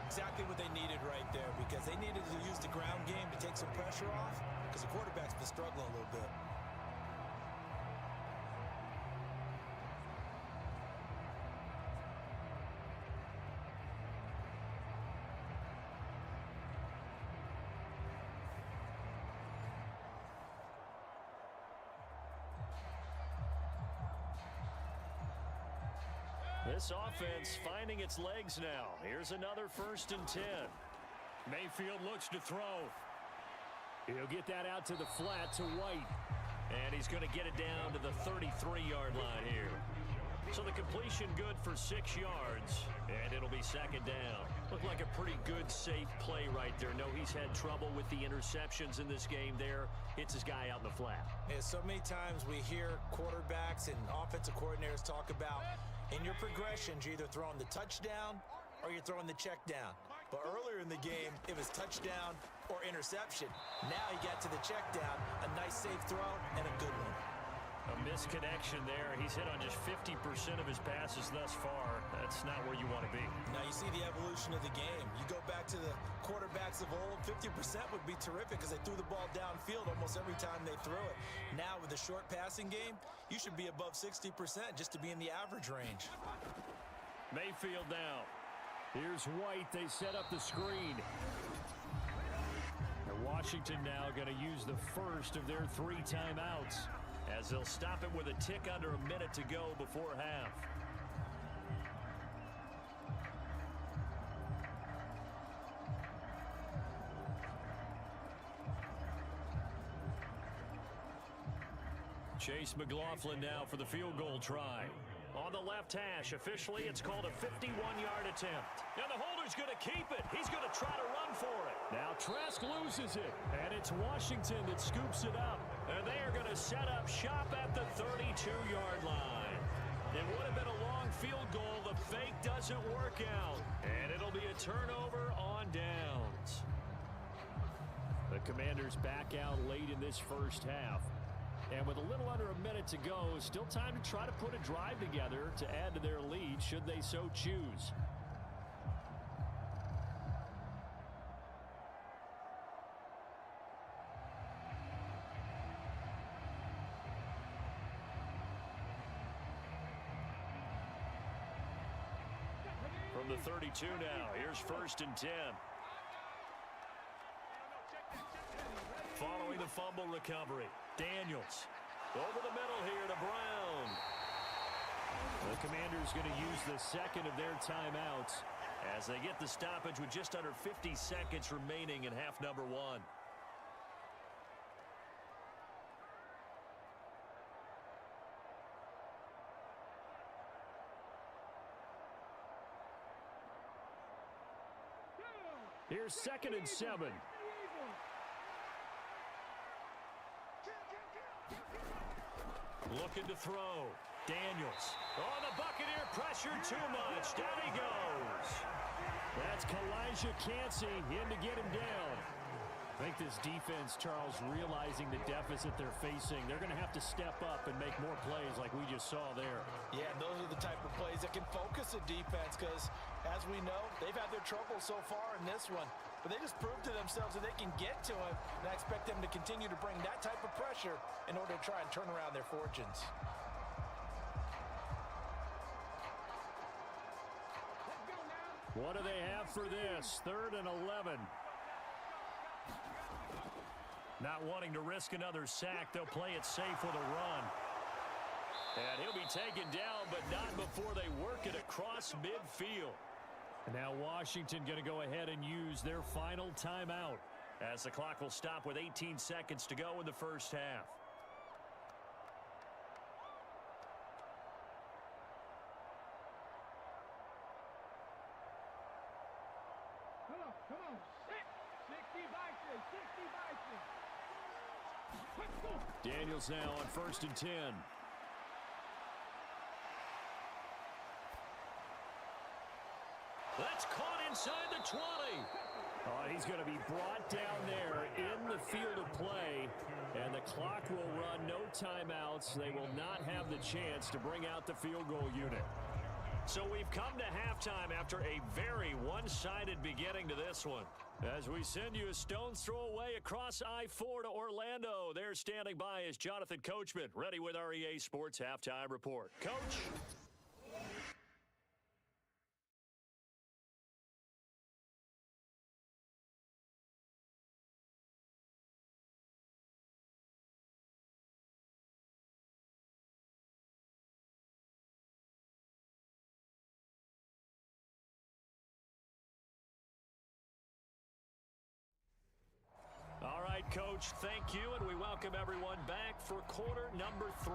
Exactly what they needed right there, because they needed to use the ground game to take some pressure off, because the quarterback's been struggling a little bit. This offense finding its legs now. Here's another 1st and 10. Mayfield looks to throw. He'll get that out to the flat to White. And he's going to get it down to the 33-yard line here. So the completion good for 6 yards, and it'll be 2nd down. Looked like a pretty good, safe play right there. No, he's had trouble with the interceptions in this game there. Hits his guy out in the flat. Yeah, so many times we hear quarterbacks and offensive coordinators talk about in your progressions, you're either throwing the touchdown or you're throwing the check down. But earlier in the game, it was touchdown or interception. Now he got to the check down, a nice safe throw, and a good one. A misconnection there. He's hit on just 50% of his passes thus far. That's not where you want to be. Now you see the evolution of the game. You go back to the quarterbacks of old, 50% would be terrific because they threw the ball downfield almost every time they threw it. Now with the short passing game, you should be above 60% just to be in the average range. Mayfield now. Here's White. They set up the screen. And Washington now going to use the first of their 3 timeouts, as they'll stop it with a tick under a minute to go before half. Chase McLaughlin now for the field goal try. On the left hash, officially it's called a 51-yard attempt. And the holder's going to keep it. He's going to try to run for it. Now Trask loses it, and it's Washington that scoops it up. And they are going to set up shop at the 32-yard line. It would have been a long field goal. The fake doesn't work out, and it'll be a turnover on downs. The Commanders back out late in this first half. And with a little under a minute to go, still time to try to put a drive together to add to their lead should they so choose. From the 32 now, here's 1st and 10. Following the fumble recovery, Daniels over the middle here to Brown. The Commanders going to use the second of their timeouts as they get the stoppage with just under 50 seconds remaining in half number 1. Here's 2nd and 7. Looking to throw. Daniels. Oh, the Buccaneer pressure too much. Down he goes. That's Kalijah Cansey in to get him down. I think this defense, Charles, realizing the deficit they're facing, they're going to have to step up and make more plays like we just saw there. Yeah, those are the type of plays that can focus a defense because, as we know, they've had their trouble so far in this one. But they just proved to themselves that they can get to him, and I expect them to continue to bring that type of pressure in order to try and turn around their fortunes. What do they have for this? 3rd and 11. Not wanting to risk another sack, they'll play it safe with a run. And he'll be taken down, but not before they work it across midfield. And now Washington going to go ahead and use their final timeout as the clock will stop with 18 seconds to go in the first half. Come on. 60 Vikings, 60 Vikings. Daniels now on 1st and 10. That's caught inside the 20. Oh, he's going to be brought down there in the field of play, and the clock will run. No timeouts. They will not have the chance to bring out the field goal unit. So we've come to halftime after a very one-sided beginning to this one. As we send you a stone's throw away across I-4 to Orlando. There standing by is Jonathan Coachman, ready with our EA Sports Halftime Report. Coach? All right, Coach, thank you, and we welcome everyone back for quarter number 3.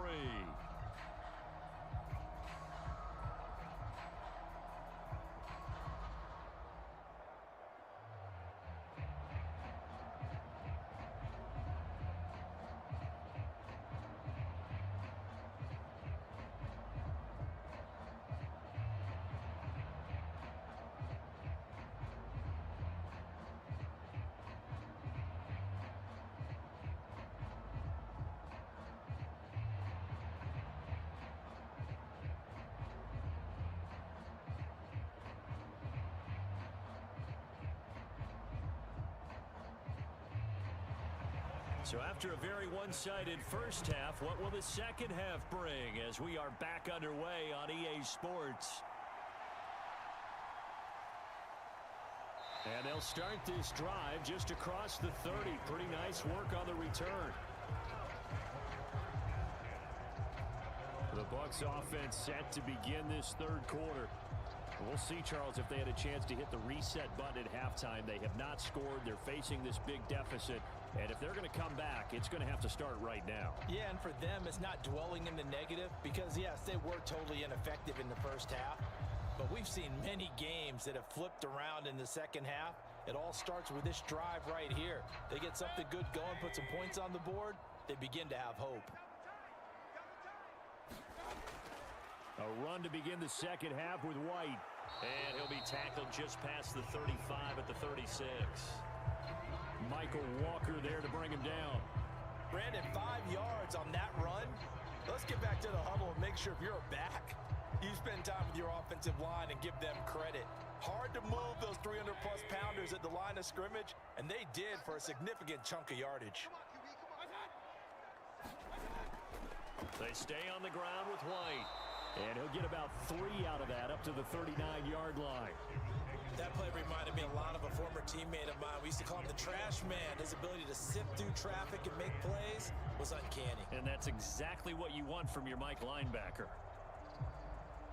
So after a very one-sided first half, what will the second half bring as we are back underway on EA Sports? And they'll start this drive just across the 30. Pretty nice work on the return. The Bucs offense set to begin this third quarter. We'll see, Charles, if they had a chance to hit the reset button at halftime. They have not scored. They're facing this big deficit. And if they're going to come back, it's going to have to start right now. Yeah, and for them, it's not dwelling in the negative because, yes, they were totally ineffective in the first half. But we've seen many games that have flipped around in the second half. It all starts with this drive right here. They get something good going, put some points on the board, they begin to have hope. A run to begin the second half with White. And he'll be tackled just past the 35 at the 36. Michael Walker there to bring him down. Brandon, 5 yards on that run. Let's get back to the huddle and make sure if you're a back, you spend time with your offensive line and give them credit. Hard to move those 300-plus pounders at the line of scrimmage, and they did for a significant chunk of yardage. They stay on the ground with White. And he'll get about 3 out of that up to the 39-yard line. That play reminded me a lot of a former teammate of mine. We used to call him the trash man. His ability to sift through traffic and make plays was uncanny. And that's exactly what you want from your Mike linebacker.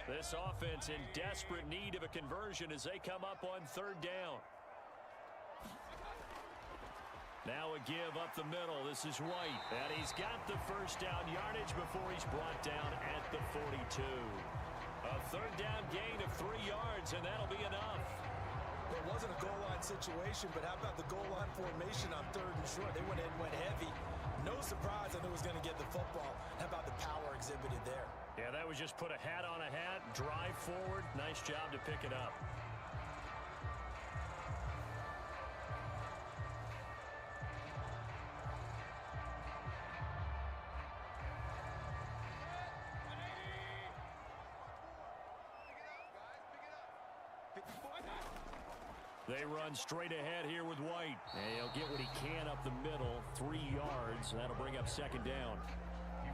This offense in desperate need of a conversion as they come up on third down. Now a give up the middle. This is White. And he's got the first down yardage before he's brought down at the 42. A third down gain of 3 yards, and that'll be enough. It wasn't a goal line situation, but how about the goal line formation on third and short? They went in and went heavy. No surprise I knew he was going to get the football. How about the power exhibited there? Yeah, that was just put a hat on a hat, drive forward. Nice job to pick it up. They run straight ahead here with White. And he'll get what he can up the middle, 3 yards. That'll bring up second down.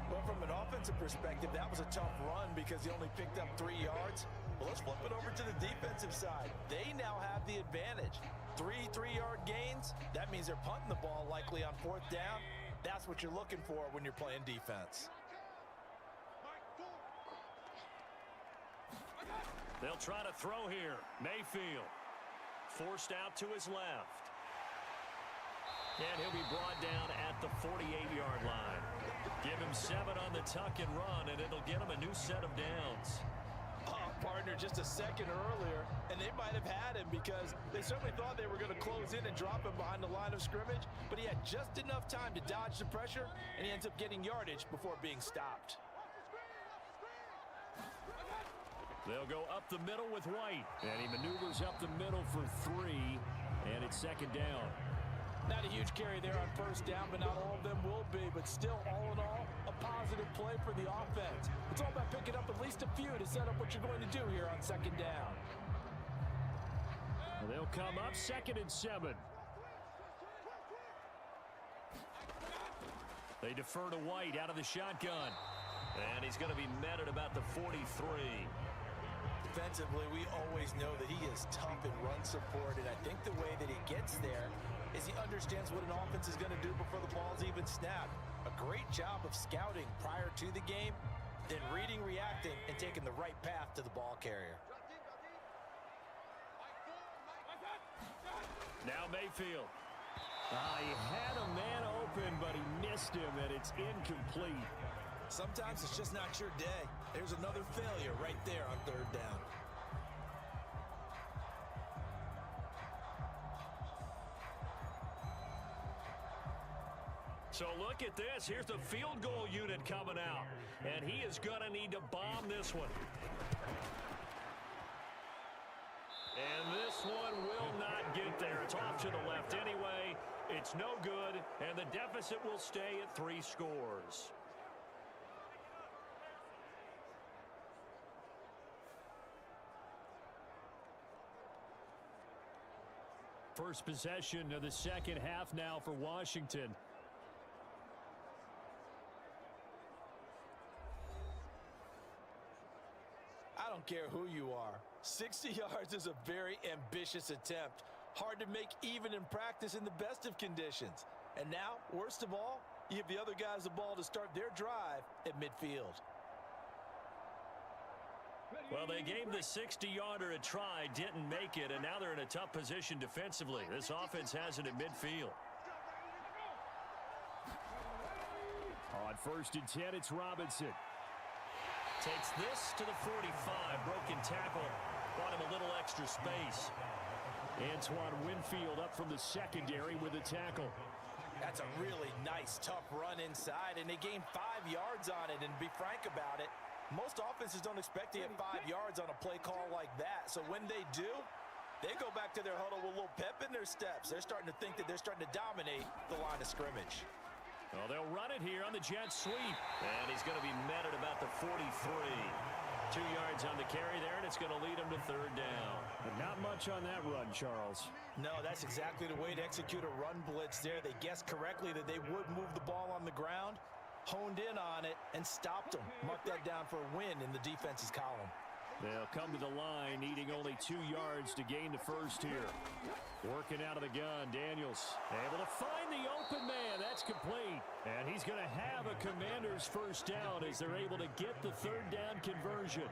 Well, from an offensive perspective, that was a tough run because he only picked up 3 yards. Well, let's flip it over to the defensive side. They now have the advantage. 3 3-yard gains. That means they're punting the ball likely on fourth down. That's what you're looking for when you're playing defense. They'll try to throw here. Mayfield forced out to his left. And he'll be brought down at the 48-yard line. Give him 7 on the tuck and run, and it'll get him a new set of downs. Partner, just a second earlier, and they might have had him because they certainly thought they were going to close in and drop him behind the line of scrimmage, but he had just enough time to dodge the pressure, and he ends up getting yardage before being stopped. They'll go up the middle with White, and he maneuvers up the middle for 3, and it's second down. Not a huge carry there on first down, but not all of them will be. But still, all in all, a positive play for the offense. It's all about picking up at least a few to set up what you're going to do here on second down. They'll come up 2nd and 7. They defer to White out of the shotgun. And he's going to be met at about the 43. Defensively, we always know that he is tough in run support, and I think the way that he gets there is he understands what an offense is going to do before the ball's even snapped. A great job of scouting prior to the game, then reading, reacting, and taking the right path to the ball carrier. Now Mayfield. He had a man open, but he missed him, and it's incomplete. Sometimes it's just not your day. There's another failure right there on third down. So look at this. Here's the field goal unit coming out. And he is going to need to bomb this one. And this one will not get there. It's off to the left anyway. It's no good. And the deficit will stay at 3 scores. First possession of the second half now for Washington. I don't care who you are. 60 yards is a very ambitious attempt. Hard to make even in practice in the best of conditions. And now, worst of all, you give the other guys the ball to start their drive at midfield. Well, they gave the 60-yarder a try, didn't make it, and now they're in a tough position defensively. This offense has it at midfield. On 1st and 10, it's Robinson. Takes this to the 45. Broken tackle. Bought him a little extra space. Antoine Winfield up from the secondary with a tackle. That's a really nice, tough run inside, and they gained 5 yards on it. And to be frank about it, most offenses don't expect to get 5 yards on a play call like that. So when they do, they go back to their huddle with a little pep in their steps. They're starting to think that they're starting to dominate the line of scrimmage. Well, they'll run it here on the jet sweep. And he's going to be met at about the 43. 2 yards on the carry there, and it's going to lead him to 3rd down. But not much on that run, Charles. No, that's exactly the way to execute a run blitz there. They guessed correctly that they would move the ball on the ground, honed in on it, and stopped them. Mark that down for a win in the defense's column. They'll come to the line, needing only 2 yards to gain the first here. Working out of the gun, Daniels able to find the open man. That's complete. And he's going to have a Commander's first down as they're able to get the 3rd down conversion.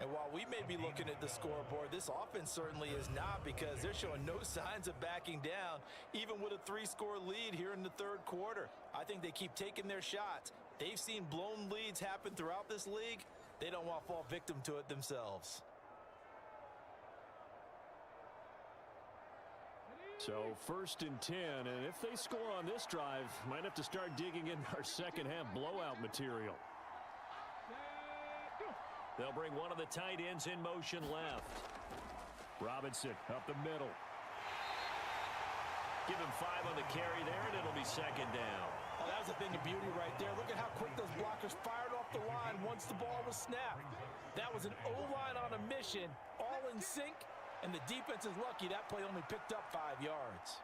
And while we may be looking at the scoreboard, this offense certainly is not, because they're showing no signs of backing down, even with a 3-score lead here in the 3rd quarter. I think they keep taking their shots. They've seen blown leads happen throughout this league. They don't want to fall victim to it themselves. So 1st and 10, and if they score on this drive, might have to start digging in our second-half blowout material. They'll bring one of the tight ends in motion left. Robinson up the middle. Give him 5 on the carry there, and it'll be 2nd down. Oh, that was a thing of beauty right there. Look at how quick those blockers fired off the line once the ball was snapped. That was an O-line on a mission, all in sync, and the defense is lucky that play only picked up 5 yards.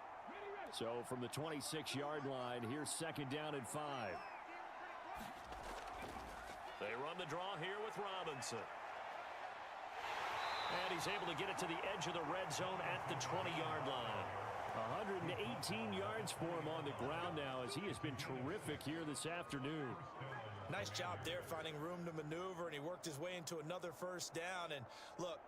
So from the 26-yard line, here's 2nd down and 5. They run the draw here with Robinson. And he's able to get it to the edge of the red zone at the 20-yard line. 118 yards for him on the ground now, as he has been terrific here this afternoon. Nice job there finding room to maneuver, and he worked his way into another 1st down. And look,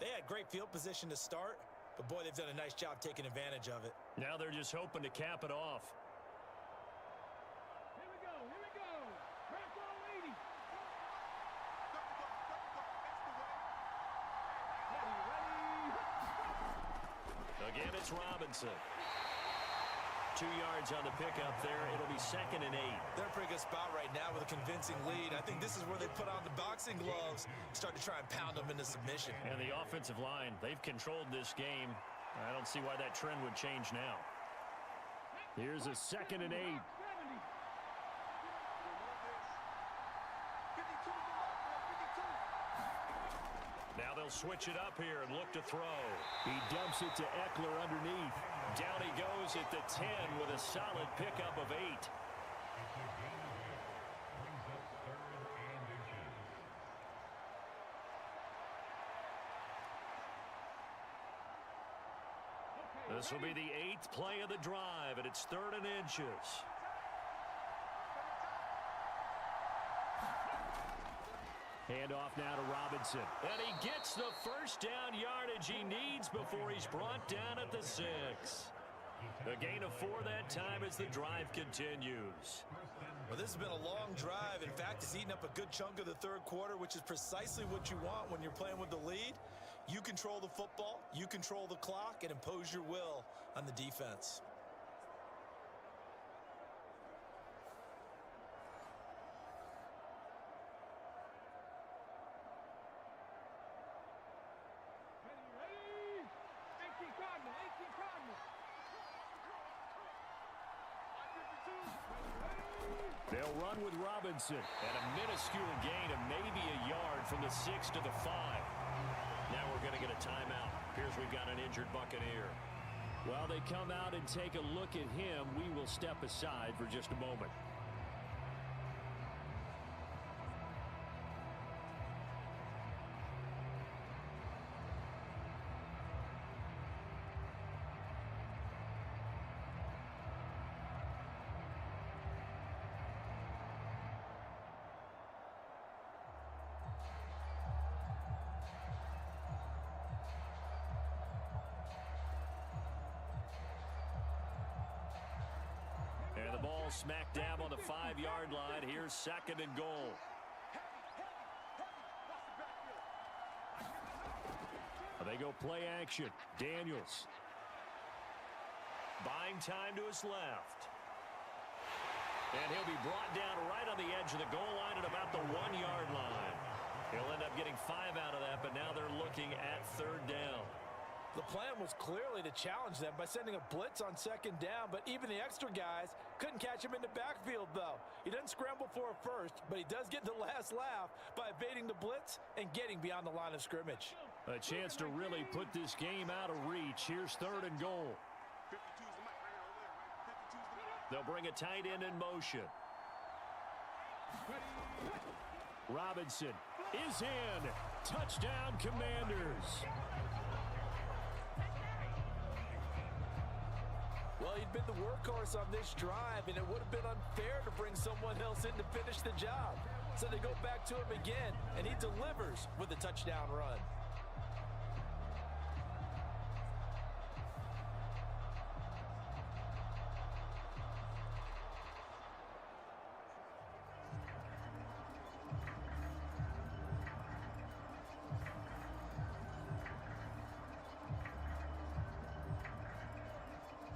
they had great field position to start, but boy, they've done a nice job taking advantage of it. Now they're just hoping to cap it off. Here we go, here we go. Red ball 80. Again, it's Robinson. 2 yards on the pickup there. It'll be 2nd and 8. They're in a pretty good spot right now with a convincing lead. I think this is where they put on the boxing gloves, start to try and pound them into submission. And the offensive line, they've controlled this game. I don't see why that trend would change now. Here's a 2nd and 8. 70. Now they'll switch it up here and look to throw. He dumps it to Eckler underneath. Down he goes at the 10 with a solid pickup of 8. This will be the 8th play of the drive, and it's 3rd and inches. Handoff now to Robinson. And he gets the 1st down yardage he needs before he's brought down at the 6. A gain of 4 that time as the drive continues. Well, this has been a long drive. In fact, it's eaten up a good chunk of the 3rd quarter, which is precisely what you want when you're playing with the lead. You control the football, you control the clock, and impose your will on the defense. Ready? 18 Cardinal, 18 Cardinal. They'll run with Robinson. And a minuscule gain of maybe a yard from the 6 to the 5. Now we're going to get a timeout. Here's we've got an injured Buccaneer. While they come out and take a look at him, we will step aside for just a moment. And the ball smack dab on the 5-yard line. Here's 2nd and goal. They go play action. Daniels. Buying time to his left. And he'll be brought down right on the edge of the goal line at about the 1-yard line. He'll end up getting 5 out of that, but now they're looking at 3rd down. The plan was clearly to challenge them by sending a blitz on 2nd down, but even the extra guys couldn't catch him in the backfield, though. He doesn't scramble for a first, but he does get the last laugh by evading the blitz and getting beyond the line of scrimmage. A chance to really put this game out of reach. Here's 3rd and goal. They'll bring a tight end in motion. Robinson is in. Touchdown, Commanders. Well, he'd been the workhorse on this drive, and it would have been unfair to bring someone else in to finish the job. So they go back to him again, and he delivers with a touchdown run.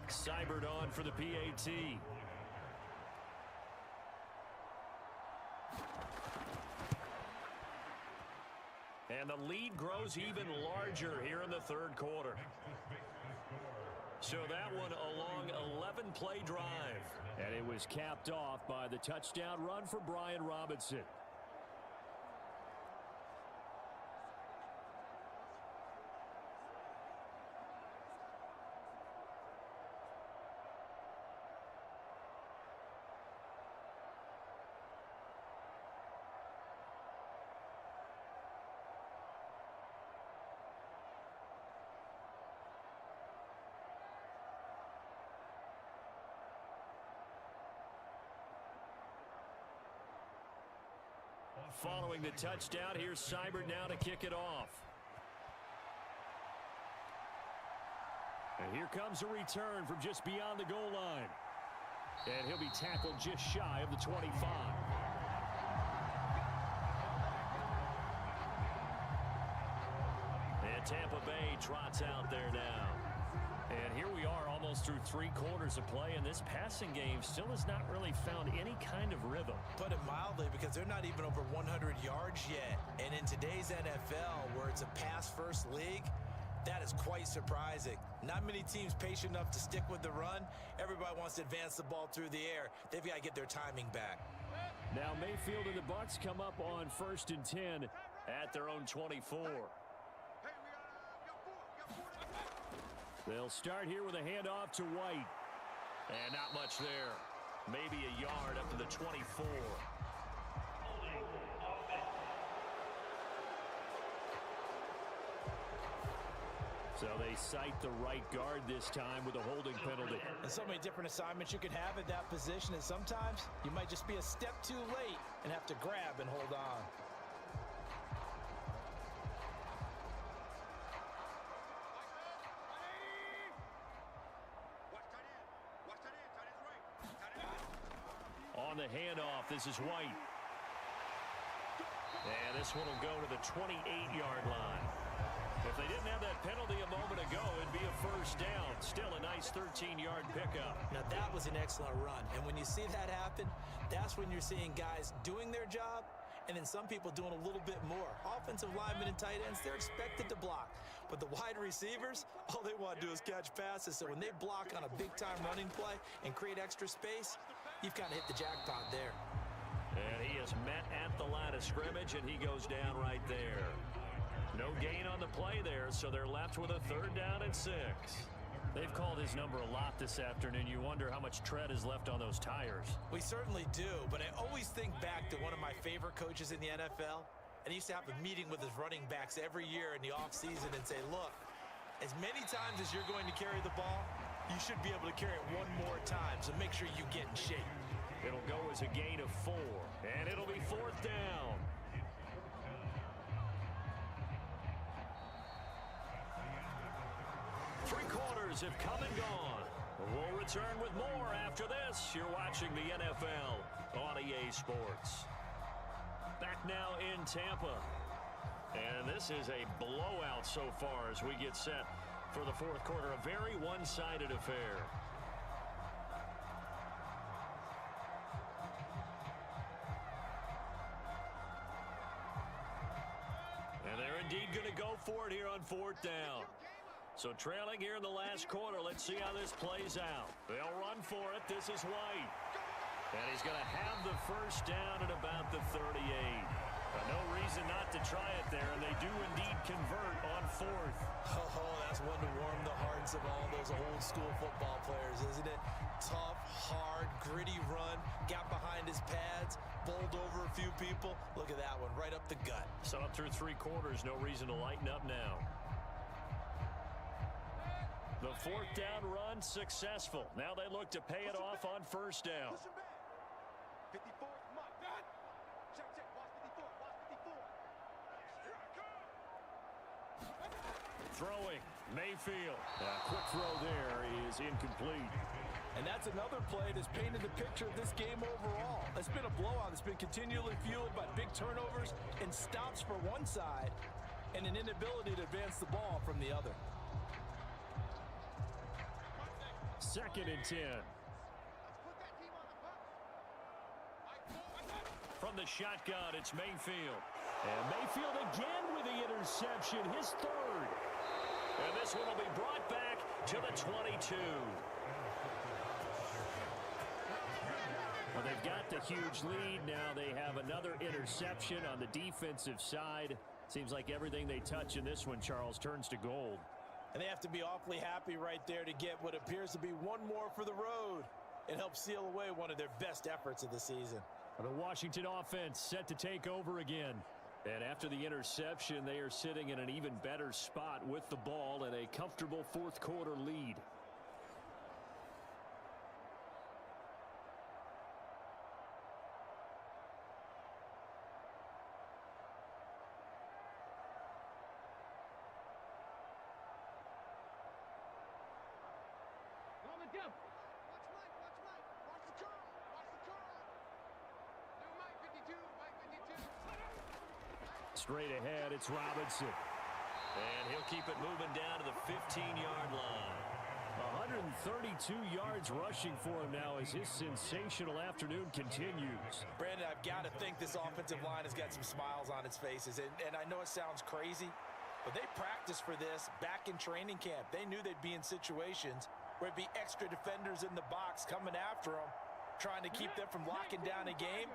Seibert on for the PAT. And the lead grows even larger here in the 3rd quarter. So that one a long 11-play drive. And it was capped off by the touchdown run for Brian Robinson. Following the touchdown, here's Seibert now to kick it off. And here comes a return from just beyond the goal line. And he'll be tackled just shy of the 25. And Tampa Bay trots out there now. And here we are almost through 3 quarters of play, and this passing game still has not really found any kind of rhythm. Put it mildly, because they're not even over 100 yards yet. And in today's NFL, where it's a pass-first league, that is quite surprising. Not many teams patient enough to stick with the run. Everybody wants to advance the ball through the air. They've got to get their timing back. Now Mayfield and the Bucs come up on 1st and 10 at their own 24. They'll start here with a handoff to White. And not much there. Maybe a yard up to the 24. So they cite the right guard this time with a holding penalty. And so many different assignments you can have at that position, and sometimes you might just be a step too late and have to grab and hold on. On the handoff, this is White. And this one will go to the 28-yard line. If they didn't have that penalty a moment ago, it'd be a first down. Still a nice 13-yard pickup. Now, that was an excellent run. And when you see that happen, that's when you're seeing guys doing their job and then some people doing a little bit more. Offensive linemen and tight ends, they're expected to block. But the wide receivers, all they want to do is catch passes. So when they block on a big-time running play and create extra space, you've kind of hit the jackpot there. And he is met at the line of scrimmage, and he goes down right there. No gain on the play there, so they're left with a 3rd down and 6. They've called his number a lot this afternoon. You wonder how much tread is left on those tires. We certainly do, but I always think back to one of my favorite coaches in the NFL, and he used to have a meeting with his running backs every year in the offseason and say, look, as many times as you're going to carry the ball, you should be able to carry it one more time, so make sure you get in shape. It'll go as a gain of 4, and it'll be 4th down. Three quarters have come and gone. We'll return with more after this. You're watching the NFL on EA Sports. Back now in Tampa. And this is a blowout so far as we get set for the fourth quarter. A very one-sided affair. And they're indeed going to go for it here on fourth down. So trailing here in the last quarter. Let's see how this plays out. They'll run for it. This is White. And he's going to have the first down at about the 38. No reason not to try it there, and they do indeed convert on fourth. Oh, that's one to warm the hearts of all those old school football players, isn't it? Tough, hard, gritty run, got behind his pads, bowled over a few people. Look at that one, right up the gut. So up through three quarters, no reason to lighten up now. The fourth down run successful. Now they look to pay it off on first down. 54, mark. Check, watch 54, watch 54. Throwing, Mayfield. Quick throw there is incomplete. And that's another play that's painted the picture of this game overall. It's been a blowout. It's been continually fueled by big turnovers and stops for one side and an inability to advance the ball from the other. 2nd and 10. From the shotgun, it's Mayfield. And Mayfield again with the interception, his third. And this one will be brought back to the 22. Well, they've got the huge lead. Now they have another interception on the defensive side. Seems like everything they touch in this one, Charles, turns to gold. And they have to be awfully happy right there to get what appears to be one more for the road. It helps seal away one of their best efforts of the season. The Washington offense set to take over again. And after the interception, they are sitting in an even better spot with the ball and a comfortable fourth quarter lead. On the jump. Watch the curl. New Mike 52, Mike 52. Straight ahead, it's Robinson. And he'll keep it moving down to the 15-yard line. 132 yards rushing for him now as his sensational afternoon continues. Brandon, I've got to think this offensive line has got some smiles on its faces. And I know it sounds crazy, but they practiced for this back in training camp. They knew they'd be in situations where it'd be extra defenders in the box coming after them, trying to keep them from locking down a game.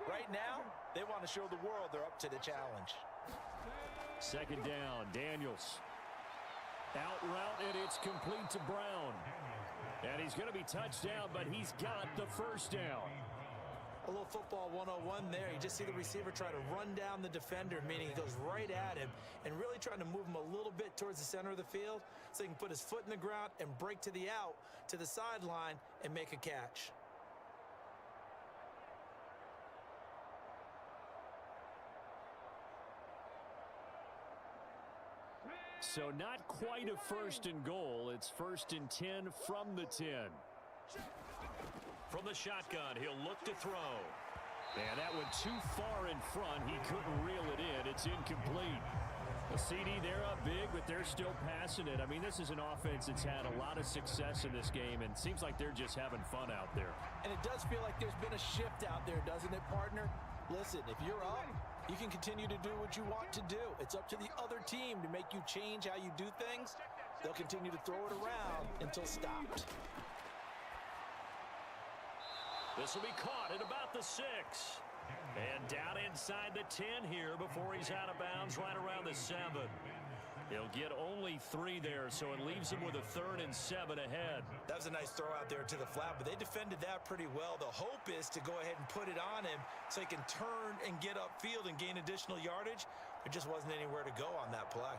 Right now, they want to show the world they're up to the challenge. 2nd down, Daniels. Out route, and it's complete to Brown. And he's going to be touched down, but he's got the first down. A little football 101 there. You just see the receiver try to run down the defender, meaning he goes right at him and really trying to move him a little bit towards the center of the field so he can put his foot in the ground and break to the out, to the sideline, and make a catch. So not quite a 1st and goal. It's 1st and 10 from the 10. From the shotgun, he'll look to throw. And that went too far in front. He couldn't reel it in. It's incomplete. A CD, they're up big, but they're still passing it. I mean, this is an offense that's had a lot of success in this game, and seems like they're just having fun out there. And it does feel like there's been a shift out there, doesn't it, partner? Listen, if you're up, you can continue to do what you want to do. It's up to the other team to make you change how you do things. They'll continue to throw it around until stopped. This will be caught at about the 6. And down inside the 10 here before he's out of bounds, right around the 7. He'll get only 3 there, so it leaves him with a 3rd and 7 ahead. That was a nice throw out there to the flat, but they defended that pretty well. The hope is to go ahead and put it on him so he can turn and get upfield and gain additional yardage. There just wasn't anywhere to go on that play.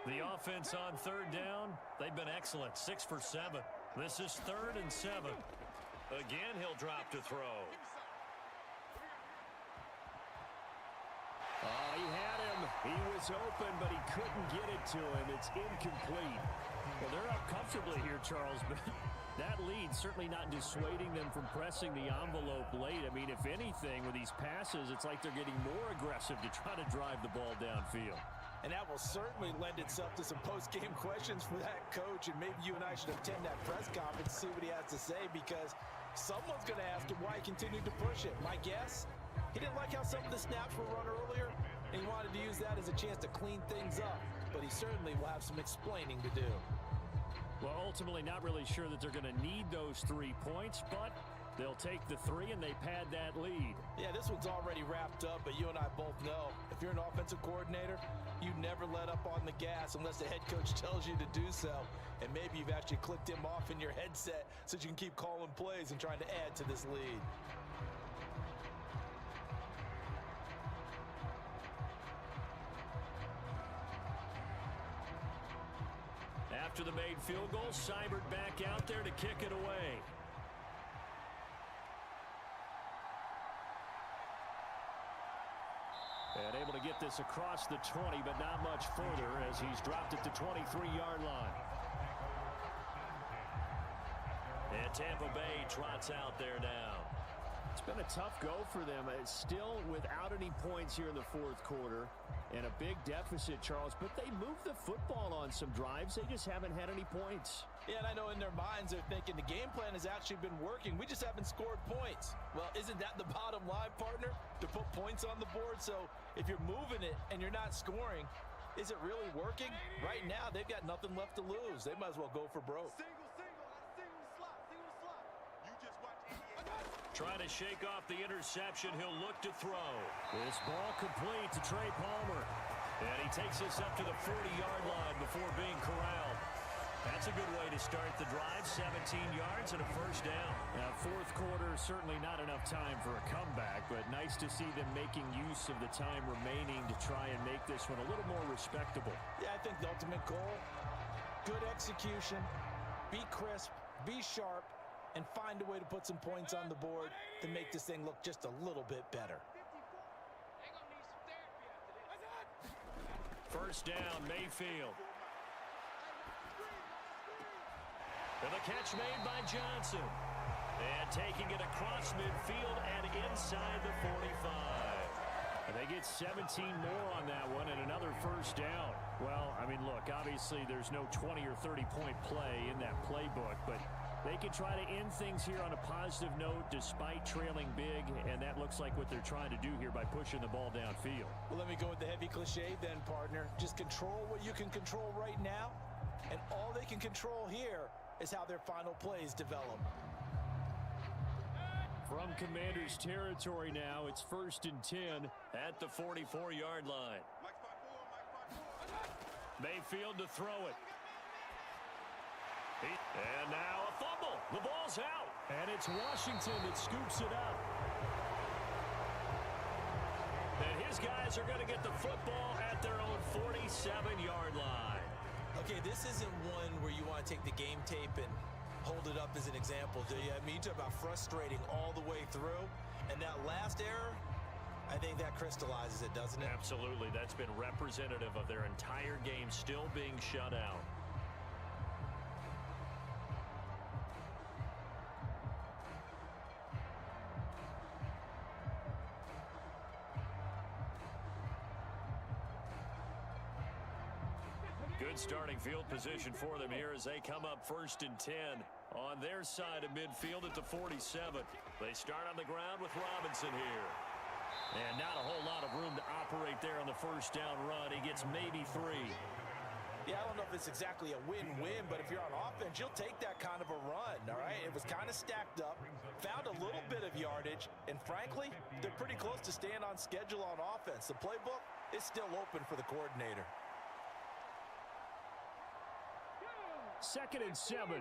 The offense on 3rd down, they've been excellent, 6 for 7. This is 3rd and 7. Again, he'll drop to throw. Oh, he had him. He was open, but he couldn't get it to him. It's incomplete. Well, they're up comfortably here, Charles, but that lead certainly not dissuading them from pressing the envelope late. I mean, if anything, with these passes, it's like they're getting more aggressive to try to drive the ball downfield. And that will certainly lend itself to some post-game questions for that coach, and maybe you and I should attend that press conference to see what he has to say, because someone's going to ask him why he continued to push it. My guess, he didn't like how some of the snaps were run earlier, and he wanted to use that as a chance to clean things up, but he certainly will have some explaining to do. Well, ultimately, not really sure that they're going to need those 3 points, but they'll take the 3 and they pad that lead. Yeah, this one's already wrapped up, but you and I both know if you're an offensive coordinator, you never let up on the gas unless the head coach tells you to do so. And maybe you've actually clicked him off in your headset so you can keep calling plays and trying to add to this lead. After the made field goal, Seibert back out there to kick it away. And able to get this across the 20, but not much further as he's dropped at the 23-yard line. And Tampa Bay trots out there now. It's been a tough go for them. It's still without any points here in the fourth quarter and a big deficit, Charles, but they moved the football on some drives. They just haven't had any points. Yeah, and I know in their minds they're thinking the game plan has actually been working. We just haven't scored points. Well, isn't that the bottom line, partner? To put points on the board? So if you're moving it and you're not scoring, is it really working? Right now, they've got nothing left to lose. They might as well go for broke. Single slot. You just watch Indiana. Trying to shake off the interception. He'll look to throw. This ball complete to Trey Palmer. And he takes this up to the 40-yard line before being corralled. That's a good way to start the drive. 17 yards and a first down. Now, fourth quarter, certainly not enough time for a comeback, but nice to see them making use of the time remaining to try and make this one a little more respectable. Yeah, I think the ultimate goal, good execution, be crisp, be sharp, and find a way to put some points on the board to make this thing look just a little bit better. First down, Mayfield. And the catch made by Johnson. And taking it across midfield and inside the 45. And they get 17 more on that one and another first down. Well, I mean, look, obviously there's no 20 or 30-point play in that playbook, but they can try to end things here on a positive note despite trailing big, and that looks like what they're trying to do here by pushing the ball downfield. Well, let me go with the heavy cliche then, partner. Just control what you can control right now, and all they can control here is how their final plays develop. From Commander's territory now, it's 1st and 10 at the 44-yard line. Mayfield to throw it. And now a fumble. The ball's out. And it's Washington that scoops it up. And his guys are going to get the football at their own 47-yard line. Okay, this isn't one where you want to take the game tape and hold it up as an example, do you? I mean, you talk about frustrating all the way through, and that last error, I think that crystallizes it, doesn't it? Absolutely. That's been representative of their entire game still being shut out. Good starting field position for them here as they come up 1st and 10 on their side of midfield at the 47. They start on the ground with Robinson here. And not a whole lot of room to operate there on the first down run. He gets maybe 3. Yeah, I don't know if it's exactly a win-win, but if you're on offense, you'll take that kind of a run, all right? It was kind of stacked up, found a little bit of yardage, and frankly, they're pretty close to staying on schedule on offense. The playbook is still open for the coordinator. 2nd and 7.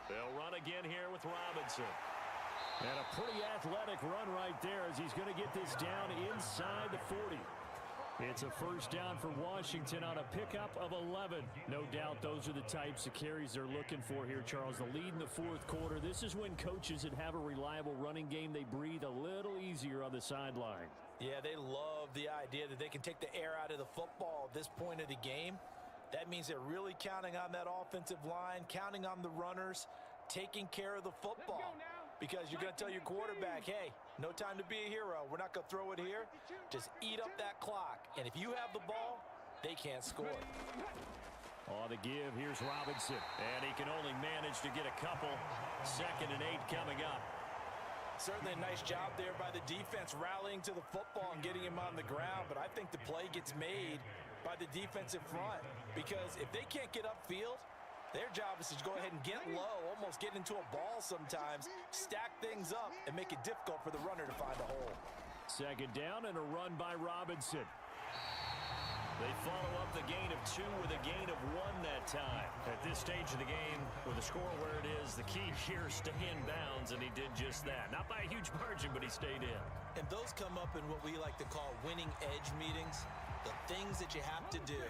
They'll run again here with Robinson. And a pretty athletic run right there as he's going to get this down inside the 40. It's a first down for Washington on a pickup of 11. No doubt those are the types of carries they're looking for here, Charles. The lead in the fourth quarter. This is when coaches that have a reliable running game, they breathe a little easier on the sideline. Yeah, they love the idea that they can take the air out of the football at this point of the game. That means they're really counting on that offensive line, counting on the runners, taking care of the football. Because you're going to tell your quarterback, hey, no time to be a hero. We're not going to throw it here. Just eat up that clock. And if you have the ball, they can't score. On the give, here's Robinson. And he can only manage to get a couple. 2nd and 8 coming up. Certainly a nice job there by the defense rallying to the football and getting him on the ground. But I think the play gets made by the defensive front. Because if they can't get upfield, their job is to go ahead and get low, almost get into a ball sometimes, stack things up, and make it difficult for the runner to find a hole. 2nd down and a run by Robinson. They follow up the gain of 2 with a gain of 1 that time. At this stage of the game, with the score where it is, the key here, stay in bounds, and he did just that. Not by a huge margin, but he stayed in. And those come up in what we like to call winning edge meetings. The things that you have to do,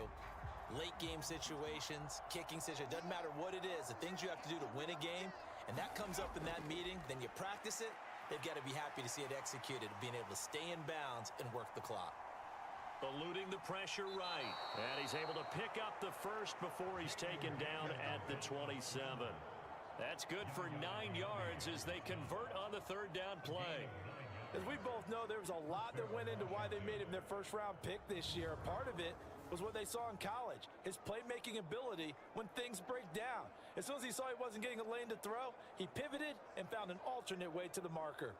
late game situations, kicking situations, doesn't matter what it is, the things you have to do to win a game, and that comes up in that meeting, then you practice it, they've got to be happy to see it executed, being able to stay in bounds and work the clock. Eluding the pressure right. And he's able to pick up the first before he's taken down at the 27. That's good for 9 yards as they convert on the 3rd down play. As we both know, there was a lot that went into why they made him their first-round pick this year. Part of it was what they saw in college, his playmaking ability when things break down. As soon as he saw he wasn't getting a lane to throw, he pivoted and found an alternate way to the marker.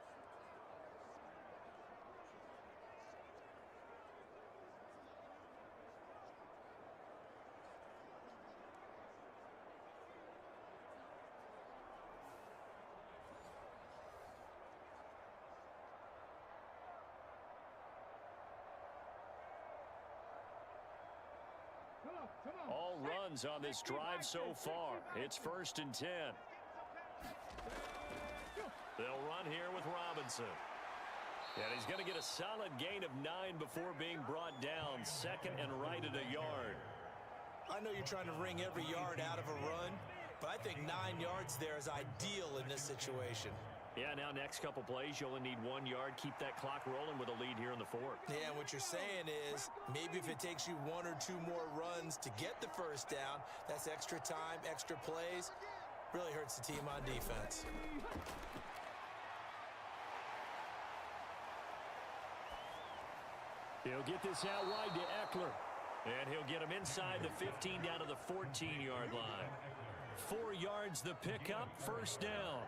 All runs on this drive so far. It's 1st and 10. They'll run here with Robinson. And he's going to get a solid gain of 9 before being brought down. 2nd and right at a yard. I know you're trying to wring every yard out of a run, but I think 9 yards there is ideal in this situation. Yeah, now next couple plays, you only need 1 yard. Keep that clock rolling with a lead here in the 4th. Yeah, and what you're saying is maybe if it takes you 1 or 2 more runs to get the first down, that's extra time, extra plays. Really hurts the team on defense. He'll get this out wide to Eckler. And he'll get him inside the 15 down to the 14-yard line. 4 yards the pickup, 1st down.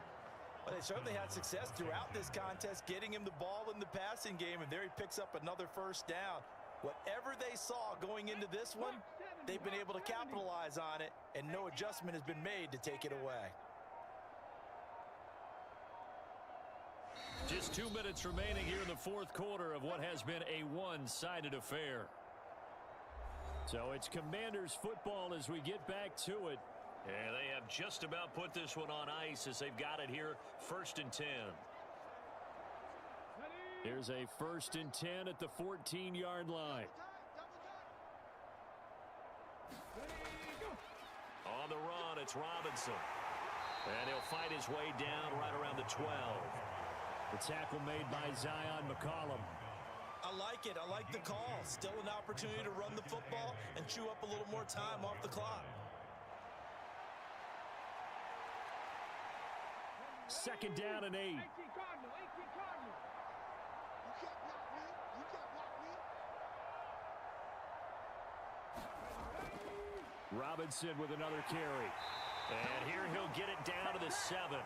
Well, they certainly had success throughout this contest, getting him the ball in the passing game, and there he picks up another 1st down. Whatever they saw going into this one, they've been able to capitalize on it, and no adjustment has been made to take it away. Just 2 minutes remaining here in the 4th quarter of what has been a one-sided affair. So it's Commanders football as we get back to it. And they have just about put this one on ice as they've got it here, 1st and 10. Here's a 1st and 10 at the 14-yard line. On the run, it's Robinson. And he'll fight his way down right around the 12. The tackle made by Zion McCollum. I like it. I like the call. Still an opportunity to run the football and chew up a little more time off the clock. 2nd down and 8. Robinson with another carry. And here he'll get it down to the 7.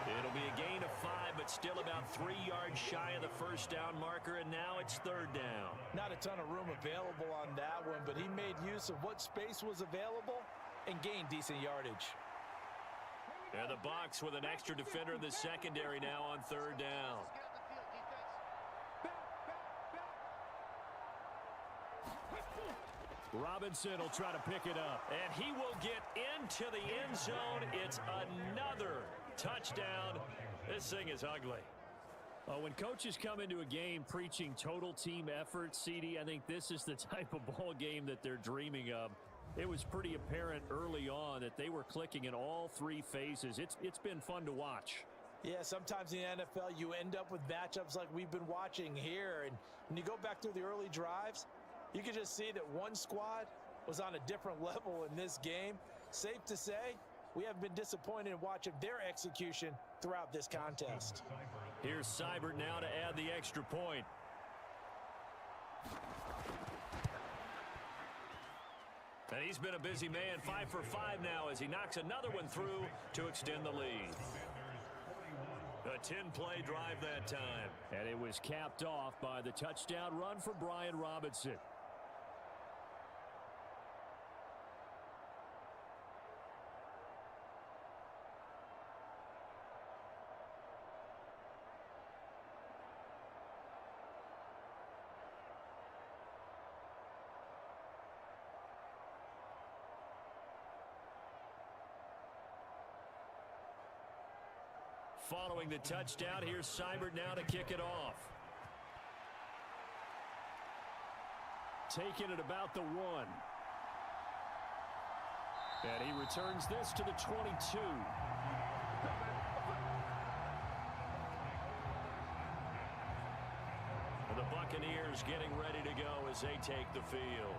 It'll be a gain of 5, but still about 3 yards shy of the 1st down marker, and now it's 3rd down. Not a ton of room available on that one, but he made use of what space was available and gained decent yardage. And the Bucs with an extra defender in the secondary now on 3rd down. Robinson will try to pick it up. And he will get into the end zone. It's another touchdown. This thing is ugly. When coaches come into a game preaching total team effort, CD, I think this is the type of ball game that they're dreaming of. It was pretty apparent early on that they were clicking in all 3 phases. It's been fun to watch. Yeah, sometimes in the NFL, you end up with matchups like we've been watching here. And when you go back through the early drives, you can just see that one squad was on a different level in this game. Safe to say, we haven't been disappointed in watching their execution throughout this contest. Here's Seibert now to add the extra point. And he's been a busy man, 5 for 5 now as he knocks another one through to extend the lead. A 10-play drive that time. And it was capped off by the touchdown run for Brian Robinson. Following the touchdown, here's Seibert now to kick it off. Taking it about the 1. And he returns this to the 22. And the Buccaneers getting ready to go as they take the field.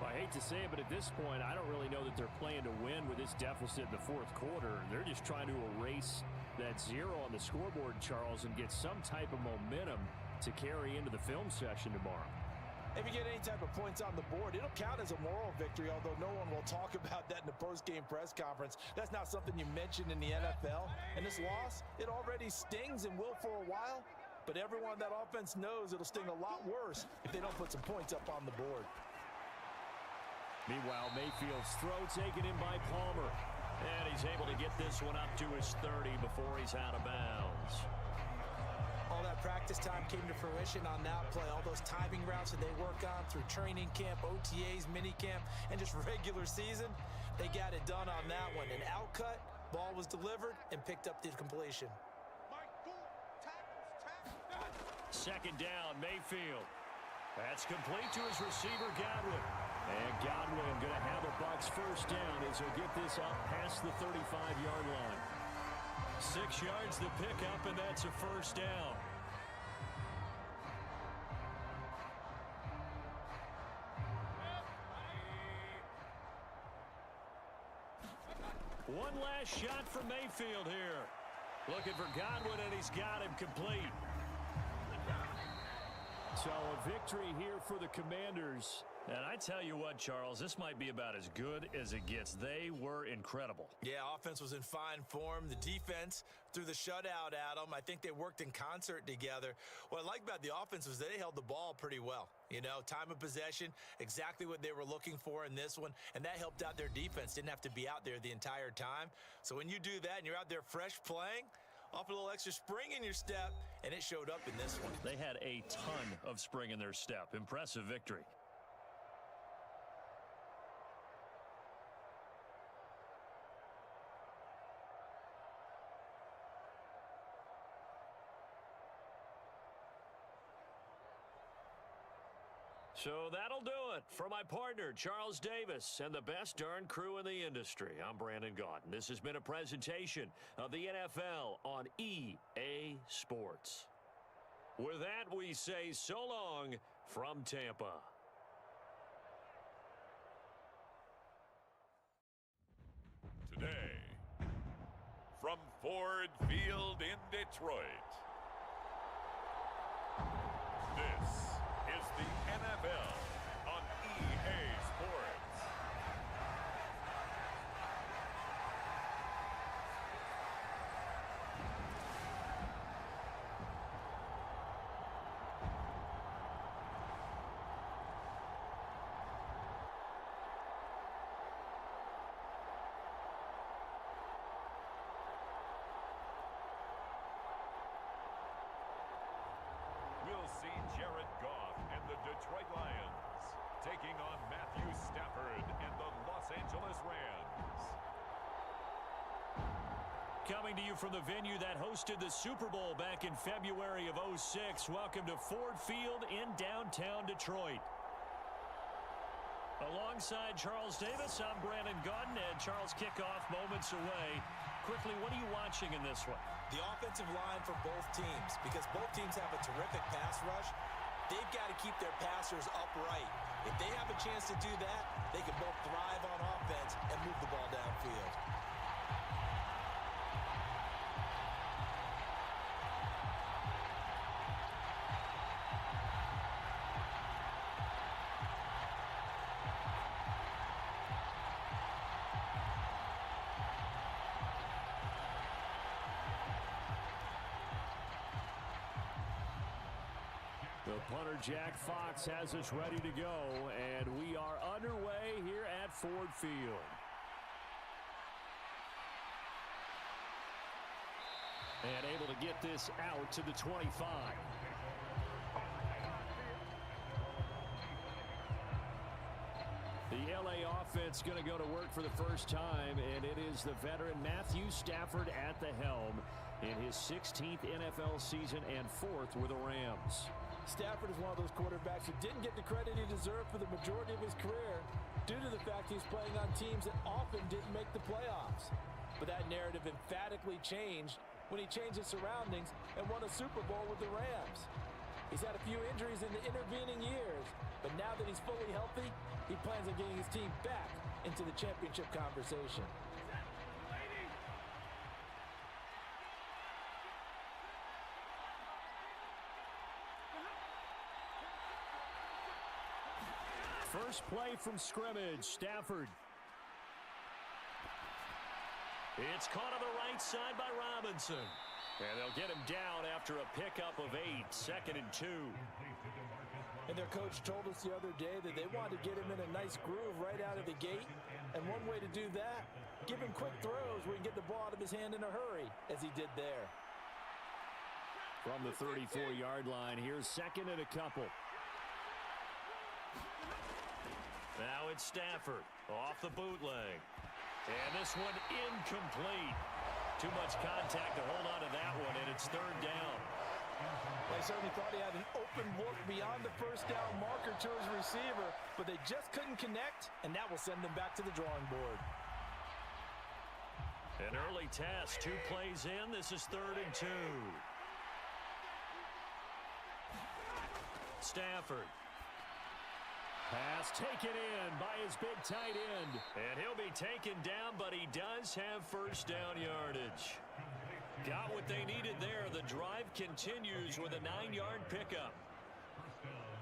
Well, I hate to say it, but at this point, I don't really know that they're playing to win with this deficit in the fourth quarter. They're just trying to erase that 0 on the scoreboard, Charles, and get some type of momentum to carry into the film session tomorrow. If you get any type of points on the board, it'll count as a moral victory, although no one will talk about that in the post-game press conference. That's not something you mentioned in the NFL. And this loss, it already stings and will for a while, but everyone on that offense knows it'll sting a lot worse if they don't put some points up on the board. Meanwhile, Mayfield's throw taken in by Palmer. And he's able to get this one up to his 30 before he's out of bounds. All that practice time came to fruition on that play. All those timing routes that they work on through training camp, OTAs, minicamp, and just regular season, they got it done on that one. An outcut, ball was delivered, and picked up the completion. Second down, Mayfield. That's complete to his receiver, Godwin. And Godwin going to have a Bucs first down as he'll get this up past the 35-yard line. 6 yards to pick up, and that's a first down. One last shot for Mayfield here. Looking for Godwin, and he's got him complete. So a victory here for the Commanders. And I tell you what, Charles, this might be about as good as it gets. They were incredible. Yeah, offense was in fine form. The defense threw the shutout at them. I think they worked in concert together. What I like about the offense was they held the ball pretty well. You know, time of possession, exactly what they were looking for in this one, and that helped out their defense. Didn't have to be out there the entire time. So when you do that and you're out there fresh playing, off a little extra spring in your step, and it showed up in this one. They had a ton of spring in their step. Impressive victory. So that'll do it for my partner, Charles Davis, and the best darn crew in the industry. I'm Brandon Gaudin. This has been a presentation of the NFL on EA Sports. With that, we say so long from Tampa. Today, from Ford Field in Detroit, this is the NFL on EA Sports. We'll see Jared Goff and the Detroit Lions taking on Matthew Stafford and the Los Angeles Rams. Coming to you from the venue that hosted the Super Bowl back in February of '06. Welcome to Ford Field in downtown Detroit. Alongside Charles Davis, I'm Brandon Gaudin, and Charles kickoff moments away. Quickly, what are you watching in this one? The offensive line for both teams, because both teams have a terrific pass rush. They've got to keep their passers upright. If they have a chance to do that, they can both thrive on offense and move the ball downfield. The punter, Jack Fox, has us ready to go, and we are underway here at Ford Field. And able to get this out to the 25. The LA offense going to go to work for the first time, and it is the veteran Matthew Stafford at the helm in his 16th NFL season and 4th with the Rams. Stafford is one of those quarterbacks who didn't get the credit he deserved for the majority of his career due to the fact he's playing on teams that often didn't make the playoffs. But that narrative emphatically changed when he changed his surroundings and won a Super Bowl with the Rams. He's had a few injuries in the intervening years, but now that he's fully healthy, he plans on getting his team back into the championship conversation. First play from scrimmage, Stafford. It's caught on the right side by Robinson. And they'll get him down after a pickup of 8, 2nd and 2. And their coach told us the other day that they wanted to get him in a nice groove right out of the gate. And one way to do that, give him quick throws where he can get the ball out of his hand in a hurry, as he did there. From the 34-yard line, here's 2nd and a couple. Now it's Stafford off the bootleg. And this one incomplete. Too much contact to hold on to that one, and it's 3rd down. They certainly thought he had an open look beyond the first down marker to his receiver, but they just couldn't connect, and that will send them back to the drawing board. An early test, 2 plays in. This is 3rd and 2. Stafford. Pass taken in by his big tight end. And he'll be taken down, but he does have first down yardage. Got what they needed there. The drive continues with a 9-yard pickup.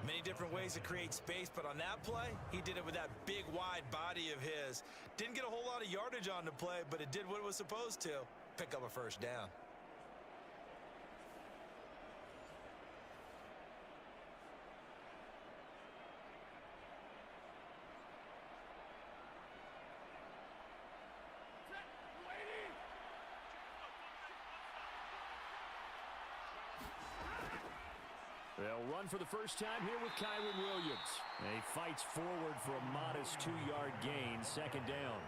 Many different ways to create space, but on that play, he did it with that big, wide body of his. Didn't get a whole lot of yardage on the play, but it did what it was supposed to. Pick up a first down. They'll run for the first time here with Kyron Williams. And he fights forward for a modest 2-yard gain, 2nd down.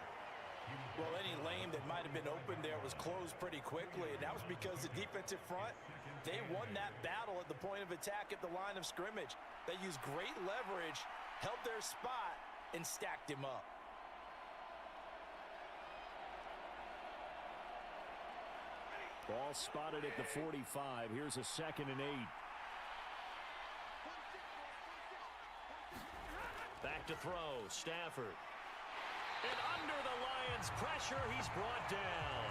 Well, any lane that might have been open there was closed pretty quickly, and that was because the defensive front, they won that battle at the point of attack at the line of scrimmage. They used great leverage, held their spot, and stacked him up. Ball spotted at the 45. Here's a 2nd and 8. Back to throw, Stafford. And under the Lions' pressure, he's brought down.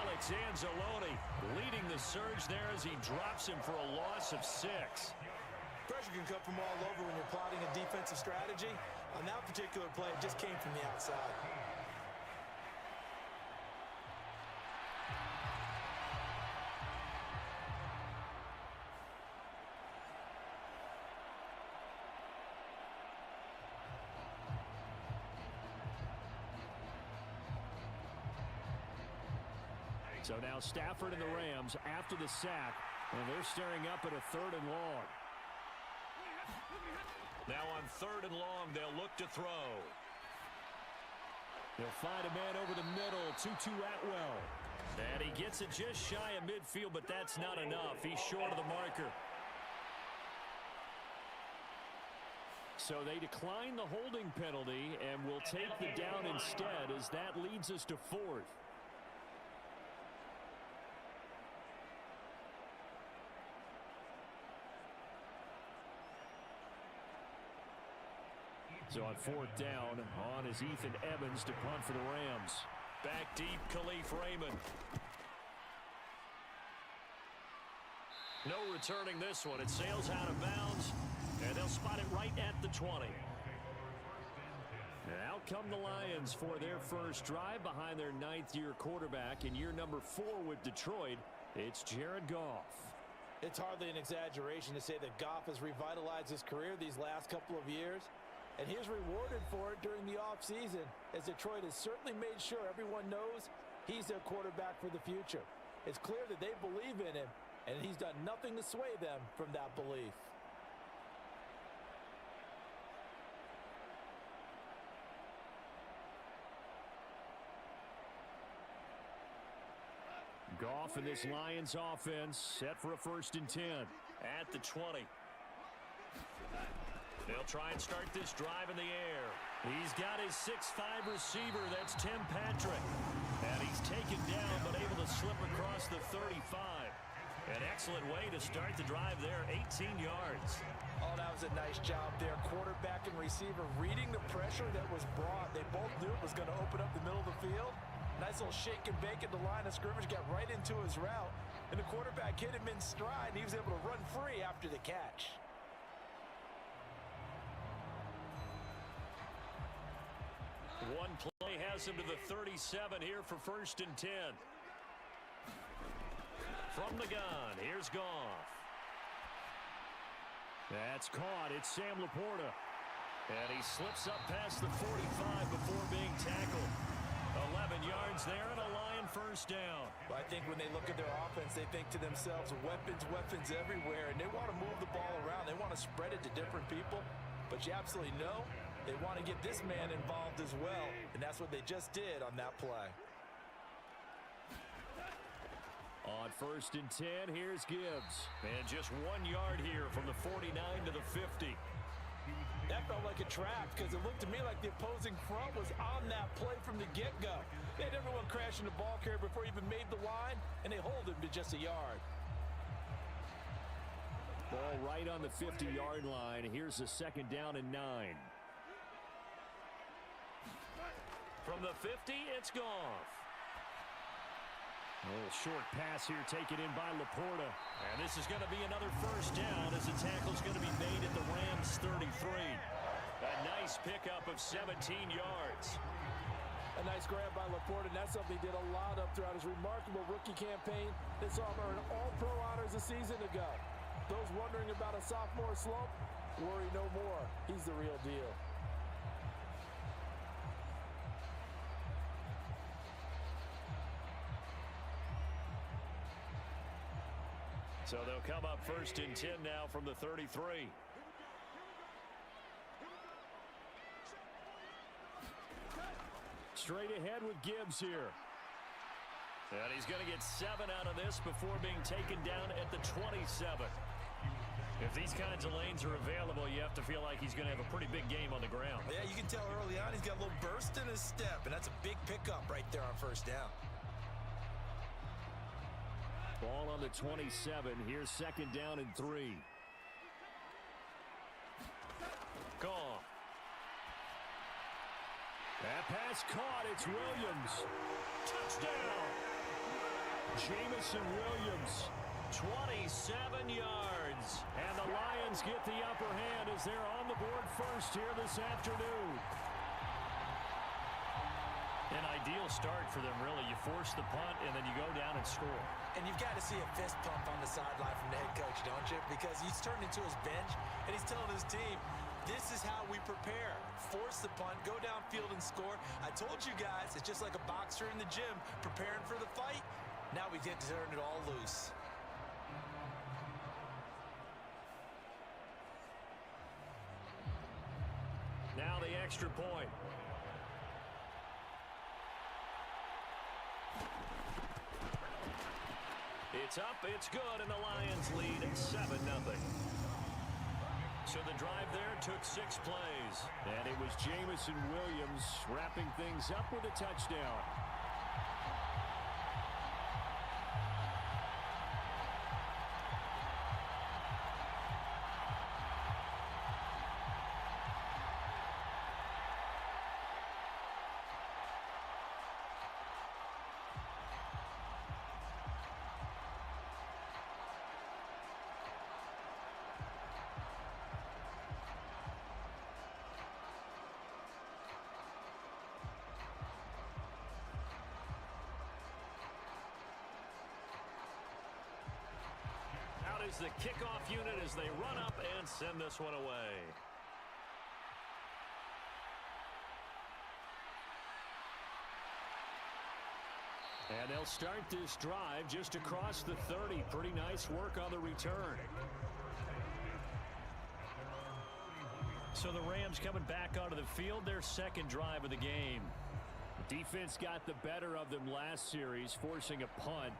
Alex Anzalone leading the surge there as he drops him for a loss of 6. Pressure can come from all over when you're plotting a defensive strategy. On that particular play, it just came from the outside. So now Stafford and the Rams after the sack, and they're staring up at a 3rd and long. Now on 3rd and long, they'll look to throw. They'll find a man over the middle, Tutu Atwell. And he gets it just shy of midfield, but that's not enough. He's short of the marker. So they decline the holding penalty and will take the down instead, as that leads us to 4th. So on 4th down, on is Ethan Evans to punt for the Rams. Back deep, Khalif Raymond. No returning this one. It sails out of bounds, and they'll spot it right at the 20. And out come the Lions for their first drive behind their 9th-year quarterback in year number 4 with Detroit. It's Jared Goff. It's hardly an exaggeration to say that Goff has revitalized his career these last couple of years. And he is rewarded for it during the offseason, as Detroit has certainly made sure everyone knows he's their quarterback for the future. It's clear that they believe in him, and he's done nothing to sway them from that belief. Goff and this Lions offense set for a 1st and 10. At the 20. They'll try and start this drive in the air. He's got his 6'5 receiver. That's Tim Patrick. And he's taken down, but able to slip across the 35. An excellent way to start the drive there, 18 yards. Oh, that was a nice job there. Quarterback and receiver reading the pressure that was brought. They both knew it was going to open up the middle of the field. Nice little shake and bake at the line of scrimmage, got right into his route. And the quarterback hit him in stride, and he was able to run free after the catch. One play has him to the 37 here for 1st and 10. From the gun, here's Goff. That's caught. It's Sam Laporta. And he slips up past the 45 before being tackled. 11 yards there and a Lion 1st down. Well, I think when they look at their offense, they think to themselves, weapons, weapons everywhere. And they want to move the ball around. They want to spread it to different people. But you absolutely know they want to get this man involved as well. And that's what they just did on that play. On 1st and 10, here's Gibbs. And just 1 yard here from the 49 to the 50. That felt like a trap, because it looked to me like the opposing front was on that play from the get-go. They had everyone crashing the ball carrier before he even made the line, and they hold him to just a yard. Ball right on the 50-yard line. Here's a 2nd down and 9. From the 50, it's Goff. A little short pass here taken in by Laporta. And this is going to be another 1st down, as the tackle's going to be made at the Rams 33. A nice pickup of 17 yards. A nice grab by Laporta, and that's something he did a lot of throughout his remarkable rookie campaign. They saw him earn all-pro honors a season ago. Those wondering about a sophomore slump, worry no more. He's the real deal. So they'll come up 1st and 10 now from the 33. Straight ahead with Gibbs here. And he's going to get 7 out of this before being taken down at the 27. If these kinds of lanes are available, you have to feel like he's going to have a pretty big game on the ground. Yeah, you can tell early on he's got a little burst in his step, and that's a big pickup right there on 1st down. Ball on the 27. Here's 2nd down and 3. Goff. That pass caught. It's Williams. Touchdown. Jamison Williams. 27 yards. And the Lions get the upper hand as they're on the board first here this afternoon. An ideal start for them, really. You force the punt, and then you go down and score. And you've got to see a fist pump on the sideline from the head coach, don't you? Because he's turned into his bench, and he's telling his team, this is how we prepare. Force the punt, go downfield and score. I told you guys, it's just like a boxer in the gym preparing for the fight. Now we get to turn it all loose. Now the extra point. It's up, it's good, and the Lions lead 7-0. So the drive there took 6 plays. And it was Jamison Williams wrapping things up with a touchdown. Is the kickoff unit as they run up and send this one away. And they'll start this drive just across the 30. Pretty nice work on the return. So the Rams coming back onto the field, their second drive of the game. Defense got the better of them last series, forcing a punt.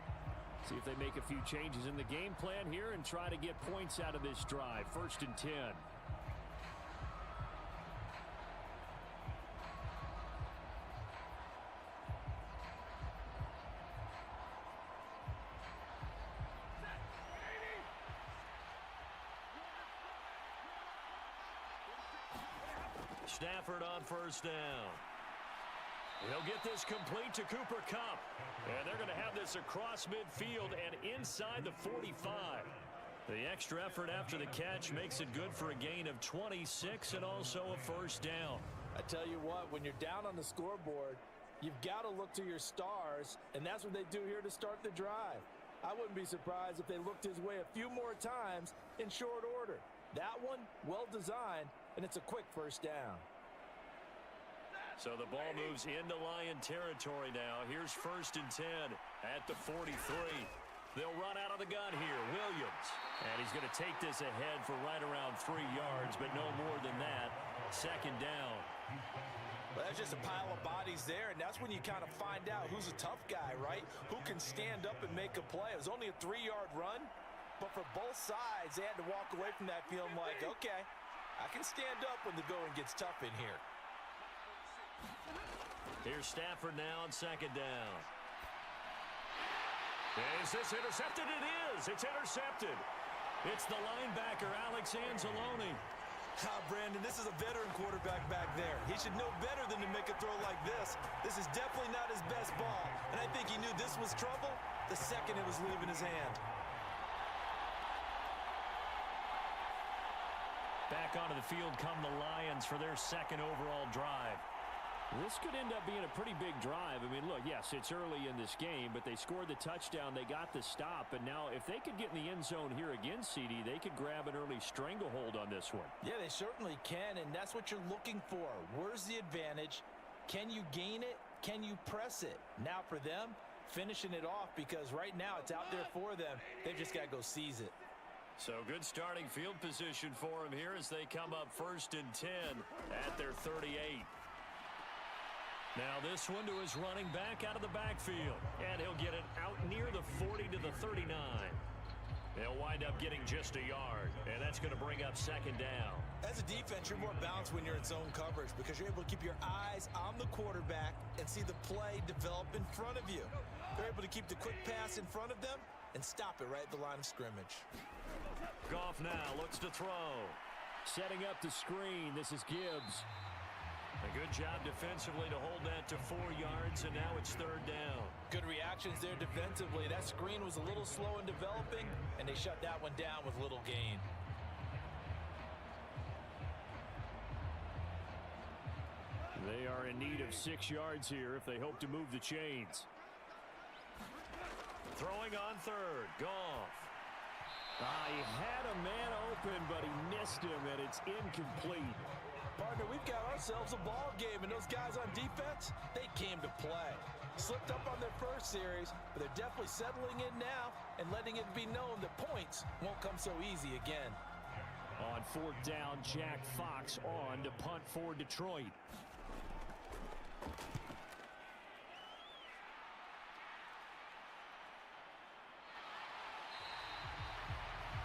See if they make a few changes in the game plan here and try to get points out of this drive. 1st and 10. Stafford on 1st down. He'll get this complete to Cooper Kupp. And they're going to have this across midfield and inside the 45. The extra effort after the catch makes it good for a gain of 26 and also a 1st down. I tell you what, when you're down on the scoreboard, you've got to look to your stars, and that's what they do here to start the drive. I wouldn't be surprised if they looked his way a few more times in short order. That one, well designed, and it's a quick 1st down. So the ball moves into Lion territory now. Here's 1st and 10 at the 43. They'll run out of the gun here. Williams. And he's going to take this ahead for right around 3 yards, but no more than that. 2nd down. Well, that's just a pile of bodies there, and that's when you kind of find out who's a tough guy, right? Who can stand up and make a play. It was only a 3-yard run, but for both sides, they had to walk away from that feeling like, okay, I can stand up when the going gets tough in here. Here's Stafford now on 2nd down. Is this intercepted? It is. It's intercepted. It's the linebacker, Alex Anzalone. Brandon, this is a veteran quarterback back there. He should know better than to make a throw like this. This is definitely not his best ball, and I think he knew this was trouble the second it was leaving his hand. Back onto the field come the Lions for their 2nd overall drive. This could end up being a pretty big drive. I mean, look, yes, it's early in this game, but they scored the touchdown. They got the stop. And now if they could get in the end zone here again, CD, they could grab an early stranglehold on this one. Yeah, they certainly can, and that's what you're looking for. Where's the advantage? Can you gain it? Can you press it? Now for them, finishing it off, because right now it's out there for them. They've just got to go seize it. So good starting field position for them here as they come up 1st and 10 at their 38. Now this one to his running back out of the backfield. And he'll get it out near the 40 to the 39. They'll wind up getting just a yard. And that's going to bring up 2nd down. As a defense, you're more balanced when you're in zone coverage because you're able to keep your eyes on the quarterback and see the play develop in front of you. They're able to keep the quick pass in front of them and stop it right at the line of scrimmage. Goff now looks to throw. Setting up the screen. This is Gibbs. A good job defensively to hold that to 4 yards, and now it's 3rd down. Good reactions there defensively. That screen was a little slow in developing, and they shut that one down with little gain. They are in need of 6 yards here if they hope to move the chains. Throwing on 3rd, Goff. He had a man open, but he missed him, and it's incomplete. Partner, we've got ourselves a ball game, and those guys on defense, they came to play. Slipped up on their first series, but they're definitely settling in now and letting it be known that points won't come so easy again. On 4th down, Jack Fox on to punt for Detroit.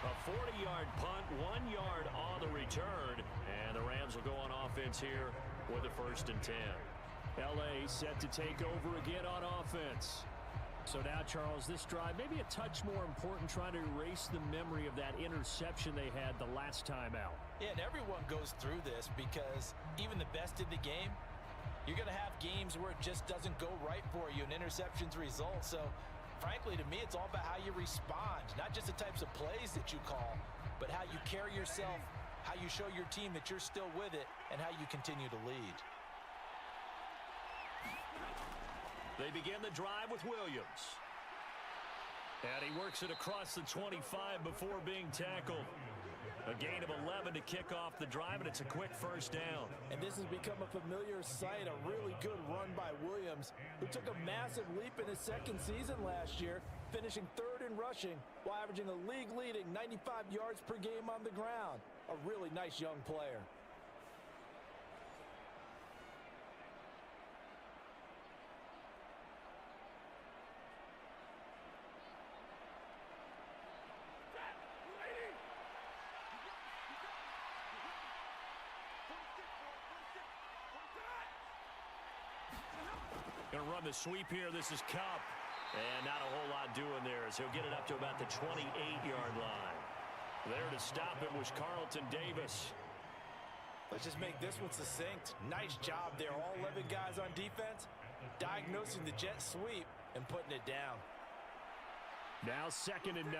A 40-yard punt, 1 yard on the return. And the Rams will go on offense here with a 1st and 10. L.A. set to take over again on offense. So now, Charles, this drive maybe a touch more important, trying to erase the memory of that interception they had the last time out. Yeah, and everyone goes through this because even the best in the game, you're going to have games where it just doesn't go right for you and interceptions result. So, frankly, to me, it's all about how you respond, not just the types of plays that you call, but how you carry yourself, how you show your team that you're still with it, and how you continue to lead. They begin the drive with Williams. And he works it across the 25 before being tackled. A gain of 11 to kick off the drive, and it's a quick 1st down. And this has become a familiar sight, a really good run by Williams, who took a massive leap in his 2nd season last year, finishing 3rd in rushing while averaging a league-leading 95 yards per game on the ground. A really nice young player. Going to run the sweep here. This is Cup. And not a whole lot doing there as he'll get it up to about the 28-yard line. There to stop it was Carlton Davis. Let's just make this one succinct. Nice job there. All 11 guys on defense, diagnosing the jet sweep and putting it down. Now 2nd and 9.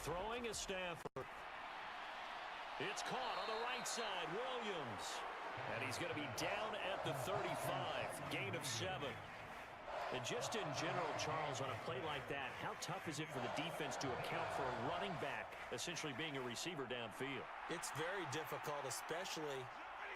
Throwing is Stafford. It's caught on the right side, Williams. And he's going to be down at the 35, gain of 7. And just in general, Charles, on a play like that, how tough is it for the defense to account for a running back essentially being a receiver downfield? It's very difficult, especially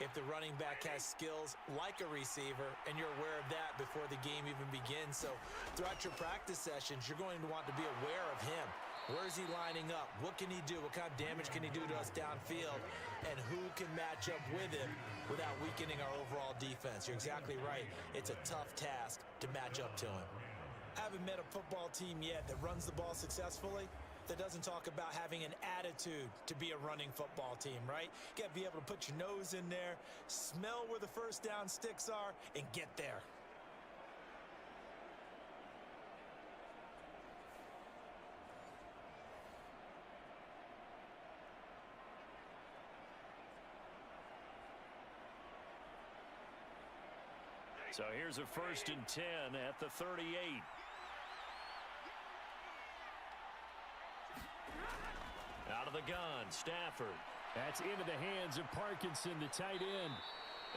if the running back has skills like a receiver, and you're aware of that before the game even begins. So throughout your practice sessions, you're going to want to be aware of him. Where is he lining up? What can he do? What kind of damage can he do to us downfield? And who can match up with him without weakening our overall defense? You're exactly right. It's a tough task to match up to him. I haven't met a football team yet that runs the ball successfully that doesn't talk about having an attitude to be a running football team, right? You got to be able to put your nose in there, smell where the 1st down sticks are, and get there. So here's a 1st and 10 at the 38. Out of the gun, Stafford. That's into the hands of Parkinson, the tight end.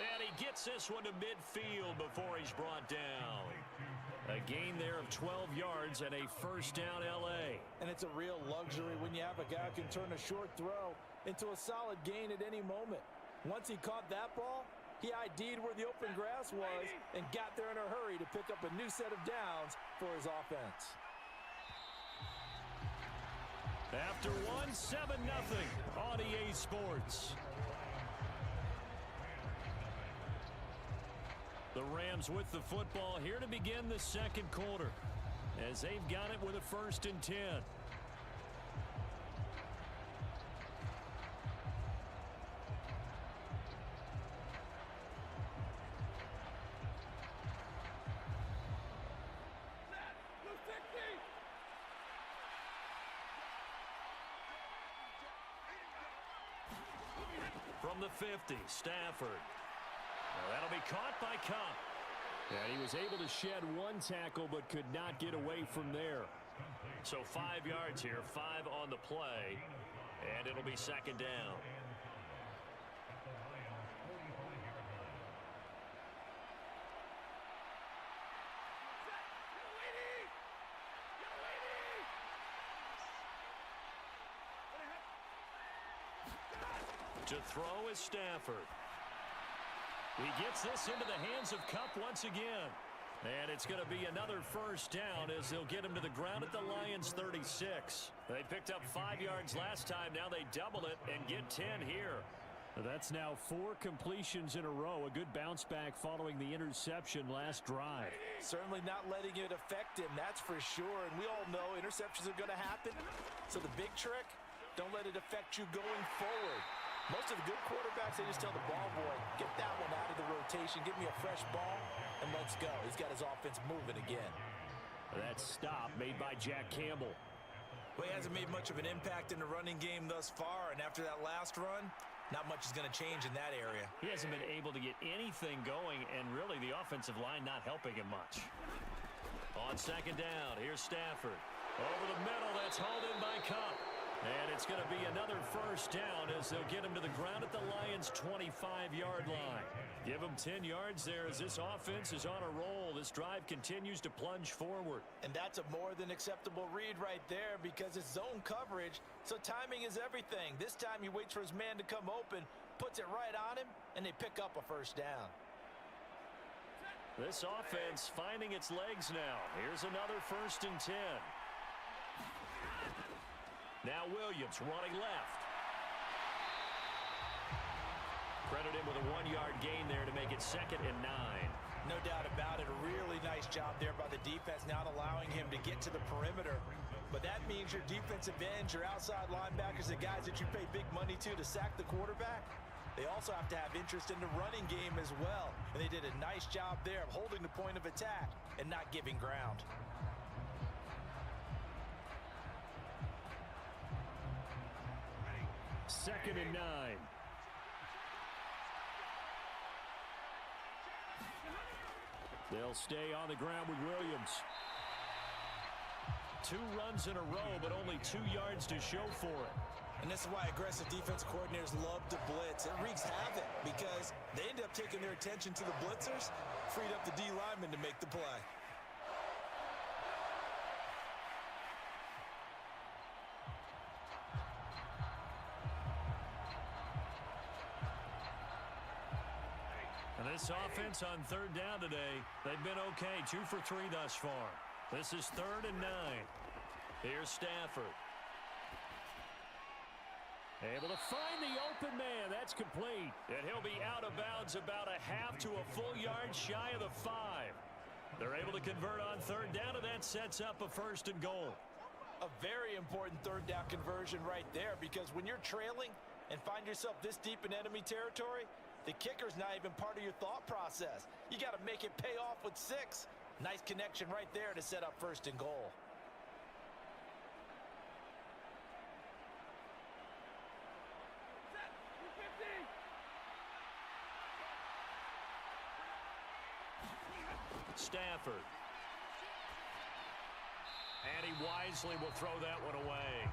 And he gets this one to midfield before he's brought down. A gain there of 12 yards and a 1st down L.A. And it's a real luxury when you have a guy who can turn a short throw into a solid gain at any moment. Once he caught that ball, he ID'd where the open grass was and got there in a hurry to pick up a new set of downs for his offense. After 7-0 on EA Sports. The Rams with the football here to begin the 2nd quarter as they've got it with a 1st and 10. From the 50, Stafford. Now that'll be caught by Cup. And he was able to shed 1 tackle but could not get away from there. So 5 yards here, 5 on the play, and it'll be 2nd down. To throw is Stafford. He gets this into the hands of Cup once again. And it's going to be another 1st down as they'll get him to the ground at the Lions' 36. They picked up 5 yards last time. Now they double it and get 10 here. That's now 4 completions in a row. A good bounce back following the interception last drive. Certainly not letting it affect him, that's for sure. And we all know interceptions are going to happen. So the big trick, don't let it affect you going forward. Most of the good quarterbacks, they just tell the ball boy, get that one out of the rotation, give me a fresh ball, and let's go. He's got his offense moving again. That stop made by Jack Campbell. Well, he hasn't made much of an impact in the running game thus far, and after that last run, not much is going to change in that area. He hasn't been able to get anything going, and really the offensive line not helping him much. On second down, here's Stafford. Over the middle, that's hauled in by Cup. And it's going to be another first down as they'll get him to the ground at the Lions' 25-yard line. Give him 10 yards there as this offense is on a roll. This drive continues to plunge forward. And that's a more than acceptable read right there because it's zone coverage, so timing is everything. This time he waits for his man to come open, puts it right on him, and they pick up a first down. This offense finding its legs now. Here's another 1st and 10. Now Williams running left. Credit him with a 1-yard gain there to make it 2nd and 9. No doubt about it. A really nice job there by the defense, not allowing him to get to the perimeter. But that means your defensive ends, your outside linebackers, the guys that you pay big money to sack the quarterback, they also have to have interest in the running game as well. And they did a nice job there of holding the point of attack and not giving ground. Second and 9. They'll stay on the ground with Williams. 2 runs in a row, but only 2 yards to show for it. And this is why aggressive defense coordinators love to blitz. It wreaks havoc because they end up taking their attention to the blitzers, freed up the D lineman to make the play. And this offense on 3rd down today, they've been okay. 2 for 3 thus far. This is 3rd and 9. Here's Stafford. Able to find the open man. That's complete. And he'll be out of bounds about a half to a full yard shy of the 5. They're able to convert on 3rd down, and that sets up a 1st and goal. A very important 3rd down conversion right there because when you're trailing and find yourself this deep in enemy territory, the kicker's not even part of your thought process. You got to make it pay off with 6. Nice connection right there to set up 1st and goal. Stafford. And he wisely will throw that one away.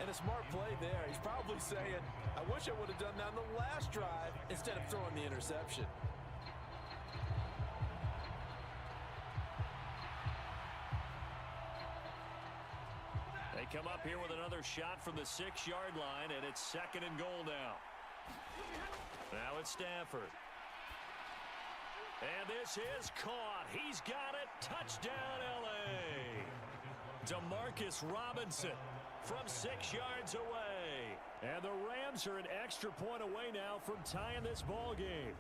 And a smart play there. He's probably saying, I wish I would have done that on the last drive instead of throwing the interception. They come up here with another shot from the 6-yard line, and it's 2nd and goal now. Now it's Stafford. And this is caught. He's got it. Touchdown, L.A. Demarcus Robinson from 6 yards away. And the Rams are an extra point away now from tying this ball game.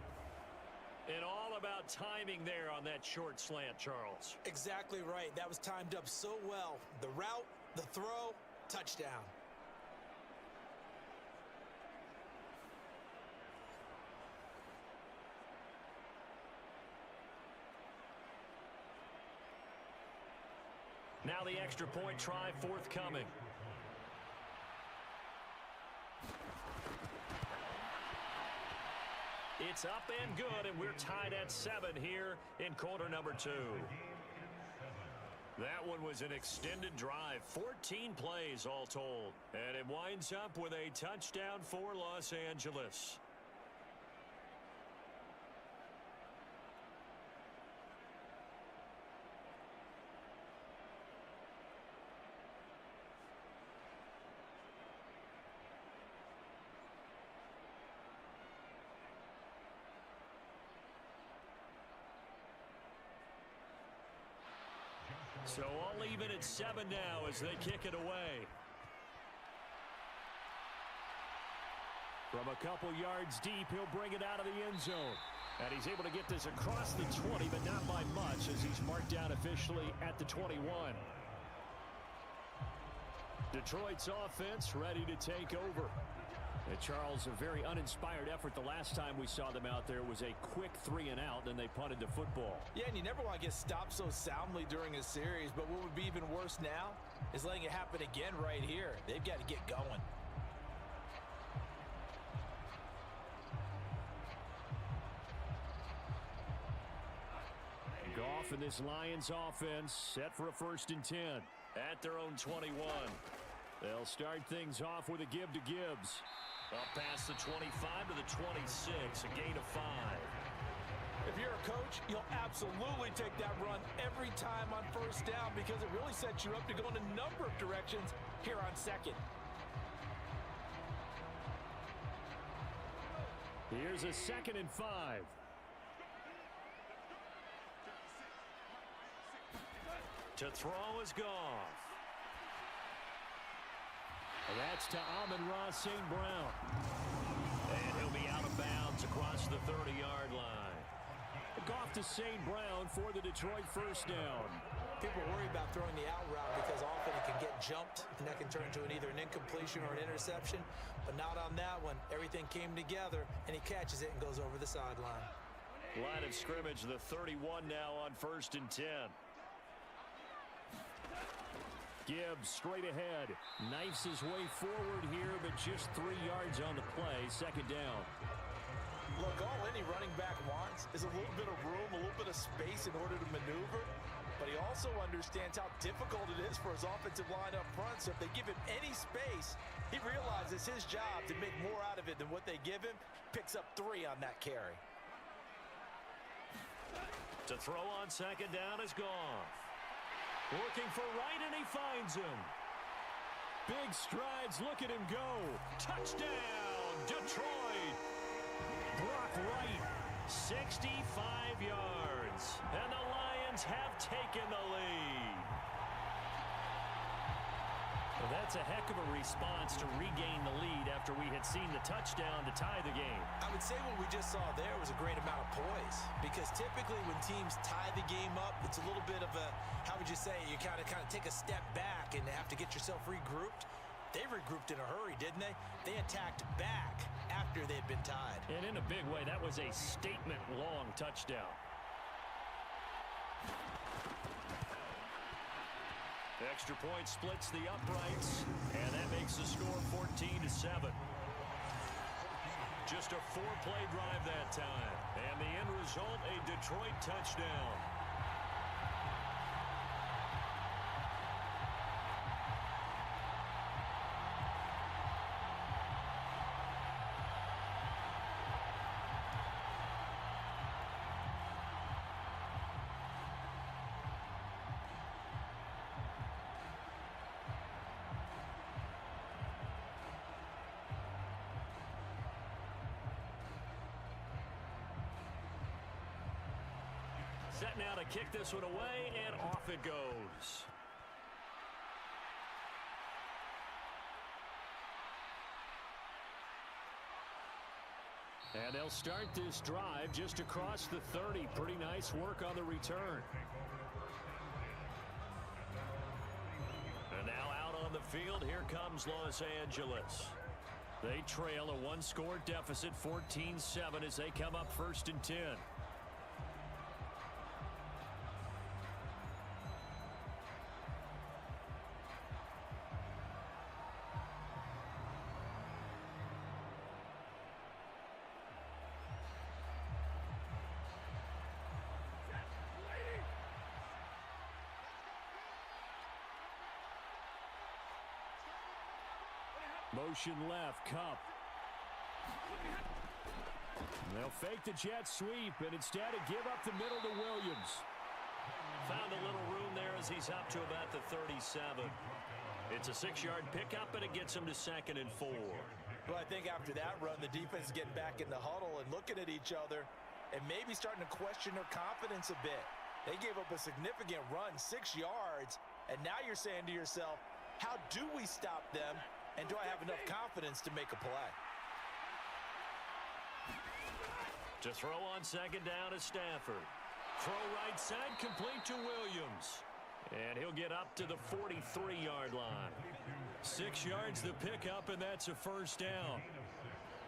And all about timing there on that short slant, Charles. Exactly right. That was timed up so well. The route, the throw, touchdown. Now the extra point try forthcoming. It's up and good, and we're tied at 7 here in quarter number 2. That one was an extended drive, 14 plays all told. And it winds up with a touchdown for Los Angeles. So all even at 7 now as they kick it away. From a couple yards deep, he'll bring it out of the end zone. And he's able to get this across the 20, but not by much, as he's marked down officially at the 21. Detroit's offense ready to take over. And Charles, a very uninspired effort the last time we saw them out there was a quick 3-and-out, then they punted the football. Yeah, and you never want to get stopped so soundly during a series, but what would be even worse now is letting it happen again right here. They've got to get going. Goff and this Lions offense set for a 1st and 10 at their own 21. They'll start things off with a give to Gibbs. Up past the 25 to the 26, a gain of 5. If you're a coach, you'll absolutely take that run every time on 1st down because it really sets you up to go in a number of directions here on 2nd. Here's a 2nd and 5. To throw is Goff. That's to Amon-Ra St. Brown. And he'll be out of bounds across the 30-yard line. Goff to St. Brown for the Detroit 1st down. People worry about throwing the out route because often it can get jumped, and that can turn into either an incompletion or an interception. But not on that one. Everything came together, and he catches it and goes over the sideline. Line of scrimmage, the 31 now on 1st and 10. Gibbs straight ahead. Knifes his way forward here, but just 3 yards on the play. 2nd down. Look, all any running back wants is a little bit of room, a little bit of space in order to maneuver. But he also understands how difficult it is for his offensive line up front. So if they give him any space, he realizes his job to make more out of it than what they give him. Picks up 3 on that carry. To throw on 2nd down is Goff. Looking for Wright, and he finds him. Big strides. Look at him go. Touchdown, Detroit. Brock Wright, 65 yards. And the Lions have taken the lead. Well, that's a heck of a response to regain the lead after we had seen the touchdown to tie the game. I would say what we just saw there was a great amount of poise, because typically when teams tie the game up, it's a little bit of a, how would you say, you kind of take a step back and have to get yourself regrouped. They regrouped in a hurry, didn't they? They attacked back after they'd been tied. And in a big way, that was a statement-long touchdown. Extra point splits the uprights, and that makes the score 14-7. Just a 4-play drive that time, and the end result, a Detroit touchdown. Set now to kick this one away, and off it goes. And they'll start this drive just across the 30. Pretty nice work on the return. And now out on the field, here comes Los Angeles. They trail a 1-score deficit, 14-7, as they come up 1st and 10. Motion left, Cup. They'll fake the jet sweep, and instead of give up the middle to Williams. Found a little room there as he's up to about the 37. It's a 6-yard pickup, and it gets him to 2nd and 4. Well, I think after that run, the defense is getting back in the huddle and looking at each other and maybe starting to question their confidence a bit. They gave up a significant run, 6 yards, and now you're saying to yourself, how do we stop them? And do I have enough confidence to make a play? To throw on second down is Stafford. Throw right side, complete to Williams. And he'll get up to the 43-yard line. 6 yards to pick up, and that's a first down.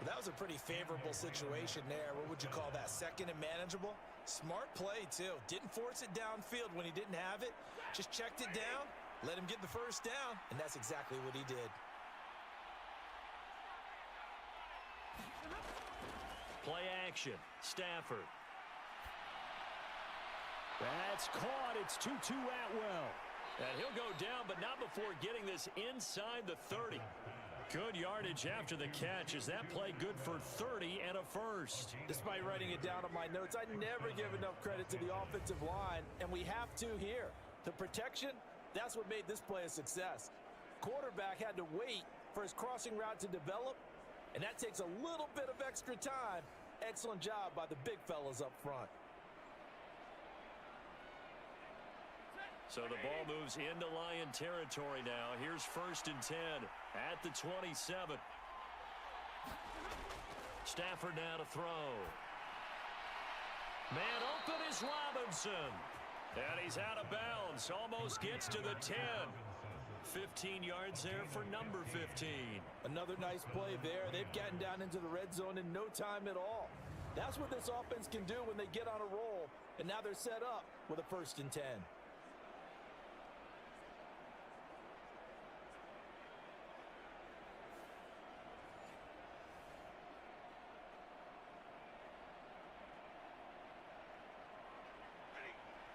That was a pretty favorable situation there. What would you call that? Second and manageable? Smart play, too. Didn't force it downfield when he didn't have it. Just checked it down, let him get the first down, and that's exactly what he did. Play action. Stafford. That's caught. It's 2-2 Atwell. And he'll go down, but not before getting this inside the 30. Good yardage after the catch. Is that play good for 30 and a first? Despite writing it down on my notes, I never give enough credit to the offensive line, and we have to here. The protection, that's what made this play a success. Quarterback had to wait for his crossing route to develop, and that takes a little bit of extra time. Excellent job by the big fellas up front. So the ball moves into Lion territory now. Here's 1st and 10 at the 27. Stafford now to throw. Man open is Robinson. And he's out of bounds. Almost gets to the 10. 15 yards there for number 15. Another nice play there. They've gotten down into the red zone in no time at all. That's what this offense can do when they get on a roll. And now they're set up with a 1st and 10.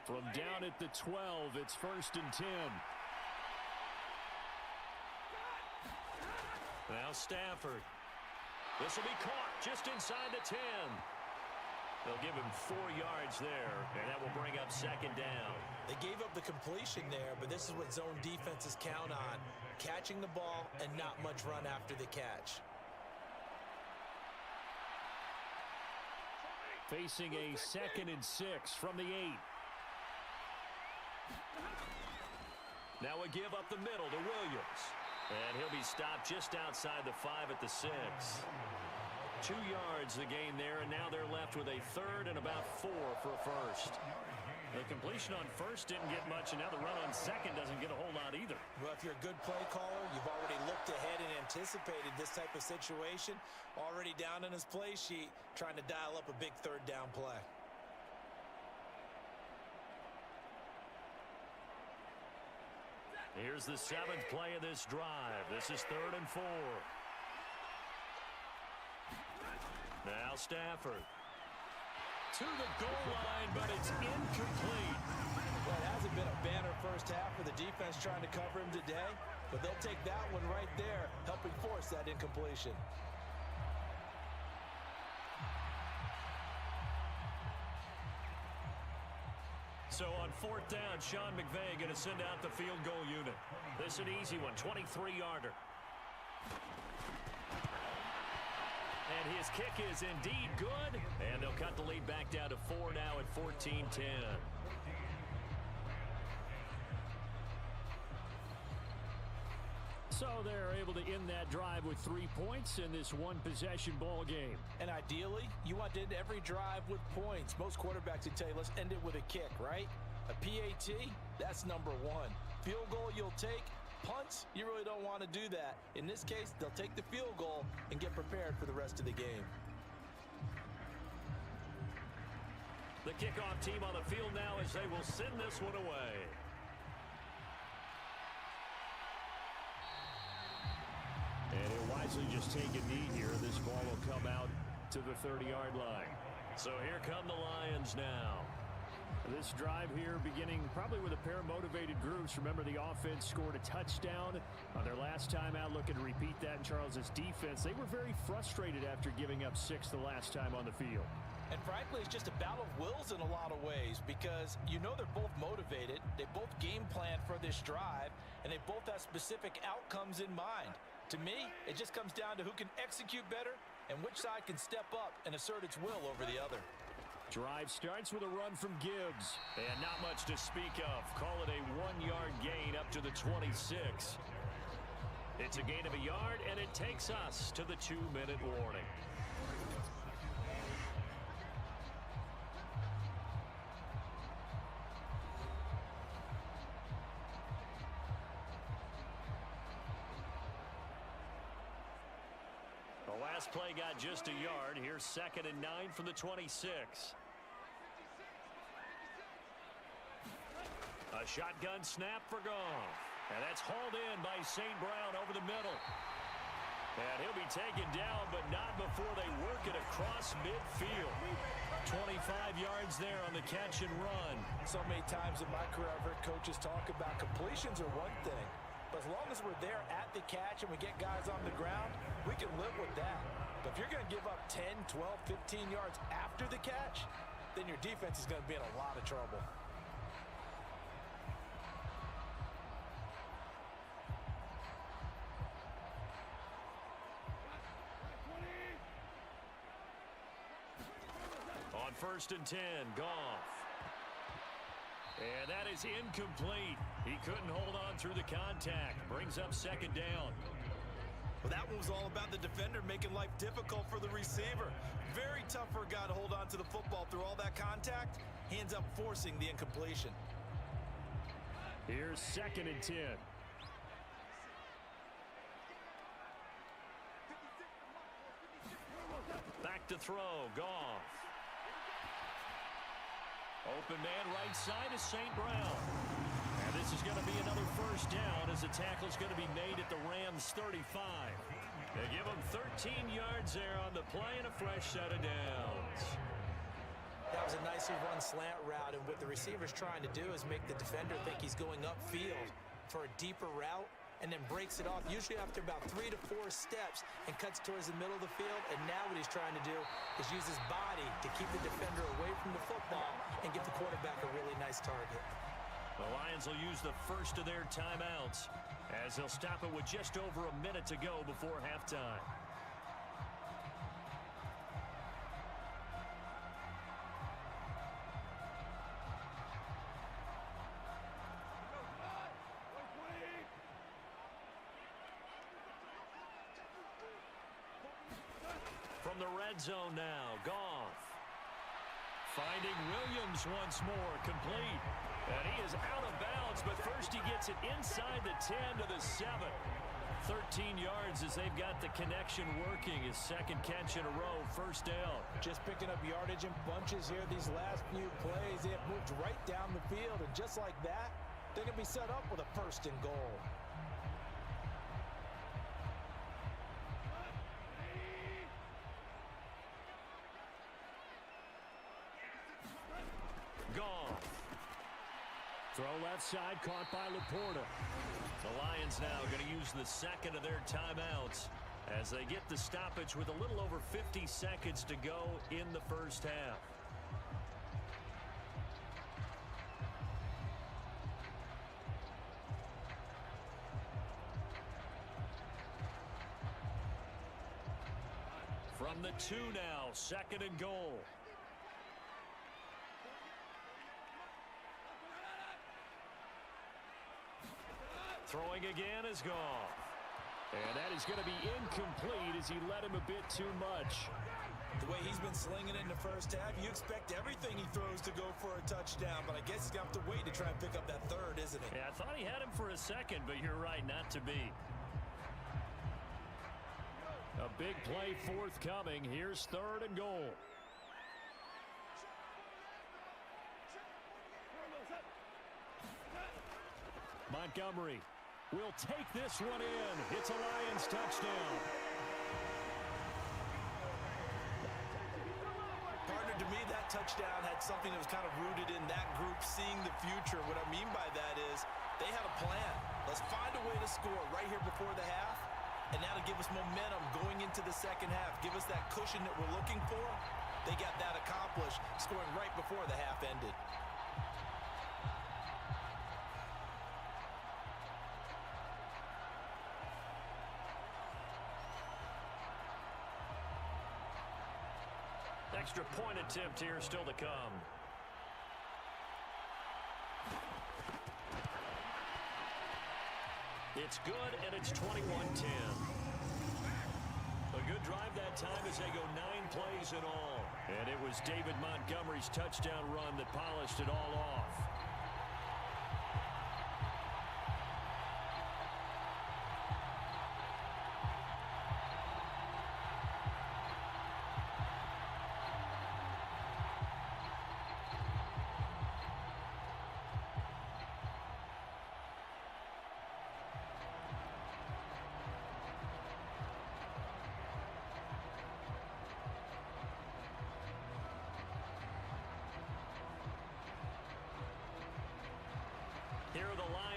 From down at the 12, it's 1st and 10. Now Stafford. This will be caught just inside the 10. They'll give him 4 yards there, and that will bring up 2nd down. They gave up the completion there, but this is what zone defenses count on. Catching the ball and not much run after the catch. Facing a 2nd and 6 from the 8. Now a give up the middle to Williams. And he'll be stopped just outside the 5 at the 6. 2 yards the gain there, and now they're left with a 3rd and about 4 for a first. The completion on 1st didn't get much, and now the run on 2nd doesn't get a whole lot either. Well, if you're a good play caller, you've already looked ahead and anticipated this type of situation. Already down in his play sheet, trying to dial up a big 3rd down play. Here's the 7th play of this drive. This is 3rd and 4. Now Stafford. To the goal line, but it's incomplete. Well, it hasn't been a banner first half for the defense trying to cover him today, but they'll take that one right there, helping force that incompletion. So on 4th down, Sean McVay going to send out the field goal unit. This is an easy one, 23-yarder. And his kick is indeed good. And they'll cut the lead back down to 4 now at 14-10. So they're able to end that drive with 3 points in this one-possession ball game. And ideally, you want to end every drive with points. Most quarterbacks would tell you, let's end it with a kick, right? A PAT, that's number 1. Field goal you'll take. Punts, you really don't want to do that. In this case, they'll take the field goal and get prepared for the rest of the game. The kickoff team on the field now as they will send this one away. And he'll wisely just take a knee here. This ball will come out to the 30-yard line. So here come the Lions now. This drive here beginning probably with a pair of motivated groups. Remember, the offense scored a touchdown on their last time out. Looking to repeat that in Charles's defense. They were very frustrated after giving up 6 the last time on the field. And frankly, it's just a battle of wills in a lot of ways because you know they're both motivated. They both game plan for this drive, and they both have specific outcomes in mind. To me, it just comes down to who can execute better and which side can step up and assert its will over the other. Drive starts with a run from Gibbs. And not much to speak of. Call it a 1-yard gain up to the 26. It's a gain of a yard, and it takes us to the 2-minute warning. This play got just a yard. Here's 2nd and 9 from the 26. A shotgun snap for Goff. And that's hauled in by St. Brown over the middle. And he'll be taken down, but not before they work it across midfield. 25 yards there on the catch and run. So many times in my career, I've heard coaches talk about completions are one thing. But as long as we're there at the catch and we get guys on the ground, we can live with that. But if you're going to give up 10, 12, 15 yards after the catch, then your defense is going to be in a lot of trouble. On 1st and 10, Goff. And that is incomplete. He couldn't hold on through the contact. Brings up 2nd down. Well, that one was all about the defender making life difficult for the receiver. Very tough for a guy to hold on to the football through all that contact. He ends up forcing the incompletion. Here's 2nd and 10. Back to throw, Goff. Open man right side is St. Brown. And this is going to be another 1st down as the tackle is going to be made at the Rams' 35. They give him 13 yards there on the play and a fresh set of downs. That was a nicely run slant route, and what the receiver's trying to do is make the defender think he's going upfield for a deeper route and then breaks it off, usually after about 3 to 4 steps, and cuts towards the middle of the field. And now what he's trying to do is use his body to keep the defender away from the football and give the quarterback a really nice target. The Lions will use the first of their timeouts as they'll stop it with just over a minute to go before halftime. From the red zone now, Goff. Finding Williams once more, complete. And he is out of bounds, but first he gets it inside the 10 to the 7. 13 yards as they've got the connection working. His 2nd catch in a row, 1st down. Just picking up yardage in bunches here these last few plays. They have moved right down the field, and just like that, they're going to be set up with a 1st and goal. Goff. Throw left side, caught by Laporta. The Lions now going to use the 2nd of their timeouts as they get the stoppage with a little over 50 seconds to go in the 1st half. From the 2 now, 2nd and goal. Throwing again is Goff. And that is going to be incomplete as he led him a bit too much. The way he's been slinging it in the 1st half, you expect everything he throws to go for a touchdown, but I guess he's going to have to wait to try and pick up that 3rd, isn't he? Yeah, I thought he had him for a 2nd, but you're right, not to be. A big play forthcoming. Here's 3rd and goal. Montgomery will take this one in. It's a Lions touchdown. Partner, to me, that touchdown had something that was kind of rooted in that group seeing the future. What I mean by that is they had a plan. Let's find a way to score right here before the half, and that'll give us momentum going into the 2nd half. Give us that cushion that we're looking for. They got that accomplished, scoring right before the half ended. Extra point attempt here still to come. It's good, and it's 21-10. A good drive that time as they go 9 plays in all. And it was David Montgomery's touchdown run that polished it all off.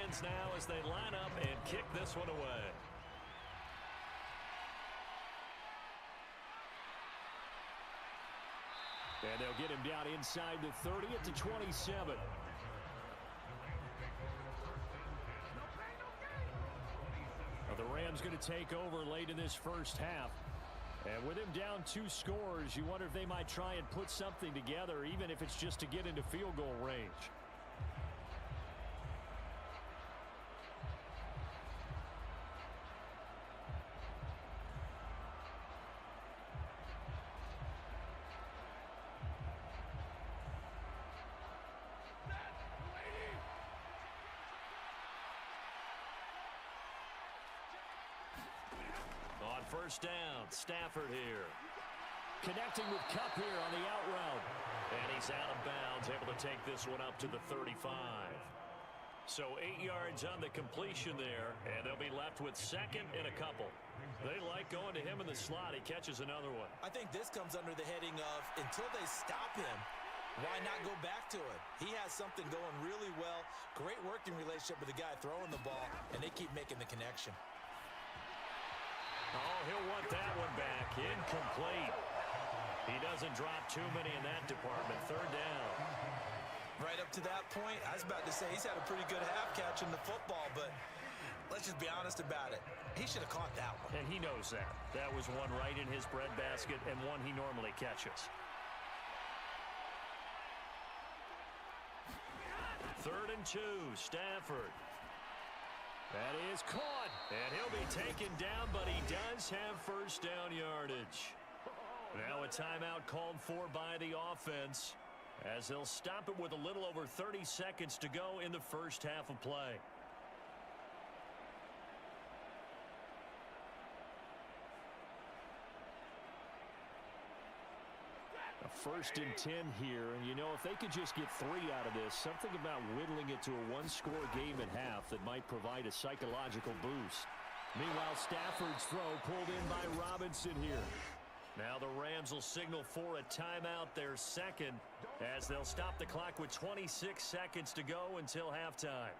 fans now as they line up and kick this one away. And they'll get him down inside the 30 at the 27. The Rams going to take over late in this first half. And with him down 2 scores, you wonder if they might try and put something together, even if it's just to get into field goal range. On first down, Stafford here. Connecting with Kupp here on the out route. And he's out of bounds, able to take this one up to the 35. So 8 yards on the completion there, and they'll be left with second and a couple. They like going to him in the slot. He catches another one. I think this comes under the heading of, until they stop him, why not go back to it? He has something going really well. Great working relationship with the guy throwing the ball, and they keep making the connection. Oh, he'll want that one back. Incomplete. He doesn't drop too many in that department. Third down. Right up to that point, I was about to say he's had a pretty good half catching the football, but let's just be honest about it. He should have caught that one. And he knows that. That was one right in his breadbasket and one he normally catches. Third and 2, Stafford. That is caught, and he'll be taken down, but he does have first down yardage. Now a timeout called for by the offense as they'll stop it with a little over 30 seconds to go in the first half of play. A 1st and 10 here, and you know, if they could just get 3 out of this, something about whittling it to a 1-score game at half that might provide a psychological boost. Meanwhile, Stafford's throw pulled in by Robinson here. Now the Rams will signal for a timeout, their second, as they'll stop the clock with 26 seconds to go until halftime.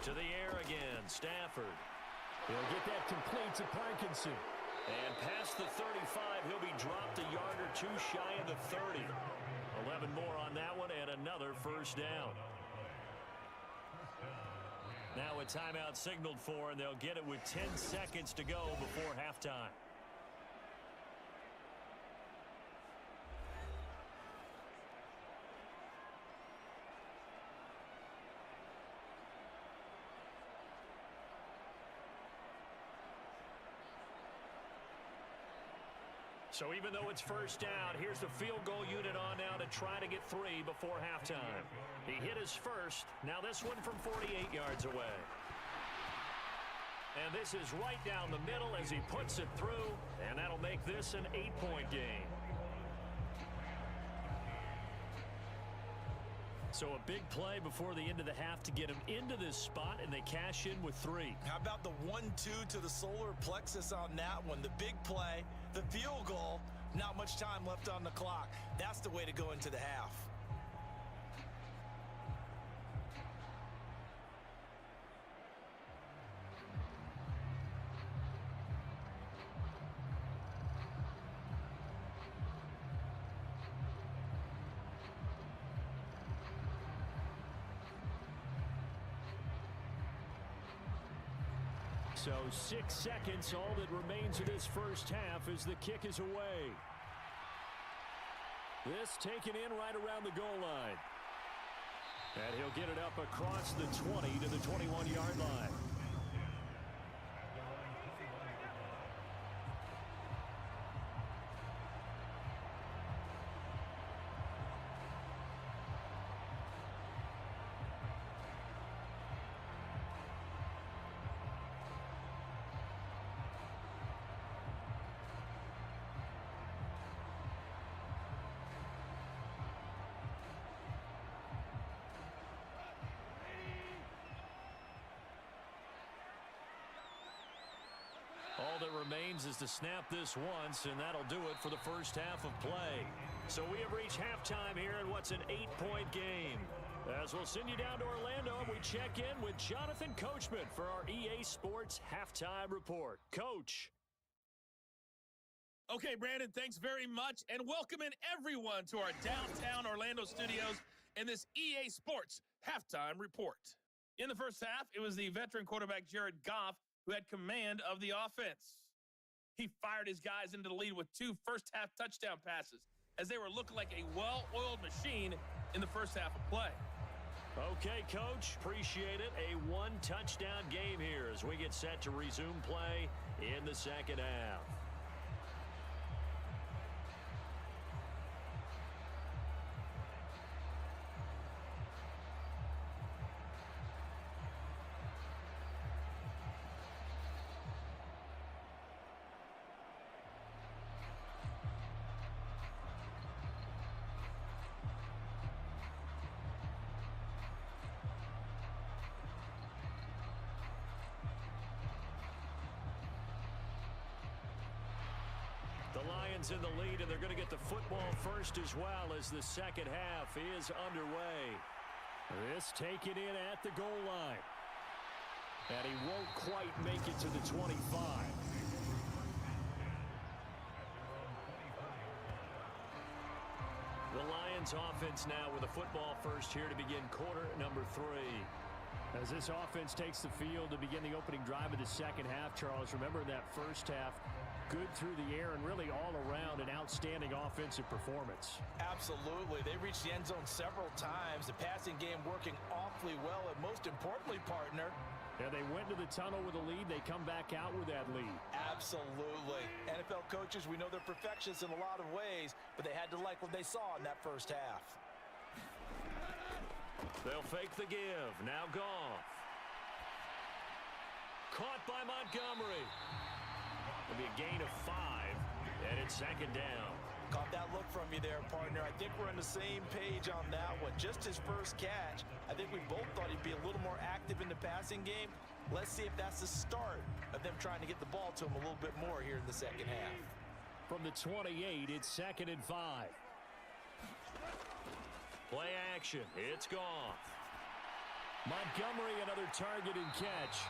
To the air again, Stafford. He'll get that complete to Parkinson. And past the 35, he'll be dropped a yard or 2 shy of the 30. 11 more on that one and another first down. Now a timeout signaled for, and they'll get it with 10 seconds to go before halftime. So even though it's first down, here's the field goal unit on now to try to get 3 before halftime. He hit his first. Now this one from 48 yards away. And this is right down the middle as he puts it through, and that'll make this an 8-point game. So a big play before the end of the half to get him into this spot, and they cash in with 3. How about the 1-2 to the solar plexus on that one? The big play, the field goal, not much time left on the clock. That's the way to go into the half. So 6 seconds, all that remains of this first half as the kick is away. This taken in right around the goal line. And he'll get it up across the 20 to the 21-yard line. that remains is to snap this once, and that'll do it for the first half of play. So we have reached halftime here in what's an 8-point game. As we'll send you down to Orlando, we check in with Jonathan Coachman for our EA Sports Halftime Report. Coach. Okay, Brandon, thanks very much, and welcome in everyone to our downtown Orlando studios in this EA Sports Halftime Report. In the first half, it was the veteran quarterback Jared Goff who had command of the offense. He fired his guys into the lead with 2 first-half touchdown passes as they were looking like a well-oiled machine in the first half of play. Okay, Coach, appreciate it. A 1-touchdown game here as we get set to resume play in the second half. The Lions in the lead, and they're going to get the football first as well as the second half is underway. This taken in at the goal line. And he won't quite make it to the 25. The Lions offense now with the football first here to begin quarter number 3. As this offense takes the field to begin the opening drive of the second half, Charles, remember that first half, good through the air and really all around an outstanding offensive performance. Absolutely. They reached the end zone several times. The passing game working awfully well, and most importantly, partner, yeah, they went to the tunnel with a lead. They come back out with that lead. Absolutely. NFL coaches, we know they're perfectionists in a lot of ways, but they had to like what they saw in that first half. They'll fake the give. Now Goff. Caught by Montgomery. It'll be a gain of 5, and it's second down. Caught that look from you there, partner. I think we're on the same page on that one. Just his first catch. I think we both thought he'd be a little more active in the passing game. Let's see if that's the start of them trying to get the ball to him a little bit more here in the second half. From the 28, it's 2nd and 5. Play action. It's Goff. Montgomery, another target and catch.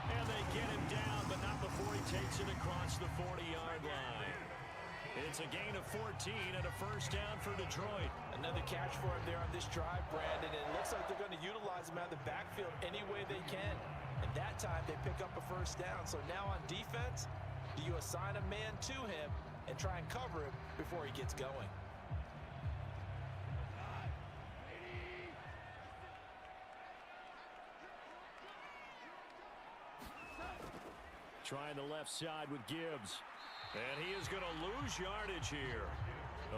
And they get him down, but not before he takes it across the 40-yard line. It's a gain of 14 and a first down for Detroit. Another catch for him there on this drive, Brandon. And it looks like they're going to utilize him out of the backfield any way they can. And that time they pick up a first down. So now on defense, do you assign a man to him and try and cover him before he gets going? Trying the left side with Gibbs. And he is going to lose yardage here.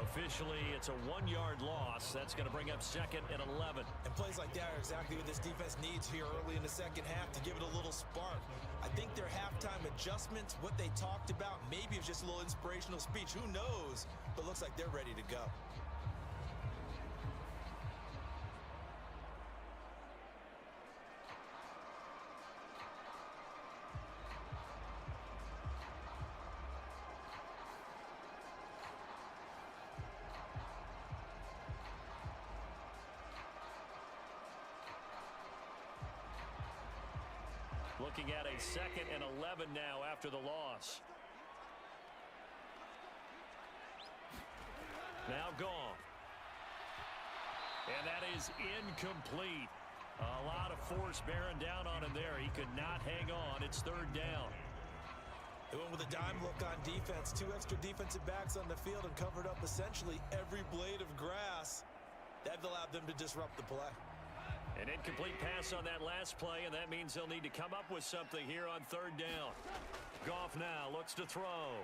Officially, it's a 1-yard loss. That's going to bring up 2nd and 11. And plays like that are exactly what this defense needs here early in the second half to give it a little spark. I think their halftime adjustments, what they talked about, maybe it was just a little inspirational speech. Who knows? But looks like they're ready to go. Looking at a 2nd and 11 now after the loss. Now Goff. And that is incomplete. A lot of force bearing down on him there. He could not hang on. It's 3rd down. They went with a dime look on defense. 2 extra defensive backs on the field and covered up essentially every blade of grass. That allowed them to disrupt the play. An incomplete pass on that last play, and that means they'll need to come up with something here on 3rd down. Goff now looks to throw.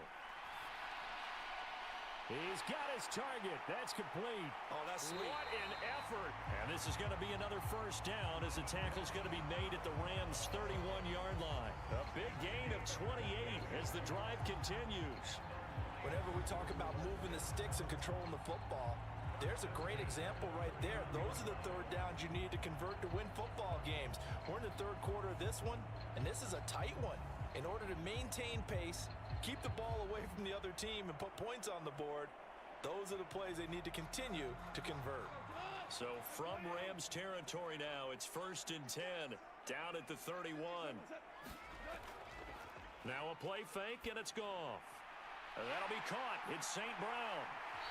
He's got his target. That's complete. Oh, that's sweet. What an effort. And this is going to be another first down as the tackle's going to be made at the Rams' 31-yard line. A big gain of 28 as the drive continues. Whenever we talk about moving the sticks and controlling the football, there's a great example right there. Those are the 3rd downs you need to convert to win football games. We're in the 3rd quarter of this one, and this is a tight one. In order to maintain pace, keep the ball away from the other team, and put points on the board, those are the plays they need to continue to convert. So from Rams territory now, it's 1st and 10, down at the 31. Now a play fake, and it's Goff. That'll be caught. It's St. Brown.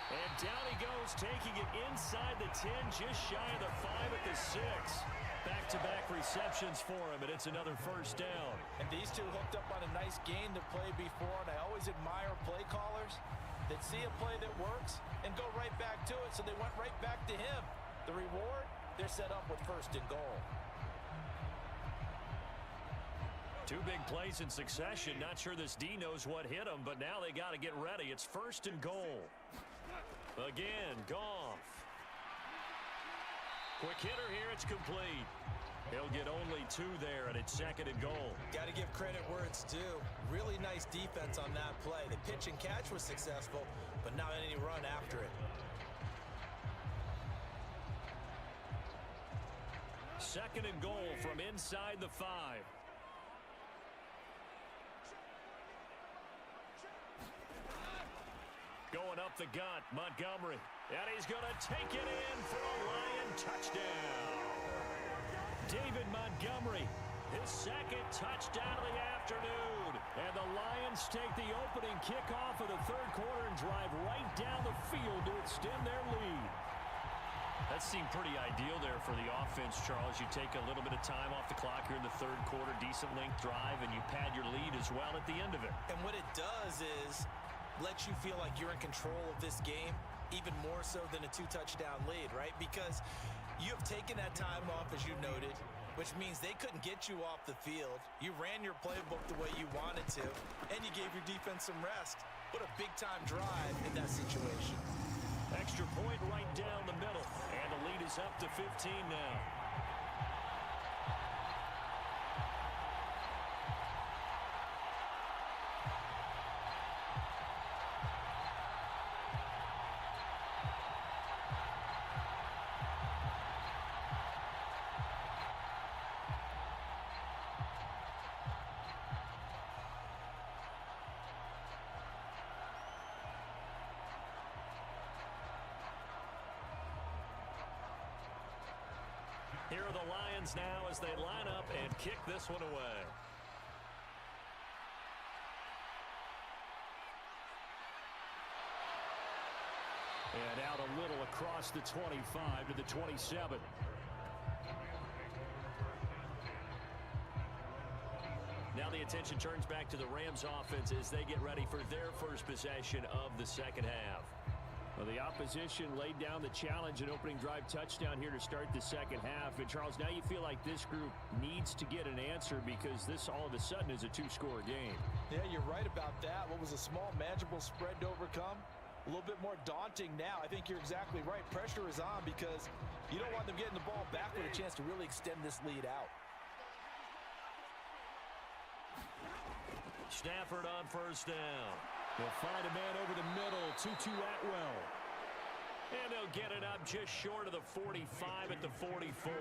And down he goes, taking it inside the 10, just shy of the 5 at the 6. Back-to-back receptions for him, and it's another 1st down. And these two hooked up on a nice game to play before, and I always admire play callers that see a play that works and go right back to it, so they went right back to him. The reward, they're set up with 1st and goal. 2 big plays in succession. Not sure this D knows what hit him, but now they got to get ready. It's 1st and goal. Again, Goff. Quick hitter here. It's complete. He'll get only 2 there, and it's 2nd and goal. Got to give credit where it's due. Really nice defense on that play. The pitch and catch was successful, but not any run after it. 2nd and goal from inside the 5. Going up the gut, Montgomery. And he's going to take it in for a Lion touchdown. David Montgomery, his 2nd touchdown of the afternoon. And the Lions take the opening kickoff of the 3rd quarter and drive right down the field to extend their lead. That seemed pretty ideal there for the offense, Charles. You take a little bit of time off the clock here in the 3rd quarter, decent length drive, and you pad your lead as well at the end of it. And what it does is lets you feel like you're in control of this game, even more so than a 2-touchdown lead, right? Because you have taken that time off, as you noted, which means they couldn't get you off the field. You ran your playbook the way you wanted to, and you gave your defense some rest. What a big-time drive in that situation. Extra point right down the middle, and the lead is up to 15 now. Here are the Lions now as they line up and kick this one away. And out a little across the 25 to the 27. Now the attention turns back to the Rams offense as they get ready for their first possession of the 2nd half. Well, the opposition laid down the challenge, an opening drive touchdown here to start the 2nd half. And, Charles, now you feel like this group needs to get an answer because this all of a sudden is a 2-score game. Yeah, you're right about that. What was a small, manageable spread to overcome? A little bit more daunting now. I think you're exactly right. Pressure is on because you don't want them getting the ball back with a chance to really extend this lead out. Stafford on 1st down. They'll find a man over the middle, Tutu Atwell. And they'll get it up just short of the 45 at the 44.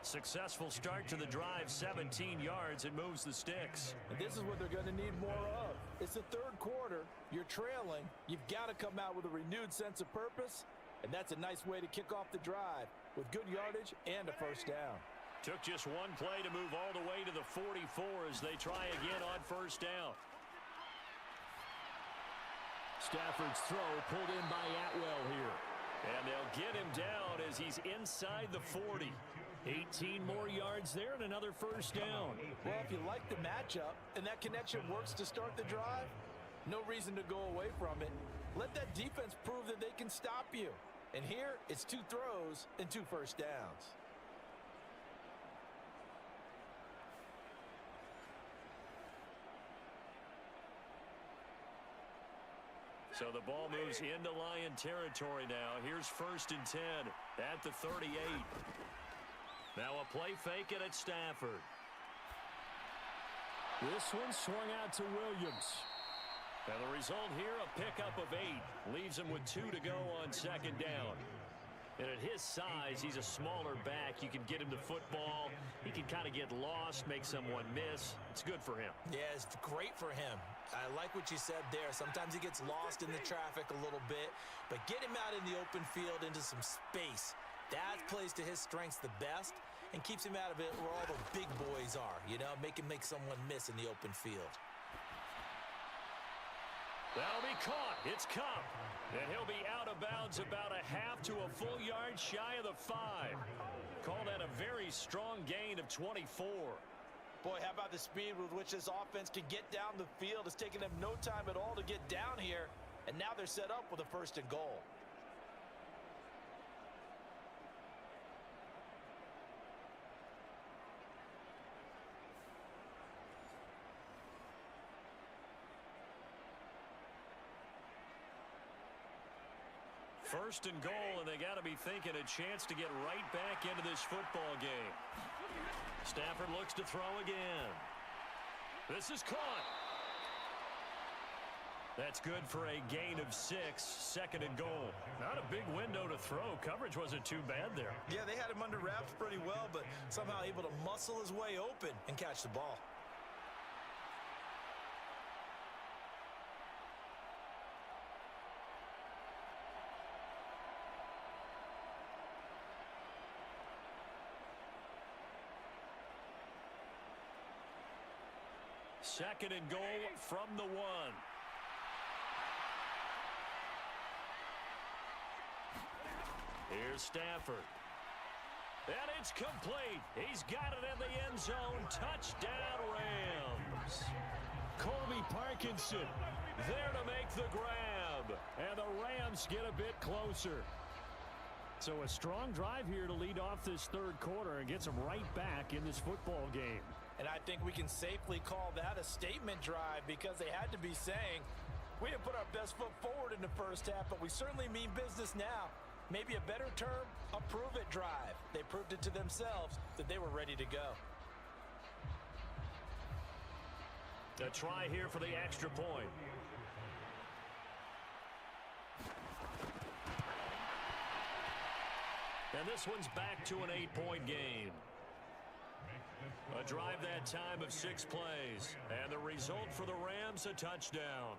Successful start to the drive, 17 yards, and moves the sticks. And this is what they're going to need more of. It's the 3rd quarter. You're trailing. You've got to come out with a renewed sense of purpose, and that's a nice way to kick off the drive with good yardage and a 1st down. Took just one play to move all the way to the 44 as they try again on 1st down. Stafford's throw pulled in by Atwell here. And they'll get him down as he's inside the 40. 18 more yards there and another 1st down. Well, if you like the matchup and that connection works to start the drive, no reason to go away from it. Let that defense prove that they can stop you. And here, it's 2 throws and 2 1st downs. So the ball moves into Lion territory now. Here's 1st and 10 at the 38. Now a play fake, and it's Stafford. This one swung out to Williams. And the result here, a pickup of 8. Leaves him with 2 to go on 2nd down. And at his size, he's a smaller back. You can get him to football. He can kind of get lost, make someone miss. It's good for him. Yeah, it's great for him. I like what you said there. Sometimes he gets lost in the traffic a little bit, but get him out in the open field into some space. That plays to his strengths the best and keeps him out of it where all the big boys are, you know, make him make someone miss in the open field. That'll be caught. It's Cup. And he'll be out of bounds about a half to a full yard shy of the 5. Call that a very strong gain of 24. Boy, how about the speed with which this offense can get down the field? It's taken them no time at all to get down here, and now they're set up with a 1st and goal. First and goal, and they got to be thinking a chance to get right back into this football game. Stafford looks to throw again. This is caught. That's good for a gain of 6, 2nd and goal. Not a big window to throw. Coverage wasn't too bad there. Yeah, they had him under wraps pretty well, but somehow able to muscle his way open and catch the ball. Second and goal from the 1. Here's Stafford. And it's complete. He's got it in the end zone. Touchdown, Rams. Colby Parkinson there to make the grab. And the Rams get a bit closer. So a strong drive here to lead off this 3rd quarter and gets them right back in this football game. And I think we can safely call that a statement drive because they had to be saying, we didn't put our best foot forward in the 1st half, but we certainly mean business now. Maybe a better term, a prove-it drive. They proved it to themselves that they were ready to go. A try here for the extra point. And this one's back to an 8-point game. A drive that time of 6 plays. And the result for the Rams, a touchdown.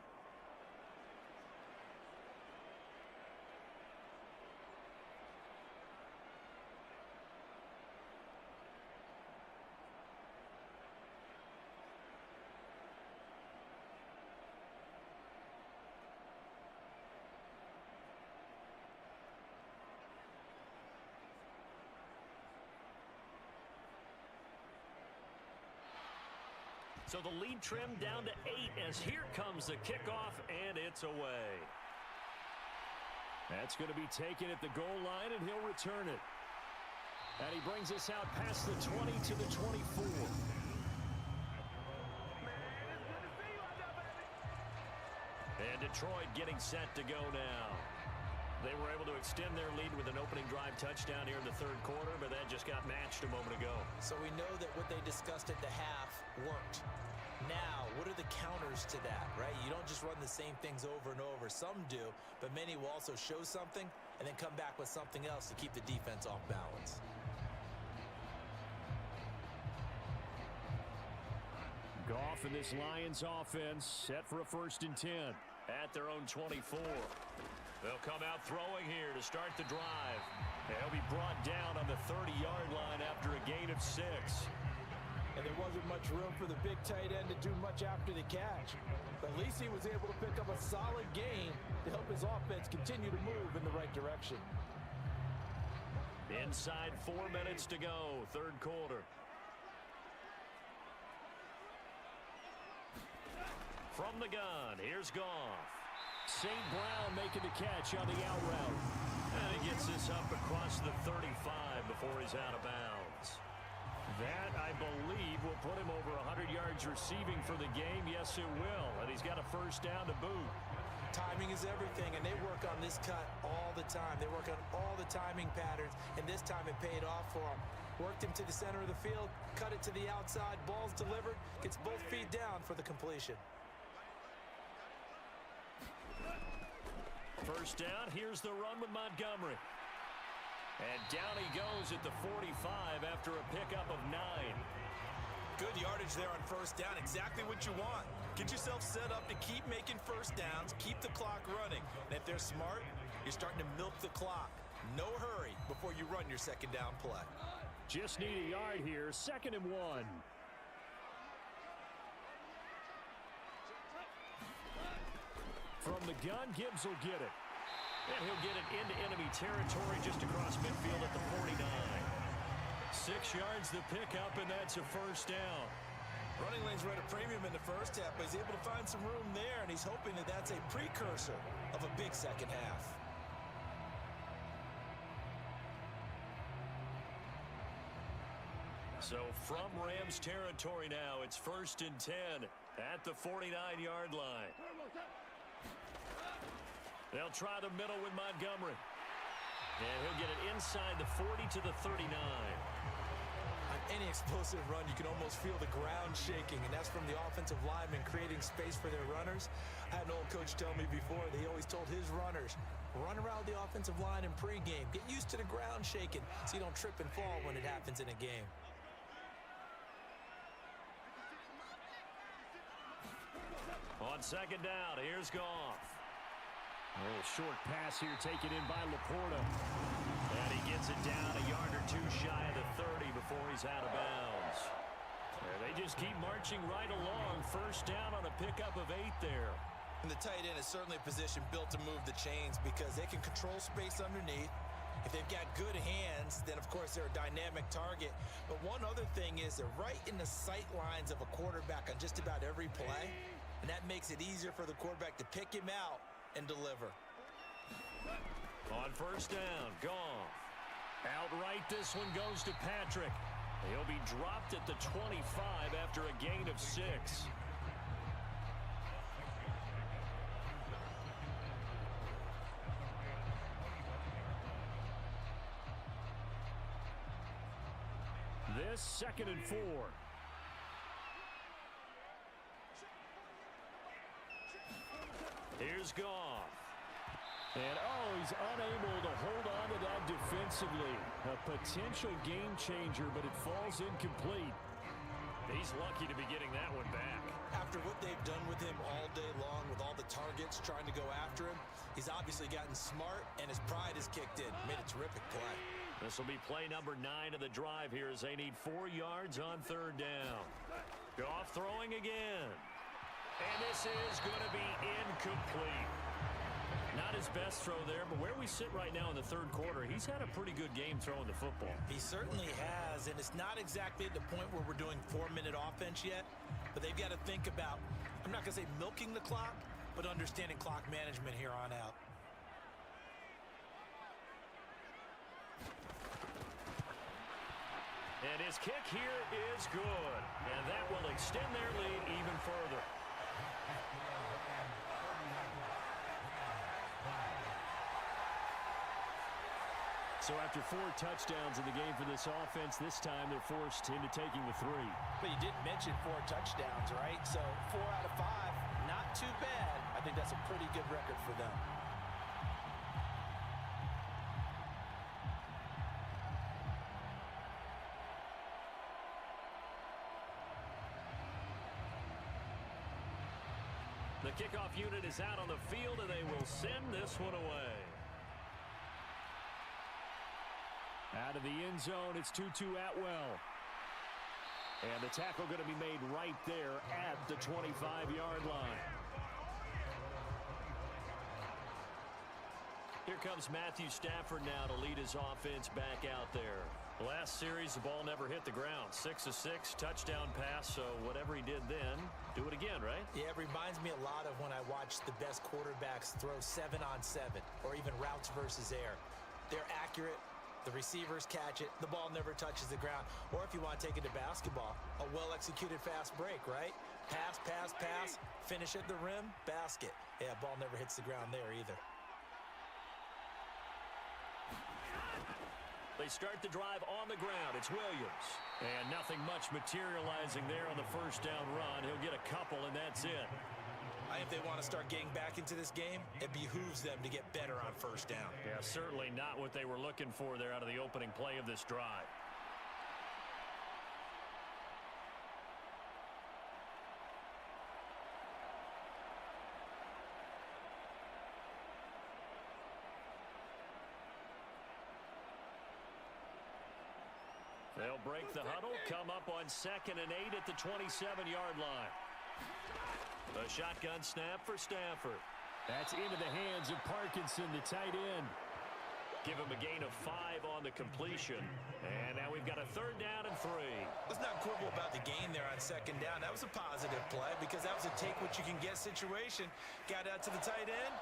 So the lead trimmed down to 8 as here comes the kickoff, and it's away. That's going to be taken at the goal line, and he'll return it. And he brings us out past the 20 to the 24. And Detroit getting set to go now. They were able to extend their lead with an opening drive touchdown here in the 3rd quarter, but that just got matched a moment ago. So we know that what they discussed at the half worked. Now, what are the counters to that, right? You don't just run the same things over and over. Some do, but many will also show something and then come back with something else to keep the defense off balance. Goff and this Lions offense set for a 1st and 10 at their own 24. They'll come out throwing here to start the drive. They'll be brought down on the 30-yard line after a gain of 6. And there wasn't much room for the big tight end to do much after the catch. But at least he was able to pick up a solid gain to help his offense continue to move in the right direction. Inside 4 minutes to go, 3rd quarter. From the gun, here's Goff. St. Brown making the catch on the out route. And he gets this up across the 35 before he's out of bounds. That, I believe, will put him over 100 yards receiving for the game. Yes, it will. And he's got a 1st down to boot. Timing is everything, and they work on this cut all the time. They work on all the timing patterns, and this time it paid off for him. Worked him to the center of the field, cut it to the outside, ball's delivered, gets both feet down for the completion. 1st down, here's the run with Montgomery. And down he goes at the 45 after a pickup of 9. Good yardage there on first down. Exactly what you want. Get yourself set up to keep making first downs, keep the clock running. And if they're smart, you're starting to milk the clock. No hurry before you run your second down play. Just need a yard here, 2nd and 1. From the gun, Gibbs will get it. And he'll get it into enemy territory just across midfield at the 49. 6 yards the pickup, and that's a first down. Running lanes were at a premium in the first half, but he's able to find some room there, and he's hoping that that's a precursor of a big second half. So from Rams territory now, it's 1st and 10 at the 49-yard line. They'll try the middle with Montgomery. And he'll get it inside the 40 to the 39. On any explosive run, you can almost feel the ground shaking, and that's from the offensive linemen creating space for their runners. I had an old coach tell me before, they always told his runners, run around the offensive line in pregame. Get used to the ground shaking so you don't trip and fall when it happens in a game. On 2nd down, here's Goff. A little short pass here taken in by Laporta. And he gets it down a yard or two shy of the 30 before he's out of bounds. And they just keep marching right along. First down on a pickup of 8 there. And the tight end is certainly a position built to move the chains because they can control space underneath. If they've got good hands, then of course they're a dynamic target. But one other thing is they're right in the sight lines of a quarterback on just about every play. And that makes it easier for the quarterback to pick him out and deliver. On first down, Goff. Outright, this one goes to Patrick. He'll be dropped at the 25 after a gain of 6. This 2nd and 4. Here's Goff. And he's unable to hold on to that defensively. A potential game changer, but it falls incomplete. He's lucky to be getting that one back. After what they've done with him all day long with all the targets trying to go after him, he's obviously gotten smart and his pride has kicked in. Made a terrific play. This will be play number 9 of the drive here as they need 4 yards on 3rd down. Goff throwing again. And this is going to be incomplete. Not his best throw there, but where we sit right now in the 3rd quarter, he's had a pretty good game throwing the football. He certainly has, and it's not exactly at the point where we're doing 4-minute offense yet, but they've got to think about, I'm not going to say milking the clock, but understanding clock management here on out. And his kick here is good, and that will extend their lead even further. So after 4 touchdowns in the game for this offense, this time they're forced into taking the 3. But you did mention 4 touchdowns, right? So 4 out of 5, not too bad. I think that's a pretty good record for them. The kickoff unit is out on the field, and they will send this one away. Out of the end zone, it's Tutu Atwell. And the tackle going to be made right there at the 25-yard line. Here comes Matthew Stafford now to lead his offense back out there. Last series, the ball never hit the ground. 6 of 6, touchdown pass, so whatever he did then, do it again, right? Yeah, it reminds me a lot of when I watched the best quarterbacks throw 7-on-7 or even routes versus air. They're accurate. The receivers catch it. The ball never touches the ground. Or if you want to take it to basketball, a well-executed fast break, right? Pass, pass, pass, finish at the rim, basket. Yeah, ball never hits the ground there either. They start the drive on the ground. It's Williams. And nothing much materializing there on the first down run. He'll get a couple, and that's it. I I think if they want to start getting back into this game, it behooves them to get better on first down. Yeah, certainly not what they were looking for there out of the opening play of this drive. They'll break the huddle, come up on 2nd and 8 at the 27-yard line. A shotgun snap for Stafford. That's into the hands of Parkinson, the tight end. Give him a gain of 5 on the completion. And now we've got a 3rd down and 3. Let's not quibble about the gain there on 2nd down. That was a positive play because that was a take-what-you-can-get situation. Got out to the tight end.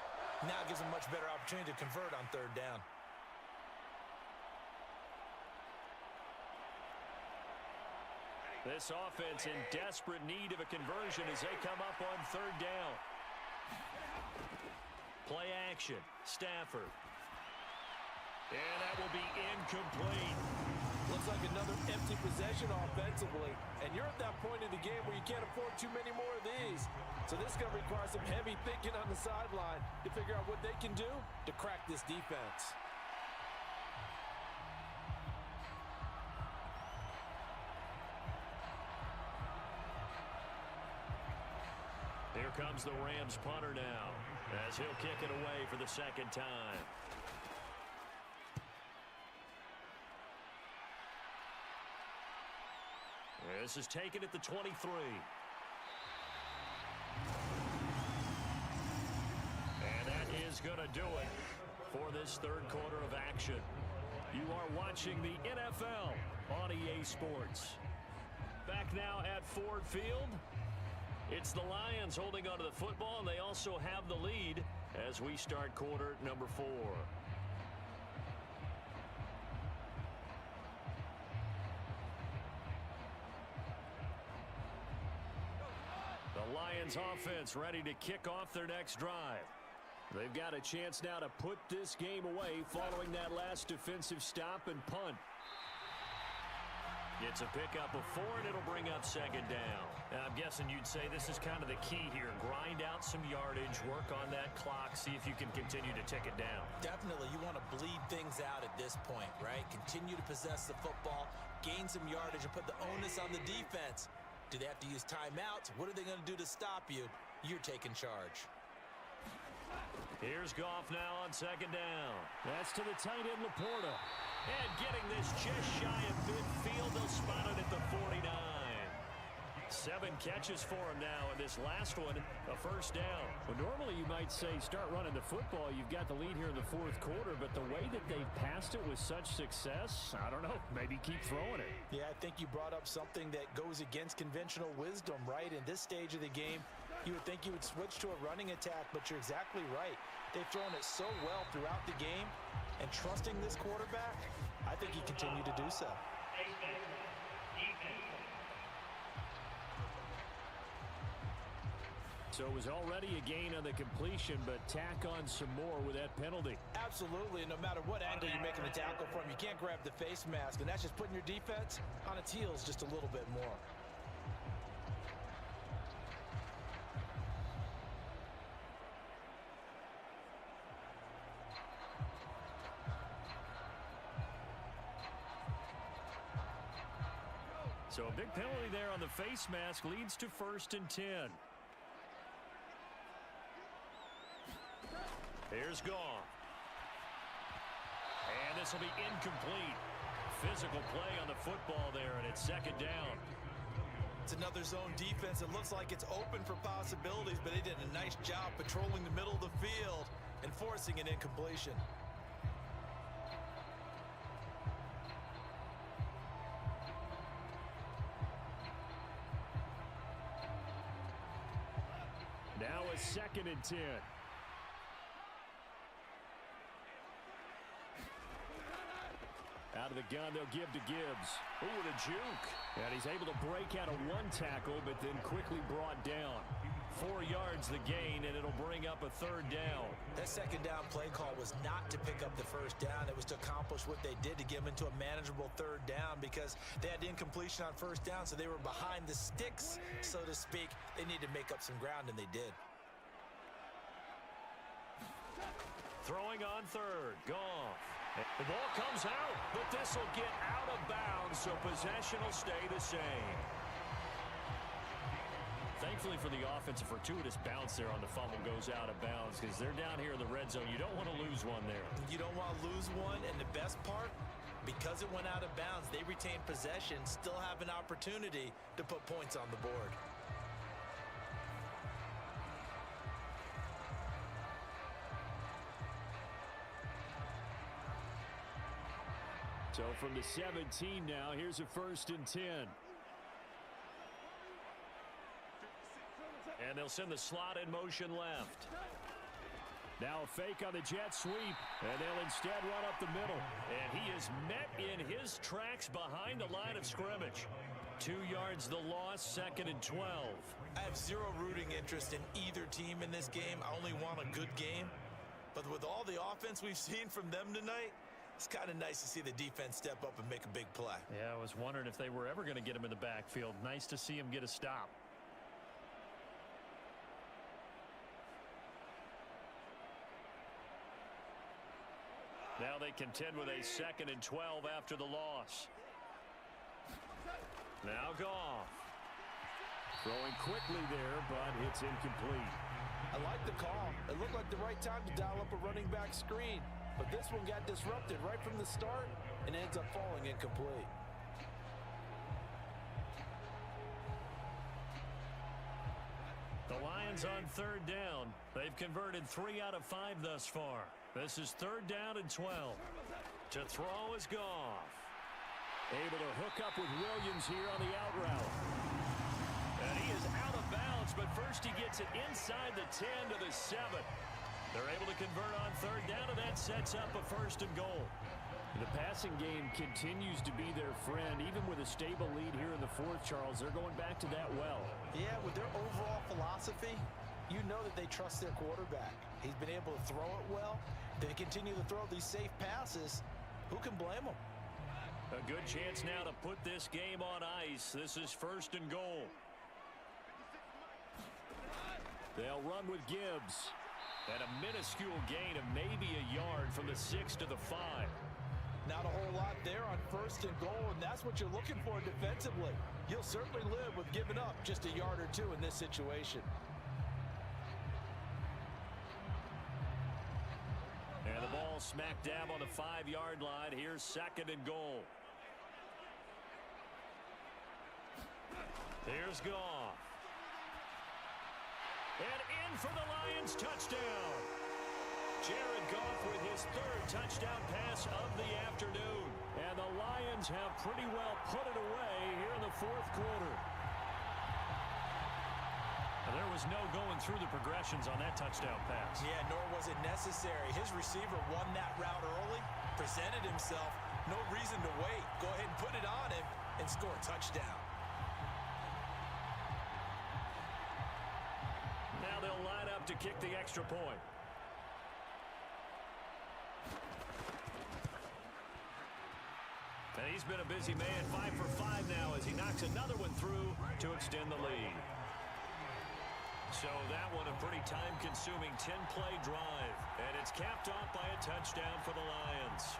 Now gives him a much better opportunity to convert on 3rd down. This offense in desperate need of a conversion as they come up on 3rd down. Play action. Stafford. And that will be incomplete. Looks like another empty possession offensively. And you're at that point in the game where you can't afford too many more of these. So this is going to require some heavy thinking on the sideline to figure out what they can do to crack this defense. Here comes the Rams punter now as he'll kick it away for the 2nd time. This is taken at the 23. And that is going to do it for this 3rd quarter of action. You are watching the NFL on EA Sports. Back now at Ford Field. It's the Lions holding onto the football, and they also have the lead as we start quarter number 4. The Lions offense ready to kick off their next drive. They've got a chance now to put this game away following that last defensive stop and punt. Gets a pickup of 4, and it'll bring up 2nd down. I'm guessing you'd say this is kind of the key here. Grind out some yardage, work on that clock, see if you can continue to tick it down. Definitely, you want to bleed things out at this point, right? Continue to possess the football, gain some yardage, and put the onus on the defense. Do they have to use timeouts? What are they going to do to stop you? You're taking charge. Here's Goff now on 2nd down. That's to the tight end, Laporta. And getting this just shy of midfield, they'll spot it at the 49. 7 catches for him now, and this last one, a 1st down. Well, normally you might say start running the football. You've got the lead here in the 4th quarter, but the way that they've passed it with such success, I don't know, maybe keep throwing it. Yeah, I think you brought up something that goes against conventional wisdom, right? In this stage of the game, you would think you would switch to a running attack, but you're exactly right. They've thrown it so well throughout the game, and trusting this quarterback, I think he continued to do so. So it was already a gain on the completion, but tack on some more with that penalty. Absolutely, and no matter what angle you're making the tackle from, you can't grab the face mask, and that's just putting your defense on its heels just a little bit more. So a big penalty there on the face mask leads to 1st and 10. Here's Goff. And this will be incomplete. Physical play on the football there, and it's 2nd down. It's another zone defense. It looks like it's open for possibilities, but they did a nice job patrolling the middle of the field and forcing an incompletion. Now a 2nd and 10. Out of the gun, they'll give to Gibbs. Ooh, with a juke. And he's able to break out of 1 tackle, but then quickly brought down. 4 yards the gain, and it'll bring up a 3rd down. That 2nd down play call was not to pick up the 1st down. It was to accomplish what they did to get them into a manageable 3rd down because they had incompletion on 1st down, so they were behind the sticks, so to speak. They needed to make up some ground, and they did. Throwing on third. Goff. The ball comes out, but this will get out of bounds, so possession will stay the same. Thankfully for the offense, a fortuitous bounce there on the fumble goes out of bounds because they're down here in the red zone. You don't want to lose one there. You don't want to lose one, and the best part, because it went out of bounds, they retain possession, still have an opportunity to put points on the board. So from the 17 now, here's a 1st and 10. And they'll send the slot in motion left. Now a fake on the jet sweep, and they'll instead run up the middle. And he is met in his tracks behind the line of scrimmage. 2 yards the loss, 2nd and 12. I have zero rooting interest in either team in this game. I only want a good game. But with all the offense we've seen from them tonight, it's kind of nice to see the defense step up and make a big play. Yeah, I was wondering if they were ever going to get him in the backfield. Nice to see him get a stop. Now they contend with a 2nd and 12 after the loss. Now Goff. Throwing quickly there, but it's incomplete. I like the call. It looked like the right time to dial up a running back screen. But this one got disrupted right from the start and ends up falling incomplete. The Lions on 3rd down. They've converted 3 out of 5 thus far. This is 3rd down and 12. To throw is Goff. Able to hook up with Williams here on the out route. And he is out of bounds, but first he gets it inside the 10 to the 7. They're able to convert on 3rd down, and that sets up a 1st and goal. The passing game continues to be their friend. Even with a stable lead here in the 4th, Charles, they're going back to that well. Yeah, with their overall philosophy, you know that they trust their quarterback. He's been able to throw it well. They continue to throw these safe passes. Who can blame them? A good chance now to put this game on ice. This is 1st and goal. They'll run with Gibbs. And a minuscule gain of maybe a yard from the 6 to the 5. Not a whole lot there on 1st and goal, and that's what you're looking for defensively. You'll certainly live with giving up just a yard or 2 in this situation. And the ball smack dab on the 5-yard line. Here's 2nd and goal. Here's Goff. And in for the Lions touchdown. Jared Goff with his 3rd touchdown pass of the afternoon. And the Lions have pretty well put it away here in the 4th quarter. And there was no going through the progressions on that touchdown pass. Yeah, nor was it necessary. His receiver won that route early, presented himself. No reason to wait. Go ahead and put it on him and score a touchdown. Now they'll line up to kick the extra point. And he's been a busy man, 5 for 5 now as he knocks another one through to extend the lead. So that one a pretty time-consuming 10-play drive. And it's capped off by a touchdown for the Lions.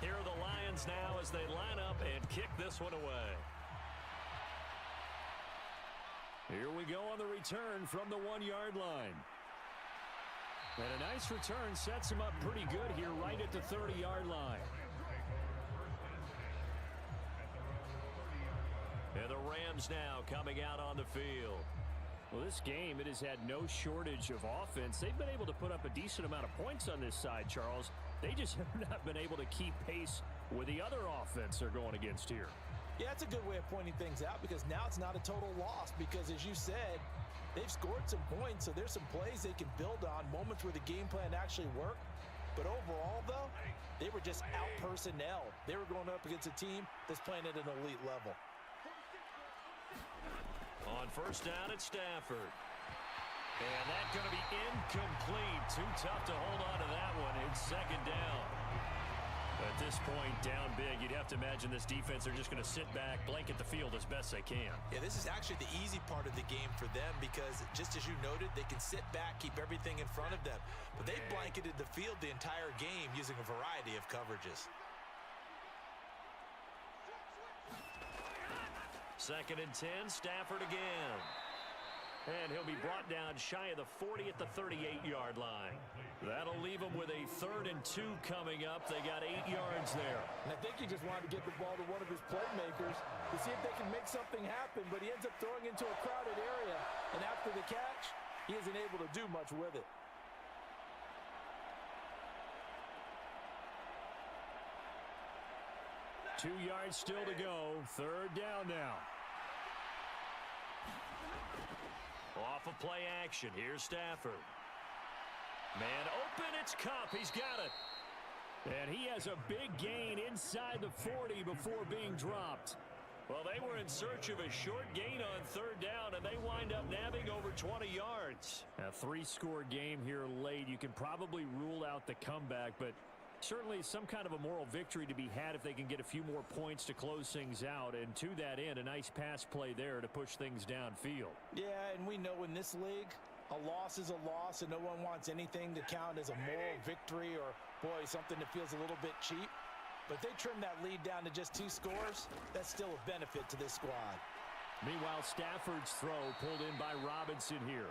Here are the Lions now as they line up and kick this one away. Here we go on the return from the 1-yard line. And a nice return sets him up pretty good here right at the 30-yard line. And the Rams now coming out on the field. Well, this game, it has had no shortage of offense. They've been able to put up a decent amount of points on this side, Charles. They just have not been able to keep pace with the other offense they're going against here. Yeah, that's a good way of pointing things out because now it's not a total loss because, as you said, They've scored some points, so there's some plays they can build on, moments where the game plan actually worked. But overall, though, they were just out-personnel. They were going up against a team that's playing at an elite level. On first down, it's Stafford. And that's going to be incomplete. Too tough to hold on to that one. It's second down. At this point, down big, you'd have to imagine this defense are just going to sit back, blanket the field as best they can. Yeah, this is actually the easy part of the game for them because, just as you noted, they can sit back, keep everything in front of them. But they've blanketed the field the entire game using a variety of coverages. Second and 10, Stafford again. And he'll be brought down shy of the 40 at the 38-yard line. That'll leave him with a 3rd and 2 coming up. They got 8 yards there. And I think he just wanted to get the ball to one of his playmakers to see if they can make something happen, but he ends up throwing into a crowded area. And after the catch, he isn't able to do much with it. Two yards still to go. 3rd down now. Off of play action. Here's Stafford. Man open. It's Kupp. He's got it. And he has a big gain inside the 40 before being dropped. Well, they were in search of a short gain on 3rd down, and they wind up nabbing over 20 yards. A 3-score game here late. You can probably rule out the comeback, but certainly some kind of a moral victory to be had if they can get a few more points to close things out. And to that end, a nice pass play there to push things downfield. Yeah, and we know in this league, a loss is a loss, and no one wants anything to count as a moral victory or, boy, something that feels a little bit cheap. But they trim that lead down to just 2 scores. That's still a benefit to this squad. Meanwhile, Stafford's throw pulled in by Robinson here.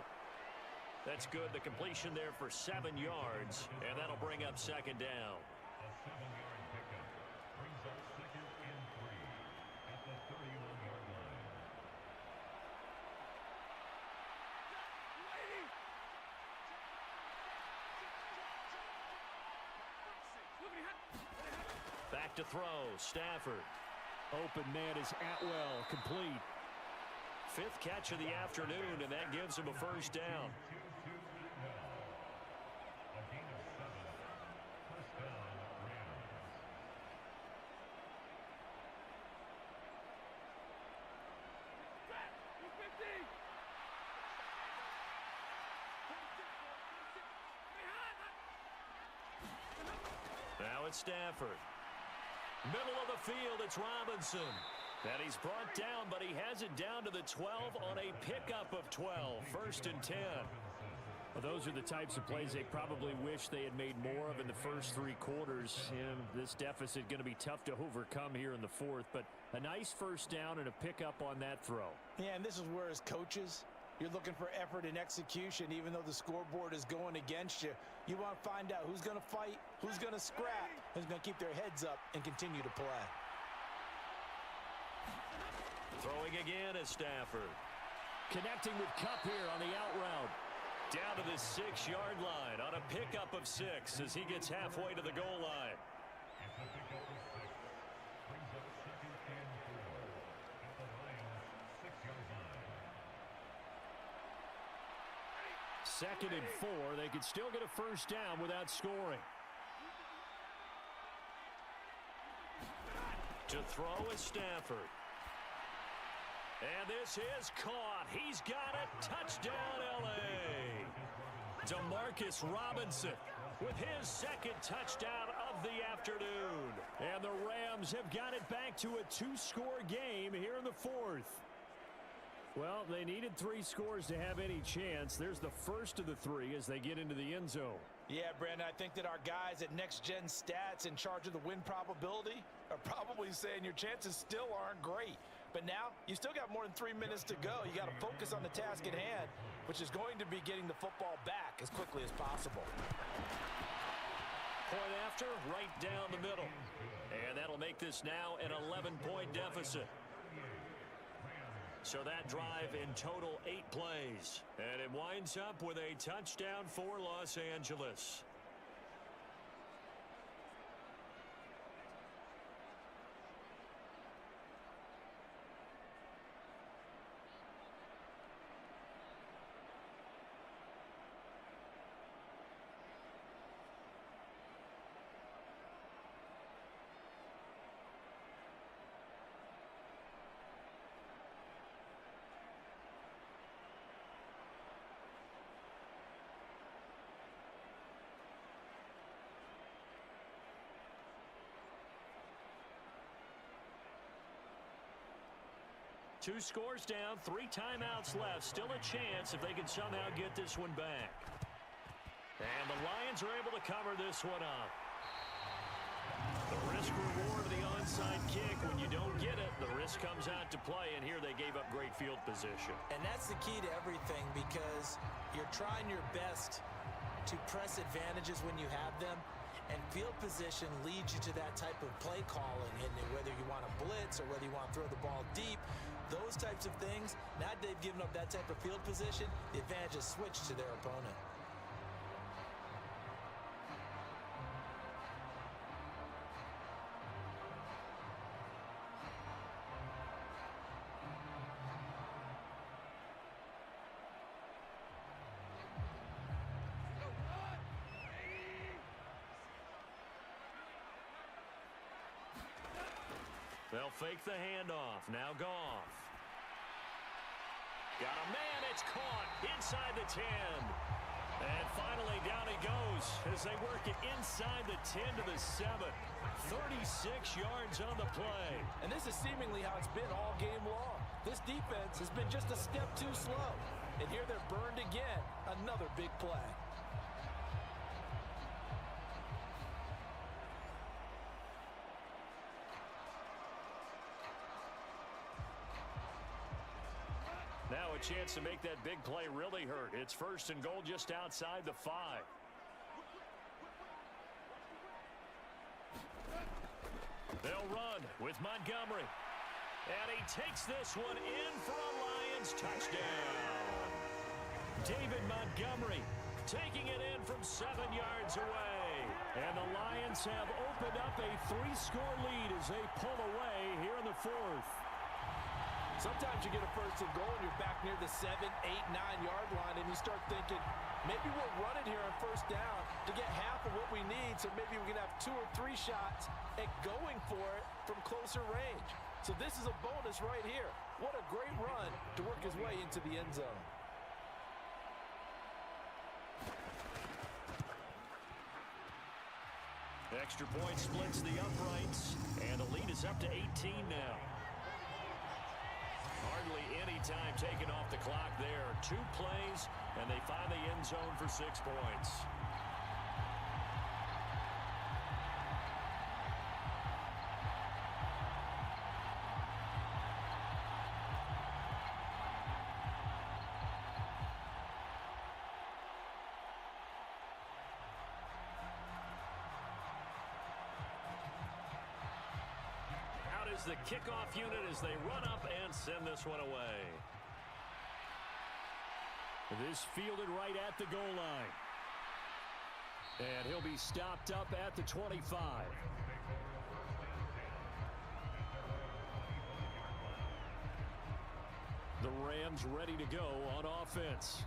That's good. The completion there for 7 yards, and that'll bring up 2nd down. A 7-yard pickup brings up 2nd and 3 at the 31-yard line. Back to throw. Stafford. Open man is Atwell. Complete. 5th catch of the afternoon, and that gives him a 1st down. Now it's Stafford. Middle of the field, it's Robinson. And he's brought down, but he has it down to the 12 on a pickup of 12. 1st and 10. Well, those are the types of plays they probably wish they had made more of in the first 3 quarters. And this deficit going to be tough to overcome here in the 4th. But a nice 1st down and a pickup on that throw. Yeah, and this is where, as coaches, you're looking for effort and execution, even though the scoreboard is going against you. You want to find out who's going to fight, who's going to scrap, who's going to keep their heads up and continue to play. Throwing again is Stafford. Connecting with Kupp here on the out route. Down to the 6-yard line on a pickup of 6 as he gets halfway to the goal line. It's a pickup of 6. Brings up 2nd and 4 at the Lions' 6-yard line. 2nd and 4. They could still get a 1st down without scoring. To throw is Stafford. And this is caught. He's got it. Touchdown, L.A. Demarcus Robinson with his 2nd touchdown of the afternoon. And the Rams have got it back to a 2-score game here in the 4th. Well, they needed 3 scores to have any chance. There's the first of the 3 as they get into the end zone. Yeah, Brandon, I think that our guys at Next Gen Stats in charge of the win probability are probably saying your chances still aren't great. But now, you still got more than 3 minutes to go. You got to focus on the task at hand, which is going to be getting the football back as quickly as possible. Point after, right down the middle. And that'll make this now an 11-point deficit. So that drive in total 8 plays. And it winds up with a touchdown for Los Angeles. 2 scores down, 3 timeouts left. Still a chance if they can somehow get this one back. And the Lions are able to cover this one up. The risk-reward of the onside kick, when you don't get it, the risk comes out to play, and here they gave up great field position. And that's the key to everything, because you're trying your best to press advantages when you have them, and field position leads you to that type of play calling, and whether you want to blitz or whether you want to throw the ball deep, those types of things, now that they've given up that type of field position, the advantage is switched to their opponent. They'll fake the handoff. Now Goff. Got a man. It's caught inside the 10. And finally down he goes as they work it inside the 10 to the 7. 36 yards on the play. And this is seemingly how it's been all game long. This defense has been just a step too slow. And here they're burned again. Another big play. Now a chance to make that big play really hurt. It's 1st and goal just outside the 5. They'll run with Montgomery. And he takes this one in for a Lions touchdown. David Montgomery taking it in from 7 yards away. And the Lions have opened up a 3-score lead as they pull away here in the 4th. Sometimes you get a 1st and goal and you're back near the 7, 8, 9-yard line, and you start thinking, maybe we'll run it here on 1st down to get half of what we need, so maybe we can have 2 or 3 shots at going for it from closer range. So this is a bonus right here. What a great run to work his way into the end zone. Extra point splits the uprights, and the lead is up to 18 now. Hardly any time taken off the clock there. 2 plays, and they find the end zone for 6 points. Is the kickoff unit as they run up and send this one away. This fielded right at the goal line. And he'll be stopped up at the 25. The Rams ready to go on offense.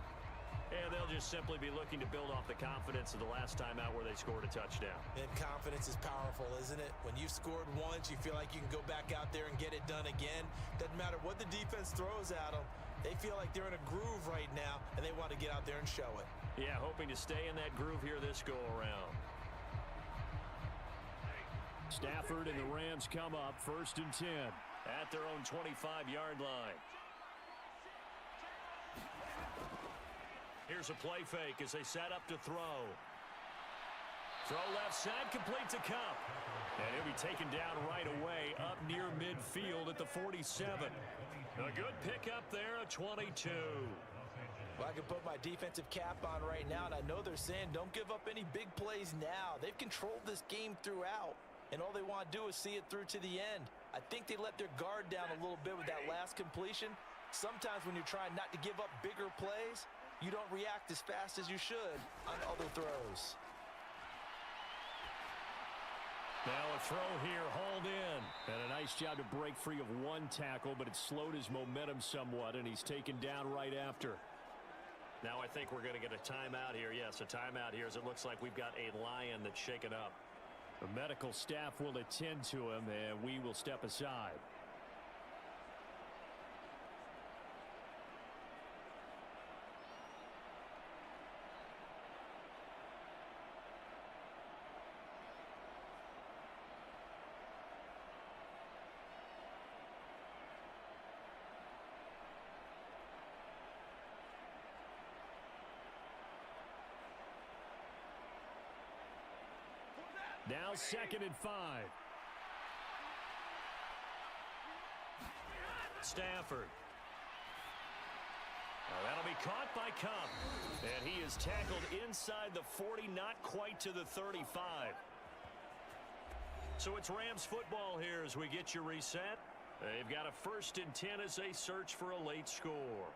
And they'll just simply be looking to build off the confidence of the last time out where they scored a touchdown. And confidence is powerful, isn't it? When you've scored once, you feel like you can go back out there and get it done again. Doesn't matter what the defense throws at them. They feel like they're in a groove right now, and they want to get out there and show it. Yeah, hoping to stay in that groove here this go-around. Stafford and the Rams come up 1st and 10 at their own 25-yard line. Here's a play fake as they set up to throw. Throw left side, complete to Cup. And he'll be taken down right away up near midfield at the 47. A good pickup there, a 22. Well, I can put my defensive cap on right now, and I know they're saying don't give up any big plays now. They've controlled this game throughout, and all they want to do is see it through to the end. I think they let their guard down a little bit with that last completion. Sometimes when you're trying not to give up bigger plays, you don't react as fast as you should on other throws. Now a throw here, hauled in. And a nice job to break free of 1 tackle, but it slowed his momentum somewhat, and he's taken down right after. Now I think we're going to get a timeout here. Yes, a timeout here as it looks like we've got a Lion that's shaken up. The medical staff will attend to him, and we will step aside. Now 2nd and 5. Stafford. That'll be caught by Cup. And he is tackled inside the 40, not quite to the 35. So it's Rams football here as we get you reset. They've got a 1st and 10 as they search for a late score.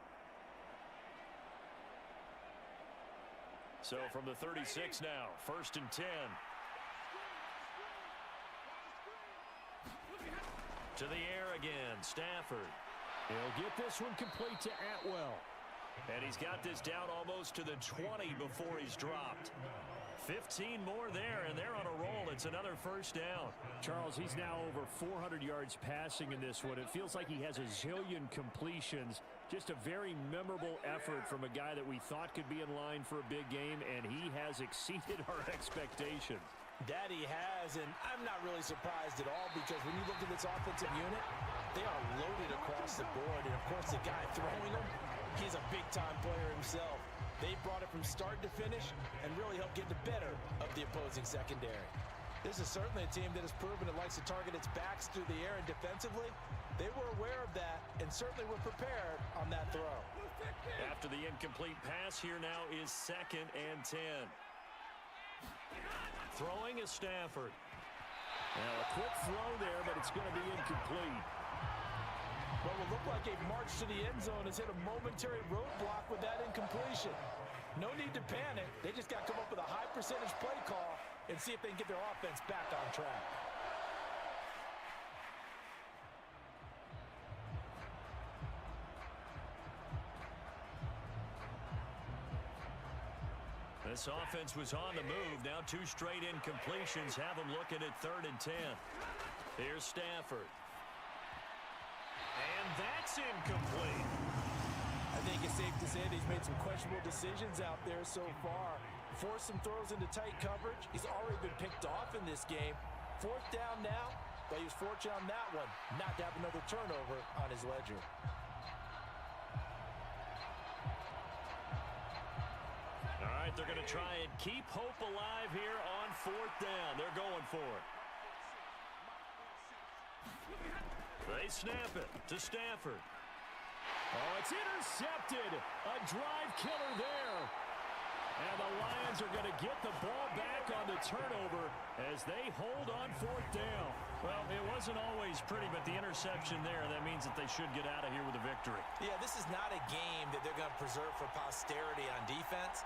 So from the 36 now, 1st and 10. To the air again, Stafford. He'll get this one complete to Atwell. And he's got this down almost to the 20 before he's dropped. 15 more there, and they're on a roll. It's another 1st down. Charles, he's now over 400 yards passing in this one. It feels like he has a zillion completions. Just a very memorable effort from a guy that we thought could be in line for a big game, and he has exceeded our expectations. That he has, and I'm not really surprised at all because when you look at this offensive unit, they are loaded across the board. And, of course, the guy throwing them, he's a big-time player himself. They brought it from start to finish and really helped get the better of the opposing secondary. This is certainly a team that has proven it likes to target its backs through the air, and defensively, they were aware of that and certainly were prepared on that throw. After the incomplete pass, here now is 2nd and 10. Throwing is Stafford. Now a quick throw there, but it's going to be incomplete. What will look like a march to the end zone has hit a momentary roadblock with that incompletion. No need to panic. They just got to come up with a high percentage play call and see if they can get their offense back on track. This offense was on the move. Now 2 straight incompletions have them looking at 3rd and 10. Here's Stafford. And that's incomplete. I think it's safe to say that he's made some questionable decisions out there so far. Forced some throws into tight coverage. He's already been picked off in this game. 4th down now, but he was fortunate on that one not to have another turnover on his ledger. All right, they're going to try and keep hope alive here on 4th down. They're going for it. They snap it to Stafford. Oh, it's intercepted. A drive killer there. And the Lions are going to get the ball back on the turnover as they hold on 4th down. Well, it wasn't always pretty, but the interception there, that means that they should get out of here with a victory. Yeah, this is not a game that they're going to preserve for posterity on defense,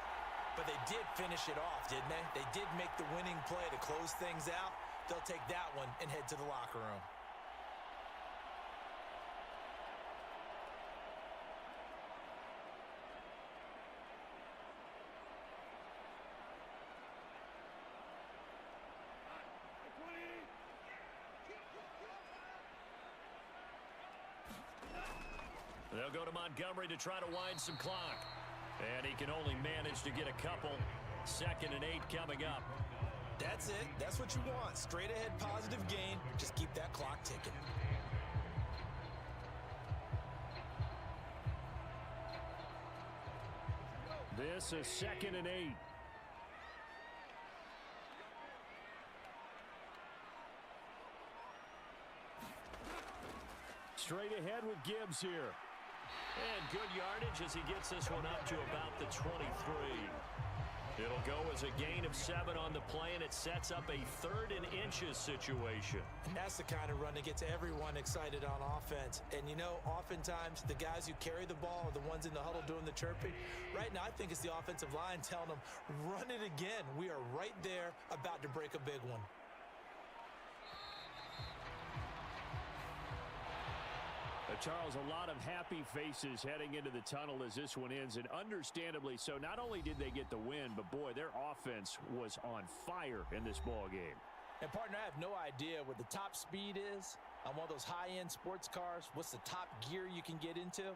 but they did finish it off, didn't they? They did make the winning play to close things out. They'll take that one and head to the locker room. They'll go to Montgomery to try to wind some clock. And he can only manage to get a couple. 2nd and 8 coming up. That's it. That's what you want. Straight ahead positive gain. Just keep that clock ticking. This is 2nd and 8. Straight ahead with Gibbs here. And good yardage as he gets this one up to about the 23. It'll go as a gain of 7 on the play, and it sets up a 3rd and inches situation. And that's the kind of run that gets everyone excited on offense. And, you know, oftentimes the guys who carry the ball are the ones in the huddle doing the chirping. Right now, I think it's the offensive line telling them, run it again. We are right there about to break a big one. Charles, a lot of happy faces heading into the tunnel as this one ends, and understandably so. Not only did they get the win, but boy, their offense was on fire in this ball game. And partner, I have no idea what the top speed is on one of those high-end sports cars. What's the top gear you can get into?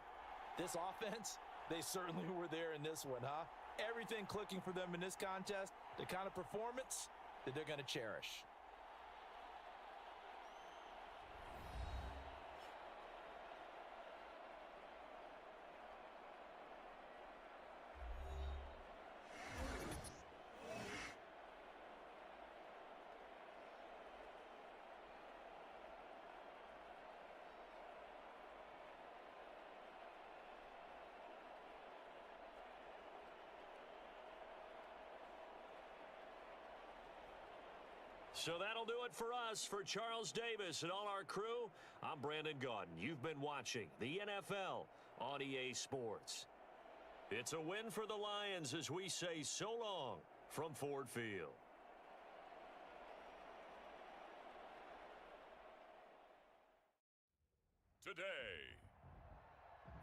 This offense, they certainly were there in this one, huh? Everything clicking for them in this contest, the kind of performance that they're going to cherish. So that'll do it for us. For Charles Davis and all our crew, I'm Brandon Gaudin. You've been watching the NFL on EA Sports. It's a win for the Lions as we say so long from Ford Field. Today,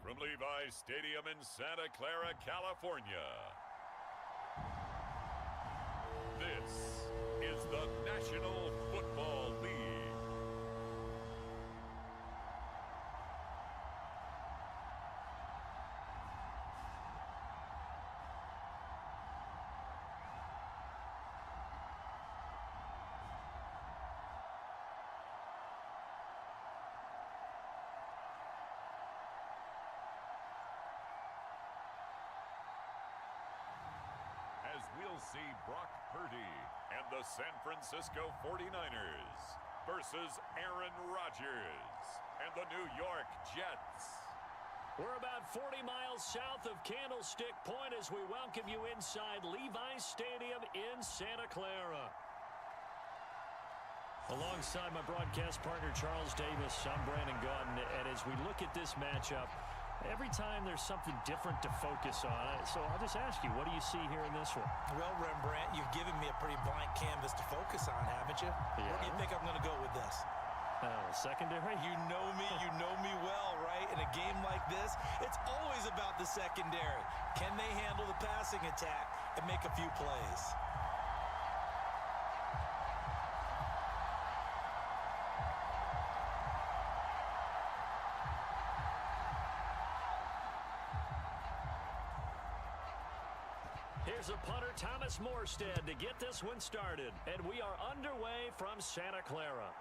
from Levi's Stadium in Santa Clara, California, this is the National Football League. As we'll see Brock Purdy and the San Francisco 49ers versus Aaron Rodgers and the New York Jets. We're about 40 miles south of Candlestick Point as we welcome you inside Levi's Stadium in Santa Clara. Alongside my broadcast partner, Charles Davis, I'm Brandon Gaudin. And as we look at this matchup, every time there's something different to focus on. So I'll just ask you, what do you see here in this one? Well, Rembrandt, you've given me a pretty blank canvas to focus on, haven't you? Yeah. Where do you think I'm going to go with this? Secondary? You know me well, right? In a game like this, it's always about the secondary. Can they handle the passing attack and make a few plays? Here's a punter, Thomas Morstead, to get this one started. And we are underway from Santa Clara.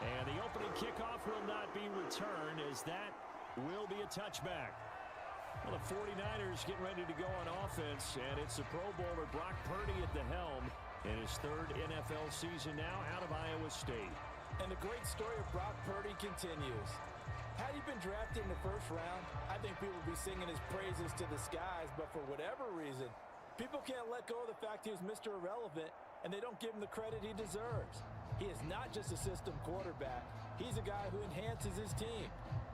And the opening kickoff will not be returned as that will be a touchback. Well, the 49ers getting ready to go on offense, and it's the Pro Bowler Brock Purdy at the helm in his third NFL season now out of Iowa State. And the great story of Brock Purdy continues. Had he been drafted in the first round, I think people would be singing his praises to the skies, but for whatever reason, people can't let go of the fact he was Mr. Irrelevant, and they don't give him the credit he deserves. He is not just a system quarterback. He's a guy who enhances his team.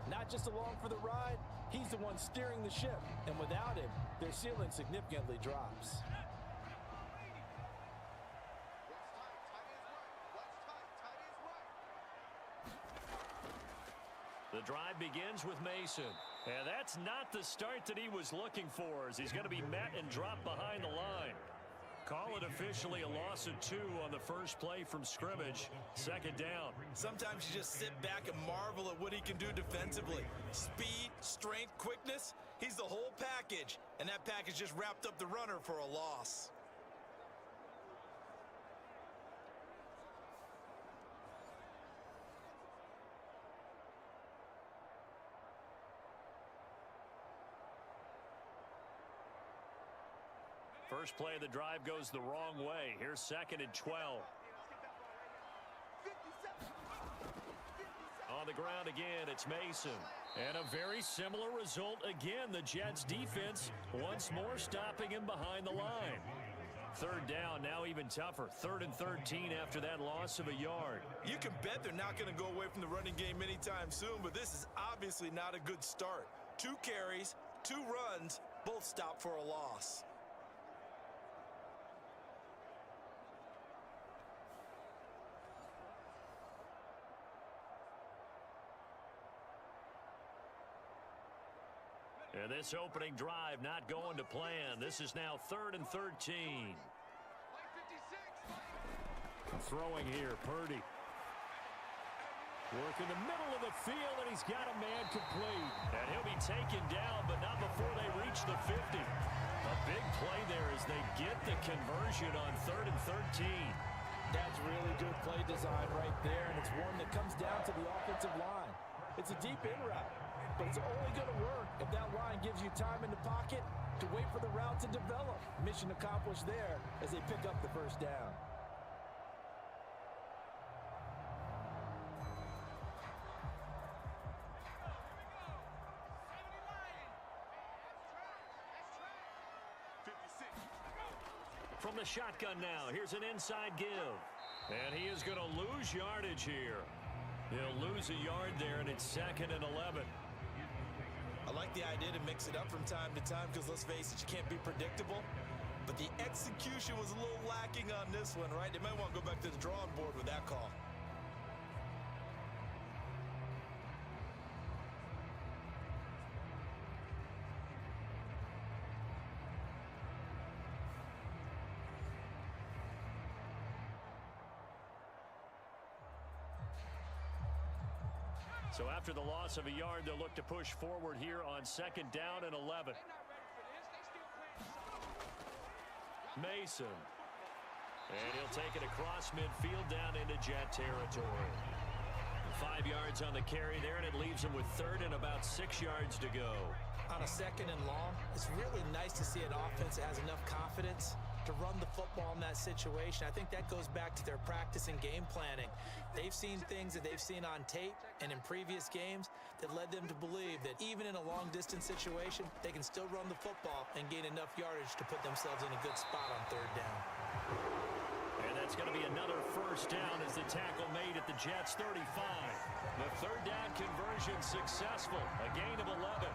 Not just along for the ride, he's the one steering the ship, and without him, their ceiling significantly drops. The drive begins with Mason. And that's not the start that he was looking for, as he's going to be met and dropped behind the line. Call it officially a loss of 2 on the first play from scrimmage. Second down. Sometimes you just sit back and marvel at what he can do defensively. Speed, strength, quickness, he's the whole package. And that package just wrapped up the runner for a loss. First play of the drive goes the wrong way. Here's second and 12. On the ground again, it's Mason. And a very similar result again. The Jets defense once more stopping him behind the line. Third down, now even tougher. 3rd and 13 after that loss of a yard. You can bet they're not going to go away from the running game anytime soon, but this is obviously not a good start. 2 carries, 2 runs, both stopped for a loss. And this opening drive not going to plan. This is now 3rd and 13. Throwing here, Purdy. Work in the middle of the field, and he's got a man complete. And he'll be taken down, but not before they reach the 50. A big play there as they get the conversion on 3rd and 13. That's really good play design right there, and it's one that comes down to the offensive line. It's a deep in route, but it's only going to work if that line gives you time in the pocket to wait for the route to develop. Mission accomplished there as they pick up the first down. from the shotgun now. Here's an inside give. And he is going to lose yardage here. He'll lose a yard there, and it's 2nd and 11. I like the idea to mix it up from time to time because, let's face it, you can't be predictable. But the execution was a little lacking on this one, right? They might want to go back to the drawing board with that call. So after the loss of a yard, they'll look to push forward here on 2nd down and 11. Mason. And he'll take it across midfield down into Jet territory. 5 yards on the carry there, and it leaves him with 3rd and about 6 yards to go. On a 2nd and long, it's really nice to see an offense that has enough confidence to run the football in that situation. I think that goes back to their practice and game planning. They've seen things that they've seen on tape and in previous games that led them to believe that even in a long-distance situation, they can still run the football and gain enough yardage to put themselves in a good spot on 3rd down. And that's going to be another 1st down as the tackle made at the Jets' 35. The 3rd down conversion successful, a gain of 11.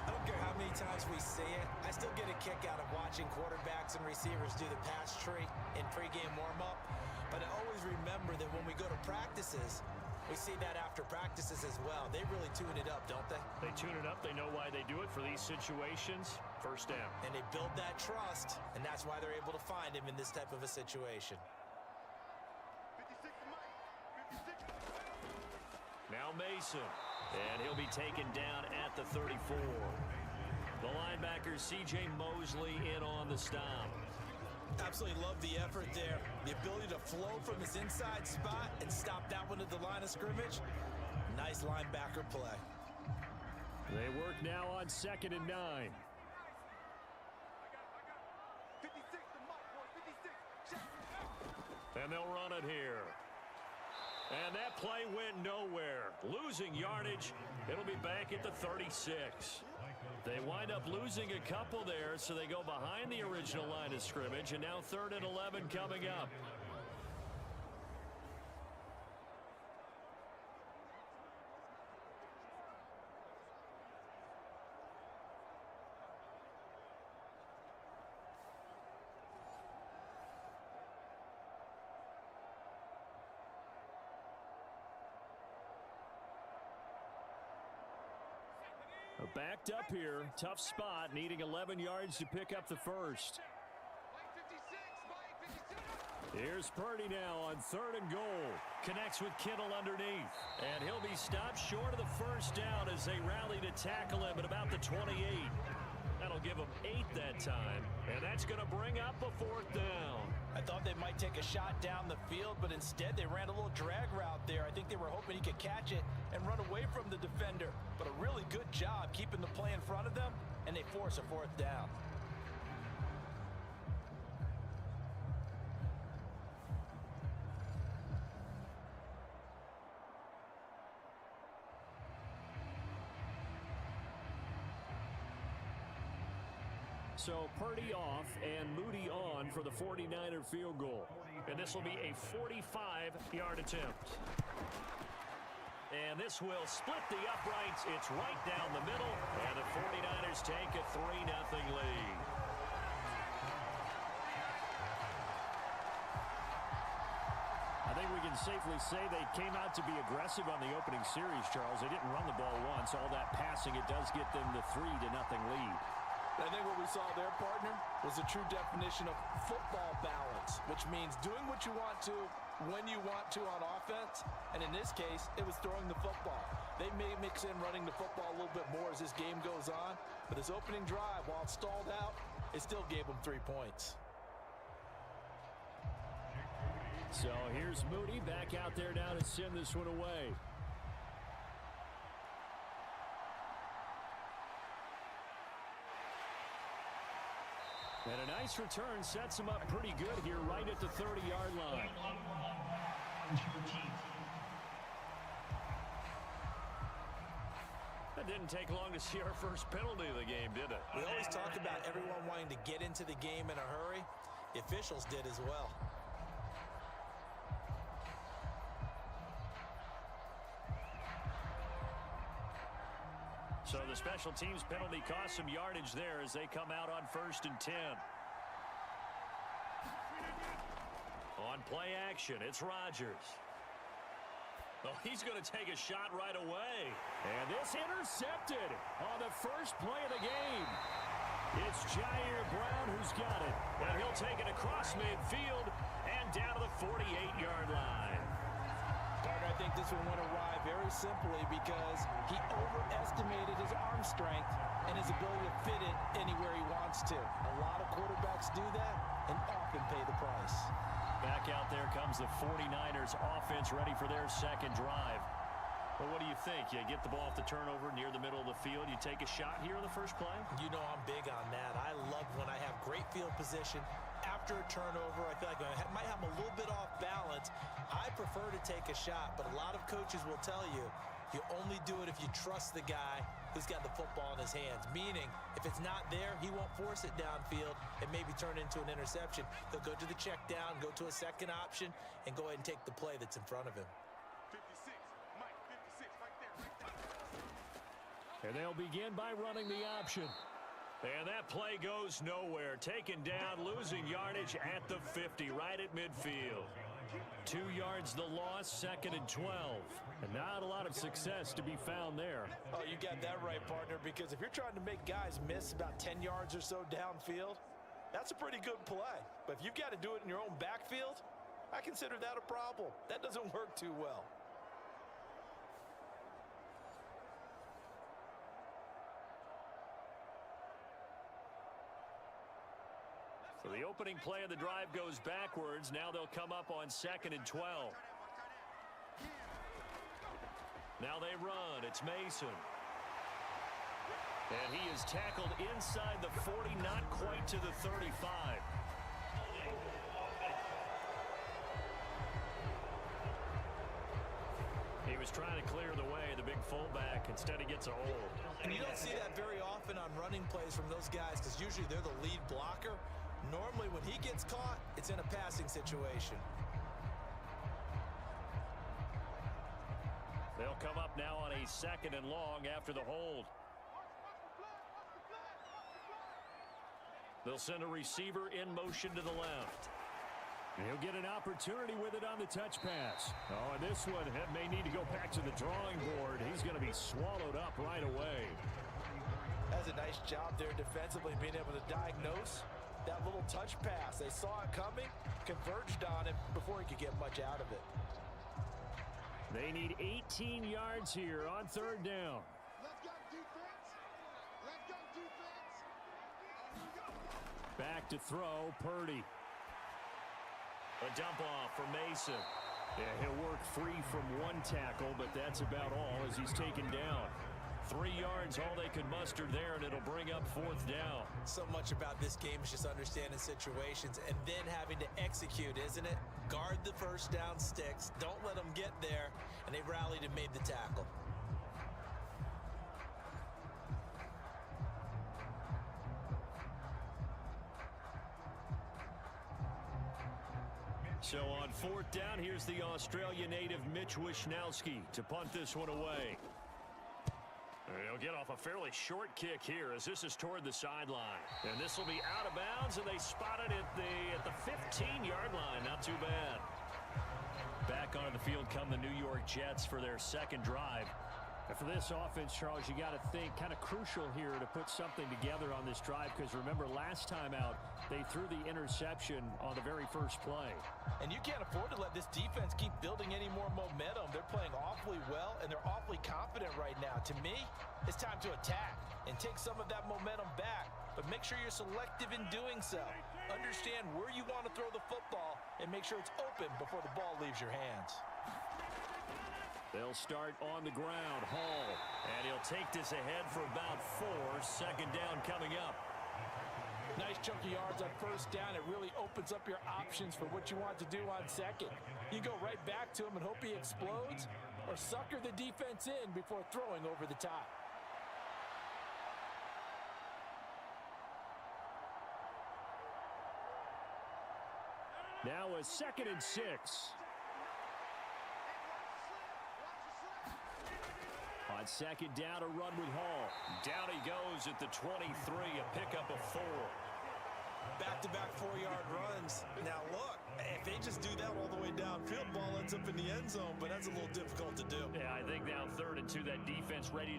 I don't care how many times we see it, I still get a kick out of watching quarterbacks and receivers do the pass tree in pregame warm-up. But I always remember that when we go to practices, we see that after practices as well. They really tune it up, don't they? They tune it up. They know why they do it for these situations. 1st down. And they build that trust, and that's why they're able to find him in this type of a situation. 56 to Mike. 56. Now Mason. And he'll be taken down at the 34. The linebacker, C.J. Mosley, in on the stop. Absolutely love the effort there. The ability to flow from his inside spot and stop that one at the line of scrimmage. Nice linebacker play. They work now on 2nd and 9. 56 to Mike, boy. 56. And they'll run it here. And that play went nowhere. Losing yardage. It'll be back at the 36. They wind up losing a couple there, so they go behind the original line of scrimmage, and now 3rd and 11 coming up. Backed up here, tough spot, needing 11 yards to pick up the 1st. Here's Purdy now on 3rd and goal. Connects with Kittle underneath. And he'll be stopped short of the 1st down as they rally to tackle him at about the 28. That'll give him 8 that time. And that's going to bring up a 4th down. I thought they might take a shot down the field, but instead they ran a little drag route there. I think they were hoping he could catch it and run away from the defender. But a really good job keeping the play in front of them, and they force a 4th down. So Purdy off and Moody on for the 49er field goal. And this will be a 45-yard attempt. And this will split the uprights. It's right down the middle. And the 49ers take a 3-0 lead. I think we can safely say they came out to be aggressive on the opening series, Charles. They didn't run the ball once. All that passing, it does get them the 3-0 lead. I think what we saw there, partner, was a true definition of football balance, which means doing what you want to when you want to on offense. And in this case, it was throwing the football. They may mix in running the football a little bit more as this game goes on. But this opening drive, while it stalled out, it still gave them 3 points. So here's Moody back out there now to send this one away. And a nice return sets him up pretty good here right at the 30-yard line. It didn't take long to see our first penalty of the game, did it? We always talk about everyone wanting to get into the game in a hurry. The officials did as well. So the special teams penalty cost some yardage there as they come out on 1st and 10. On play action, it's Rodgers. Oh, he's going to take a shot right away. And this intercepted on the first play of the game. It's Jair Brown who's got it. And he'll take it across midfield and down to the 48-yard line. Partner, I think this one went awry very simply because he overestimated his arm strength and his ability to fit it anywhere he wants to. A lot of quarterbacks do that and often pay the price. Back out there comes the 49ers offense ready for their second drive. Well, what do you think? You get the ball off the turnover near the middle of the field. You take a shot here in the first play? You know I'm big on that. I love when I have great field position. After a turnover, I feel like I might have a little bit off balance. I prefer to take a shot, but a lot of coaches will tell you, you only do it if you trust the guy who's got the football in his hands. Meaning, if it's not there, he won't force it downfield and maybe turn into an interception. He'll go to the check down, go to a second option, and go ahead and take the play that's in front of him. 56, Mike, 56, right there. And they'll begin by running the option. And that play goes nowhere. Taken down, losing yardage at the 50, right at midfield. 2 yards the loss, 2nd and 12. And not a lot of success to be found there. Oh, you got that right, partner, because if you're trying to make guys miss about 10 yards or so downfield, that's a pretty good play. But if you've got to do it in your own backfield, I consider that a problem. That doesn't work too well. So the opening play of the drive goes backwards. Now they'll come up on 2nd and 12. Now they run. It's Mason. And he is tackled inside the 40, not quite to the 35. He was trying to clear the way, the big fullback. Instead, he gets a hold. And you don't see that very often on running plays from those guys because usually they're the lead blocker. Normally, when he gets caught, it's in a passing situation. They'll come up now on a 2nd and long after the hold. They'll send a receiver in motion to the left. He'll get an opportunity with it on the touch pass. Oh, and this one may need to go back to the drawing board. He's going to be swallowed up right away. That's a nice job there defensively, being able to diagnose that little touch pass. They saw it coming, converged on it before he could get much out of it. They need 18 yards here on 3rd down. Let's go, defense. Let's go, defense. Back to throw, Purdy. A dump off for Mason. Yeah, he'll work free from one tackle, but that's about all as he's taken down. 3 yards, all they could muster there, and it'll bring up 4th down. So much about this game is just understanding situations and then having to execute, isn't it? Guard the first down sticks. Don't let them get there. And they rallied and made the tackle. So on 4th down, here's the Australia native Mitch Wishnowski to punt this one away. He'll get off a fairly short kick here as this is toward the sideline. And this will be out of bounds, and they spot it at the 15-yard line. Not too bad. Back onto the field come the New York Jets for their second drive. And for this offense, Charles, you got to think kind of crucial here to put something together on this drive because remember last time out they threw the interception on the very first play. And you can't afford to let this defense keep building any more momentum. They're playing awfully well and they're awfully confident right now. To me, it's time to attack and take some of that momentum back, but make sure you're selective in doing so. Understand where you want to throw the football and make sure it's open before the ball leaves your hands. They'll start on the ground. Hall. And he'll take this ahead for about 4. 2nd down coming up. Nice chunky yards on 1st down. It really opens up your options for what you want to do on 2nd. You go right back to him and hope he explodes or sucker the defense in before throwing over the top. Now a 2nd and 6. On 2nd down, a run with Hall. Down he goes at the 23, a pickup of 4. Back-to-back 4-yard runs. Now, look, if they just do that all the way downfield, ball ends up in the end zone, but that's a little difficult to do. Yeah, I think now 3rd and 2, that defense ready